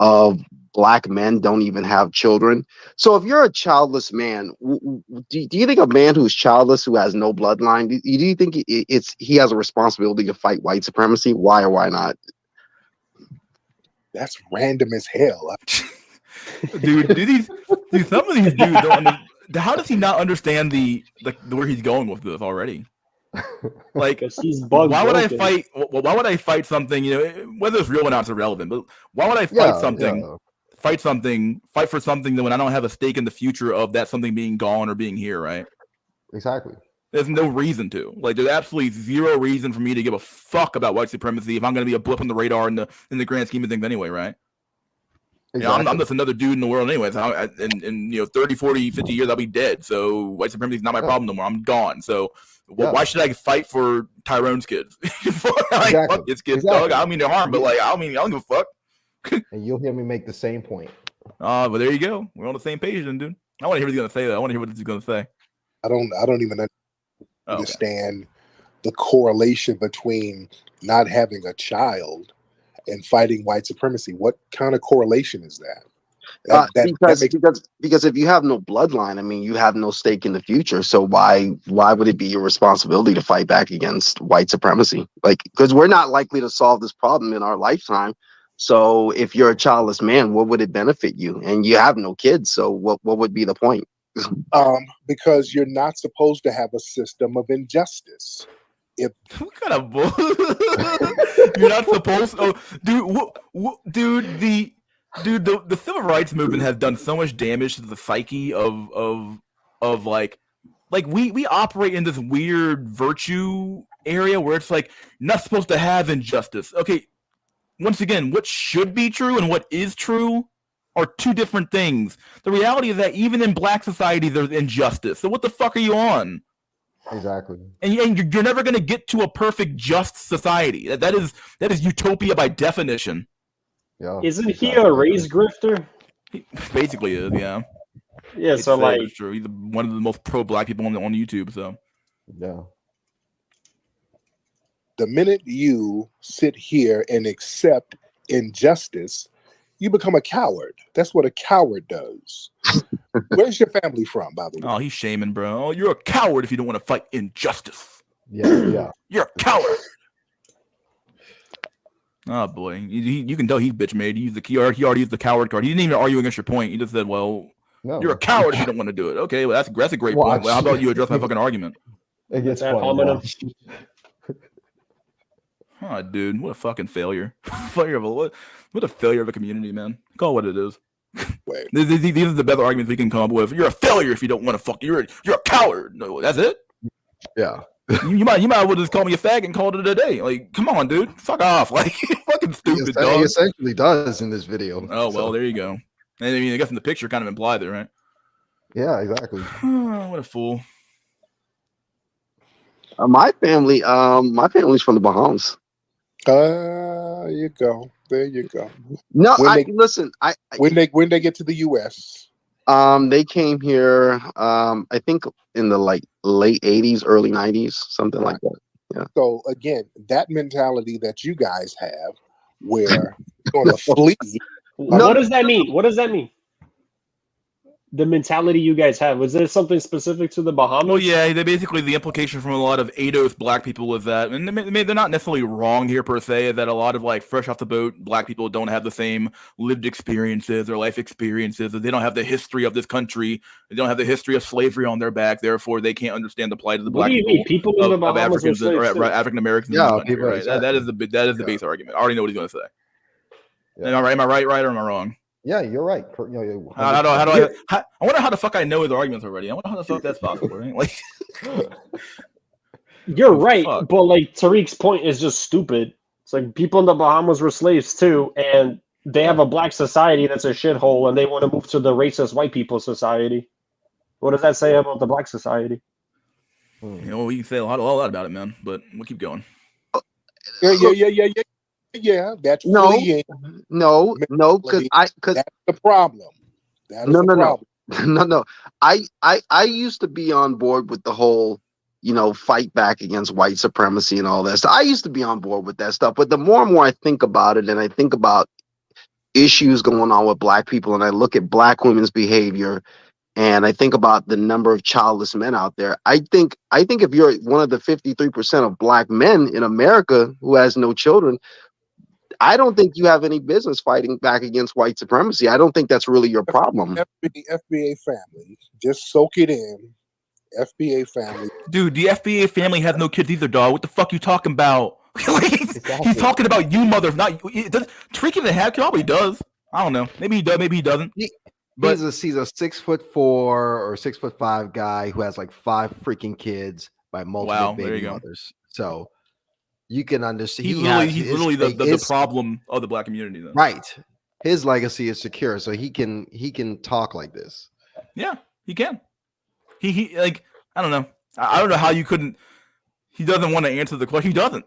S23: of black men don't even have children. So if you're a childless man, do you think a man who's childless, who has no bloodline, do you think he has a responsibility to fight white supremacy? Why or why not?
S22: That's random as hell.
S1: Dude, some of these dudes don't how does he not understand the where he's going with this already? Like, why would I fight? Why would I fight something? You know, whether it's real or not, it's irrelevant. But why would I fight something?
S23: Yeah.
S1: Fight for something that when I don't have a stake in the future of that something being gone or being here, right?
S4: Exactly.
S1: There's no reason to. Like, there's absolutely zero reason for me to give a fuck about white supremacy if I'm going to be a blip on the radar in the grand scheme of things anyway, right?
S23: Exactly.
S1: You know, I'm just another dude in the world anyway. So in 30, 40, 50 years, I'll be dead. So white supremacy is not my problem no more. I'm gone. So why should I fight for Tyrone's kids? Fuck his kids, dog. I don't mean to harm, but I don't give a fuck.
S4: And you'll hear me make the same point.
S1: But there you go. We're on the same page then, dude. I want to hear what he's gonna say though. I want to hear what he's gonna say.
S22: I don't even understand the correlation between not having a child and fighting white supremacy. What kind of correlation is that?
S23: Because if you have no bloodline, I mean, you have no stake in the future. So why would it be your responsibility to fight back against white supremacy? Like, because we're not likely to solve this problem in our lifetime. So if you're a childless man, what would it benefit you? And you have no kids, so what would be the point?
S22: Because you're not supposed to have a system of injustice.
S1: What kind of bull? You're not supposed to, the civil rights movement has done so much damage to the psyche of like we operate in this weird virtue area where it's like not supposed to have injustice. Okay, once again, what should be true and what is true are two different things. The reality is that even in black society, there's injustice. So what the fuck are you on?
S4: Exactly.
S1: And you're never going to get to a perfect, just society. That is utopia by definition.
S4: Yeah.
S21: Isn't he a race grifter?
S1: He basically is, yeah.
S21: Yeah, so like,
S1: it's true. He's one of the most pro-black people on YouTube. So
S4: yeah.
S22: The minute you sit here and accept injustice, you become a coward. That's what a coward does. Where's your family from, by the way?
S1: Oh, he's shaming, bro. Oh, you're a coward if you don't want to fight injustice.
S4: Yeah.
S1: You're a coward. Oh boy, you can tell he's bitch made. He already used the coward card. He didn't even argue against your point. He just said, "Well,
S3: No.
S1: you're a coward if you don't want to do it." Okay, well that's a great
S3: Watch.
S1: point. Well, how about you address my fucking argument?
S3: It gets
S21: That
S3: funny.
S21: homonym.
S3: Watch.
S1: Oh, dude, what a fucking failure! Failure of what a failure of a community, man. Call it what it is. These are the best arguments we can come up with. You're a failure if you don't want to fuck. You're a coward. No, that's it.
S4: Yeah.
S1: You might as well just call me a fag and call it a day. Like, come on, dude, fuck off. Like, fucking stupid.
S4: He essentially does in this video.
S1: Oh well, there you go. And I mean, I guess in the picture, kind of implied there, right?
S3: Yeah, exactly.
S1: What a fool.
S23: My family's from the Bahamas.
S22: You go. There you go.
S23: No,
S22: listen. When they get to the U.S.
S23: They came here. I think in the late '80s, early '90s, something like that. Yeah.
S22: So again, that mentality that you guys have, where you're gonna flee.
S21: What does that mean? What does that mean? The mentality you guys have, was there something specific to the Bahamas?
S1: Well, yeah, they basically the implication from a lot of ADOS black people was that, and they're not necessarily wrong here per se, that a lot of like fresh off the boat black people don't have the same lived experiences or life experiences. That they don't have the history of this country. They don't have the history of slavery on their back. Therefore, they can't understand the plight of the
S21: What
S1: black
S21: do you mean? People in the
S1: of
S21: Bahamas
S1: Africans
S21: were slaves too.
S1: African Americans.
S4: Yeah,
S1: in this country,
S4: people
S1: right? That is the base argument. I already know what he's going to say.
S3: Yeah.
S1: Am I right, or am I wrong?
S3: Yeah, you're right. I
S1: wonder how the fuck I know his arguments already. I wonder how the fuck that's possible, right? Like,
S21: you're right, but like Tariq's point is just stupid. It's like people in the Bahamas were slaves too, and they have a black society that's a shithole, and they want to move to the racist white people society. What does that say about the black society?
S1: You know, we can say a lot about it, man. But we'll keep going.
S22: Yeah, that's
S23: no,
S22: because that's the problem. That is the problem.
S23: No. I used to be on board with the whole, fight back against white supremacy and all that stuff. I used to be on board with that stuff, but the more and more I think about it, and I think about issues going on with black people, and I look at black women's behavior, and I think about the number of childless men out there. I think if you're one of the 53% of black men in America who has no children, I don't think you have any business fighting back against white supremacy. I don't think that's really your problem.
S22: FBA family, just soak it in. FBA family,
S1: dude. The FBA family has no kids either, dog. What the fuck you talking about? He's talking about you, mother. Not Tariq even have probably does. I don't know. Maybe he does. Maybe he doesn't.
S4: But he's a 6'4" or 6'5" guy who has like 5 freaking kids by multiple baby mothers. So you can understand.
S1: He's literally the problem of the black community, though.
S4: Right. His legacy is secure, so he can talk like this.
S1: Yeah, he can. He like, I don't know. I don't know how you couldn't. He doesn't want to answer the question. He doesn't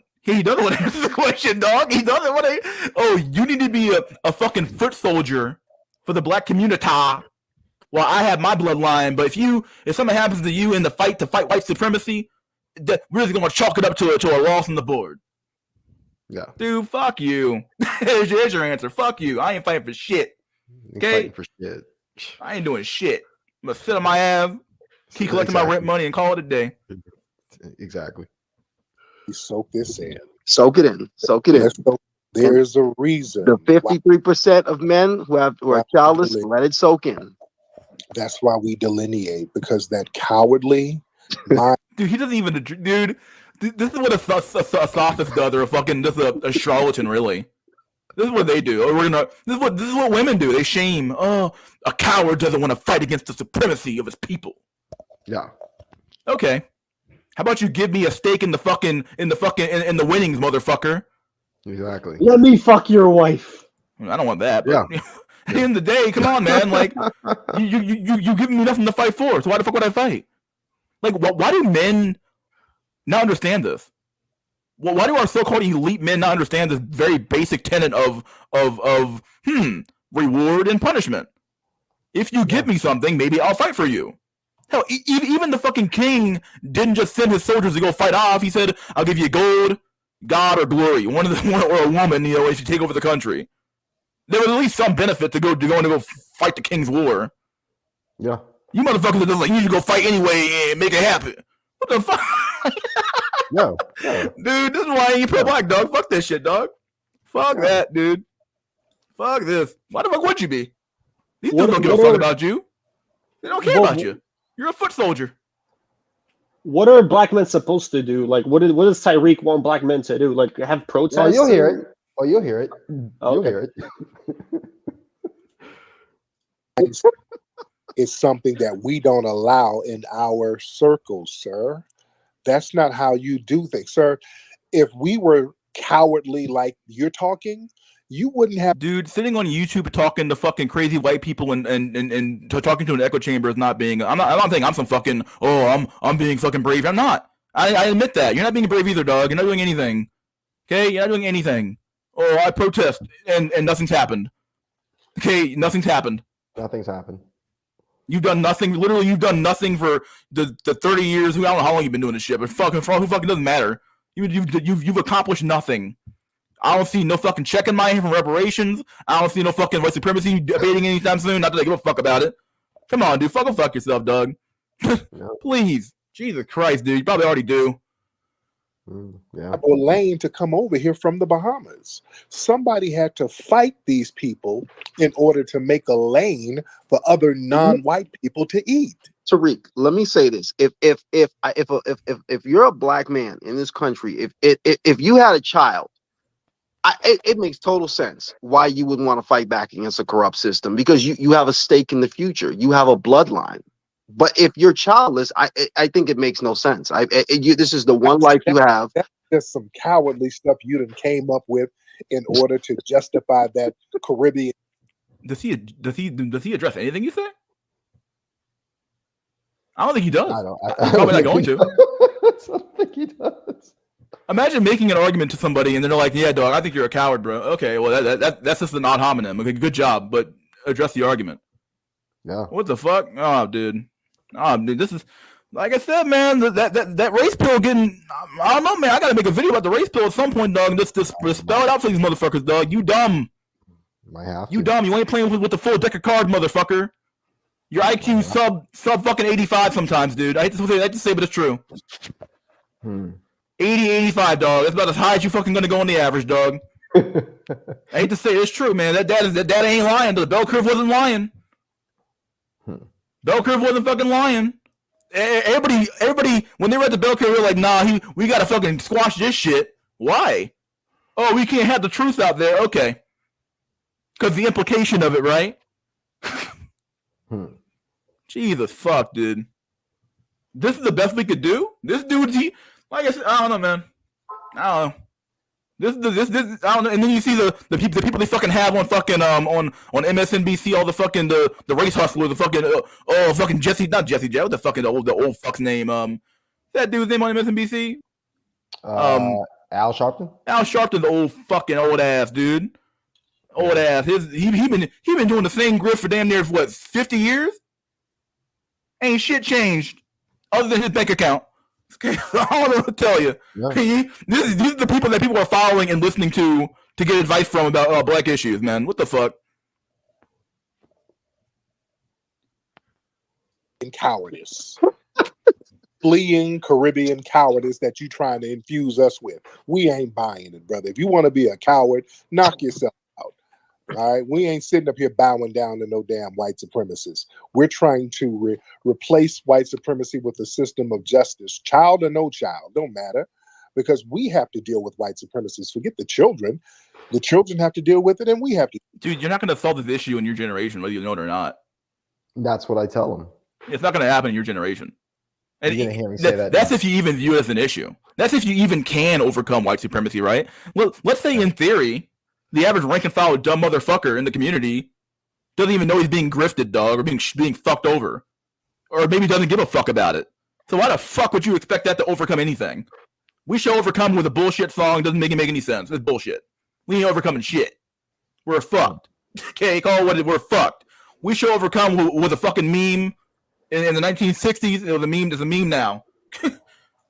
S1: want to answer the question, dog. He doesn't want to. Oh, you need to be a fucking foot soldier for the black community. Well, I have my bloodline, but if something happens to you in the fight to fight white supremacy, we're just gonna chalk it up to a loss on the board.
S4: Yeah,
S1: dude, fuck you. Here's your answer. Fuck you. I ain't fighting for shit. Okay,
S4: for shit.
S1: I ain't doing shit. I'm gonna sit on my ass, keep collecting my rent money, and call it a day.
S4: Exactly.
S22: You soak this in.
S23: Soak it in. Soak it in.
S22: There's a reason.
S23: The 53% of men who are childless, let it soak in.
S22: That's why we delineate, because that cowardly.
S1: Dude, he doesn't even. Dude, this is what a sophist does, or just a charlatan, really. This is what they do. This is what women do. They shame. Oh, a coward doesn't want to fight against the supremacy of his people.
S4: Yeah.
S1: Okay. How about you give me a stake in the winnings, motherfucker?
S4: Exactly.
S21: Let me fuck your wife.
S1: I don't want that. But at the end of the day, come on, man. Like, you giving me nothing to fight for. So why the fuck would I fight? Like, why do men not understand this? Well, why do our so-called elite men not understand this very basic tenet of reward and punishment? If you give me something, maybe I'll fight for you. Hell, even the fucking king didn't just send his soldiers to go fight off. He said, "I'll give you gold, God, or glory. One or a woman. If you take over the country." There was at least some benefit to going to go fight the king's war.
S4: Yeah.
S1: You motherfuckers are just like, you need to go fight anyway and make it happen. What the fuck?
S4: No.
S1: Dude, this is why I ain't pro black, dog. Fuck that shit, dog. Fuck that, dude. Fuck this. Why the fuck would you be? These
S21: What-
S1: dudes don't give a
S21: what
S1: fuck
S21: are-
S1: about you. They don't care
S21: Well,
S1: about you. You're a foot soldier.
S21: What are black men supposed to do? Like, what does Tyreek want black men to do? Like, have protests?
S3: Oh, you'll hear
S21: and-
S3: it. Oh, you'll hear it. You'll
S21: Okay.
S3: hear it.
S22: Is something that we don't allow in our circles, sir. That's not how you do things, sir. If we were cowardly like you're talking, you wouldn't have.
S1: Dude, sitting on YouTube talking to fucking crazy white people and talking to an echo chamber is not being. I'm not saying I'm some fucking. Oh, I'm being fucking brave. I'm not. I admit that. You're not being brave either, dog. You're not doing anything. Okay, you're not doing anything. Oh, I protest and nothing's happened. Okay, nothing's happened.
S3: Nothing's happened.
S1: You've done nothing. Literally, you've done nothing for the 30 years. I don't know how long you've been doing this shit, but fucking for who fucking doesn't matter. You've accomplished nothing. I don't see no fucking check in my hand from reparations. I don't see no fucking white supremacy debating anytime soon. Not that I give a fuck about it. Come on, dude. Fuck yourself, Doug. Please. Jesus Christ, dude. You probably already do.
S22: A lane to come over here from the Bahamas. Somebody had to fight these people in order to make a lane for other non-white people to eat.
S23: Tariq, let me say this: if you're a black man in this country, if you had a child, it makes total sense why you would want to fight back against a corrupt system, because you have a stake in the future, you have a bloodline. But if you're childless, I think it makes no sense. This is the one life you have.
S22: That's just some cowardly stuff you done came up with in order to justify that Caribbean.
S1: Does he address anything you say? I don't think he does. He's probably not going to.
S3: I don't think he does.
S1: Imagine making an argument to somebody and they're like, "Yeah, dog, I think you're a coward, bro." Okay, well that's just an ad hominem. Okay, good job, but address the argument.
S3: Yeah.
S1: What the fuck? Oh, dude. This is like I said, man. That race pill getting. I don't know, man. I gotta make a video about the race pill at some point, dog. Just spell it out for these motherfuckers, dog. You dumb.
S3: Might have
S1: You dumb. You ain't playing with the full deck of cards, motherfucker. Your IQ sub fucking 85 sometimes, dude. I hate to say, but it's true. 80, 85, dog. That's about as high as you fucking gonna go on the average, dog. I hate to say it, it's true, man. That data ain't lying. The bell curve wasn't lying. Bell curve wasn't fucking lying. Everybody, when they read the bell curve, they're like, "Nah, we gotta fucking squash this shit." Why? Oh, we can't have the truth out there. Okay, because the implication of it, right? Jesus fuck, dude. This is the best we could do. This dude, like I said, I don't know, man. I don't know. This I don't know. And then you see the people they fucking have on fucking on MSNBC, all the fucking the race hustler, the fucking fucking not Jesse J. What the fucking the old fuck's name? That dude's name on MSNBC.
S3: Al Sharpton.
S1: Al Sharpton, the old ass dude. Old ass. He been doing the same grift for damn near what 50 years. Ain't shit changed other than his bank account. Okay, I don't know what to tell you. Yeah. These are the people that people are following and listening to get advice from about black issues, man. What the fuck?
S22: And cowardice. Fleeing Caribbean cowardice that you trying to infuse us with. We ain't buying it, brother. If you want to be a coward, knock yourself out. All right, we ain't sitting up here bowing down to no damn white supremacists. We're trying to replace white supremacy with a system of justice, child or no child, don't matter, because we have to deal with white supremacists. Forget the children. The children have to deal with it, and we have to.
S1: Dude, you're not going to solve this issue in your generation, whether you know it or not.
S3: That's what I tell them.
S1: It's not going to happen in your generation. And
S3: you're gonna hear me say that.
S1: That's if you even view it as an issue. That's if you even can overcome white supremacy, right? Well, let's say in theory, the average rank and file dumb motherfucker in the community doesn't even know he's being grifted, dog, or being fucked over, or maybe doesn't give a fuck about it. So why the fuck would you expect that to overcome anything? We should overcome with a bullshit song. Doesn't make any sense. It's bullshit. We ain't overcoming shit. We're fucked. Okay, call it what it. We're fucked. We should overcome with a fucking meme in the 1960s. It was a meme. It's a meme now.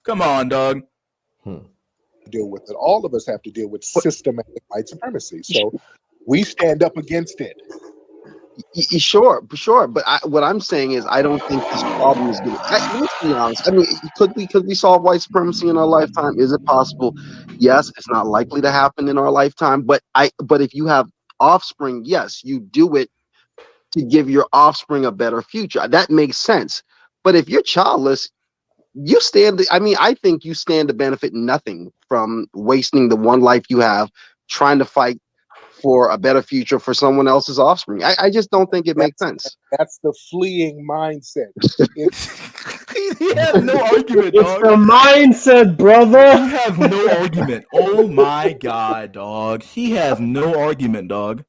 S1: Come on, dog.
S22: Deal with it. All of us have to deal with systematic white supremacy. So we stand up against it.
S23: Sure, but what I'm saying is I don't think this problem is going to. Let's be honest. I mean, could we solve white supremacy in our lifetime? Is it possible? Yes, it's not likely to happen in our lifetime. But if you have offspring, yes, you do it to give your offspring a better future. That makes sense. But if you're childless, you stand. I mean, I think you stand to benefit nothing from wasting the one life you have trying to fight for a better future for someone else's offspring. I just don't think it makes sense.
S22: That's the fleeing mindset.
S1: He has no argument,
S21: It's
S1: dog.
S21: the mindset, brother.
S1: He has no argument. Oh my god, dog. He has no argument, dog.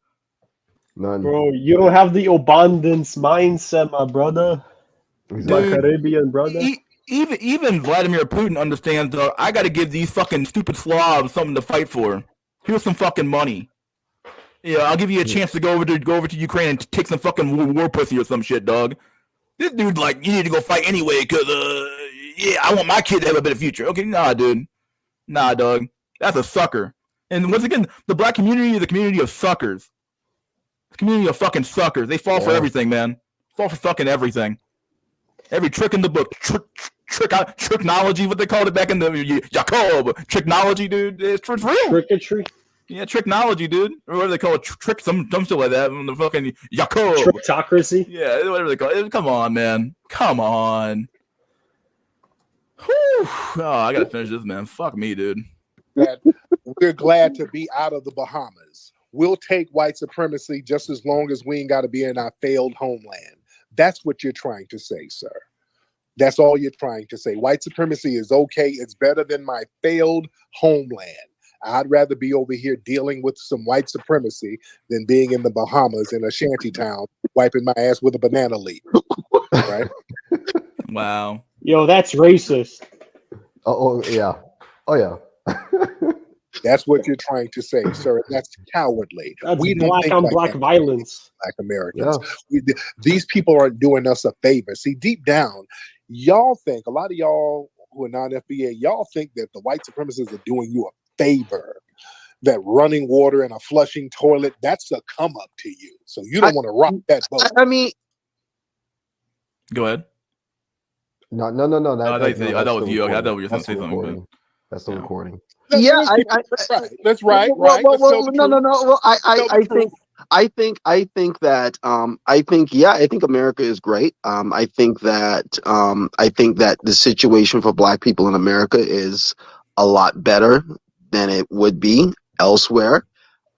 S3: None.
S21: Bro, you don't have the abundance mindset, my brother. My
S1: Dude,
S21: Caribbean brother.
S1: Even Vladimir Putin understands, dog. I got to give these fucking stupid Slavs something to fight for. Here's some fucking money. Yeah, I'll give you a chance to go over to Ukraine and take some fucking war pussy or some shit, dog. This dude's like, you need to go fight anyway, cause yeah, I want my kid to have a better future. Okay, nah, dude, nah, dog, that's a sucker. And once again, the black community is a community of suckers. It's a community of fucking suckers. They fall for everything, man. Fall for fucking everything. Every trick in the book, tricknology, what they called it back in the Jacob, tricknology, dude. It's real.
S21: Tricketry.
S1: Yeah, tricknology, dude. Or whatever they call it, trick, some shit like that. The fucking Jacob.
S21: Trickocracy.
S1: Yeah, whatever they call it. Come on, man. Come on. Whew. Oh, I gotta finish this, man. Fuck me, dude.
S22: That we're glad to be out of the Bahamas. We'll take white supremacy just as long as we ain't got to be in our failed homeland. That's what you're trying to say, sir. That's all you're trying to say. White supremacy is okay. It's better than my failed homeland. I'd rather be over here dealing with some white supremacy than being in the Bahamas in a shanty town wiping my ass with a banana leaf. Right?
S1: Wow.
S21: Yo, that's racist.
S3: Oh yeah. Oh yeah.
S22: That's what you're trying to say, sir. That's cowardly.
S21: That's
S22: We don't
S21: black
S22: think
S21: on
S22: like
S21: black
S22: that.
S21: violence.
S22: Black Americans. These people aren't doing us a favor. See, deep down, y'all think, a lot of y'all who are non-FBA, y'all think that the white supremacists are doing you a favor. That running water and a flushing toilet, that's a come up to you. So you don't want to rock that boat.
S23: I mean,
S1: go ahead.
S3: No.
S1: I thought that was you. Okay, I thought you were going to say something.
S3: That's the recording.
S23: Yeah,
S22: that's right.
S23: Well, no. I think America is great. I think that the situation for Black people in America is a lot better than it would be elsewhere.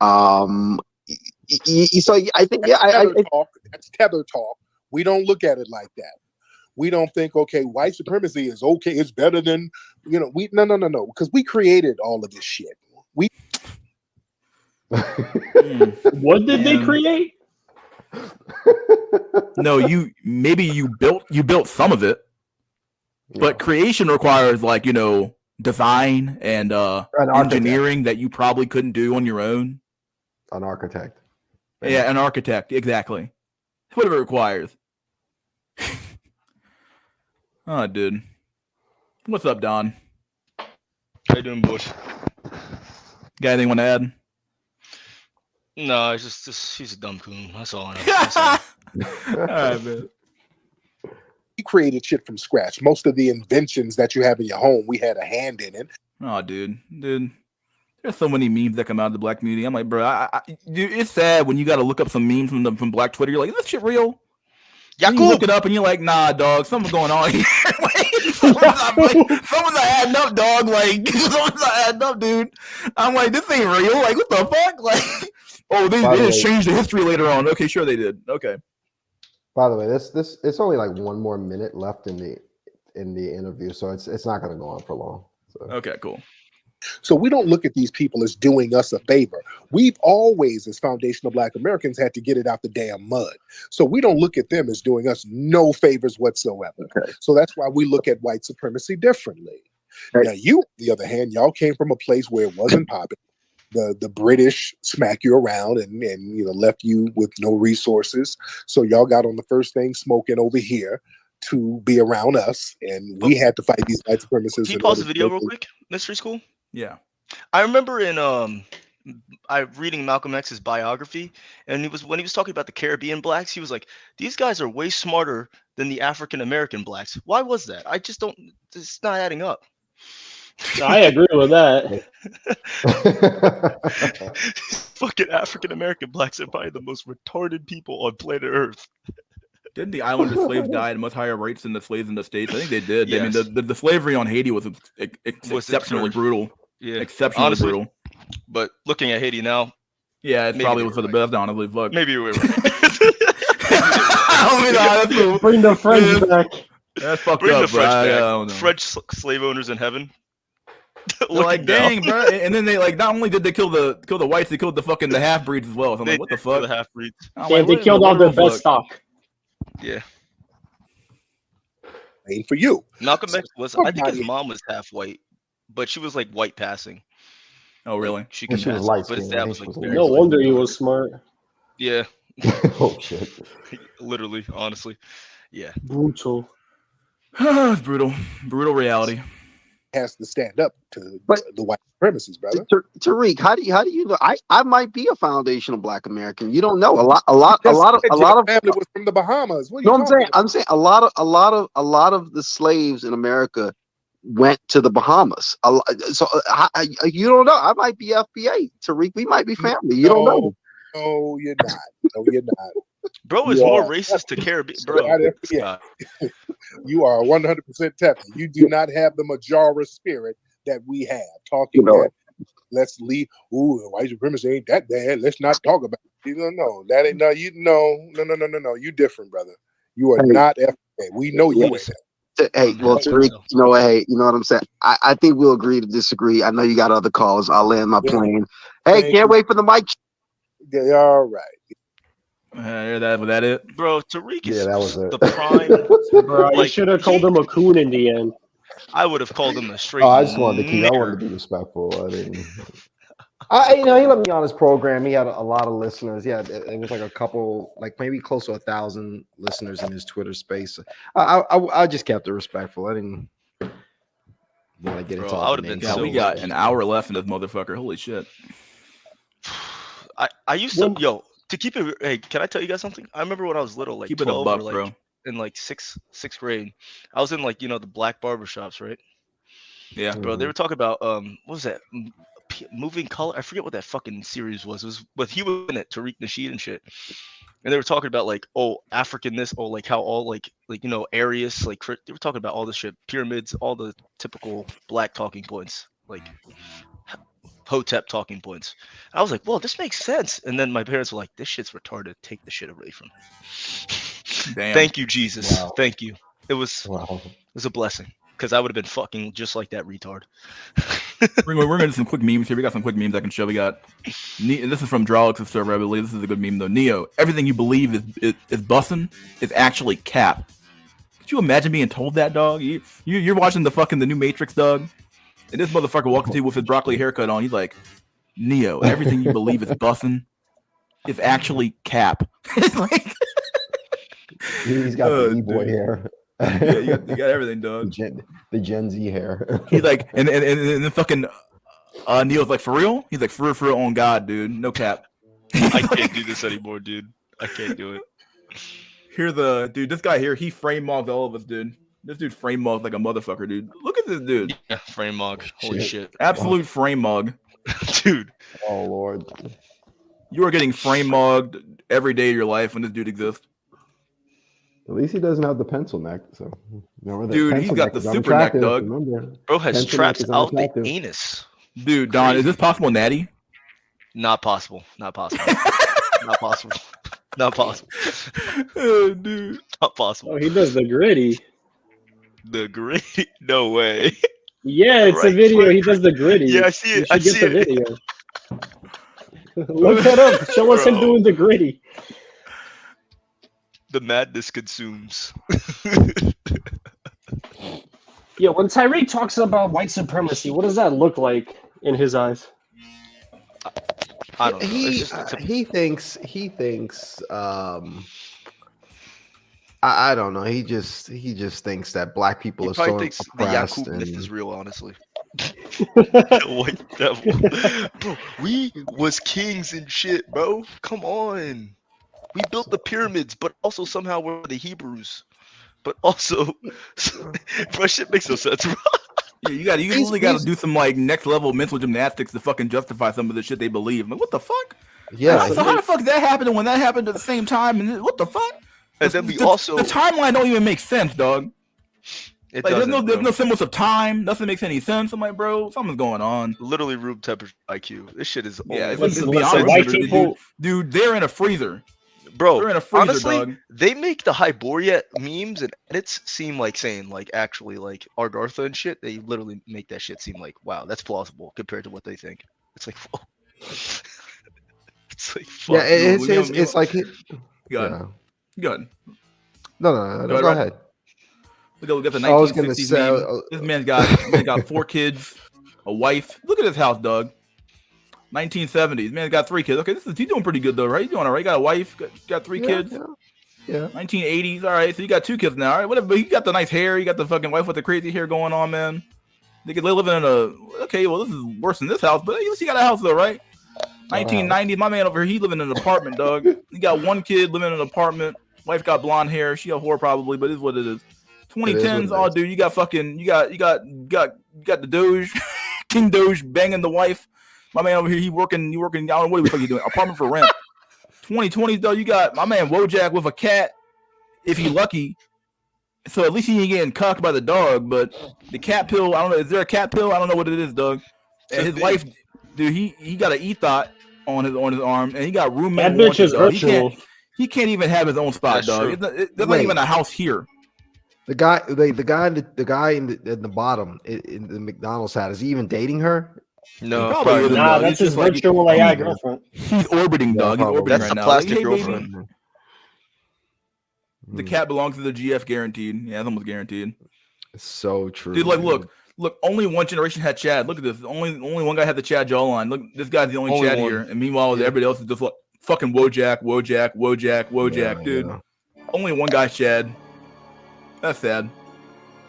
S23: So I think
S22: that's tether talk. We don't look at it like that. We don't think, okay, white supremacy is okay. It's better than, no, because we created all of this shit.
S21: What did they create?
S1: No, you built some of it, but creation requires design and engineering that you probably couldn't do on your own.
S3: An architect.
S1: Yeah, an architect, exactly. Whatever it requires. Oh, dude. What's up, Don?
S6: How you doing, boys?
S1: Got anything you want to add?
S6: No, it's just he's a dumb coon. That's all I know. That's all.
S1: All right, man.
S22: We created shit from scratch. Most of the inventions that you have in your home, we had a hand in it.
S1: Oh, dude. There's so many memes that come out of the black community. I'm like, bro, dude, it's sad when you got to look up some memes from Black Twitter. You're like, is this shit real? You look it up and you're like, nah, dog, something's going on here. Someone's not adding up, dog. Like, someone's not adding up, dude. I'm like, this ain't real. Like, what the fuck? Like, oh, they just changed the history later on. Okay, sure they did. Okay.
S3: By the way, this it's only like one more minute left in the interview, so it's not going to go on for long. So.
S1: Okay, cool.
S22: So we don't look at these people as doing us a favor. We've always, as foundational Black Americans, had to get it out the damn mud. So we don't look at them as doing us no favors whatsoever. Okay. So that's why we look at white supremacy differently. Okay. Now, you, on the other hand, y'all came from a place where it wasn't popular. The British smack you around and left you with no resources. So y'all got on the first thing smoking over here to be around us, and we had to fight these white supremacists.
S6: Can you pause the video real quick, Mystery School?
S1: Yeah.
S6: I remember in I reading Malcolm X's biography, and when he was talking about the Caribbean blacks, he was like, "These guys are way smarter than the African American blacks." Why was that? I just don't. It's not adding up.
S21: I agree with that.
S6: Fucking African American blacks are probably the most retarded people on planet Earth.
S1: Didn't the islander slaves die at much higher rates than the slaves in the States? I think they did. I mean,
S6: Yes.
S1: the slavery on Haiti was exceptionally
S6: absurd.
S1: brutal.
S6: Yeah,
S1: Exceptionally
S6: honestly,
S1: brutal.
S6: But looking at Haiti now,
S1: Yeah, it's
S6: maybe
S1: probably
S6: they
S1: was for
S6: were
S1: the best, honestly. Fuck.
S6: maybe we were right.
S1: That's cool.
S21: Bring the French
S1: Yeah,
S21: back.
S1: That's fucked
S6: Bring
S1: up,
S6: the French
S1: bro. I
S6: back.
S1: don't know.
S6: French slave owners in heaven.
S1: They're
S6: Looking
S1: like,
S6: down.
S1: dang, bro. And then they like not only did they kill the whites, they killed the fucking the half breeds as well. So I'm
S6: They
S1: like, what the
S6: did kill
S1: fuck?
S6: the half-breeds.
S1: I'm
S21: Yeah,
S1: like,
S21: they
S1: what is
S21: killed
S1: the
S21: all the
S1: literal
S21: best
S1: fuck?
S21: stock.
S6: Yeah.
S22: Ain't for you.
S6: Malcolm X was. I think his
S22: Somebody-
S6: mom was half white, but she was like white passing.
S1: Oh, really?
S6: She
S3: Yeah,
S6: can
S3: she was
S6: pass,
S3: light
S6: but his
S3: skinned. I
S6: dad
S3: think
S6: was
S3: she
S6: like
S3: was
S6: very.
S21: No
S3: light
S21: wonder he
S3: skinned.
S21: was smart.
S6: Yeah.
S3: Oh shit.
S6: Literally, honestly. Yeah.
S21: Brutal.
S1: It's brutal. Brutal reality.
S22: Has to stand up to
S23: But-
S22: the white supremacists, brother.
S23: Tariq, how do you know? I might be a foundational Black American. You don't know. A lot
S22: Just
S23: of
S22: said your family was from the Bahamas. What are you
S23: No, I'm
S22: talking
S23: saying a lot of the slaves in America went to the Bahamas. So you don't know. I might be FBA, Tariq. We might be family. You don't know.
S22: No, you're not. No, you're not.
S6: Bro is
S22: You
S6: more
S22: are
S6: racist to Caribbean.
S22: So
S6: Bro,
S22: not
S6: this
S22: FBA.
S6: guy.
S22: You are 100% Teflon. You do not have the Majara spirit that we have. Talking
S23: You know.
S22: that, let's leave. Ooh, white supremacy ain't that bad. Let's not talk about it. You don't know. That ain't no. You no. You different, brother. You are
S23: Hey.
S22: not FBA. We know you
S23: Yes.
S22: ain't.
S23: Hey, well, Tariq, you know what? Hey, you know what I'm saying? I think we'll agree to disagree. I know you got other calls. I'll land my
S22: Yeah.
S23: plane. Hey,
S22: Thank
S23: can't
S22: you.
S23: wait for the mic.
S22: Yeah, all right.
S1: Was that it?
S6: Bro, Tariq is
S3: Yeah, that was it.
S6: the prime.
S21: Bro, you
S6: Like,
S21: should have called him a coon in the end.
S6: I would have called him a straight.
S3: Oh, I just wanted to keep. I wanted to be respectful. I didn't. He let me on his program. He had a lot of listeners. Yeah, it was like a couple, like maybe close to 1,000 listeners in his Twitter space. I just kept it respectful. I didn't want to get into
S6: Bro, I
S3: all
S6: would
S3: the
S6: have been
S3: names.
S1: God, we got an hour left in this motherfucker. Holy shit.
S6: I used to to keep it. Hey, can I tell you guys something? I remember when I was little, like
S1: Keep it a
S6: 12
S1: buck,
S6: or like
S1: bro.
S6: in like sixth grade. I was in like the black barbershops, right?
S1: Yeah.
S6: Bro, they were talking about what was that? Moving Color. I forget what that fucking series was. It was, but he was in it, Tariq Nasheed and shit. And they were talking about like, African this, like how all like Arius, like they were talking about all this shit, pyramids, all the typical black talking points, like Hotep talking points. I was like, well, this makes sense. And then my parents were like, this shit's retarded. Take the shit away from him.
S1: Damn.
S6: Thank you, Jesus.
S3: Wow.
S6: Thank you. It was
S3: Wow.
S6: a blessing because I would have been fucking just like that retard.
S1: We're gonna do some quick memes here. We got some quick memes I can show. We got this is from Drawlix's server, I believe. This is a good meme though. Neo, everything you believe is bussin' is actually cap. Could you imagine being told that, dog? You're watching the new Matrix, dog, and this motherfucker walking to you with his broccoli haircut on. He's like, Neo, everything you believe is bussin' is actually cap.
S3: He's got the E-boy hair.
S1: Yeah, you got everything, dog.
S3: The Gen Z hair.
S1: He's like, and then fucking Neo's like, for real? He's like, for real, on God, dude, no cap.
S6: I can't do this anymore, dude. I can't do it.
S1: Here's this guy here, he frame mogged all of us, dude. This dude frame mogged like a motherfucker, dude. Look at this dude.
S6: Yeah, frame mog. Holy shit.
S1: Absolute frame mog.
S6: Dude.
S3: Oh Lord.
S1: You are getting frame mogged every day of your life when this dude exists.
S3: At least he doesn't have the pencil neck. So,
S1: dude, he's got the super neck, dog.
S3: Remember,
S6: bro has
S3: pencil
S6: traps
S3: neck is
S6: out the
S3: unattractive.
S6: anus.
S1: Dude, Don, is this possible, Natty?
S6: Not possible. Not possible. Not possible. Not possible.
S1: Oh, dude.
S6: Not possible.
S21: Oh, he does the gritty.
S6: The gritty? No way.
S21: Yeah, it's a
S6: Right
S21: video.
S6: foot.
S21: He does the gritty.
S6: Yeah, I see it.
S21: You
S6: I
S21: should
S6: see
S21: get the
S6: it.
S21: video. Look that up. Show us him
S6: Bro.
S21: doing the gritty.
S6: The madness consumes.
S21: Yeah, when Tyreek talks about white supremacy, what does that look like in his eyes?
S6: I don't know. It's just,
S3: He thinks I don't know. He just thinks that black people
S6: he
S3: are
S6: probably
S3: so
S6: thinks the
S3: oppressed
S6: Yakub myth
S3: and
S6: is real, honestly. White devil. Bro, we was kings and shit, bro. Come on. We built the pyramids, but also somehow we're the Hebrews. But also, bro, shit makes no sense, bro.
S1: Yeah, you literally got to do some like next level mental gymnastics to fucking justify some of the shit they believe. I'm like, what the fuck?
S4: Yeah.
S1: So how the fuck that happened when that happened at the same time? And what the fuck?
S6: And then we also
S1: the timeline don't even make sense, dog.
S6: It
S1: Like,
S6: doesn't,
S1: there's
S6: bro.
S1: no semblance of time. Nothing makes any sense. I'm like, bro, something's going on.
S6: Literally room temperature IQ. This shit is
S1: Yeah,
S6: only
S1: it's beyond room temperature, dude. They're in a freezer.
S6: Bro,
S1: they're in a freezer,
S6: honestly,
S1: dog.
S6: they make the Hyboria memes and edits seem like saying like actually like Argartha and shit. They literally make that shit seem like wow, that's plausible compared to what they think. It's like, whoa. It's like fuck.
S4: Yeah, it's like it.
S1: Good. Good.
S4: No, go ahead.
S1: We got the
S4: I was gonna
S1: 1960s
S4: say,
S1: meme. This man's got 4 kids, a wife. Look at his house, dog. 1970s. Man got 3 kids. Okay, he's doing pretty good though, right? He's doing all right. Got a wife, got 3 kids.
S4: Yeah.
S1: 1980s. All right, so you got 2 kids now. All right, whatever. You got the nice hair. You got the fucking wife with the crazy hair going on, man. They living in a. Okay, well this is worse than this house, but at least you got a house though, right? 1990s. My man over here, he living in an apartment, dog. He got 1 kid living in an apartment. Wife got blonde hair. She a whore probably, but it's what it is. 2010s. Oh, dude, you got the Doge, King Doge banging the wife. My man over here, he working. I don't know what the fuck he doing. Apartment for rent. 2020s though, you got my man Wojak with a cat. If he lucky, so at least he ain't getting cucked by the dog. But the cat pill, I don't know. Is there a cat pill? I don't know what it is, dog. And his wife, dude, he got an ethot on his arm, and he got roommate.
S21: That bitch is virtual.
S1: He can't even have his own spot, dog. There's not even a house here.
S4: The guy in the bottom in the McDonald's hat, is he even dating her?
S6: No,
S1: probably isn't,
S21: nah,
S1: dog.
S21: that's
S1: He's
S21: his
S1: just like-
S21: virtual AI girlfriend.
S1: He's orbiting, dog. He's orbiting
S6: That's
S1: right
S6: the
S1: now.
S6: plastic
S1: Like, hey, baby,
S6: girlfriend.
S1: the cat belongs to the GF, guaranteed. Yeah, it's almost guaranteed.
S4: It's so true,
S1: Dude, like, look. Only one generation had Chad. Look at this. Only one guy had the Chad jawline. Look, this guy's the only
S6: Only
S1: Chad
S6: one.
S1: here, and meanwhile, everybody else is just like fucking Wojak, dude.
S4: Yeah.
S1: Only one guy's Chad. That's sad.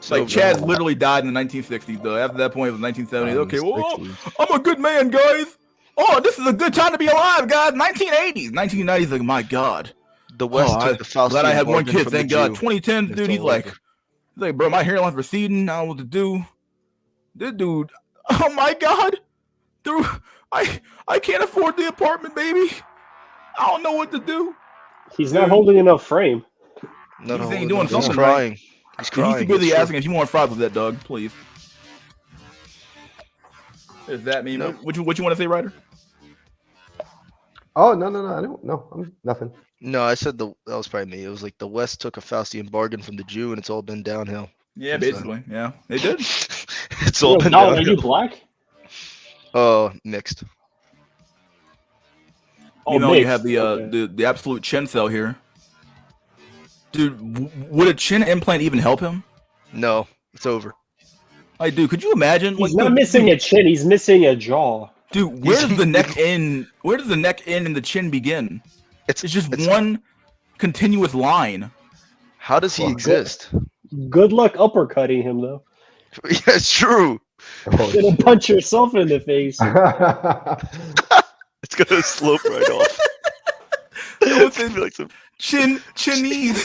S6: So
S1: Like Chad
S6: bad.
S1: literally died in the 1960s, though. After that point, it was 1970s. Okay, well,
S4: 60s.
S1: I'm a good man, guys. Oh, this is a good time to be alive, guys. 1980s, 1990s. Like, my God.
S6: The West took the Faustian
S1: Glad I had one
S6: bargain
S1: kid.
S6: from the
S1: Thank God.
S6: Jew.
S1: 2010s,
S6: It's
S1: dude. He's
S6: all
S1: like,
S6: over.
S1: bro, my hairline's receding. I don't know what to do. This dude. Oh my God, dude. I can't afford the apartment, baby. I don't know what to do.
S21: He's not holding enough frame.
S6: No,
S1: He's
S6: no,
S1: ain't doing
S6: he's
S1: something
S6: crying.
S1: right.
S6: He's
S1: He's
S6: crying.
S1: really
S6: It's
S1: asking if you want fries with that, dog, please. Is that me?
S6: No.
S1: What you want to say, Ryder?
S4: Oh no, I don't know. I'm nothing.
S6: No, I said that was probably me. It was like the West took a Faustian bargain from the Jew, and it's all been downhill.
S1: Yeah, basically. Yeah, they did.
S6: It's all been
S21: Are you
S6: downhill.
S21: black?
S6: Mixed.
S1: You know, you
S21: mixed.
S1: have the absolute chin cell here. Dude, would a chin implant even help him?
S6: No, it's over.
S1: Like, dude, could you imagine?
S21: He's
S1: Like,
S21: not
S1: dude,
S21: missing a chin. He's missing a jaw.
S1: Dude, where does the neck end? Where does the neck end and the chin begin? It's just one continuous line.
S6: How does he exist?
S21: Good luck uppercutting him though.
S6: Yeah, it's true.
S21: You're gonna punch yourself in the face.
S6: It's gonna slope right off. It's gonna be like some
S1: Chinese.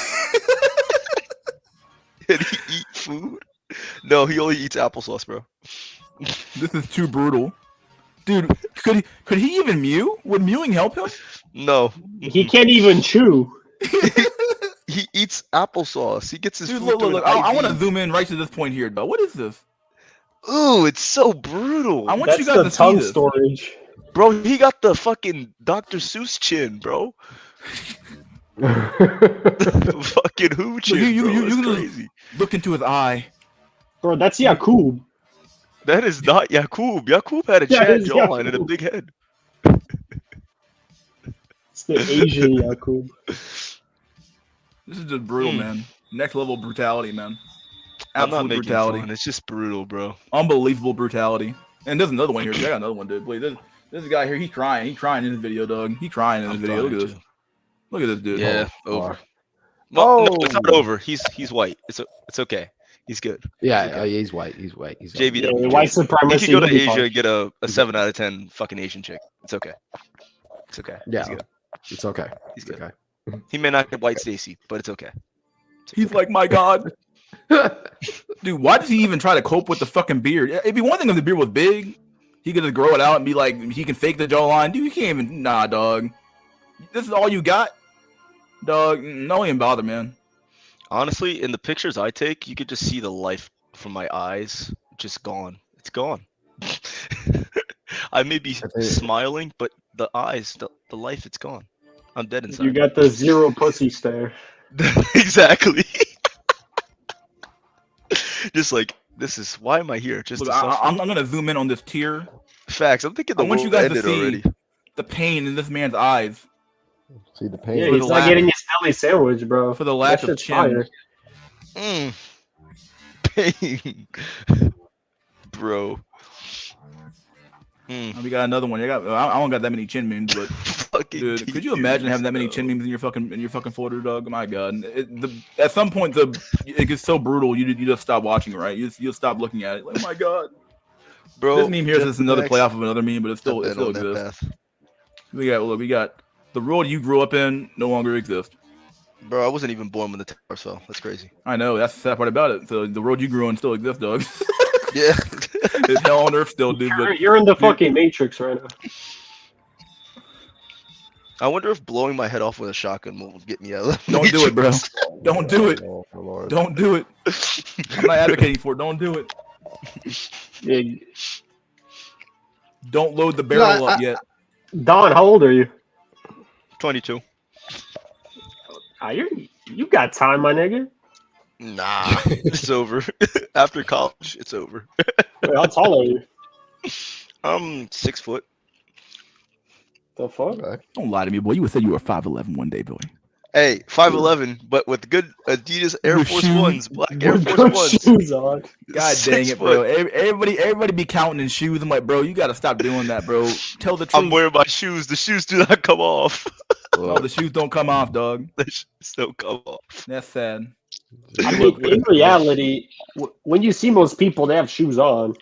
S6: Did he eat food? No, he only eats applesauce, bro.
S1: This is too brutal. Dude, could he even mew? Would mewing help him?
S6: No.
S21: He can't even chew.
S6: He eats applesauce. He gets his
S1: Dude,
S6: food.
S1: look. I want to zoom in right to this point here, though. What is this?
S6: Ooh, it's so brutal.
S1: I want you guys to see this.
S21: Storage.
S6: Bro, he got the fucking Dr. Seuss chin, bro. Fucking who chin, bro?
S1: You
S6: That's
S1: can
S6: crazy.
S1: look into his eye.
S21: Bro, that's Yakub.
S6: That is not Yakub. Yakub had a
S21: That
S6: Chad
S21: is
S6: jawline and a
S21: Yakub.
S6: big head.
S21: It's the Asian Yakub.
S1: This is just brutal, man. Next level brutality, man.
S6: I'm not
S1: Absolute
S6: making
S1: brutality.
S6: fun. It's just brutal, bro.
S1: Unbelievable brutality. And there's another one here. Check out another one, dude. Please. This guy here, he's crying. He's crying in his video, dog. He's crying in his video. Look at this. Look at this dude.
S6: Yeah,
S1: Oh,
S6: over. Well, no, it's not over. He's white. It's okay. He's good.
S4: Yeah, he's white. He's white. He's
S6: JB,
S21: Yeah,
S6: he's
S21: white
S6: good.
S21: supremacy.
S6: He could go to
S21: he'll be
S6: Asia
S21: fine.
S6: and get a 7 out of 10 fucking Asian chick. It's okay. It's okay.
S4: Yeah,
S6: He's good.
S4: it's okay.
S6: He's good.
S4: Okay.
S6: He may not get white Stacy, but it's okay.
S1: He's like, my God. Dude, why does he even try to cope with the fucking beard? It'd be one thing if the beard was big. He could just grow it out and be like, he can fake the jawline. Dude, you can't even, nah, dog. This is all you got? Dog, no even bother, man.
S6: Honestly, in the pictures I take, you could just see the life from my eyes just gone. It's gone. I may be smiling, but the eyes, the life, it's gone. I'm dead inside.
S21: You got the zero pussy stare.
S6: Exactly. Just like, this is, why am I here? Just
S1: Look,
S6: to suffer?
S1: I'm gonna zoom in on this tear.
S6: Facts. I'm thinking the
S1: I want you
S6: world
S1: guys to
S6: ended
S1: see
S6: already.
S1: the pain in this man's eyes.
S4: See the pain.
S21: Yeah, he's not getting his deli sandwich, bro.
S1: For the lack
S21: That
S1: of
S21: shit's
S1: chin.
S21: fire.
S6: Pain. Bro.
S1: We got another one. I don't got that many chin memes, but dude, could you imagine having that many chin memes in your fucking folder, dog? My God, at some point it gets so brutal, you just stop watching, right? You stop looking at it. Like, oh my God,
S6: bro.
S1: This meme here is another playoff of another meme, but it still exists. We got the world you grew up in no longer exists.
S6: Bro, I wasn't even born when the tower fell. That's crazy.
S1: I know, that's the sad part about it. So the world you grew in still exists, dog.
S6: Yeah.
S1: It's hell on earth still, dude. But
S21: You're in the fucking Matrix right now.
S6: I wonder if blowing my head off with a shotgun will get me out of the
S1: don't do it, bro.
S6: Matrix.
S1: Don't do it.
S4: Oh,
S1: Don't do it. I'm not advocating for it. Don't do it.
S21: Yeah.
S1: Don't load the barrel up yet.
S21: Don, how old are you?
S6: 22.
S21: You got time, my nigga.
S6: Nah, it's over. After college, it's over.
S21: Wait, how tall are you?
S6: I'm 6 foot.
S21: The fuck?
S1: Don't lie to me, boy. You would say you were 5'11" one day, boy.
S6: Hey, 5'11", but with good Adidas Air
S1: With
S6: Force
S1: shoes.
S6: Ones, black Air
S21: Good
S6: Force Ones.
S21: shoes on.
S1: God dang it, bro. Everybody be counting in shoes. I'm like, bro, you gotta stop doing that, bro. Tell the truth.
S6: I'm wearing my shoes. The shoes do not come off.
S1: No, the shoes don't come off, dog.
S6: The shoes don't come off.
S1: That's sad.
S21: I mean, in reality, when you see most people, they have shoes on.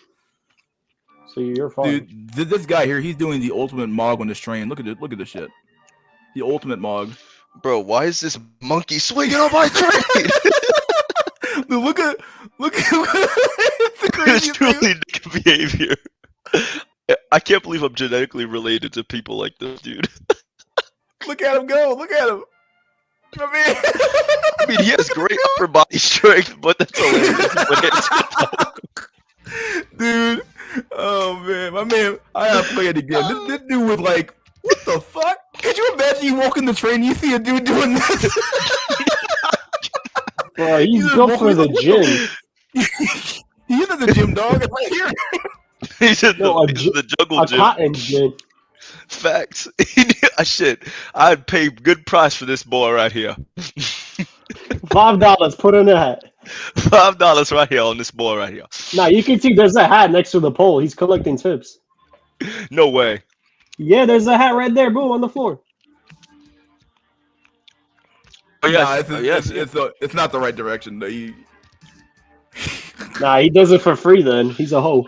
S21: So you're fine.
S1: Dude, this guy here, he's doing the ultimate mog on this train. Look at this shit. The ultimate mog.
S6: Bro, why is this monkey swinging on my train?
S1: Dude, look at
S6: It's truly dick behavior. I can't believe I'm genetically related to people like this, dude.
S1: Look at him go. Look at him.
S6: I mean, he has great upper body strength, but that's hilarious.
S1: Dude, oh man, my man, I gotta play it again. This dude was like, what the fuck? Could you imagine you walk in the train and you see a dude doing this?
S21: Bro, he's built for the gym.
S1: He's in the gym, dog. It's right here.
S6: He's in the jungle gym.
S21: Cotton gym.
S6: Facts. Shit, I'd pay good price for this boy right here.
S21: $5. Put in a hat.
S6: $5 right here on this boy right here.
S21: Now you can see there's a hat next to the pole. He's collecting tips.
S6: No way.
S21: Yeah, there's a hat right there, boo, on the floor.
S6: Oh, yes.
S1: Nah, it's not the right direction. Though.
S21: Nah, he does it for free then. He's a hoe.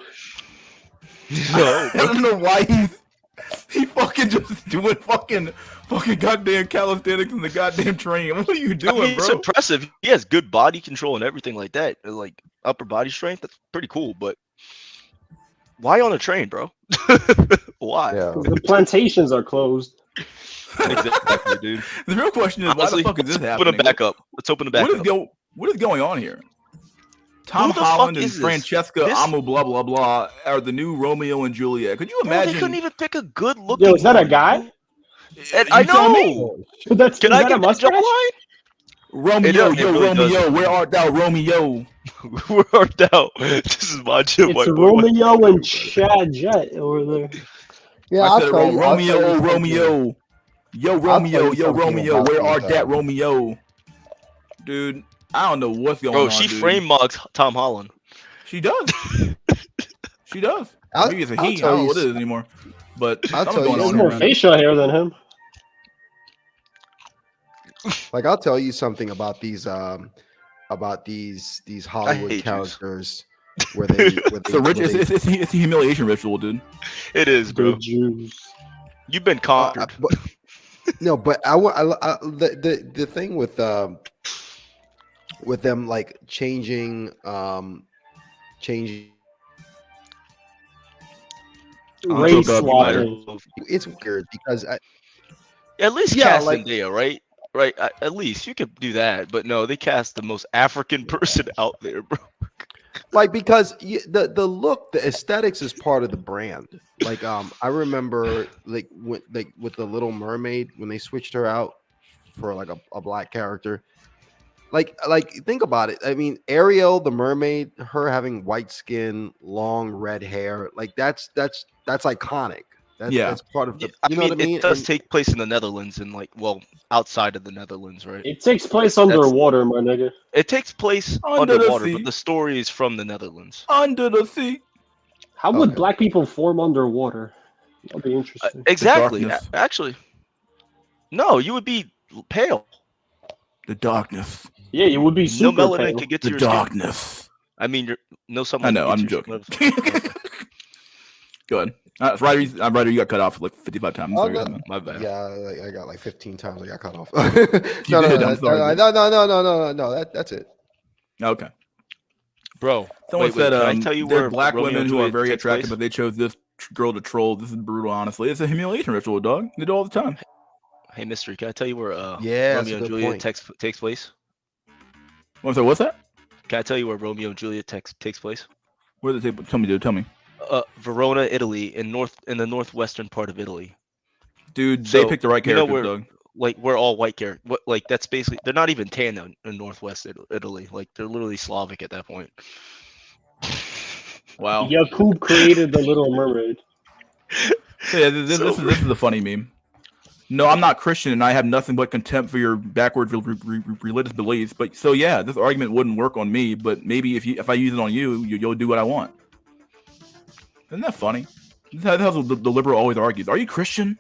S6: No,
S1: I don't know why he fucking just doing fucking goddamn calisthenics in the goddamn train. What are you doing,
S6: I mean, it's
S1: bro?
S6: impressive. He has good body control and everything like that. Like upper body strength. That's pretty cool. But why on a train, bro? Why?
S4: Yeah.
S21: The plantations are closed.
S6: Exactly, dude.
S1: The real question is,
S6: Honestly,
S1: why the fuck is this
S6: let's
S1: happening?
S6: open them back up. Let's open them back up.
S1: What is going on here? Tom
S6: Who the
S1: Holland
S6: fuck
S1: and
S6: is this?
S1: Francesca Amu blah blah blah are the new Romeo and Juliet. Could you
S6: Bro,
S1: imagine?
S6: they couldn't even pick a good looking.
S21: Yo, is that a guy?
S6: And
S1: You
S6: I
S1: tell me.
S6: know.
S21: That's,
S6: Can
S21: is
S6: I
S21: that
S6: get
S21: a
S6: the
S21: mustache?
S6: jump line?
S1: Romeo,
S6: It
S1: yo,
S6: really
S1: Romeo,
S6: does.
S1: where art thou, Romeo?
S6: Where art thou? This is my gym,
S21: It's
S6: white boy.
S21: Romeo and Chad Jet over there.
S4: Yeah,
S1: I
S4: I'll
S1: said it
S4: tell
S1: wrong.
S4: you. I'll tell
S1: Romeo,
S4: you something.
S1: Romeo. Yo,
S4: I'll tell
S1: Romeo,
S4: you
S1: yo,
S4: something
S1: Romeo,
S4: about
S1: where
S4: these,
S1: art that Romeo? Dude, I don't know what's going
S6: Bro,
S1: on.
S6: she
S1: dude.
S6: frame mugs Tom Holland.
S1: She does. She does.
S4: I'll-
S1: Maybe it's a
S4: I'll
S1: he. I
S4: tell
S1: don't know
S4: you
S1: what it
S4: s-
S1: is anymore. But
S4: I'll
S1: something's
S4: tell you
S1: going
S21: He has
S1: on
S21: more
S1: around.
S21: facial hair than him.
S4: Like I'll tell you something about these about these Hollywood
S6: hate Jews.
S4: characters where they
S1: It's a humiliation ritual, dude.
S6: It is, bro.
S21: The Jews.
S6: You've been conquered.
S4: No, but the thing with them like changing
S21: Race swapping.
S4: it's weird because
S6: At least
S4: Yeah,
S6: cast
S4: like-
S6: Zendaya, right? Right. At least you could do that, but no, they cast the most African person out there, bro.
S4: like because the look, the aesthetics is part of the brand. Like I remember like with the Little Mermaid when they switched her out for like a black character. Like think about it. I mean, Ariel the mermaid, her having white skin, long red hair, like that's iconic. That's part of the.
S6: I
S4: You know
S6: mean,
S4: what I mean?
S6: it does
S4: And-
S6: take place in the Netherlands and outside of the Netherlands, right?
S21: It takes place underwater, my nigga.
S6: It takes place
S1: Under the
S6: underwater,
S1: sea.
S6: but the story is from the Netherlands.
S1: Under the sea.
S21: How would black people form underwater? That'd be interesting.
S6: Exactly.
S1: darkness.
S6: Actually, no, you would be pale.
S1: The darkness.
S21: Yeah, you would be
S6: No
S21: super
S6: melanin
S21: pale.
S6: could get to
S1: The
S6: your skin.
S1: darkness.
S6: I mean, no something.
S1: I know. I'm joking. Go ahead. Ryder, you got cut off like 55 times.
S4: Oh,
S1: Sorry,
S4: no.
S1: man. My bad.
S4: Yeah, I got like 15 times. I got cut off.
S1: You did, I'm sorry,
S4: No. That's it.
S1: Okay.
S6: Bro,
S1: Someone
S6: wait,
S1: said
S6: can I tell you
S1: there are
S6: where
S1: black
S6: Romeo
S1: women
S6: and
S1: who are
S6: Juliet
S1: very
S6: takes
S1: attractive,
S6: place?
S1: but they chose this girl to troll. This is brutal, honestly. It's a humiliation ritual, dog. They do it all the time.
S6: Hey, Mystery, can I tell you where
S4: Yeah, that's a
S6: Romeo and
S4: good
S6: Juliet
S4: point.
S6: takes place?
S1: What's that?
S6: Can I tell you where Romeo and Juliet takes place?
S1: Where does it take? Tell me, dude. Tell me.
S6: Verona, Italy, in the northwestern part of Italy.
S1: Dude, they
S6: So,
S1: picked the right
S6: you know
S1: character,
S6: where,
S1: dog.
S6: Like we're all white characters. Like that's basically they're not even tan in northwest Italy. Like they're literally Slavic at that point.
S1: Wow.
S21: Yakub created the Little Mermaid.
S1: So, yeah, this is a funny meme. No, I'm not Christian, and I have nothing but contempt for your backwards religious beliefs. But so yeah, this argument wouldn't work on me. But maybe if I use it on you, you'll do what I want. Isn't that funny? That's how the liberal always argues. Are you Christian?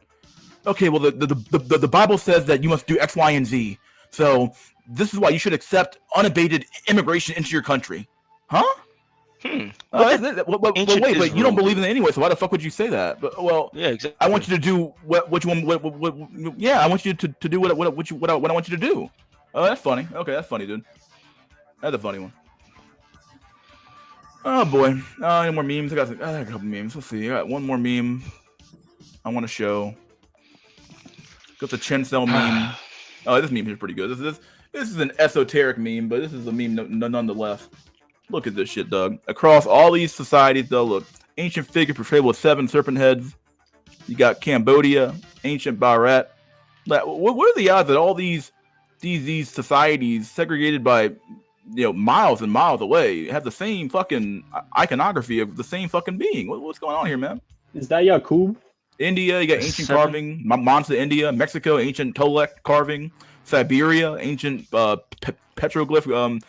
S1: Okay, well the Bible says that you must do X, Y, and Z. So this is why you should accept unabated immigration into your country, huh? But you don't believe in it anyway, so why the fuck would you say that? But
S6: yeah, exactly.
S1: I want you to do what you want. Yeah, I want you to do what I want you to do. Oh, that's funny. Okay, that's funny, dude. That's a funny one. Oh boy, any more memes? I got a couple memes. Let's see. I got one more meme I want to show. Got the Chen Cell meme. Oh, this meme is pretty good. This is an esoteric meme, but this is a meme nonetheless. Look at this shit, dog. Across all these societies, though, look. Ancient figure portrayed with 7 serpent heads. You got Cambodia, ancient Bharat. What are the odds that all these societies, segregated by miles and miles away, have the same fucking iconography of the same fucking being? What's going on here, man?
S21: Is that Yakub?
S1: India, you got ancient carving. Mansa, India. Mexico, ancient Tolek carving. Siberia, ancient petroglyph.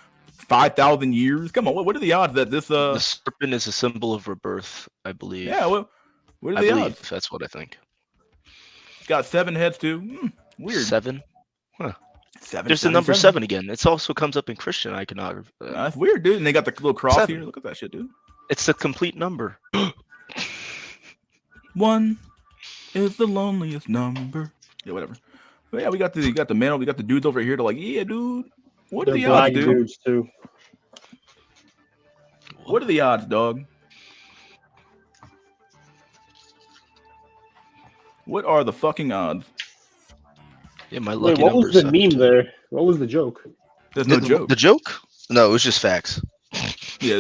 S1: 5,000 years. Come on, what are the odds that this?
S6: The serpent is a symbol of rebirth, I believe.
S1: Yeah, what are the odds?
S6: That's what I think.
S1: Got 7 heads too. Weird.
S6: 7. Huh.
S1: 7.
S6: There's the number 7 again. It also comes up in Christian iconography.
S1: That's weird, dude. And they got the little cross
S6: 7.
S1: here. Look at that shit, dude.
S6: It's the complete number.
S1: 1 is the loneliest number. Yeah, whatever. But yeah, we got the man. We got the dudes over here. To yeah, dude. What are the odds, dude?
S21: Dudes too.
S1: What are the odds, dog? What are the fucking odds?
S6: Yeah, my lucky
S21: Wait, what was
S6: number
S21: the meme there? What was the joke?
S1: There's no joke.
S6: The joke? No, it was just facts.
S1: Yeah.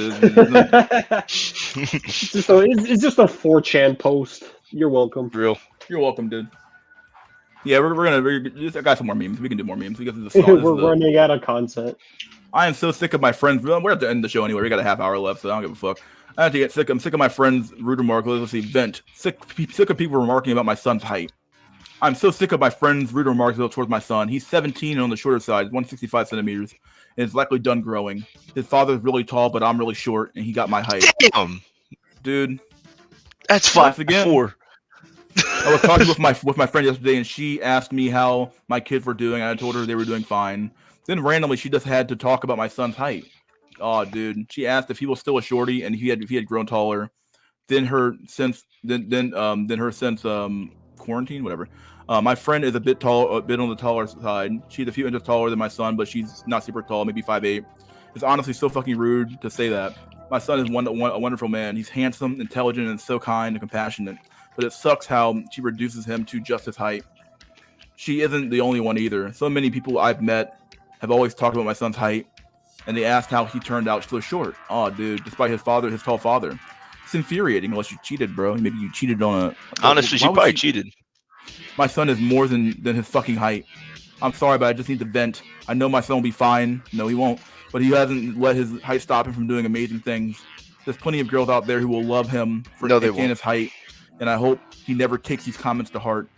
S21: It's just a 4chan post. You're welcome.
S6: Real.
S1: You're welcome, dude. Yeah, I got some more memes. We can do more memes.
S21: We're running out of content.
S1: I am so sick of my friends. We're at the end of the show anyway. We got a half hour left, so I don't give a fuck. I have to get sick. I'm sick of my friends' rude remarks. Let's see, vent. Sick of people remarking about my son's height. I'm so sick of my friends' rude remarks towards my son. He's 17 and on the shorter side, 165 centimeters, and is likely done growing. His father's really tall, but I'm really short, and he got my height.
S6: Damn,
S1: dude,
S6: that's 5'4".
S1: I was talking with my friend yesterday, and she asked me how my kids were doing. I told her they were doing fine. Then randomly, she just had to talk about my son's height. Oh, dude. She asked if he was still a shorty and if he had grown taller. Then her since quarantine, whatever. My friend is a bit on the taller side. She's a few inches taller than my son, but she's not super tall, maybe 5'8". It's honestly so fucking rude to say that. My son is a wonderful man. He's handsome, intelligent, and so kind and compassionate. But it sucks how she reduces him to just his height. She isn't the only one either. So many people I've met have always talked about my son's height, and they asked how he turned out so short. Oh, dude, despite his tall father. It's infuriating unless you cheated, bro. Maybe you cheated on a...
S6: Honestly, she probably cheated.
S1: My son is more than his fucking height. I'm sorry, but I just need to vent. I know my son will be fine. No, he won't. But he hasn't let his height stop him from doing amazing things. There's plenty of girls out there who will love him for his height, and I hope he never takes these comments to heart.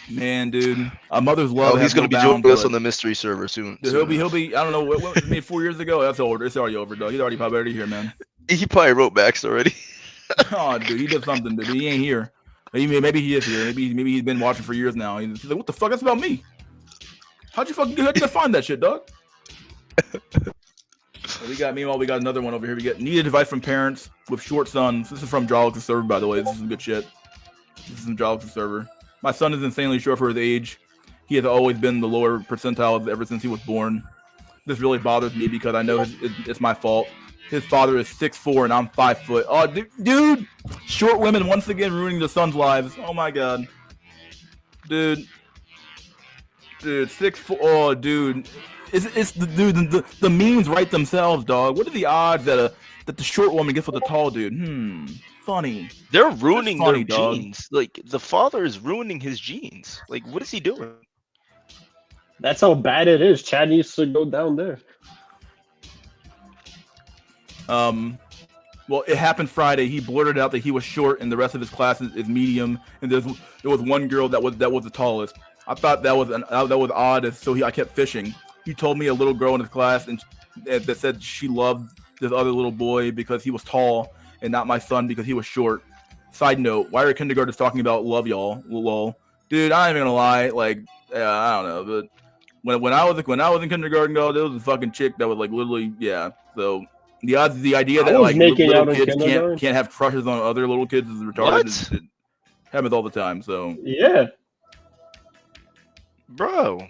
S1: Man, dude, a mother's love.
S6: He's going to be joining us on the mystery server soon.
S1: Dude, he'll be. I don't know what made 4 years ago. That's over. It's already over, dog. He's probably here, man.
S6: He probably wrote backs already.
S1: Oh, dude, he did something, dude. He ain't here. Maybe he is here. Maybe he's been watching for years now. He's like, what the fuck? That's about me. How'd you find that shit, dog? Meanwhile, we got another one over here. We get needed advice from parents with short sons. This is from Jolix Server, by the way. This is some good shit. This is from Jolix Server. My son is insanely short for his age. He has always been the lower percentile ever since he was born. This really bothers me because I know it's my fault. His father is 6'4" and I'm 5 foot. Oh, dude! Short women once again ruining their sons' lives. Oh my god, dude, 6'4". Oh, dude, it's the memes write themselves, dog. What are the odds that the short woman gets with the tall dude? Funny.
S6: They're ruining
S1: funny,
S6: their
S1: dog.
S6: genes. Like the father is ruining his genes. Like what is he doing?
S21: That's how bad it is. Chad needs to go down there.
S1: Well, it happened Friday. He blurted out that he was short and the rest of his class is medium, and there was one girl that was the tallest. I thought that was odd, so I kept fishing. He told me a little girl in his class that said she loved this other little boy because he was tall and not my son because he was short. Side note: why are kindergartners talking about love y'all? Lol, dude. I ain't even gonna lie. Like, I don't know, but when I was in kindergarten, though, there was a fucking chick that was like literally, yeah. So. The idea that like little kids can't have crushes on other little kids is retarded. It happens all the time. So
S21: yeah,
S6: bro.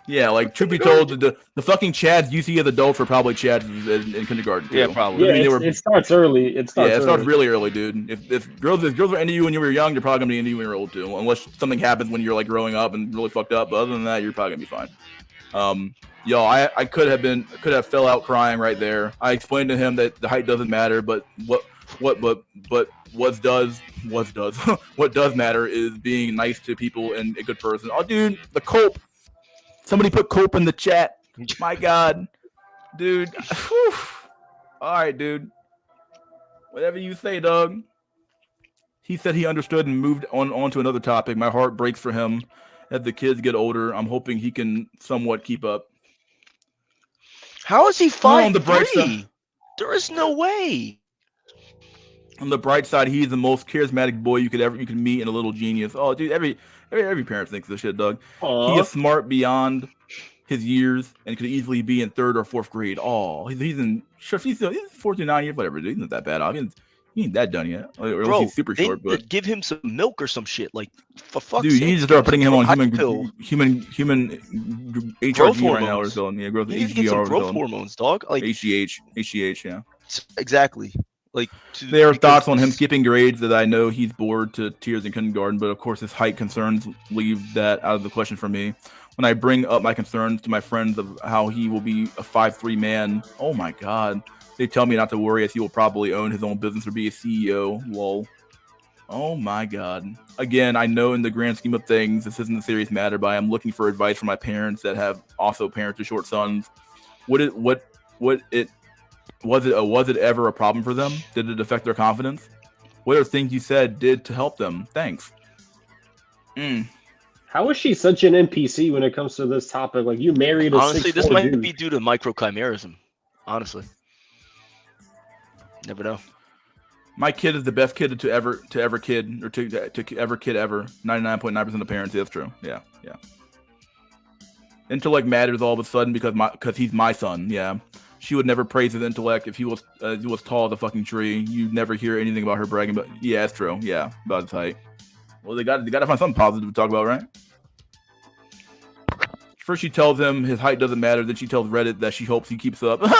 S1: Yeah, like truth be told, the fucking Chads you see as adults were probably Chads in kindergarten too.
S6: Yeah, probably.
S21: Yeah, I mean, it starts early. It starts
S1: really early, dude. If girls were into you when you were young, they're probably gonna be into you when you're old too. Unless something happens when you're like growing up and really fucked up. But other than that, you're probably gonna be fine. Yo, I could have fell out crying right there. I explained to him that the height doesn't matter, but what does matter is being nice to people and a good person. Oh, dude, the cope. Somebody put cope in the chat. My God, dude. Whew. All right, dude. Whatever you say, dog. He said he understood and moved on to another topic. My heart breaks for him. As the kids get older, I'm hoping he can somewhat keep up.
S6: How is he
S1: 5'3"?
S6: There is no way.
S1: On the bright side, he's the most charismatic boy you could meet and a little genius. Oh, dude, every parent thinks this shit, Doug.
S21: Aww.
S1: He is smart beyond his years and could easily be in 3rd or 4th grade. Oh, he's 49 years, whatever. Dude, he's not that bad. He ain't that done yet.
S6: Bro,
S1: he's super short, but
S6: give him some milk or some shit. Like for fuck's
S1: dude,
S6: sake,
S1: you need to start putting him on human
S6: growth
S1: HRG right now or
S6: hormones.
S1: so. Yeah, growth
S6: He needs to get some
S1: HGR
S6: growth hormones, dog. Like
S1: HGH, yeah.
S6: Exactly. Like
S1: there are thoughts on him skipping grades that I know he's bored to tears in kindergarten, but of course his height concerns leave that out of the question for me. When I bring up my concerns to my friends of how he will be a 5'3" man, oh my God. They tell me not to worry as he will probably own his own business or be a CEO. Lol. Oh my God. Again, I know in the grand scheme of things, this isn't a serious matter, but I'm looking for advice from my parents that have also parents with short sons. Was it ever a problem for them? Did it affect their confidence? What are things you said did to help them? Thanks.
S21: How is she such an NPC when it comes to this topic? Like, you married a
S6: honestly, this
S21: 6'4"
S6: might
S21: dude.
S6: be due to microchimerism. Honestly. Never know.
S1: My kid is the best kid to ever kid or to ever kid ever. 99.9% of parents. That's true. Yeah. Intellect matters all of a sudden because he's my son. Yeah, she would never praise his intellect if he was tall as a fucking tree. You'd never hear anything about her bragging. But yeah, it's true. Yeah, about his height. Well, they got to find something positive to talk about, right? First, she tells him his height doesn't matter. Then she tells Reddit that she hopes he keeps up. Isn't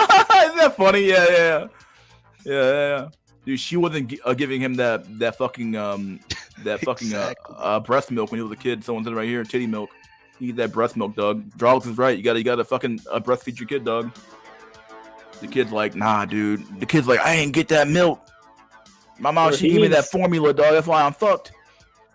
S1: that funny? Yeah. Dude, she wasn't giving him that fucking breast milk when he was a kid. Someone said right here, titty milk. You get that breast milk, dog. Draws is right. You gotta fucking breastfeed your kid, dog. The kid's like, nah, dude. The kid's like, I ain't get that milk. My mom, she gave me that formula, dog. That's why I'm fucked.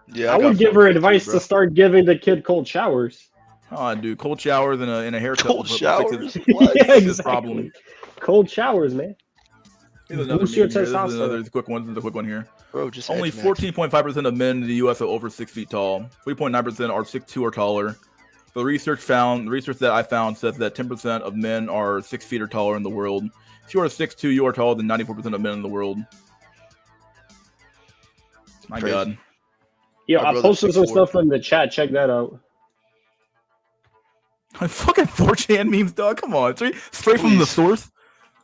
S6: Yeah,
S21: I would give her advice to start giving the kid cold showers.
S1: Oh, dude, cold showers and a haircut.
S6: Cold showers?
S21: Yeah, exactly. Cold showers, man.
S1: Here's another
S21: Boost your
S1: meme here. This is
S21: testosterone.
S1: another quick one. This is a quick one here.
S6: Bro, just
S1: only
S6: edge match.
S1: 14.5% of men in the U.S. are over 6 feet tall. 3.9% are 6'2" or taller. The research that I found says that 10% of men are 6 feet or taller in the world. If you are 6'2", you are taller than 94% of men in the world. My
S6: Crazy.
S1: God.
S21: Yeah,
S6: My
S21: I
S6: brother's
S21: posted some
S6: 6'4".
S21: stuff in the chat. Check that out.
S1: Fucking 4chan memes, dog. Come on, straight from the source.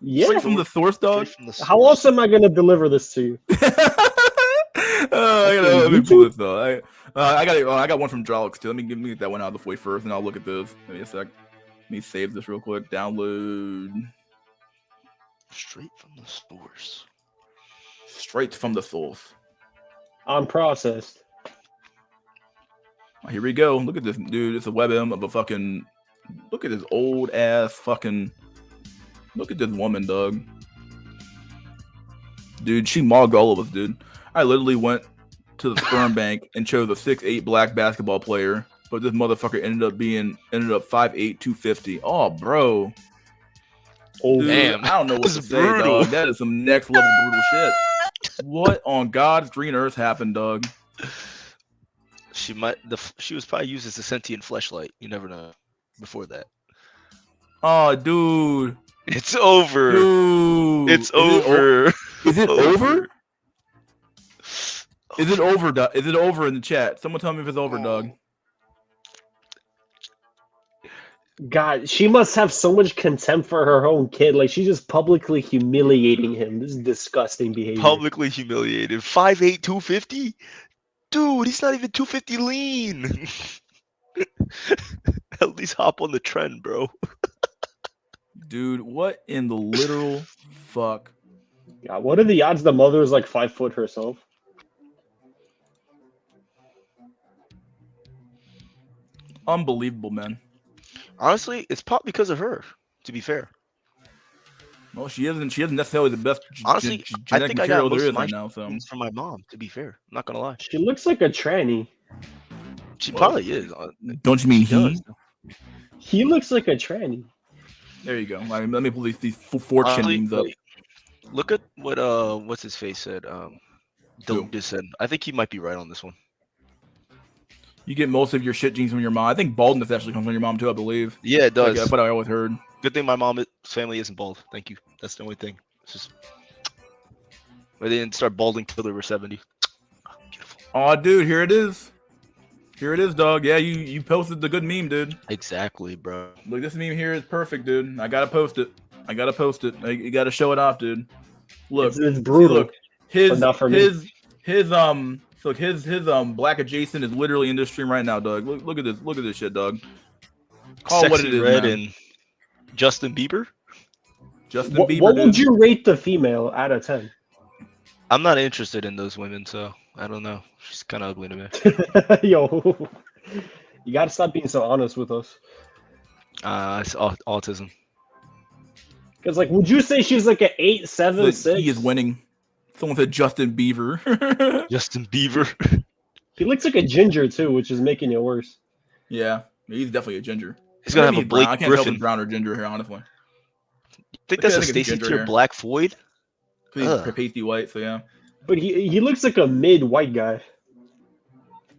S21: Yeah.
S1: Straight from the source, dog.
S21: How else am I gonna deliver this to you?
S1: Let me pull this though. I got one from Jolix too. Let me get that one out of the way first, and I'll look at this. Give me a sec. Let me save this real quick. Download.
S6: Straight from the source.
S1: Straight from the source.
S21: Unprocessed.
S1: Oh, here we go. Look at this, dude. It's a WebM of a fucking. Look at this old ass fucking. Look at this woman, dog. Dude, she mogged all of us, dude. I literally went to the sperm bank and chose a 6'8" black basketball player, but this motherfucker ended up 5'8", 250. Oh, bro.
S21: Oh,
S1: dude,
S6: damn.
S1: I don't know what to
S6: That's
S1: say,
S6: brutal.
S1: dog. That is some next level brutal shit. What on God's green earth happened, dog?
S6: She was probably used as a sentient fleshlight. You never know. Before that,
S1: Oh, dude.
S6: it's over.
S1: Dude.
S6: It's over.
S1: Is it over? Is it over, dog? Is it over in the chat? Someone tell me if it's over, dog.
S21: God, she must have so much contempt for her own kid. Like she's just publicly humiliating him. This is disgusting behavior.
S6: Publicly humiliated. 5'8", 250? Dude, he's not even 250 lean. At least hop on the trend, bro.
S1: Dude, what in the literal fuck?
S21: God, what are the odds the mother is like 5 foot herself?
S1: Unbelievable, man.
S6: Honestly, it's probably because of her, to be fair.
S1: Well, she isn't necessarily the best
S6: Honestly, I
S1: genetic
S6: think I got
S1: material
S6: most
S1: there
S6: of
S1: is
S6: my
S1: right now. So
S6: genes from my mom, to be fair. I'm not gonna lie.
S21: She looks like a tranny.
S6: She probably is.
S1: don't you mean
S6: She
S1: he?
S6: does.
S21: He looks like a tranny.
S1: There you go. I mean, let me pull these 4chan
S6: Honestly,
S1: memes up.
S6: like, look at what what's his face said. Dope just said. I think he might be right on this one.
S1: You get most of your shit genes from your mom. I think baldness actually comes from your mom too, I believe.
S6: Yeah, it does.
S1: That's what I always heard.
S6: Good thing my mom's family isn't bald. Thank you. That's the only thing. It's just they didn't start balding till they were 70.
S1: Oh, dude, here it is. Here it is, dog. Yeah, you posted the good meme, dude.
S6: Exactly, bro.
S1: Look, this meme here is perfect, dude. I gotta post it. You gotta show it off, dude. Look,
S21: It's brutal.
S1: See, look, his
S21: But not for me.
S1: his black adjacent is literally in this stream right now, dog. Look at this. Look at this shit, dog. Call
S6: Sexy
S1: what it is,
S6: Red
S1: man.
S6: and Justin Bieber.
S1: Justin
S21: What,
S1: Bieber.
S21: what
S1: dude.
S21: would you rate the female out of 10?
S6: I'm not interested in those women, so I don't know. She's kind of ugly to me.
S21: Yo, you gotta stop being so honest with us.
S6: It's autism.
S21: Because, like, would you say she's like an 8, 7,
S1: Look,
S21: 6?
S1: he is winning. Someone said Justin Bieber.
S6: Justin Bieber.
S21: He looks like a ginger too, which is making it worse.
S1: Yeah, he's definitely a ginger.
S6: He's gonna
S1: Maybe
S6: have a
S1: he's brown.
S6: Blake
S1: I can't tell if
S6: Griffin.
S1: it's brown or ginger here, honestly.
S6: Think
S1: I
S6: that's a
S1: think it's
S6: Stacey
S1: ginger
S6: Tier
S1: hair.
S6: Black Floyd?
S1: He's
S6: Ugh.
S1: pasty white, so yeah.
S21: But he looks like a mid white guy.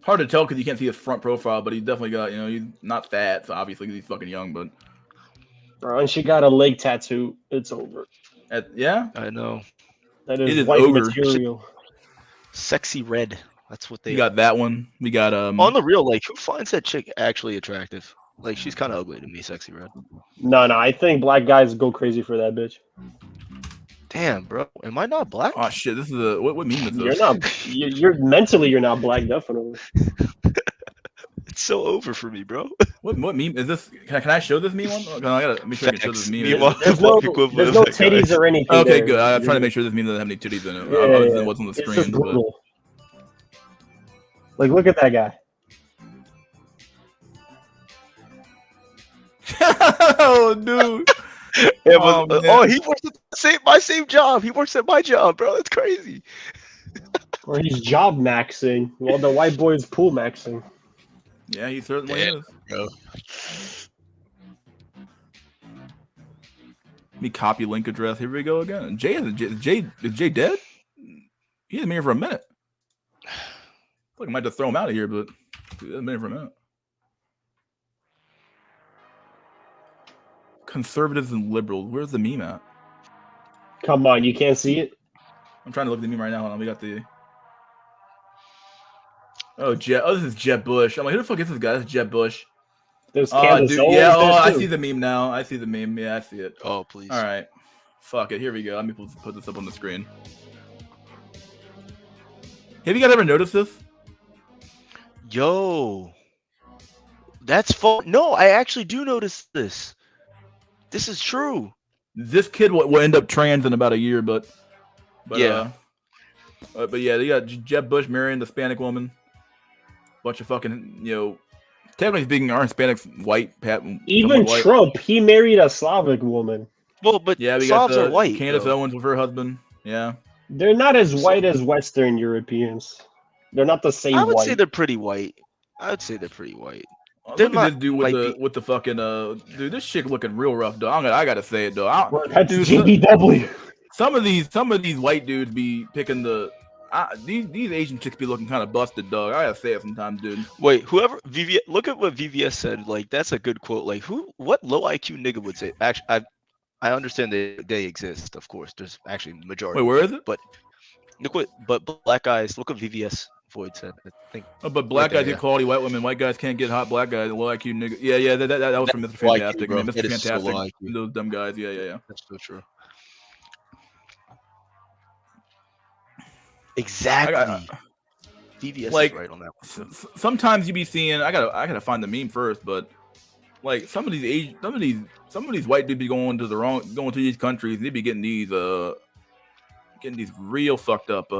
S1: Hard to tell because you can't see his front profile, but he's definitely got, he's not fat, so obviously 'cause he's fucking young, but
S21: Bro, and she got a leg tattoo. It's over.
S1: yeah.
S6: I know.
S21: That
S1: It
S21: is
S1: is
S21: white
S1: over.
S21: material.
S6: Sexy Red. That's what they
S1: We got that one. We got
S6: on the real, like, who finds that chick actually attractive? Like she's kind of ugly to me, Sexy Red.
S21: No, I think black guys go crazy for that bitch.
S6: Damn, bro, am I not black?
S1: Oh shit, this is a what meme is this?
S21: You're not. You're mentally, you're not black, definitely.
S6: It's so over for me, bro.
S1: What meme is this? Can I show this meme one? I gotta make sure I can show this meme.
S6: There's no
S21: titties or anything.
S1: Okay,
S21: there.
S1: good. I'm trying to make sure this meme doesn't have any titties in it.
S21: Yeah,
S1: Than what's on the
S21: It's just
S1: screen. But...
S21: brutal. Like, look at that guy.
S1: Oh, dude.
S6: Yeah,
S1: Oh,
S6: but,
S1: man.
S6: he works at my same job. He works at my job, bro. It's crazy.
S21: Or he's job maxing while the white boy is pool maxing.
S1: Yeah, he certainly is.
S6: Bro.
S1: Let me copy link address. Here we go again. Is Jay dead? He hasn't been here for a minute. I feel like I might just throw him out of here, but he hasn't been here for a minute. Conservatives and liberals. Where's the meme at?
S21: Come on, you can't see it?
S1: I'm trying to look at the meme right now. Hold on, we got the. Oh, this is Jeb Bush. I'm like, who the fuck is this guy? This is Jeb Bush.
S21: There's
S1: Dude,
S21: Owens
S1: yeah,
S21: there,
S1: I
S21: too.
S1: see the meme now. I see the meme. Yeah, I see it.
S6: Oh, please.
S1: All right. Fuck it. Here we go. Let me put this up on the screen. Have you guys ever noticed this?
S6: Yo, that's fun. No, I actually do notice this. This is true.
S1: This kid will end up trans in about a year, but
S6: Yeah.
S1: But yeah, they got Jeb Bush marrying the Hispanic woman. Bunch of fucking, technically speaking, aren't Hispanics white?
S21: Even
S1: somewhat white?
S21: Trump, he married a Slavic woman.
S6: Well, but
S1: Yeah, we got
S6: Slavs are white.
S1: Candace
S6: though.
S1: Owens with her husband. Yeah.
S21: They're not as white as Western Europeans. They're not the same
S6: I would
S21: white.
S6: say they're pretty white. I would say they're pretty white.
S1: Look
S6: They're
S1: at
S6: not
S1: this dude with the fucking dude. This chick looking real rough, though. I gotta say it though.
S21: That's
S1: dude,
S21: GBW.
S1: Some of these white dudes be picking these Asian chicks be looking kind of busted, dog. I gotta say it sometimes, dude.
S6: Wait, whoever look at what VVS said. Like that's a good quote. Like what low IQ nigga would say? Actually, I understand they exist. Of course, there's actually the majority.
S1: Wait, where is it?
S6: But but black guys. Look what VVS Void said. I think.
S1: Oh, but black
S6: right there,
S1: guys get quality white women. White guys can't get hot black guys. Low IQ nigga. Yeah. That was from Mr.
S6: Low IQ,
S1: Fantastic.
S6: bro.
S1: I mean, Mr.
S6: It is so low
S1: Fantastic.
S6: IQ.
S1: Those dumb guys. Yeah.
S6: That's so true. Exactly. VVS
S1: like
S6: is right on that one.
S1: sometimes you be seeing. I gotta find the meme first, but like some of these white dudes be going to these countries. And they be getting these real fucked up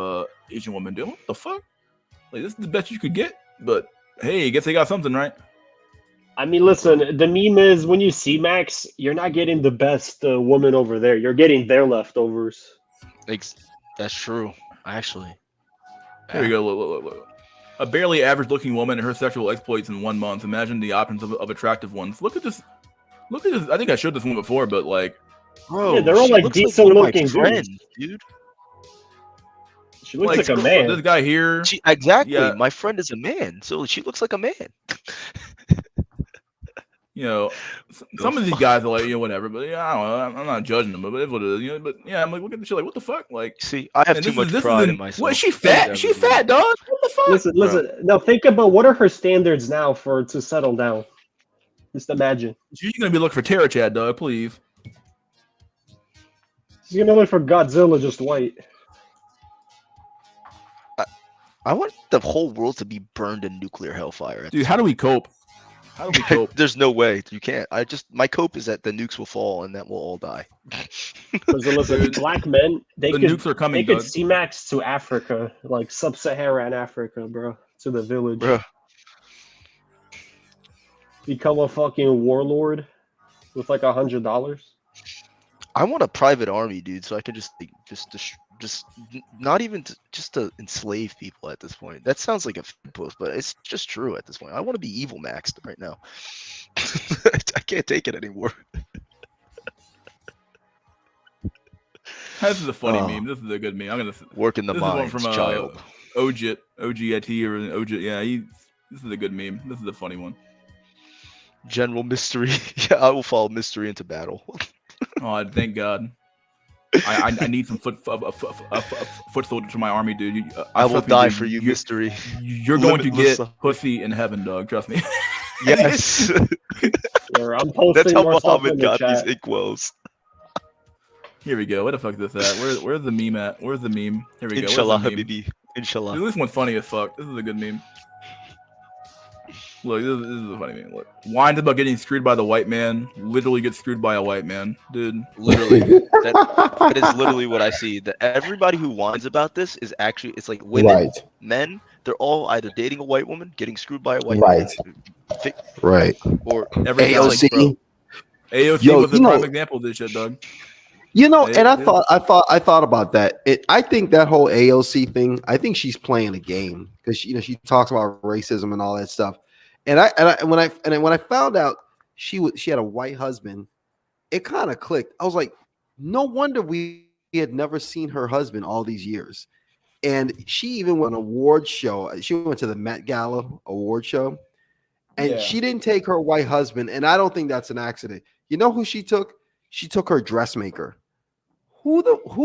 S1: Asian women. Doing what the fuck? Like this is the best you could get. But hey, I guess they got something right.
S21: I mean, listen, the meme is when you see Max, you're not getting the best woman over there. You're getting their leftovers.
S6: That's true, actually.
S1: Here we go. Look. A barely average-looking woman and her sexual exploits in 1 month. Imagine the options of attractive ones. Look at this. I think I showed this one before, but like,
S6: bro,
S21: yeah, they're all
S6: she
S21: like
S6: looks
S21: decent-looking
S6: friends,
S21: dudes.
S6: dude.
S21: She looks like a man.
S1: This guy here.
S6: Exactly.
S1: Yeah.
S6: My friend is a man, so she looks like a man.
S1: Some of these guys are like, whatever, but yeah, I don't know. I'm not judging them, but it's what it is, but yeah, I'm like, look at the shit, like, what the fuck? Like,
S6: see, I have too much pride in myself.
S1: What, is she fat? She's fat, dog. What the fuck?
S21: Listen. Now think about what are her standards now to settle down. Just imagine.
S1: She's gonna be looking for Terror Chad, dog, please.
S21: She's gonna look for Godzilla just white.
S6: I want the whole world to be burned in nuclear hellfire.
S1: Dude, how do we cope? How do we cope?
S6: There's no way. You can't. My cope is that the nukes will fall and that we'll all die.
S21: Listen, black men,
S1: The nukes are coming,
S21: They could
S1: Doug.
S21: C-Max to Africa, like sub-Saharan Africa, bro. To the village.
S6: Bro.
S21: Become a fucking warlord with like $100.
S6: I want a private army, dude, so I can just not even just to enslave people at this point. That sounds like a post, but it's just true at this point. I want to be evil maxed right now. I can't take it anymore.
S1: This is a funny meme. This is a good meme. I'm gonna
S6: work in the
S1: this is one
S6: mines,
S1: from
S6: child.
S1: OGIT or OGIT. Yeah, this is a good meme. This is a funny one.
S6: General Mystery. Yeah, I will follow Mystery into battle.
S1: Oh, thank God. I need some foot soldiers for my army, dude.
S6: I will
S1: trust me,
S6: die
S1: dude,
S6: for you, Mystery.
S1: You're going to
S6: Limitless
S1: get pussy in heaven, dog. Trust me.
S6: Yes.
S21: I'm posting
S6: That's how
S21: more stuff in
S6: Muhammad
S21: the
S6: got
S21: chat.
S6: these inkwells.
S1: Here we go. Where the fuck is this at? Where's the meme at? Where's the meme? Here we go.
S6: Inshallah,
S1: Where's the meme?
S6: Habibi. Inshallah.
S1: Dude, this one's funny as fuck. This is a good meme. Look, this is a funny meme. Look, whines about getting screwed by the white man. Literally gets screwed by a white man, dude.
S6: Literally, that is literally what I see. That everybody who whines about this is actually, it's like women,
S3: Right.
S6: men. They're all either dating a white woman, getting screwed by a white
S3: Right.
S6: man,
S3: Right.
S6: or
S1: Every
S3: AOC.
S1: like, bro, AOC
S3: Yo,
S1: was a
S3: you know-
S1: prime example of this shit, Doug.
S3: You know,
S1: It-
S3: and I
S1: it-
S3: thought about that. I think that whole AOC thing. I think she's playing a game because she talks about racism and all that stuff. And when I found out she had a white husband, it kind of clicked. I was like, no wonder we had never seen her husband all these years. And she even went on an award show. She went to the Met Gala award show, and
S1: Yeah.
S3: she didn't take her white husband. And I don't think that's an accident. You know who she took? She took her dressmaker. Who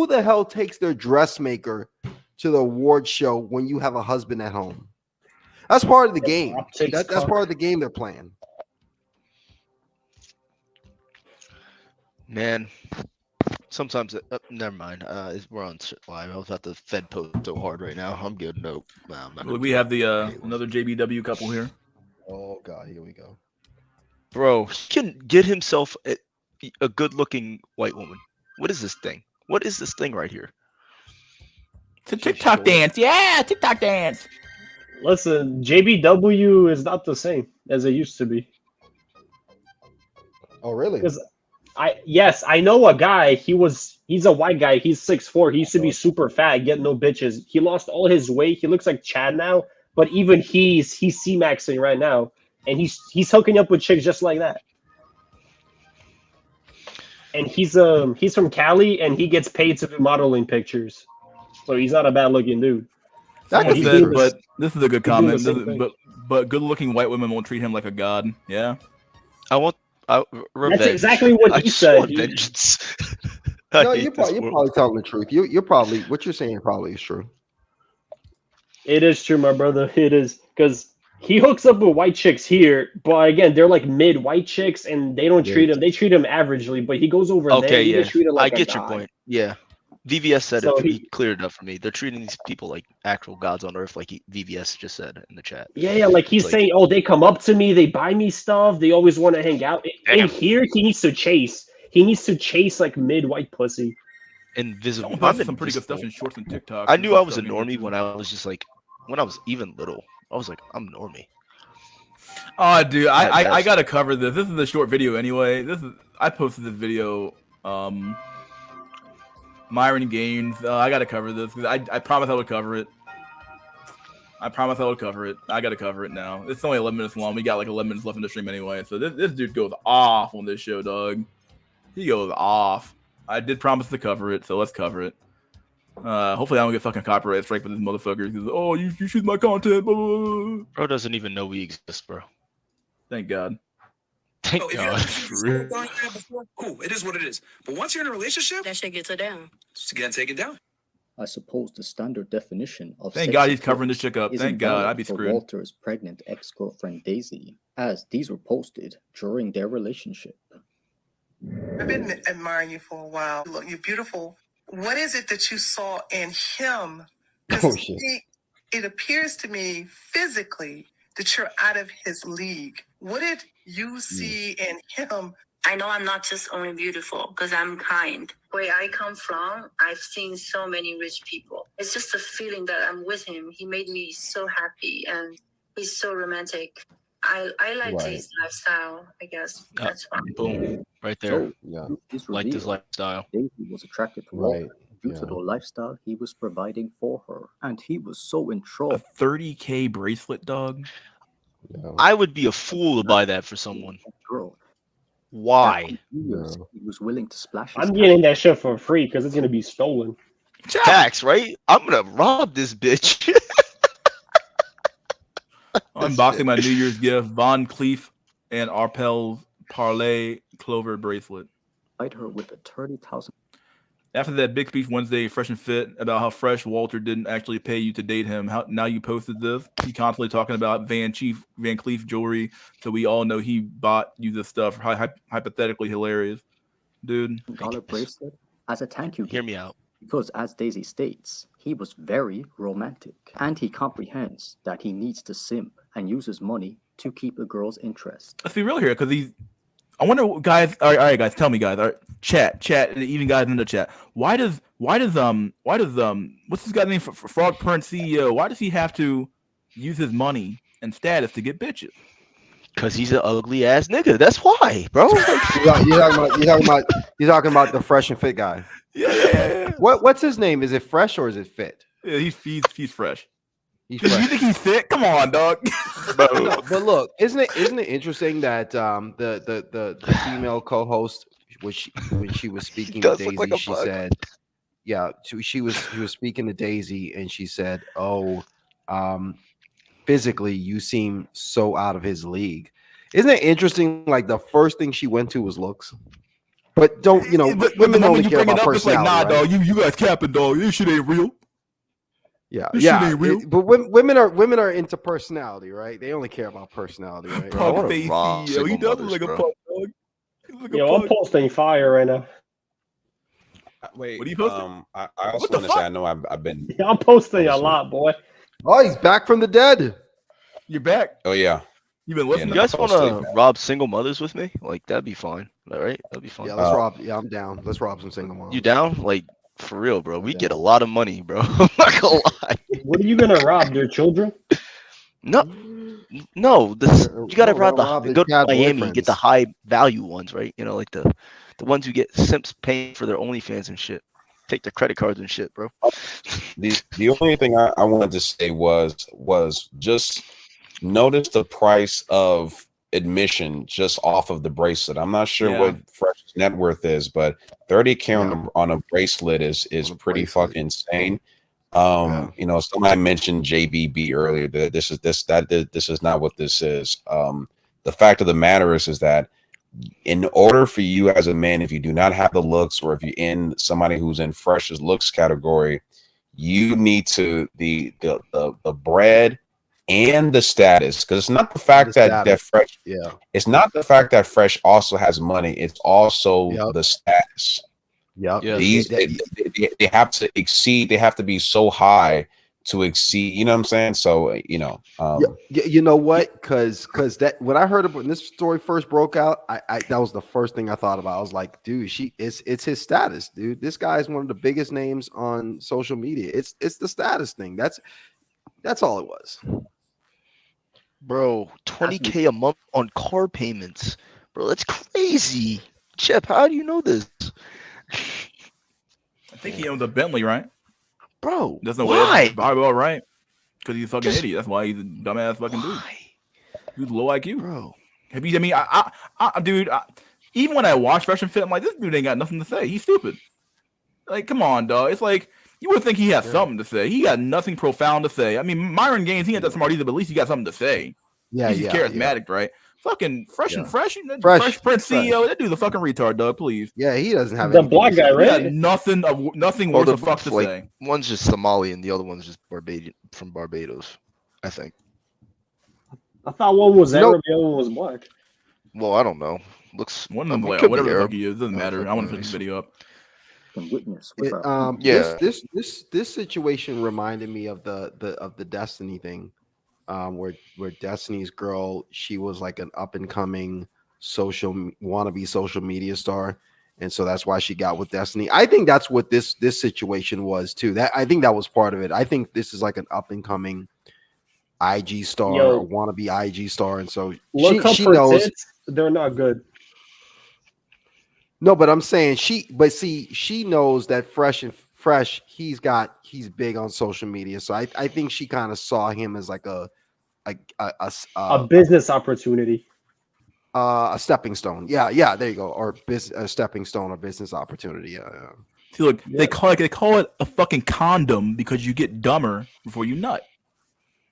S3: the hell takes their dressmaker to the award show when you have a husband at home? That's part of the game. That's part of the game they're playing.
S6: man. Sometimes, never mind. We're on live. I was about to Fed post so hard right now. I'm good. Nope. Nah, I'm not
S1: Look, we have the another JBW couple here.
S3: Oh god, here we go.
S6: Bro, he can get himself a good-looking white woman. What is this thing? What is this thing right here?
S1: It's a TikTok dance. Yeah, TikTok dance.
S21: Listen, JBW is not the same as it used to be.
S3: Oh, really?
S21: Because I know a guy. He's a white guy. He's 6'4". He used to be super fat, get no bitches. He lost all his weight. He looks like Chad now. But even he's C-maxing right now, and he's hooking up with chicks just like that. And he's from Cali, and he gets paid to do modeling pictures. So he's not a bad looking dude.
S1: Someone
S21: He's
S1: said,
S21: doing
S1: but this is a good
S21: he's doing
S1: comment.
S21: the same thing.
S1: But good-looking white women won't treat him like a god. Yeah.
S6: I want revenge.
S21: That's exactly what
S6: I
S21: he
S6: just
S21: said.
S6: want vengeance.
S3: No, you're probably telling the truth. You're probably what you're saying probably is true.
S21: It is true, my brother. It is because he hooks up with white chicks here, but again, they're like mid white chicks, and they don't treat him. They treat him averagely, but he goes over there.
S6: Okay,
S21: He
S6: yeah.
S21: gets treated like
S6: I
S21: a
S6: get your
S21: god.
S6: point. Yeah. VVS said
S21: So
S6: it. He cleared it up for me. They're treating these people like actual gods on earth, like VVS just said in the chat.
S21: Yeah, like he's saying, oh, they come up to me, they buy me stuff, they always want to hang out. In here, he needs to chase. He needs to chase like mid white pussy.
S6: Invisible.
S1: Someone posted some pretty good stuff in shorts and TikTok.
S6: I knew I was a normie when I was just like, when I was even little. I was like, I'm normie.
S1: Oh, dude, I gotta cover this. This is a short video anyway. I posted this video. Myron Gaines. I gotta cover this because I promised I would cover it. I promised I would cover it. I gotta cover it now. It's only 11 minutes long. We got like 11 minutes left in the stream anyway. So this dude goes off on this show, dog. He goes off. I did promise to cover it, so let's cover it. Hopefully I don't get fucking copyright strike with this motherfucker. Because, oh, you shoot my content. Blah, blah, blah.
S6: Bro doesn't even know we exist, bro.
S1: Thank God.
S6: Thank God.
S7: Cool, it is what it is. But once you're in a relationship, that shit gets it down. Just again, take it down.
S9: I suppose the standard definition of
S1: Thank
S9: sex
S1: God he's
S9: appeal
S1: covering this chick up.
S9: isn't
S1: Thank God,
S9: valid
S1: I'd be
S9: for
S1: screwed.
S9: Walter's pregnant ex-girlfriend Daisy, as these were posted during their relationship.
S11: I've been admiring you for a while. Look, you're beautiful. What is it that you saw in him?
S3: Oh shit.
S11: It appears to me physically that you're out of his league. What did you see in him?
S24: I know I'm not just only beautiful because I'm kind. Where I come from, I've seen so many rich people. It's just a feeling that I'm with him. He made me so happy and he's so romantic. I like
S9: Right.
S24: his lifestyle, I guess. That's fine.
S6: Boom. Right there.
S9: So,
S3: yeah.
S9: this
S6: Like this
S9: revealed
S6: lifestyle.
S9: Daisy was attracted to
S3: Right,
S9: Walter due to
S3: yeah.
S9: the lifestyle he was providing for her, and he was so enthralled.
S1: A 30K bracelet, dog.
S6: I would be a fool to buy that for someone.
S9: Girl.
S6: Why?
S9: He was willing to splash his
S21: I'm getting that shit for free because it's gonna be stolen.
S6: Tax, right? I'm gonna rob this bitch.
S1: Unboxing my New Year's gift: Von Cleef and Arpels Parlay Clover bracelet.
S9: Provide her with a 30,000.
S1: After that big speech Wednesday, Fresh and Fit, about how Fresh Walter didn't actually pay you to date him. How now you posted this? He constantly talking about Van Cleef jewelry, so we all know he bought you this stuff. Hypothetically hilarious, dude.
S9: Dollar bracelet as a thank you.
S6: Hear me out.
S9: Because as Daisy states, he was very romantic, and he comprehends that he needs to simp and uses money to keep a girl's interest.
S1: Let's be real here, because he's. I wonder, guys. All right, guys, tell me, guys. All right, chat, and even guys in the chat. Why does what's this guy's name? Frog Pern CEO. Why does he have to use his money and status to get bitches?
S6: Cause he's an ugly ass nigga. That's why, bro.
S3: You're talking about the Fresh and Fit guy.
S1: Yeah.
S3: What's his name? Is it Fresh or is it Fit?
S1: Yeah, he's fresh.
S3: He's
S1: You
S3: fresh.
S1: think he's fit? Come on, dog.
S3: No, but look, isn't it interesting that the female co-host when she was speaking to
S6: does look
S3: Daisy,
S6: like a
S3: she
S6: bug.
S3: said, yeah, she was speaking to Daisy and she said, "Oh, physically you seem so out of his league." Isn't it interesting? Like the first thing she went to was looks. But don't
S1: But
S3: women
S1: the
S3: only
S1: moment you
S3: care
S1: bring it
S3: about
S1: up, it's like,
S3: personality,
S1: nah,
S3: right?
S1: dog. You guys capping, dog. This shit ain't real.
S3: Yeah,
S1: This shit
S3: yeah.
S1: ain't real.
S3: But women are into personality, right? They only care about personality, right?
S6: Bro, I
S1: Pug
S6: wanna
S1: face
S6: rob
S1: CEO. He
S6: single
S1: does look
S6: mothers,
S1: like a
S6: bro.
S1: pug, dog. He looks like a
S21: Yo, I'm
S1: pug.
S21: posting fire right now.
S15: Wait,
S1: What are you posting?
S15: I also
S1: What the
S15: want to say
S1: fuck?
S15: I know I've been.
S21: Yeah, I'm posting a
S15: Honestly.
S21: lot, boy.
S3: Oh, he's back from the dead.
S1: You're back.
S15: Oh yeah.
S1: You've been
S15: Yeah,
S1: listening.
S6: You
S15: no,
S6: guys
S15: I'll
S6: want
S15: stay
S6: to
S15: back.
S6: rob single mothers with me? Like that'd be fine. All right, that'd be fun.
S3: Yeah, let's rob. Yeah, I'm down. Let's rob some single moms.
S6: You down? Like for real, bro? We
S3: down.
S6: get a lot of money, bro. I'm not gonna lie.
S21: What are you gonna rob? Their children?
S6: No. This
S3: No,
S6: you gotta
S3: no,
S6: rob
S3: they'll rob
S6: the
S3: the
S6: go to
S3: bad
S6: Miami, get the
S3: boyfriends.
S6: high value ones, right? You know, like the ones who get simps paying for their OnlyFans and shit. Take their credit cards and shit, bro.
S15: The only thing I wanted to say was just notice the price of admission just off of the bracelet. I'm not sure
S1: Yeah.
S15: what Fresh's net worth is, but 30K on a bracelet is pretty fucking insane. You know, somebody mentioned JBB earlier. That this is not what this is. The fact of the matter is that in order for you as a man, if you do not have the looks, or if you're in somebody who's in Fresh's looks category, you need to the bread and the status, because it's not the fact that Fresh, it's not the fact that Fresh also has money, it's also the status. These they have to exceed, they have to be so high to exceed, you know what I'm saying? So you know,
S3: you know what? Because that when I heard when this story first broke out, I that was the first thing I thought about. I was like, dude, it's his status, dude. This guy is one of the biggest names on social media. It's the status thing. That's all it was.
S6: Bro, 20K a month on car payments. Bro, that's crazy. Chip, how do you know this?
S1: I think he owns a Bentley, right?
S6: Bro,
S1: There's no
S6: why?
S1: way. Probably all right. Because he's a fucking idiot. That's why he's a dumbass fucking dude. He's low IQ.
S6: Bro.
S1: Have you, I mean, dude, even when I watch Fresh and Fit, I'm like, this dude ain't got nothing to say. He's stupid. Like, come on, dog. It's like, you would think he has something to say. He got nothing profound to say. I mean, Myron Gaines, he ain't that smart either, but at least he got something to say.
S3: Yeah,
S1: he's
S3: yeah,
S1: charismatic, right? Fucking Fresh and Fresh
S3: Fresh
S1: Prince CEO. That dude's a fucking retard, dog. Please.
S3: Yeah, he doesn't have
S21: The
S3: anything
S21: black
S3: to say.
S21: guy,
S1: He
S21: right?
S1: got nothing
S6: Well,
S1: worth
S6: they're
S1: of fuck
S6: both,
S1: to
S6: like,
S1: say.
S6: one's just Somali and the other one's just from Barbados, I think.
S21: I thought one was
S3: Nope.
S21: Arab, the other one was black.
S6: Well, I don't know. Looks
S1: One of them,
S6: could be
S1: whatever the
S6: Arab.
S1: fuck he is, doesn't matter. I want to put this video up.
S9: Can witness
S3: It,
S9: without
S6: Yeah.
S3: This situation reminded me of the Destiny thing, where Destiny's girl, she was like an up and coming wannabe social media star, and so that's why she got with Destiny. I think that's what this situation was too. That I think that was part of it. I think this is like an up and coming IG star
S21: Yo.
S3: or wannabe IG star, and so
S21: Look up
S3: she
S21: her
S3: knows.
S21: tits. They're not good.
S3: No, but I'm saying she knows that Fresh, he's big on social media. So I think she kind of saw him as like a
S21: business opportunity.
S3: A stepping stone. Yeah, there you go. Or a stepping stone or business opportunity. Yeah.
S1: See, look, they call it a fucking condom because you get dumber before you nut.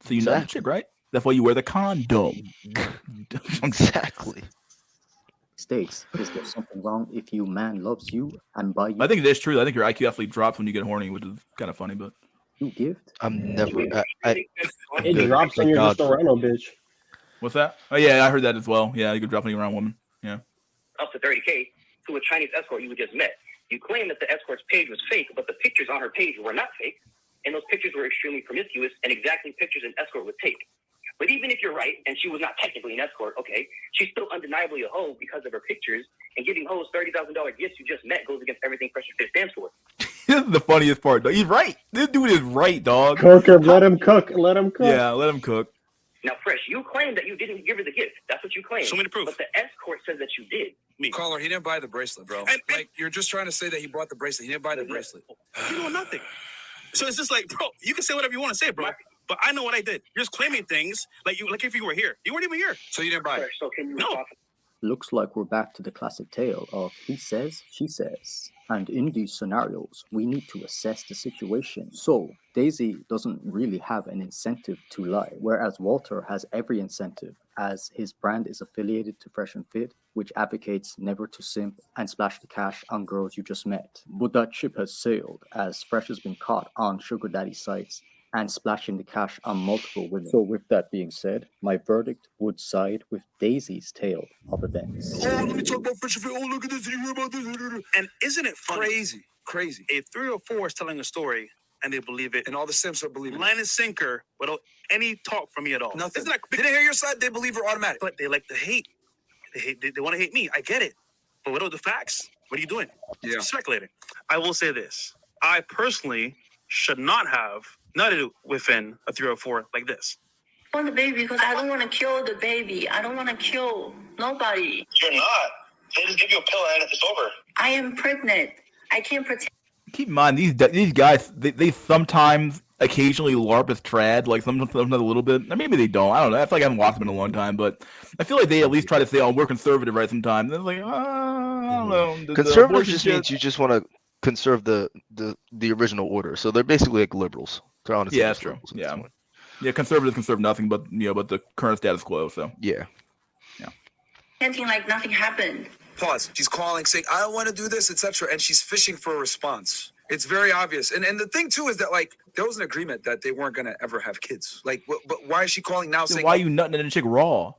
S1: So you nut the chick, right? That's why you wear the condom.
S6: Exactly.
S9: States, is there something wrong if your man loves you and by you?
S1: I think it is true. I think your IQ actually drops when you get horny, which is kind of funny, but
S9: you gift.
S6: I'm never. I'm
S21: It
S6: good.
S21: drops when
S6: Thank
S21: you're
S6: God.
S21: just around a bitch.
S1: What's that? Oh yeah, I heard that as well. Yeah, you could drop anything around women. Yeah.
S10: Up to 30K to a Chinese escort you just met. You claim that the escort's page was fake, but the pictures on her page were not fake, and those pictures were extremely promiscuous and exactly pictures an escort would take. But even if you're right, and she was not technically an escort, okay, she's still undeniably a hoe because of her pictures, and giving hoes $30,000 gifts you just met goes against everything Fresh and Fit stands for.
S1: This is the funniest part, though. He's right. This dude is right, dog.
S21: Cook him, let him cook. Let him cook.
S1: Yeah, let him cook.
S10: Now, Fresh, you claim that you didn't give her the gift. That's what you claim.
S7: Show me the proof.
S10: But the escort says that you did.
S7: Me. Caller, he didn't buy the bracelet, bro. Like, you're just trying to say that he bought the bracelet. He didn't buy the bracelet. You know nothing. So it's just like, bro, you can say whatever you want to say, bro. But I know what I did. You're just claiming things like if you were here. You weren't even here. So you didn't buy it.
S10: So can you
S7: No.
S9: Looks like we're back to the classic tale of he says, she says. And in these scenarios, we need to assess the situation. So, Daisy doesn't really have an incentive to lie, whereas Walter has every incentive, as his brand is affiliated to Fresh and Fit, which advocates never to simp and splash the cash on girls you just met. But that ship has sailed, as Fresh has been caught on sugar daddy sites and splashing the cash on multiple women. So with that being said, my verdict would side with Daisy's tale of events.
S7: Oh, let me talk about Fresh and Fit. Oh, look at this. You hear about this? And isn't it funny? Crazy. If 3 or 4 is telling a story and they believe it, and all the Sims are believing line and sinker without any talk from me at all. Nothing. Isn't that, they didn't hear your side, they believe her automatic. But they like to hate. They want to hate me. I get it. But without the facts, what are you doing? Yeah. Speculating. I will say this. I personally should not have nutted within a 3 or 4 like this.
S24: I want the baby because I don't want to kill the baby. I don't want to kill nobody.
S10: You're not. They just give you a pill and it's over.
S24: I am pregnant. I can't pretend.
S1: Keep in mind, these guys, they sometimes occasionally LARP as trad, like sometimes a little bit. Or maybe they don't. I don't know. I feel like I haven't watched them in a long time, but I feel like they at least try to say, "Oh, we're conservative," right? Sometimes they're like, I don't know.
S6: Conservative just means you just want to conserve the original order. So they're basically like liberals.
S1: Yeah, that's true. Yeah, yeah. Conservatives conserve nothing but but the current status quo. So
S6: yeah.
S24: Pretending like nothing happened.
S7: Pause. She's calling, saying, I want to do this, etc. And she's fishing for a response. It's very obvious. And the thing, too, is that, like, there was an agreement that they weren't going to ever have kids. Like, but why is she calling now saying...
S1: Why are you nutting in a chick raw?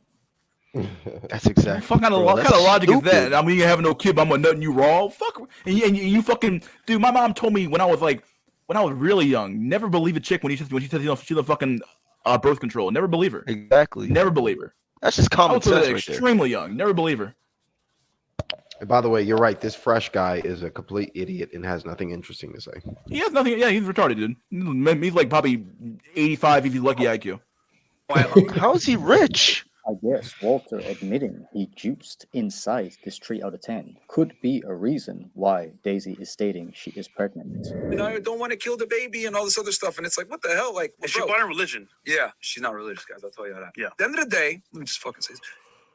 S6: That's exactly...
S1: What kind of logic is that? I mean, you have no kid, but I'm going to nut in you raw? Fuck. And you fucking... Dude, my mom told me when I was really young, never believe a chick when she says, she's a fucking birth control. Never believe her.
S6: Exactly.
S1: Never believe her.
S6: That's just common sense right
S1: extremely young. Never believe her.
S4: And by the way, you're right. This Fresh guy is a complete idiot and has nothing interesting to say.
S1: He has nothing. Yeah, he's retarded, dude. He's like probably 85 if he's lucky IQ.
S6: How is he rich?
S9: I guess Walter admitting he juiced inside this 3 out of 10 could be a reason why Daisy is stating she is pregnant.
S7: You know, I don't want to kill the baby and all this other stuff. And it's like, what the hell? Like, is she bought in religion? Yeah, she's not religious, guys. I'll tell you that. Yeah. At the end of the day, let me just fucking say this.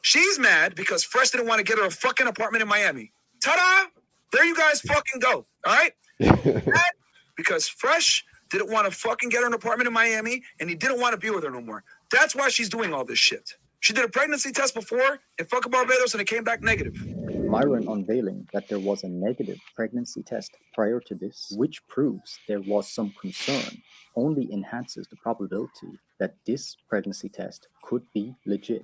S7: She's mad because Fresh didn't want to get her a fucking apartment in Miami. Ta-da! There you guys fucking go. All right? Mad because Fresh didn't want to fucking get her an apartment in Miami and he didn't want to be with her no more. That's why she's doing all this shit. She did a pregnancy test before in fucking Barbados and it came back negative.
S9: Myron unveiling that there was a negative pregnancy test prior to this, which proves there was some concern, only enhances the probability that this pregnancy test could be legit.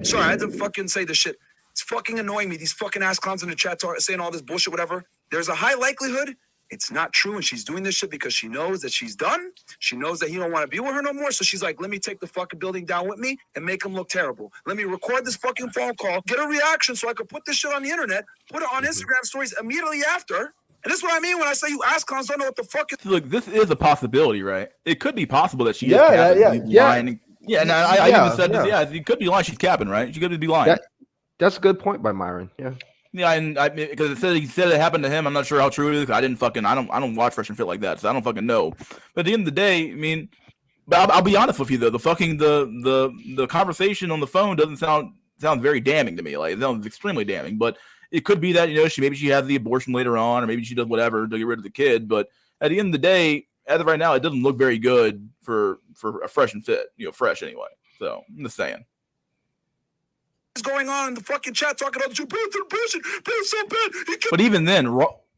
S7: Sorry, I had to fucking say this shit. It's fucking annoying me. These fucking ass clowns in the chat saying all this bullshit, whatever. There's a high likelihood it's not true, and she's doing this shit because she knows that she's done. She knows that he don't want to be with her no more, so she's like, let me take the fucking building down with me and make him look terrible. Let me record this fucking phone call, get a reaction so I could put this shit on the internet, put it on Instagram stories immediately after. And this is what I mean when I say you ass clowns don't know what the fuck is.
S1: Look, this is a possibility, right? It could be possible that she is
S4: lying.
S1: Yeah, and I even said this. Yeah, it could be lying. She's capping, right? She could be lying.
S4: That's a good point by Myron. Yeah.
S1: Yeah, and because he said it happened to him. I'm not sure how true it is. I don't watch Fresh and Fit like that, so I don't fucking know. But at the end of the day, I mean, but I'll be honest with you though. The conversation on the phone doesn't sound very damning to me. Like it sounds extremely damning. But it could be that maybe she has the abortion later on, or maybe she does whatever to get rid of the kid. But at the end of the day, as of right now, it doesn't look very good for a Fresh and Fit. Fresh anyway. So I'm just saying.
S7: going on in the fucking chat talking about the bullshit, so bad.
S1: But even then,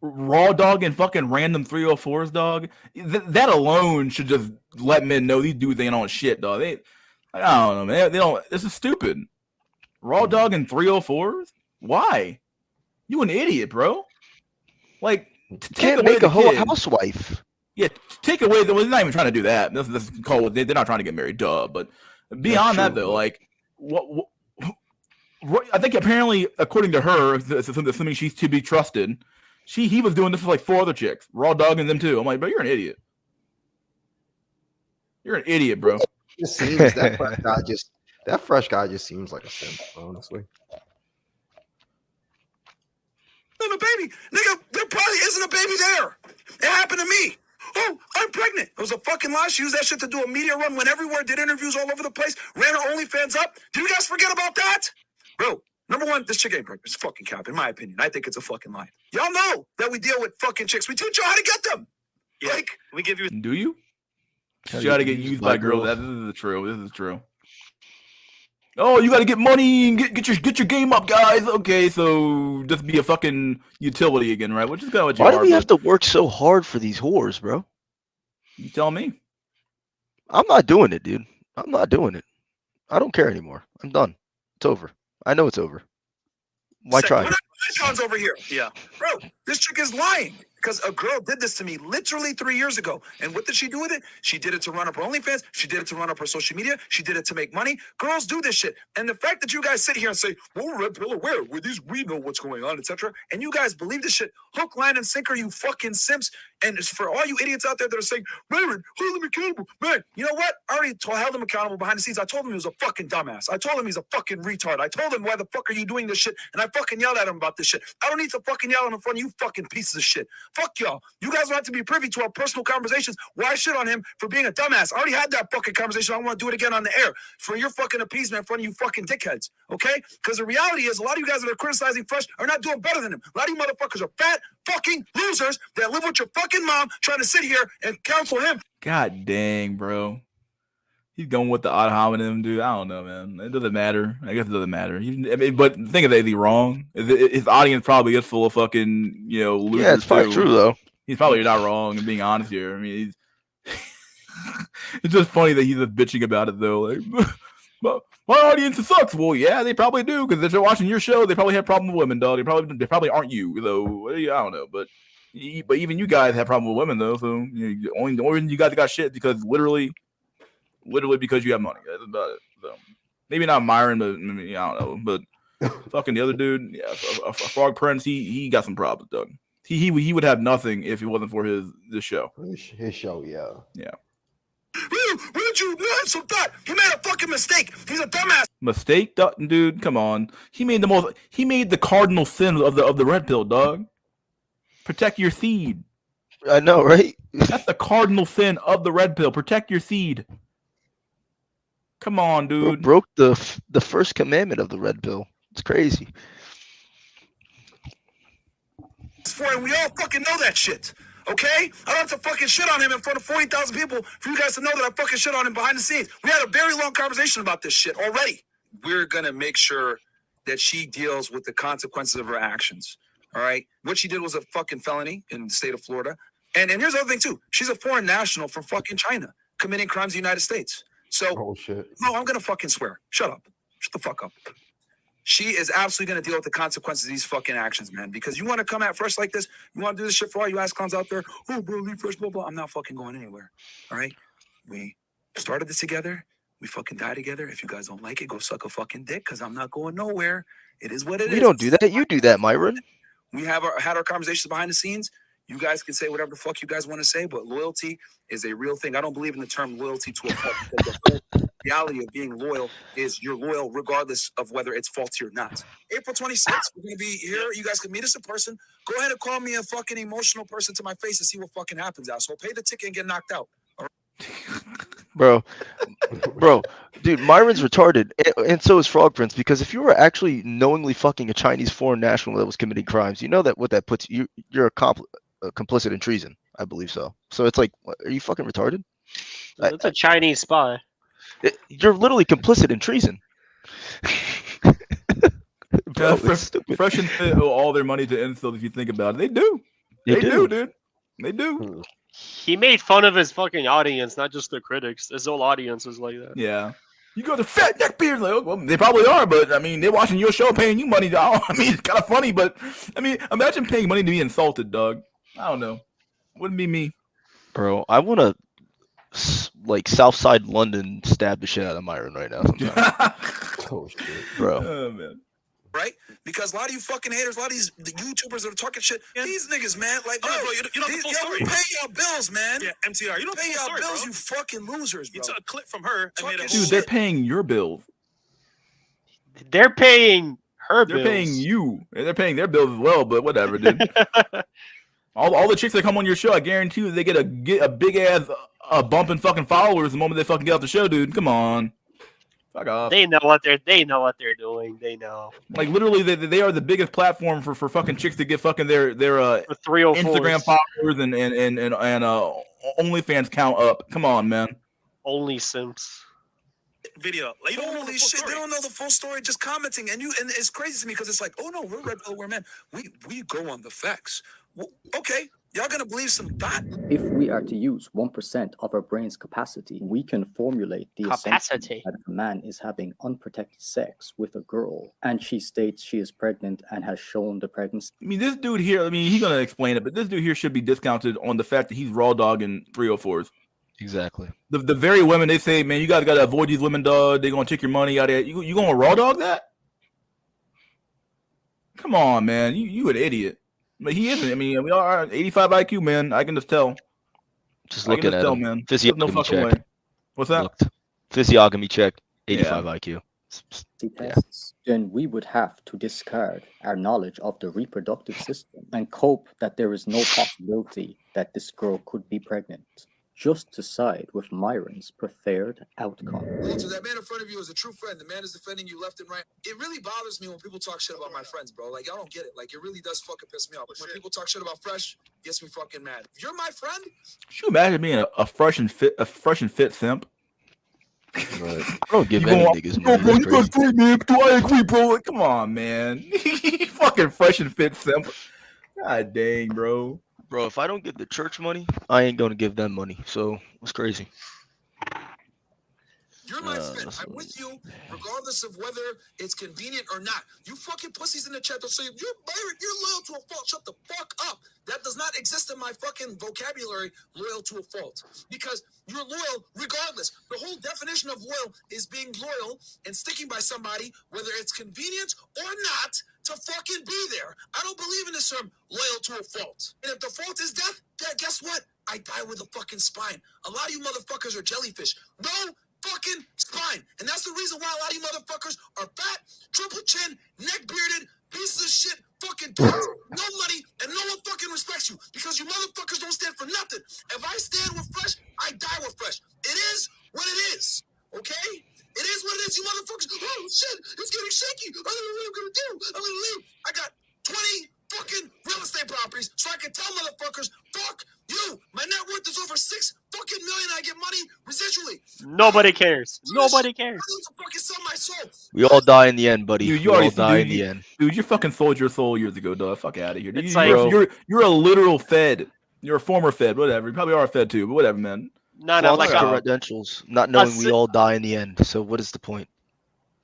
S1: raw dog and fucking random 304s, dog. That alone should just let men know these dudes ain't on shit, dog. I don't know, man. They don't. This is stupid. Raw dog and 304s. Why? You an idiot, bro. Like,
S6: can't make a whole housewife.
S1: Yeah, take away the. Well, they're not even trying to do that. This is called. They're not trying to get married, duh. But beyond that, though, like, what I think apparently, according to her, assuming she's to be trusted, he was doing this with like 4 other chicks, raw dogging them too. I'm like, bro, you're an idiot. You're an idiot, bro.
S3: It seems that fresh guy just seems like a simp, honestly.
S7: No, baby, nigga, there probably isn't a baby there. It happened to me. Oh, I'm pregnant. It was a fucking lie. She used that shit to do a media run, went everywhere, did interviews all over the place, ran her OnlyFans up. Did you guys forget about that? Bro, number one, this chick ain't pregnant. It's fucking cap, in my opinion. I think it's a fucking lie. Y'all know that we deal with fucking chicks. We teach you how to get them. Yeah. Like, we give you.
S1: Do you? You got to get used by girls. This is true. This is true. Oh, you got to get money and get your game up, guys. Okay, so just be a fucking utility again, right? Which is kind of what you
S6: Why
S1: are.
S6: do we have to work so hard for these whores, bro?
S1: You tell me.
S6: I'm not doing it, dude. I'm not doing it. I don't care anymore. I'm done. It's over. I know it's over. Why try?
S7: Sean's over here. Yeah. Bro, this chick is lying. Because a girl did this to me literally 3 years ago. And what did she do with it? She did it to run up her OnlyFans. She did it to run up her social media. She did it to make money. Girls do this shit. And the fact that you guys sit here and say, well, Red Pill, where? We know what's going on, etc. And you guys believe this shit. Hook, line, and sinker, you fucking simps. And it's for all you idiots out there that are saying, Myron, hold him accountable. Man, you know what? I already held him accountable behind the scenes. I told him he was a fucking dumbass. I told him he's a fucking retard. I told him, why the fuck are you doing this shit? And I fucking yelled at him about this shit. I don't need to fucking yell at him in front of you fucking pieces of shit. Fuck y'all. You guys want to be privy to our personal conversations. Why shit on him for being a dumbass? I already had that fucking conversation. I don't want to do it again on the air for your fucking appeasement in front of you fucking dickheads. Okay? Because the reality is a lot of you guys that are criticizing Fresh are not doing better than him. A lot of you motherfuckers are fat fucking losers that live with your fucking mom trying to sit here and counsel him.
S1: God dang, bro. He's going with the odd hominem, dude. I don't know, man. It doesn't matter. I guess it doesn't matter. But think of it, is he wrong? His audience probably is full of fucking, losers.
S6: Yeah, it's probably true, though.
S1: He's probably not wrong in being honest here. I mean, it's just funny that he's just bitching about it, though. Like, my audience sucks. Well, yeah, they probably do, because if they're watching your show, they probably have problem with women, dog. They probably aren't you, though. I don't know, but even you guys have problem with women, though. So the only reason you guys got shit because literally because you have money. That's about it. So maybe not Myron, but maybe, I don't know. But fucking the other dude, yeah, a Frog Prince, he got some problems, dog. He would have nothing if it wasn't for this show.
S3: His show, yeah.
S1: Yeah.
S7: Where did you learn some thought? He made a fucking mistake. He's a dumbass.
S1: Mistake, dude. Come on. He made the cardinal sin of the red pill, dog. Protect your seed.
S6: I know, right?
S1: That's the cardinal sin of the red pill. Protect your seed. Come on, dude.
S6: Broke the first commandment of the red pill. It's crazy.
S7: And we all fucking know that shit. Okay? I don't have to fucking shit on him in front of 40,000 people for you guys to know that I fucking shit on him behind the scenes. We had a very long conversation about this shit already. We're gonna make sure that she deals with the consequences of her actions. All right? What she did was a fucking felony in the state of Florida. And here's the other thing too. She's a foreign national from fucking China committing crimes in the United States. So, no, I'm gonna fucking swear. Shut up. Shut the fuck up. She is absolutely going to deal with the consequences of these fucking actions, man. Because you want to come at Fresh like this, you want to do this shit for all you ass clowns out there. Oh, bro, leave Fresh, blah, blah. I'm not fucking going anywhere. All right? We started this together. We fucking die together. If you guys don't like it, go suck a fucking dick because I'm not going nowhere. It is what it is.
S6: We don't do that. You do that, Myron.
S7: We have had our conversations behind the scenes. You guys can say whatever the fuck you guys want to say, but loyalty is a real thing. I don't believe in the term loyalty to a fault because the whole reality of being loyal is you're loyal regardless of whether it's faulty or not. April 26th, we're going to be here. You guys can meet us in person. Go ahead and call me a fucking emotional person to my face and see what fucking happens, asshole. Pay the ticket and get knocked out. All right?
S6: Bro, dude, Myron's retarded, and so is Frog Prince. Because if you were actually knowingly fucking a Chinese foreign national that was committing crimes, you know that what that puts you, you're complicit in treason. I believe so. So it's like, are you fucking retarded?
S12: That's a Chinese spy.
S6: You're literally complicit in treason. Bro, it's stupid.
S1: Fresh and Fit owe all their money to incels. If you think about it, they do.
S6: They do.
S1: Dude. They do.
S21: He made fun of his fucking audience, not just the critics. His whole audience was like that.
S1: Yeah. You go to fat neck beard, like, well, they probably are, but I mean, they're watching your show, paying you money. I mean, it's kind of funny, but I mean, imagine paying money to be insulted, dog. I don't know. Wouldn't be me,
S6: bro. I want to like Southside London stab the shit out of Myron right now.
S3: Oh shit,
S6: bro.
S1: Oh man.
S7: Right? Because a lot of you fucking haters, a lot of these the YouTubers that are talking shit, these niggas, man, like, bro,
S12: you know the full story.
S7: We pay y'all bills, man.
S12: Yeah, MTR. You don't
S7: pay
S12: the
S7: y'all
S12: story,
S7: bills,
S12: bro.
S7: you fucking losers, bro.
S12: You took a clip from her and made a
S1: Dude, they're paying your bills.
S21: They're paying her
S1: They're
S21: bills.
S1: paying you. And they're paying their bills as well, but whatever, dude. all the chicks that come on your show, I guarantee you, they get a big ass bump in fucking followers the moment they fucking get off the show, dude. Come on. Fuck off.
S21: They know what they're doing. They know.
S1: Like literally, they are the biggest platform for fucking chicks to get fucking their Instagram followers and OnlyFans count up. Come on, man.
S21: Only simps.
S12: Video. Like, you don't know the
S7: Holy
S12: full
S7: shit,
S12: story.
S7: they don't know the full story, just commenting. And it's crazy to me because it's like, oh no, we're red pill, we're men. We go on the facts. Well, okay, y'all gonna believe some thought?
S9: If we are to use 1% of our brain's capacity, we can formulate the assumption that if a man is having unprotected sex with a girl and she states she is pregnant and has shown the pregnancy.
S1: I mean, this dude here, I mean, he's going to explain it, but this dude here should be discounted on the fact that he's raw dogging 304s.
S6: Exactly.
S1: The very women, they say, man, you guys got to avoid these women, dog. They're going to take your money out of it. You going to raw dog that? Come on, man. You an idiot. But he isn't. I mean, we are 85 IQ, man. I can just tell.
S6: Just looking at him.
S1: man.
S6: Physiognomy
S1: No fucking
S6: check.
S1: way. What's that?
S6: Physiognomy check. 85 IQ.
S9: Tests, then we would have to discard our knowledge of the reproductive system and cope that there is no possibility that this girl could be pregnant, just to side with Myron's preferred outcome.
S7: Walter, that man in front of you is a true friend. The man is defending you left and right. It really bothers me when people talk shit about my friends, bro. Like, y'all don't get it. Like, it really does fucking piss me off. When people talk shit about Fresh, it gets me fucking mad. If you're my friend,
S1: Should you imagine being a fresh and fit simp?
S6: I don't give any niggas money.
S1: Bro,
S6: That's
S1: you guys
S6: crazy.
S1: agree, man. Do I agree, bro? Like, come on, man. Fucking fresh and fit simp. God dang, bro.
S6: Bro, if I don't give the church money, I ain't gonna give them money. So it's crazy.
S7: you're my friend. I'm with you, regardless of whether it's convenient or not. You fucking pussies in the chat that say, you're loyal to a fault. Shut the fuck up. That does not exist in my fucking vocabulary, loyal to a fault. Because you're loyal regardless. The whole definition of loyal is being loyal and sticking by somebody, whether it's convenient or not, to fucking be there. I don't believe in this term, loyal to a fault. And if the fault is death, then guess what? I die with a fucking spine. A lot of you motherfuckers are jellyfish. No fucking spine. And that's the reason why a lot of you motherfuckers are fat, triple chin, neck bearded, pieces of shit, fucking dogs, no money, and no one fucking respects you because you motherfuckers don't stand for nothing. If I stand with Fresh, I die with Fresh. It is what it is, okay? It is what it is, you motherfuckers. Oh shit, it's getting shaky. I don't know what I'm gonna do. I'm gonna leave. I got 20 fucking real estate properties, so I can tell motherfuckers, fuck you. My net worth is over $6 fucking million. I get money residually.
S21: Nobody cares. Nobody cares.
S7: I need to fucking sell my soul.
S6: We all die in the end, buddy.
S1: Dude,
S6: We
S1: you
S6: all
S1: already
S6: die in
S1: dude,
S6: the end.
S1: Dude, you fucking sold your soul years ago, dog. Fuck out of here.
S21: It's
S1: You're a literal Fed. You're a former Fed, whatever. You probably are a Fed too, but whatever, man.
S21: No,
S6: False
S21: like
S6: credentials, not knowing we all die in the end. So what is the point?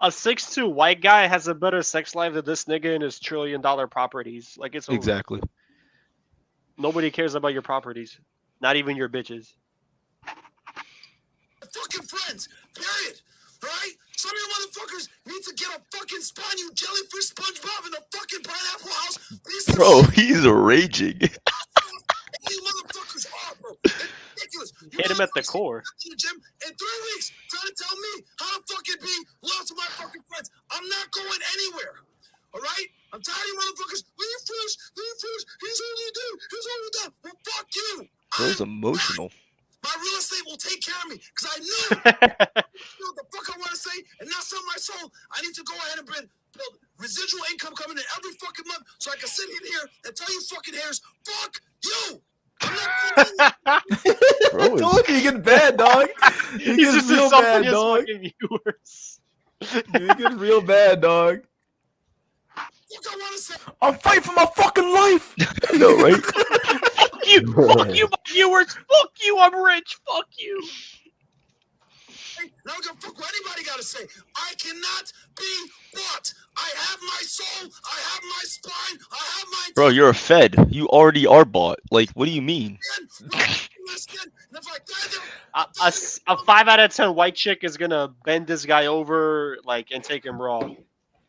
S21: a 6'2" white guy has a better sex life than this nigga and his $1 trillion properties. Like it's over.
S6: Exactly.
S21: Nobody cares about your properties, not even your bitches.
S7: Fucking friends, period. Right? Some of you motherfuckers need to get a fucking spawn, you jellyfish SpongeBob in the fucking pineapple house.
S6: Bro, he's raging.
S7: You motherfuckers are, bro. It's ridiculous. You
S21: Hit him at the core.
S7: to the gym in 3 weeks trying to tell me how to fucking be loyal to my fucking friends. I'm not going anywhere. All right? I'm tired of you motherfuckers. Let you finish. He's only a dude. He's only a dude. Well, fuck you.
S6: Bro's emotional.
S7: My real estate will take care of me because I knew what the fuck I want to say and not sell my soul. I need to go ahead and build residual income coming in every fucking month so I can sit in here and tell you fucking haters, fuck you.
S1: Bro, I told you, he gets bad, dog. He
S21: He's
S1: gets
S21: just
S1: real
S21: insulting
S1: bad,
S21: his
S1: dog.
S21: fucking viewers.
S1: He gets real bad, dog.
S7: I want to say.
S1: I'm fighting for my fucking life.
S6: I know, right?
S21: Fuck you, my viewers. Fuck you, I'm rich. Fuck you.
S7: Hey, now I don't give a fuck what anybody got to say. I cannot be bought. I have my soul. I have my spine. I have my.
S6: Bro, you're a Fed. You already are bought. Like, what do you mean?
S21: A 5 out of 10 white chick is gonna bend this guy over and take him raw.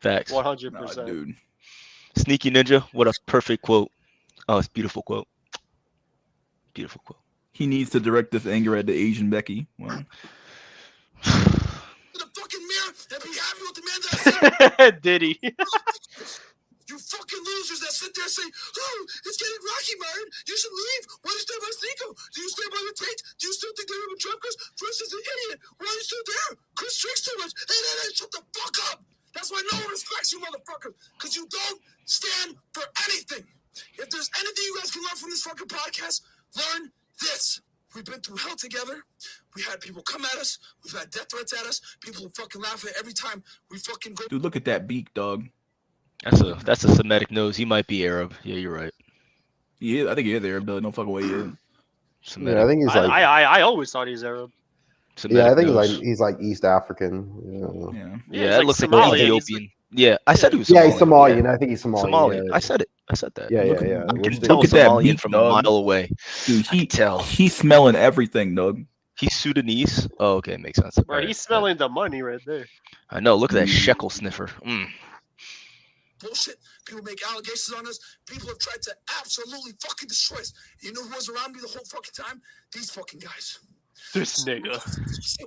S6: Facts.
S21: 100%.
S1: Dude.
S6: Sneaky Ninja, what a perfect quote. Oh, it's a beautiful quote. Beautiful quote.
S1: He needs to direct this anger at the Asian Becky. Well.
S21: Did he?
S7: You fucking losers that sit there and say, oh, it's getting rocky, Myron. You should leave. Why do you stay by Sneeko? Do you stay by the Tate? Do you still think they're even Trump? Chris? Chris is an idiot. Why are you still there? Chris drinks too much. Hey, shut the fuck up. That's why no one respects you, motherfucker. Because you don't stand for anything. If there's anything you guys can learn from this fucking podcast, learn this. We've been through hell together. We had people come at us. We've had death threats at us. People fucking laugh at every time we fucking go.
S1: Dude, look at that beak, dog.
S6: That's a Semitic nose. He might be Arab. Yeah, you're right.
S1: Yeah, I think he is Arab, though. No fucking way he is.
S6: Semitic.
S3: Yeah, I think he's like.
S21: I always thought he's Arab.
S6: Semitic
S3: Yeah, I think
S6: nose.
S3: he's like East African.
S6: Yeah, it looks like
S21: Somalian.
S6: Ethiopian. Yeah, I said he was Somalian.
S3: Yeah, he's Somalian. I think he's Somalian.
S6: Somalian.
S3: Yeah.
S6: I said it. I said that.
S3: Yeah,
S6: Look,
S3: yeah.
S6: I can
S3: Which
S6: tell
S1: look at that
S6: Somalian
S1: beak,
S6: from
S1: dog.
S6: a mile away.
S1: Dude,
S6: I can tell.
S1: He's smelling everything, dog.
S6: He's Sudanese. Oh, okay, makes sense.
S21: Bro, he's smelling the money right there.
S6: I know. Look at that shekel sniffer.
S7: Bullshit. People make allegations on us. People have tried to absolutely fucking destroy us. You know who was around me the whole fucking time? These fucking guys.
S21: This nigga.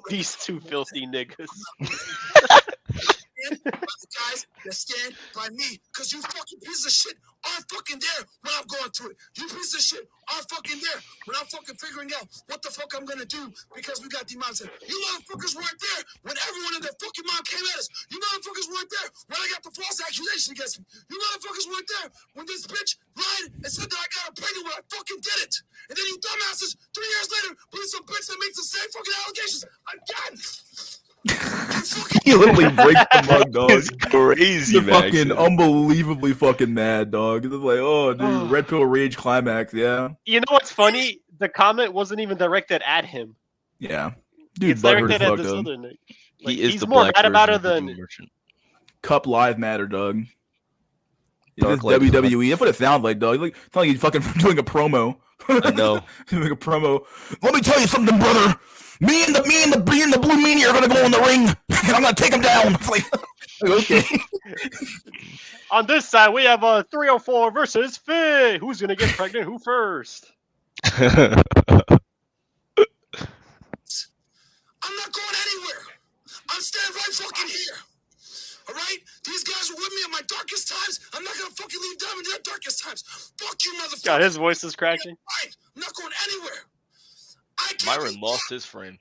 S21: These two filthy niggas.
S7: The guys that stand by me, because you fucking pieces of shit aren't fucking there when I'm going through it. You pieces of shit aren't fucking there when I'm fucking figuring out what the fuck I'm gonna do because we got demonetized. You motherfuckers weren't there when everyone in their fucking mom came at us. You motherfuckers weren't there when I got the false accusation against me. You motherfuckers weren't there when this bitch lied and said that I got her pregnant when I fucking did it. And then you dumbasses 3 years later believe some bitch that makes the same fucking allegations again.
S1: He literally breaks the mug, dog.
S6: It's crazy,
S1: He's
S6: man.
S1: fucking unbelievably fucking mad, dog. It's like, oh, dude, red pill rage climax, yeah.
S21: You know what's funny? The comment wasn't even directed at him.
S1: Yeah. Dude,
S21: It's
S1: butthurt
S21: directed at
S1: fucked
S21: this
S1: up.
S21: other nigga.
S6: He is
S21: he's
S6: the
S21: more
S6: black
S21: mad about
S6: version
S21: it
S6: of the
S21: than
S6: Doom Merchant.
S1: Cup live matter, dog. Is
S6: Dark
S1: this
S6: Light is
S1: WWE? That's what it sounds like, dog. It's like you fucking doing a promo.
S6: I know.
S1: Doing a promo. Let me tell you something, brother. Me and the Blue Meanie are gonna go in the ring, and I'm gonna take him down. It's like, okay.
S21: on this side we have a 304 versus Finn. Who's gonna get pregnant? Who first?
S7: I'm not going anywhere. I'm staying right fucking here. All right? These guys were with me in my darkest times. I'm not gonna fucking leave them in their darkest times. Fuck you, motherfucker.
S21: God, his voice is cracking.
S7: I'm not going anywhere.
S6: Myron lost his frame.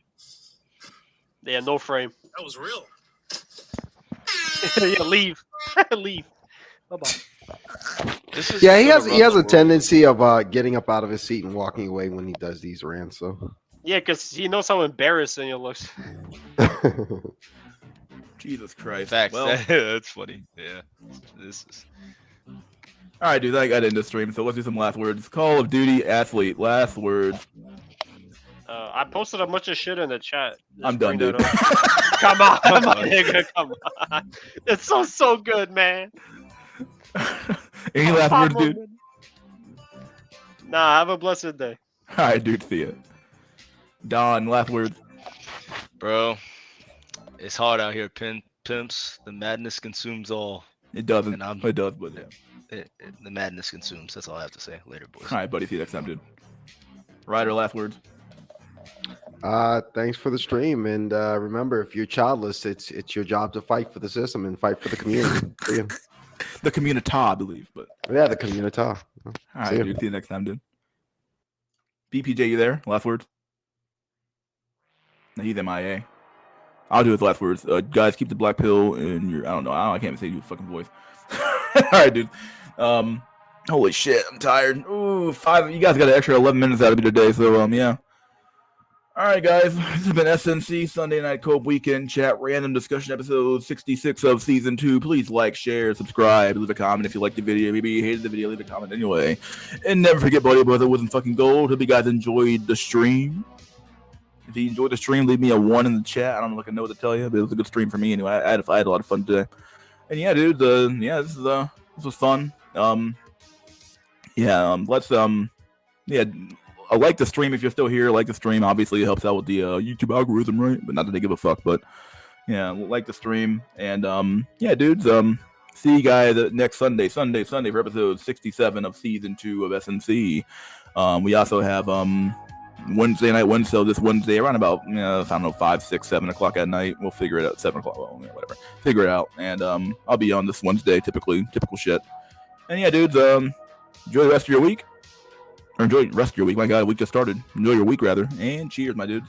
S21: Yeah, no frame.
S12: That was real.
S21: Yeah, leave. Leave. Bye-bye.
S3: Yeah, he has a tendency of getting up out of his seat and walking away when he does these rants. So
S21: Yeah, because he knows how embarrassing it looks.
S1: Jesus Christ.
S6: Facts.
S1: Well,
S6: That's funny. Yeah. This is.
S1: all right, dude. I got into stream, so let's do some last words. Call of Duty athlete. Last words.
S21: I posted a bunch of shit in the chat.
S1: I'm done, dude.
S21: Come on, nigga, come on. It's so good, man.
S1: Any last words, dude?
S21: Nah, have a blessed day.
S1: All right, dude. See ya. Don, last words.
S6: Bro, it's hard out here, pimps. The madness consumes all.
S1: It doesn't.
S6: And
S1: it does, but yeah.
S6: The madness consumes. That's all I have to say. Later, boys.
S1: All right, buddy. See you next time, dude. Ryder, last words.
S3: thanks for the stream, and remember, if you're childless, it's your job to fight for the system and fight for the community. See ya.
S1: The community, I believe, but
S3: Yeah, the community.
S1: all right, dude. See you next time, dude. BPJ, you there? Last words. No, he's MIA. I'll do his last words. Guys, keep the black pill in your. I don't know. I can't even say your fucking voice. All right, dude. Holy shit, I'm tired. Ooh, 5. You guys got an extra 11 minutes out of me today, so yeah. All right, guys. This has been SNC Sunday Night Cope Weekend Chat Random Discussion episode 66 of season 2. Please like, share, subscribe, leave a comment if you liked the video. Maybe you hated the video, leave a comment anyway. And never forget, buddy, brother wasn't fucking gold. Hope you guys enjoyed the stream. If you enjoyed the stream, leave me a 1 in the chat. I don't know what to tell you, but it was a good stream for me anyway. I had a lot of fun today. And yeah, dude, this was fun. I like the stream. If you're still here, like the stream. Obviously, it helps out with the YouTube algorithm, right? But not that they give a fuck. But yeah, like the stream. And dudes. See you guys next Sunday for episode 67 of season 2 of SNC. We also have Wednesday night. So this Wednesday around about I don't know 5, 6, 7 o'clock at night. We'll figure it out. 7 o'clock. Well, whatever. Figure it out. And I'll be on this Wednesday. Typical shit. And yeah, dudes. Enjoy the rest of your week. Or enjoy the rest of your week. My God, the week just started. Enjoy your week, rather. And cheers, my dudes.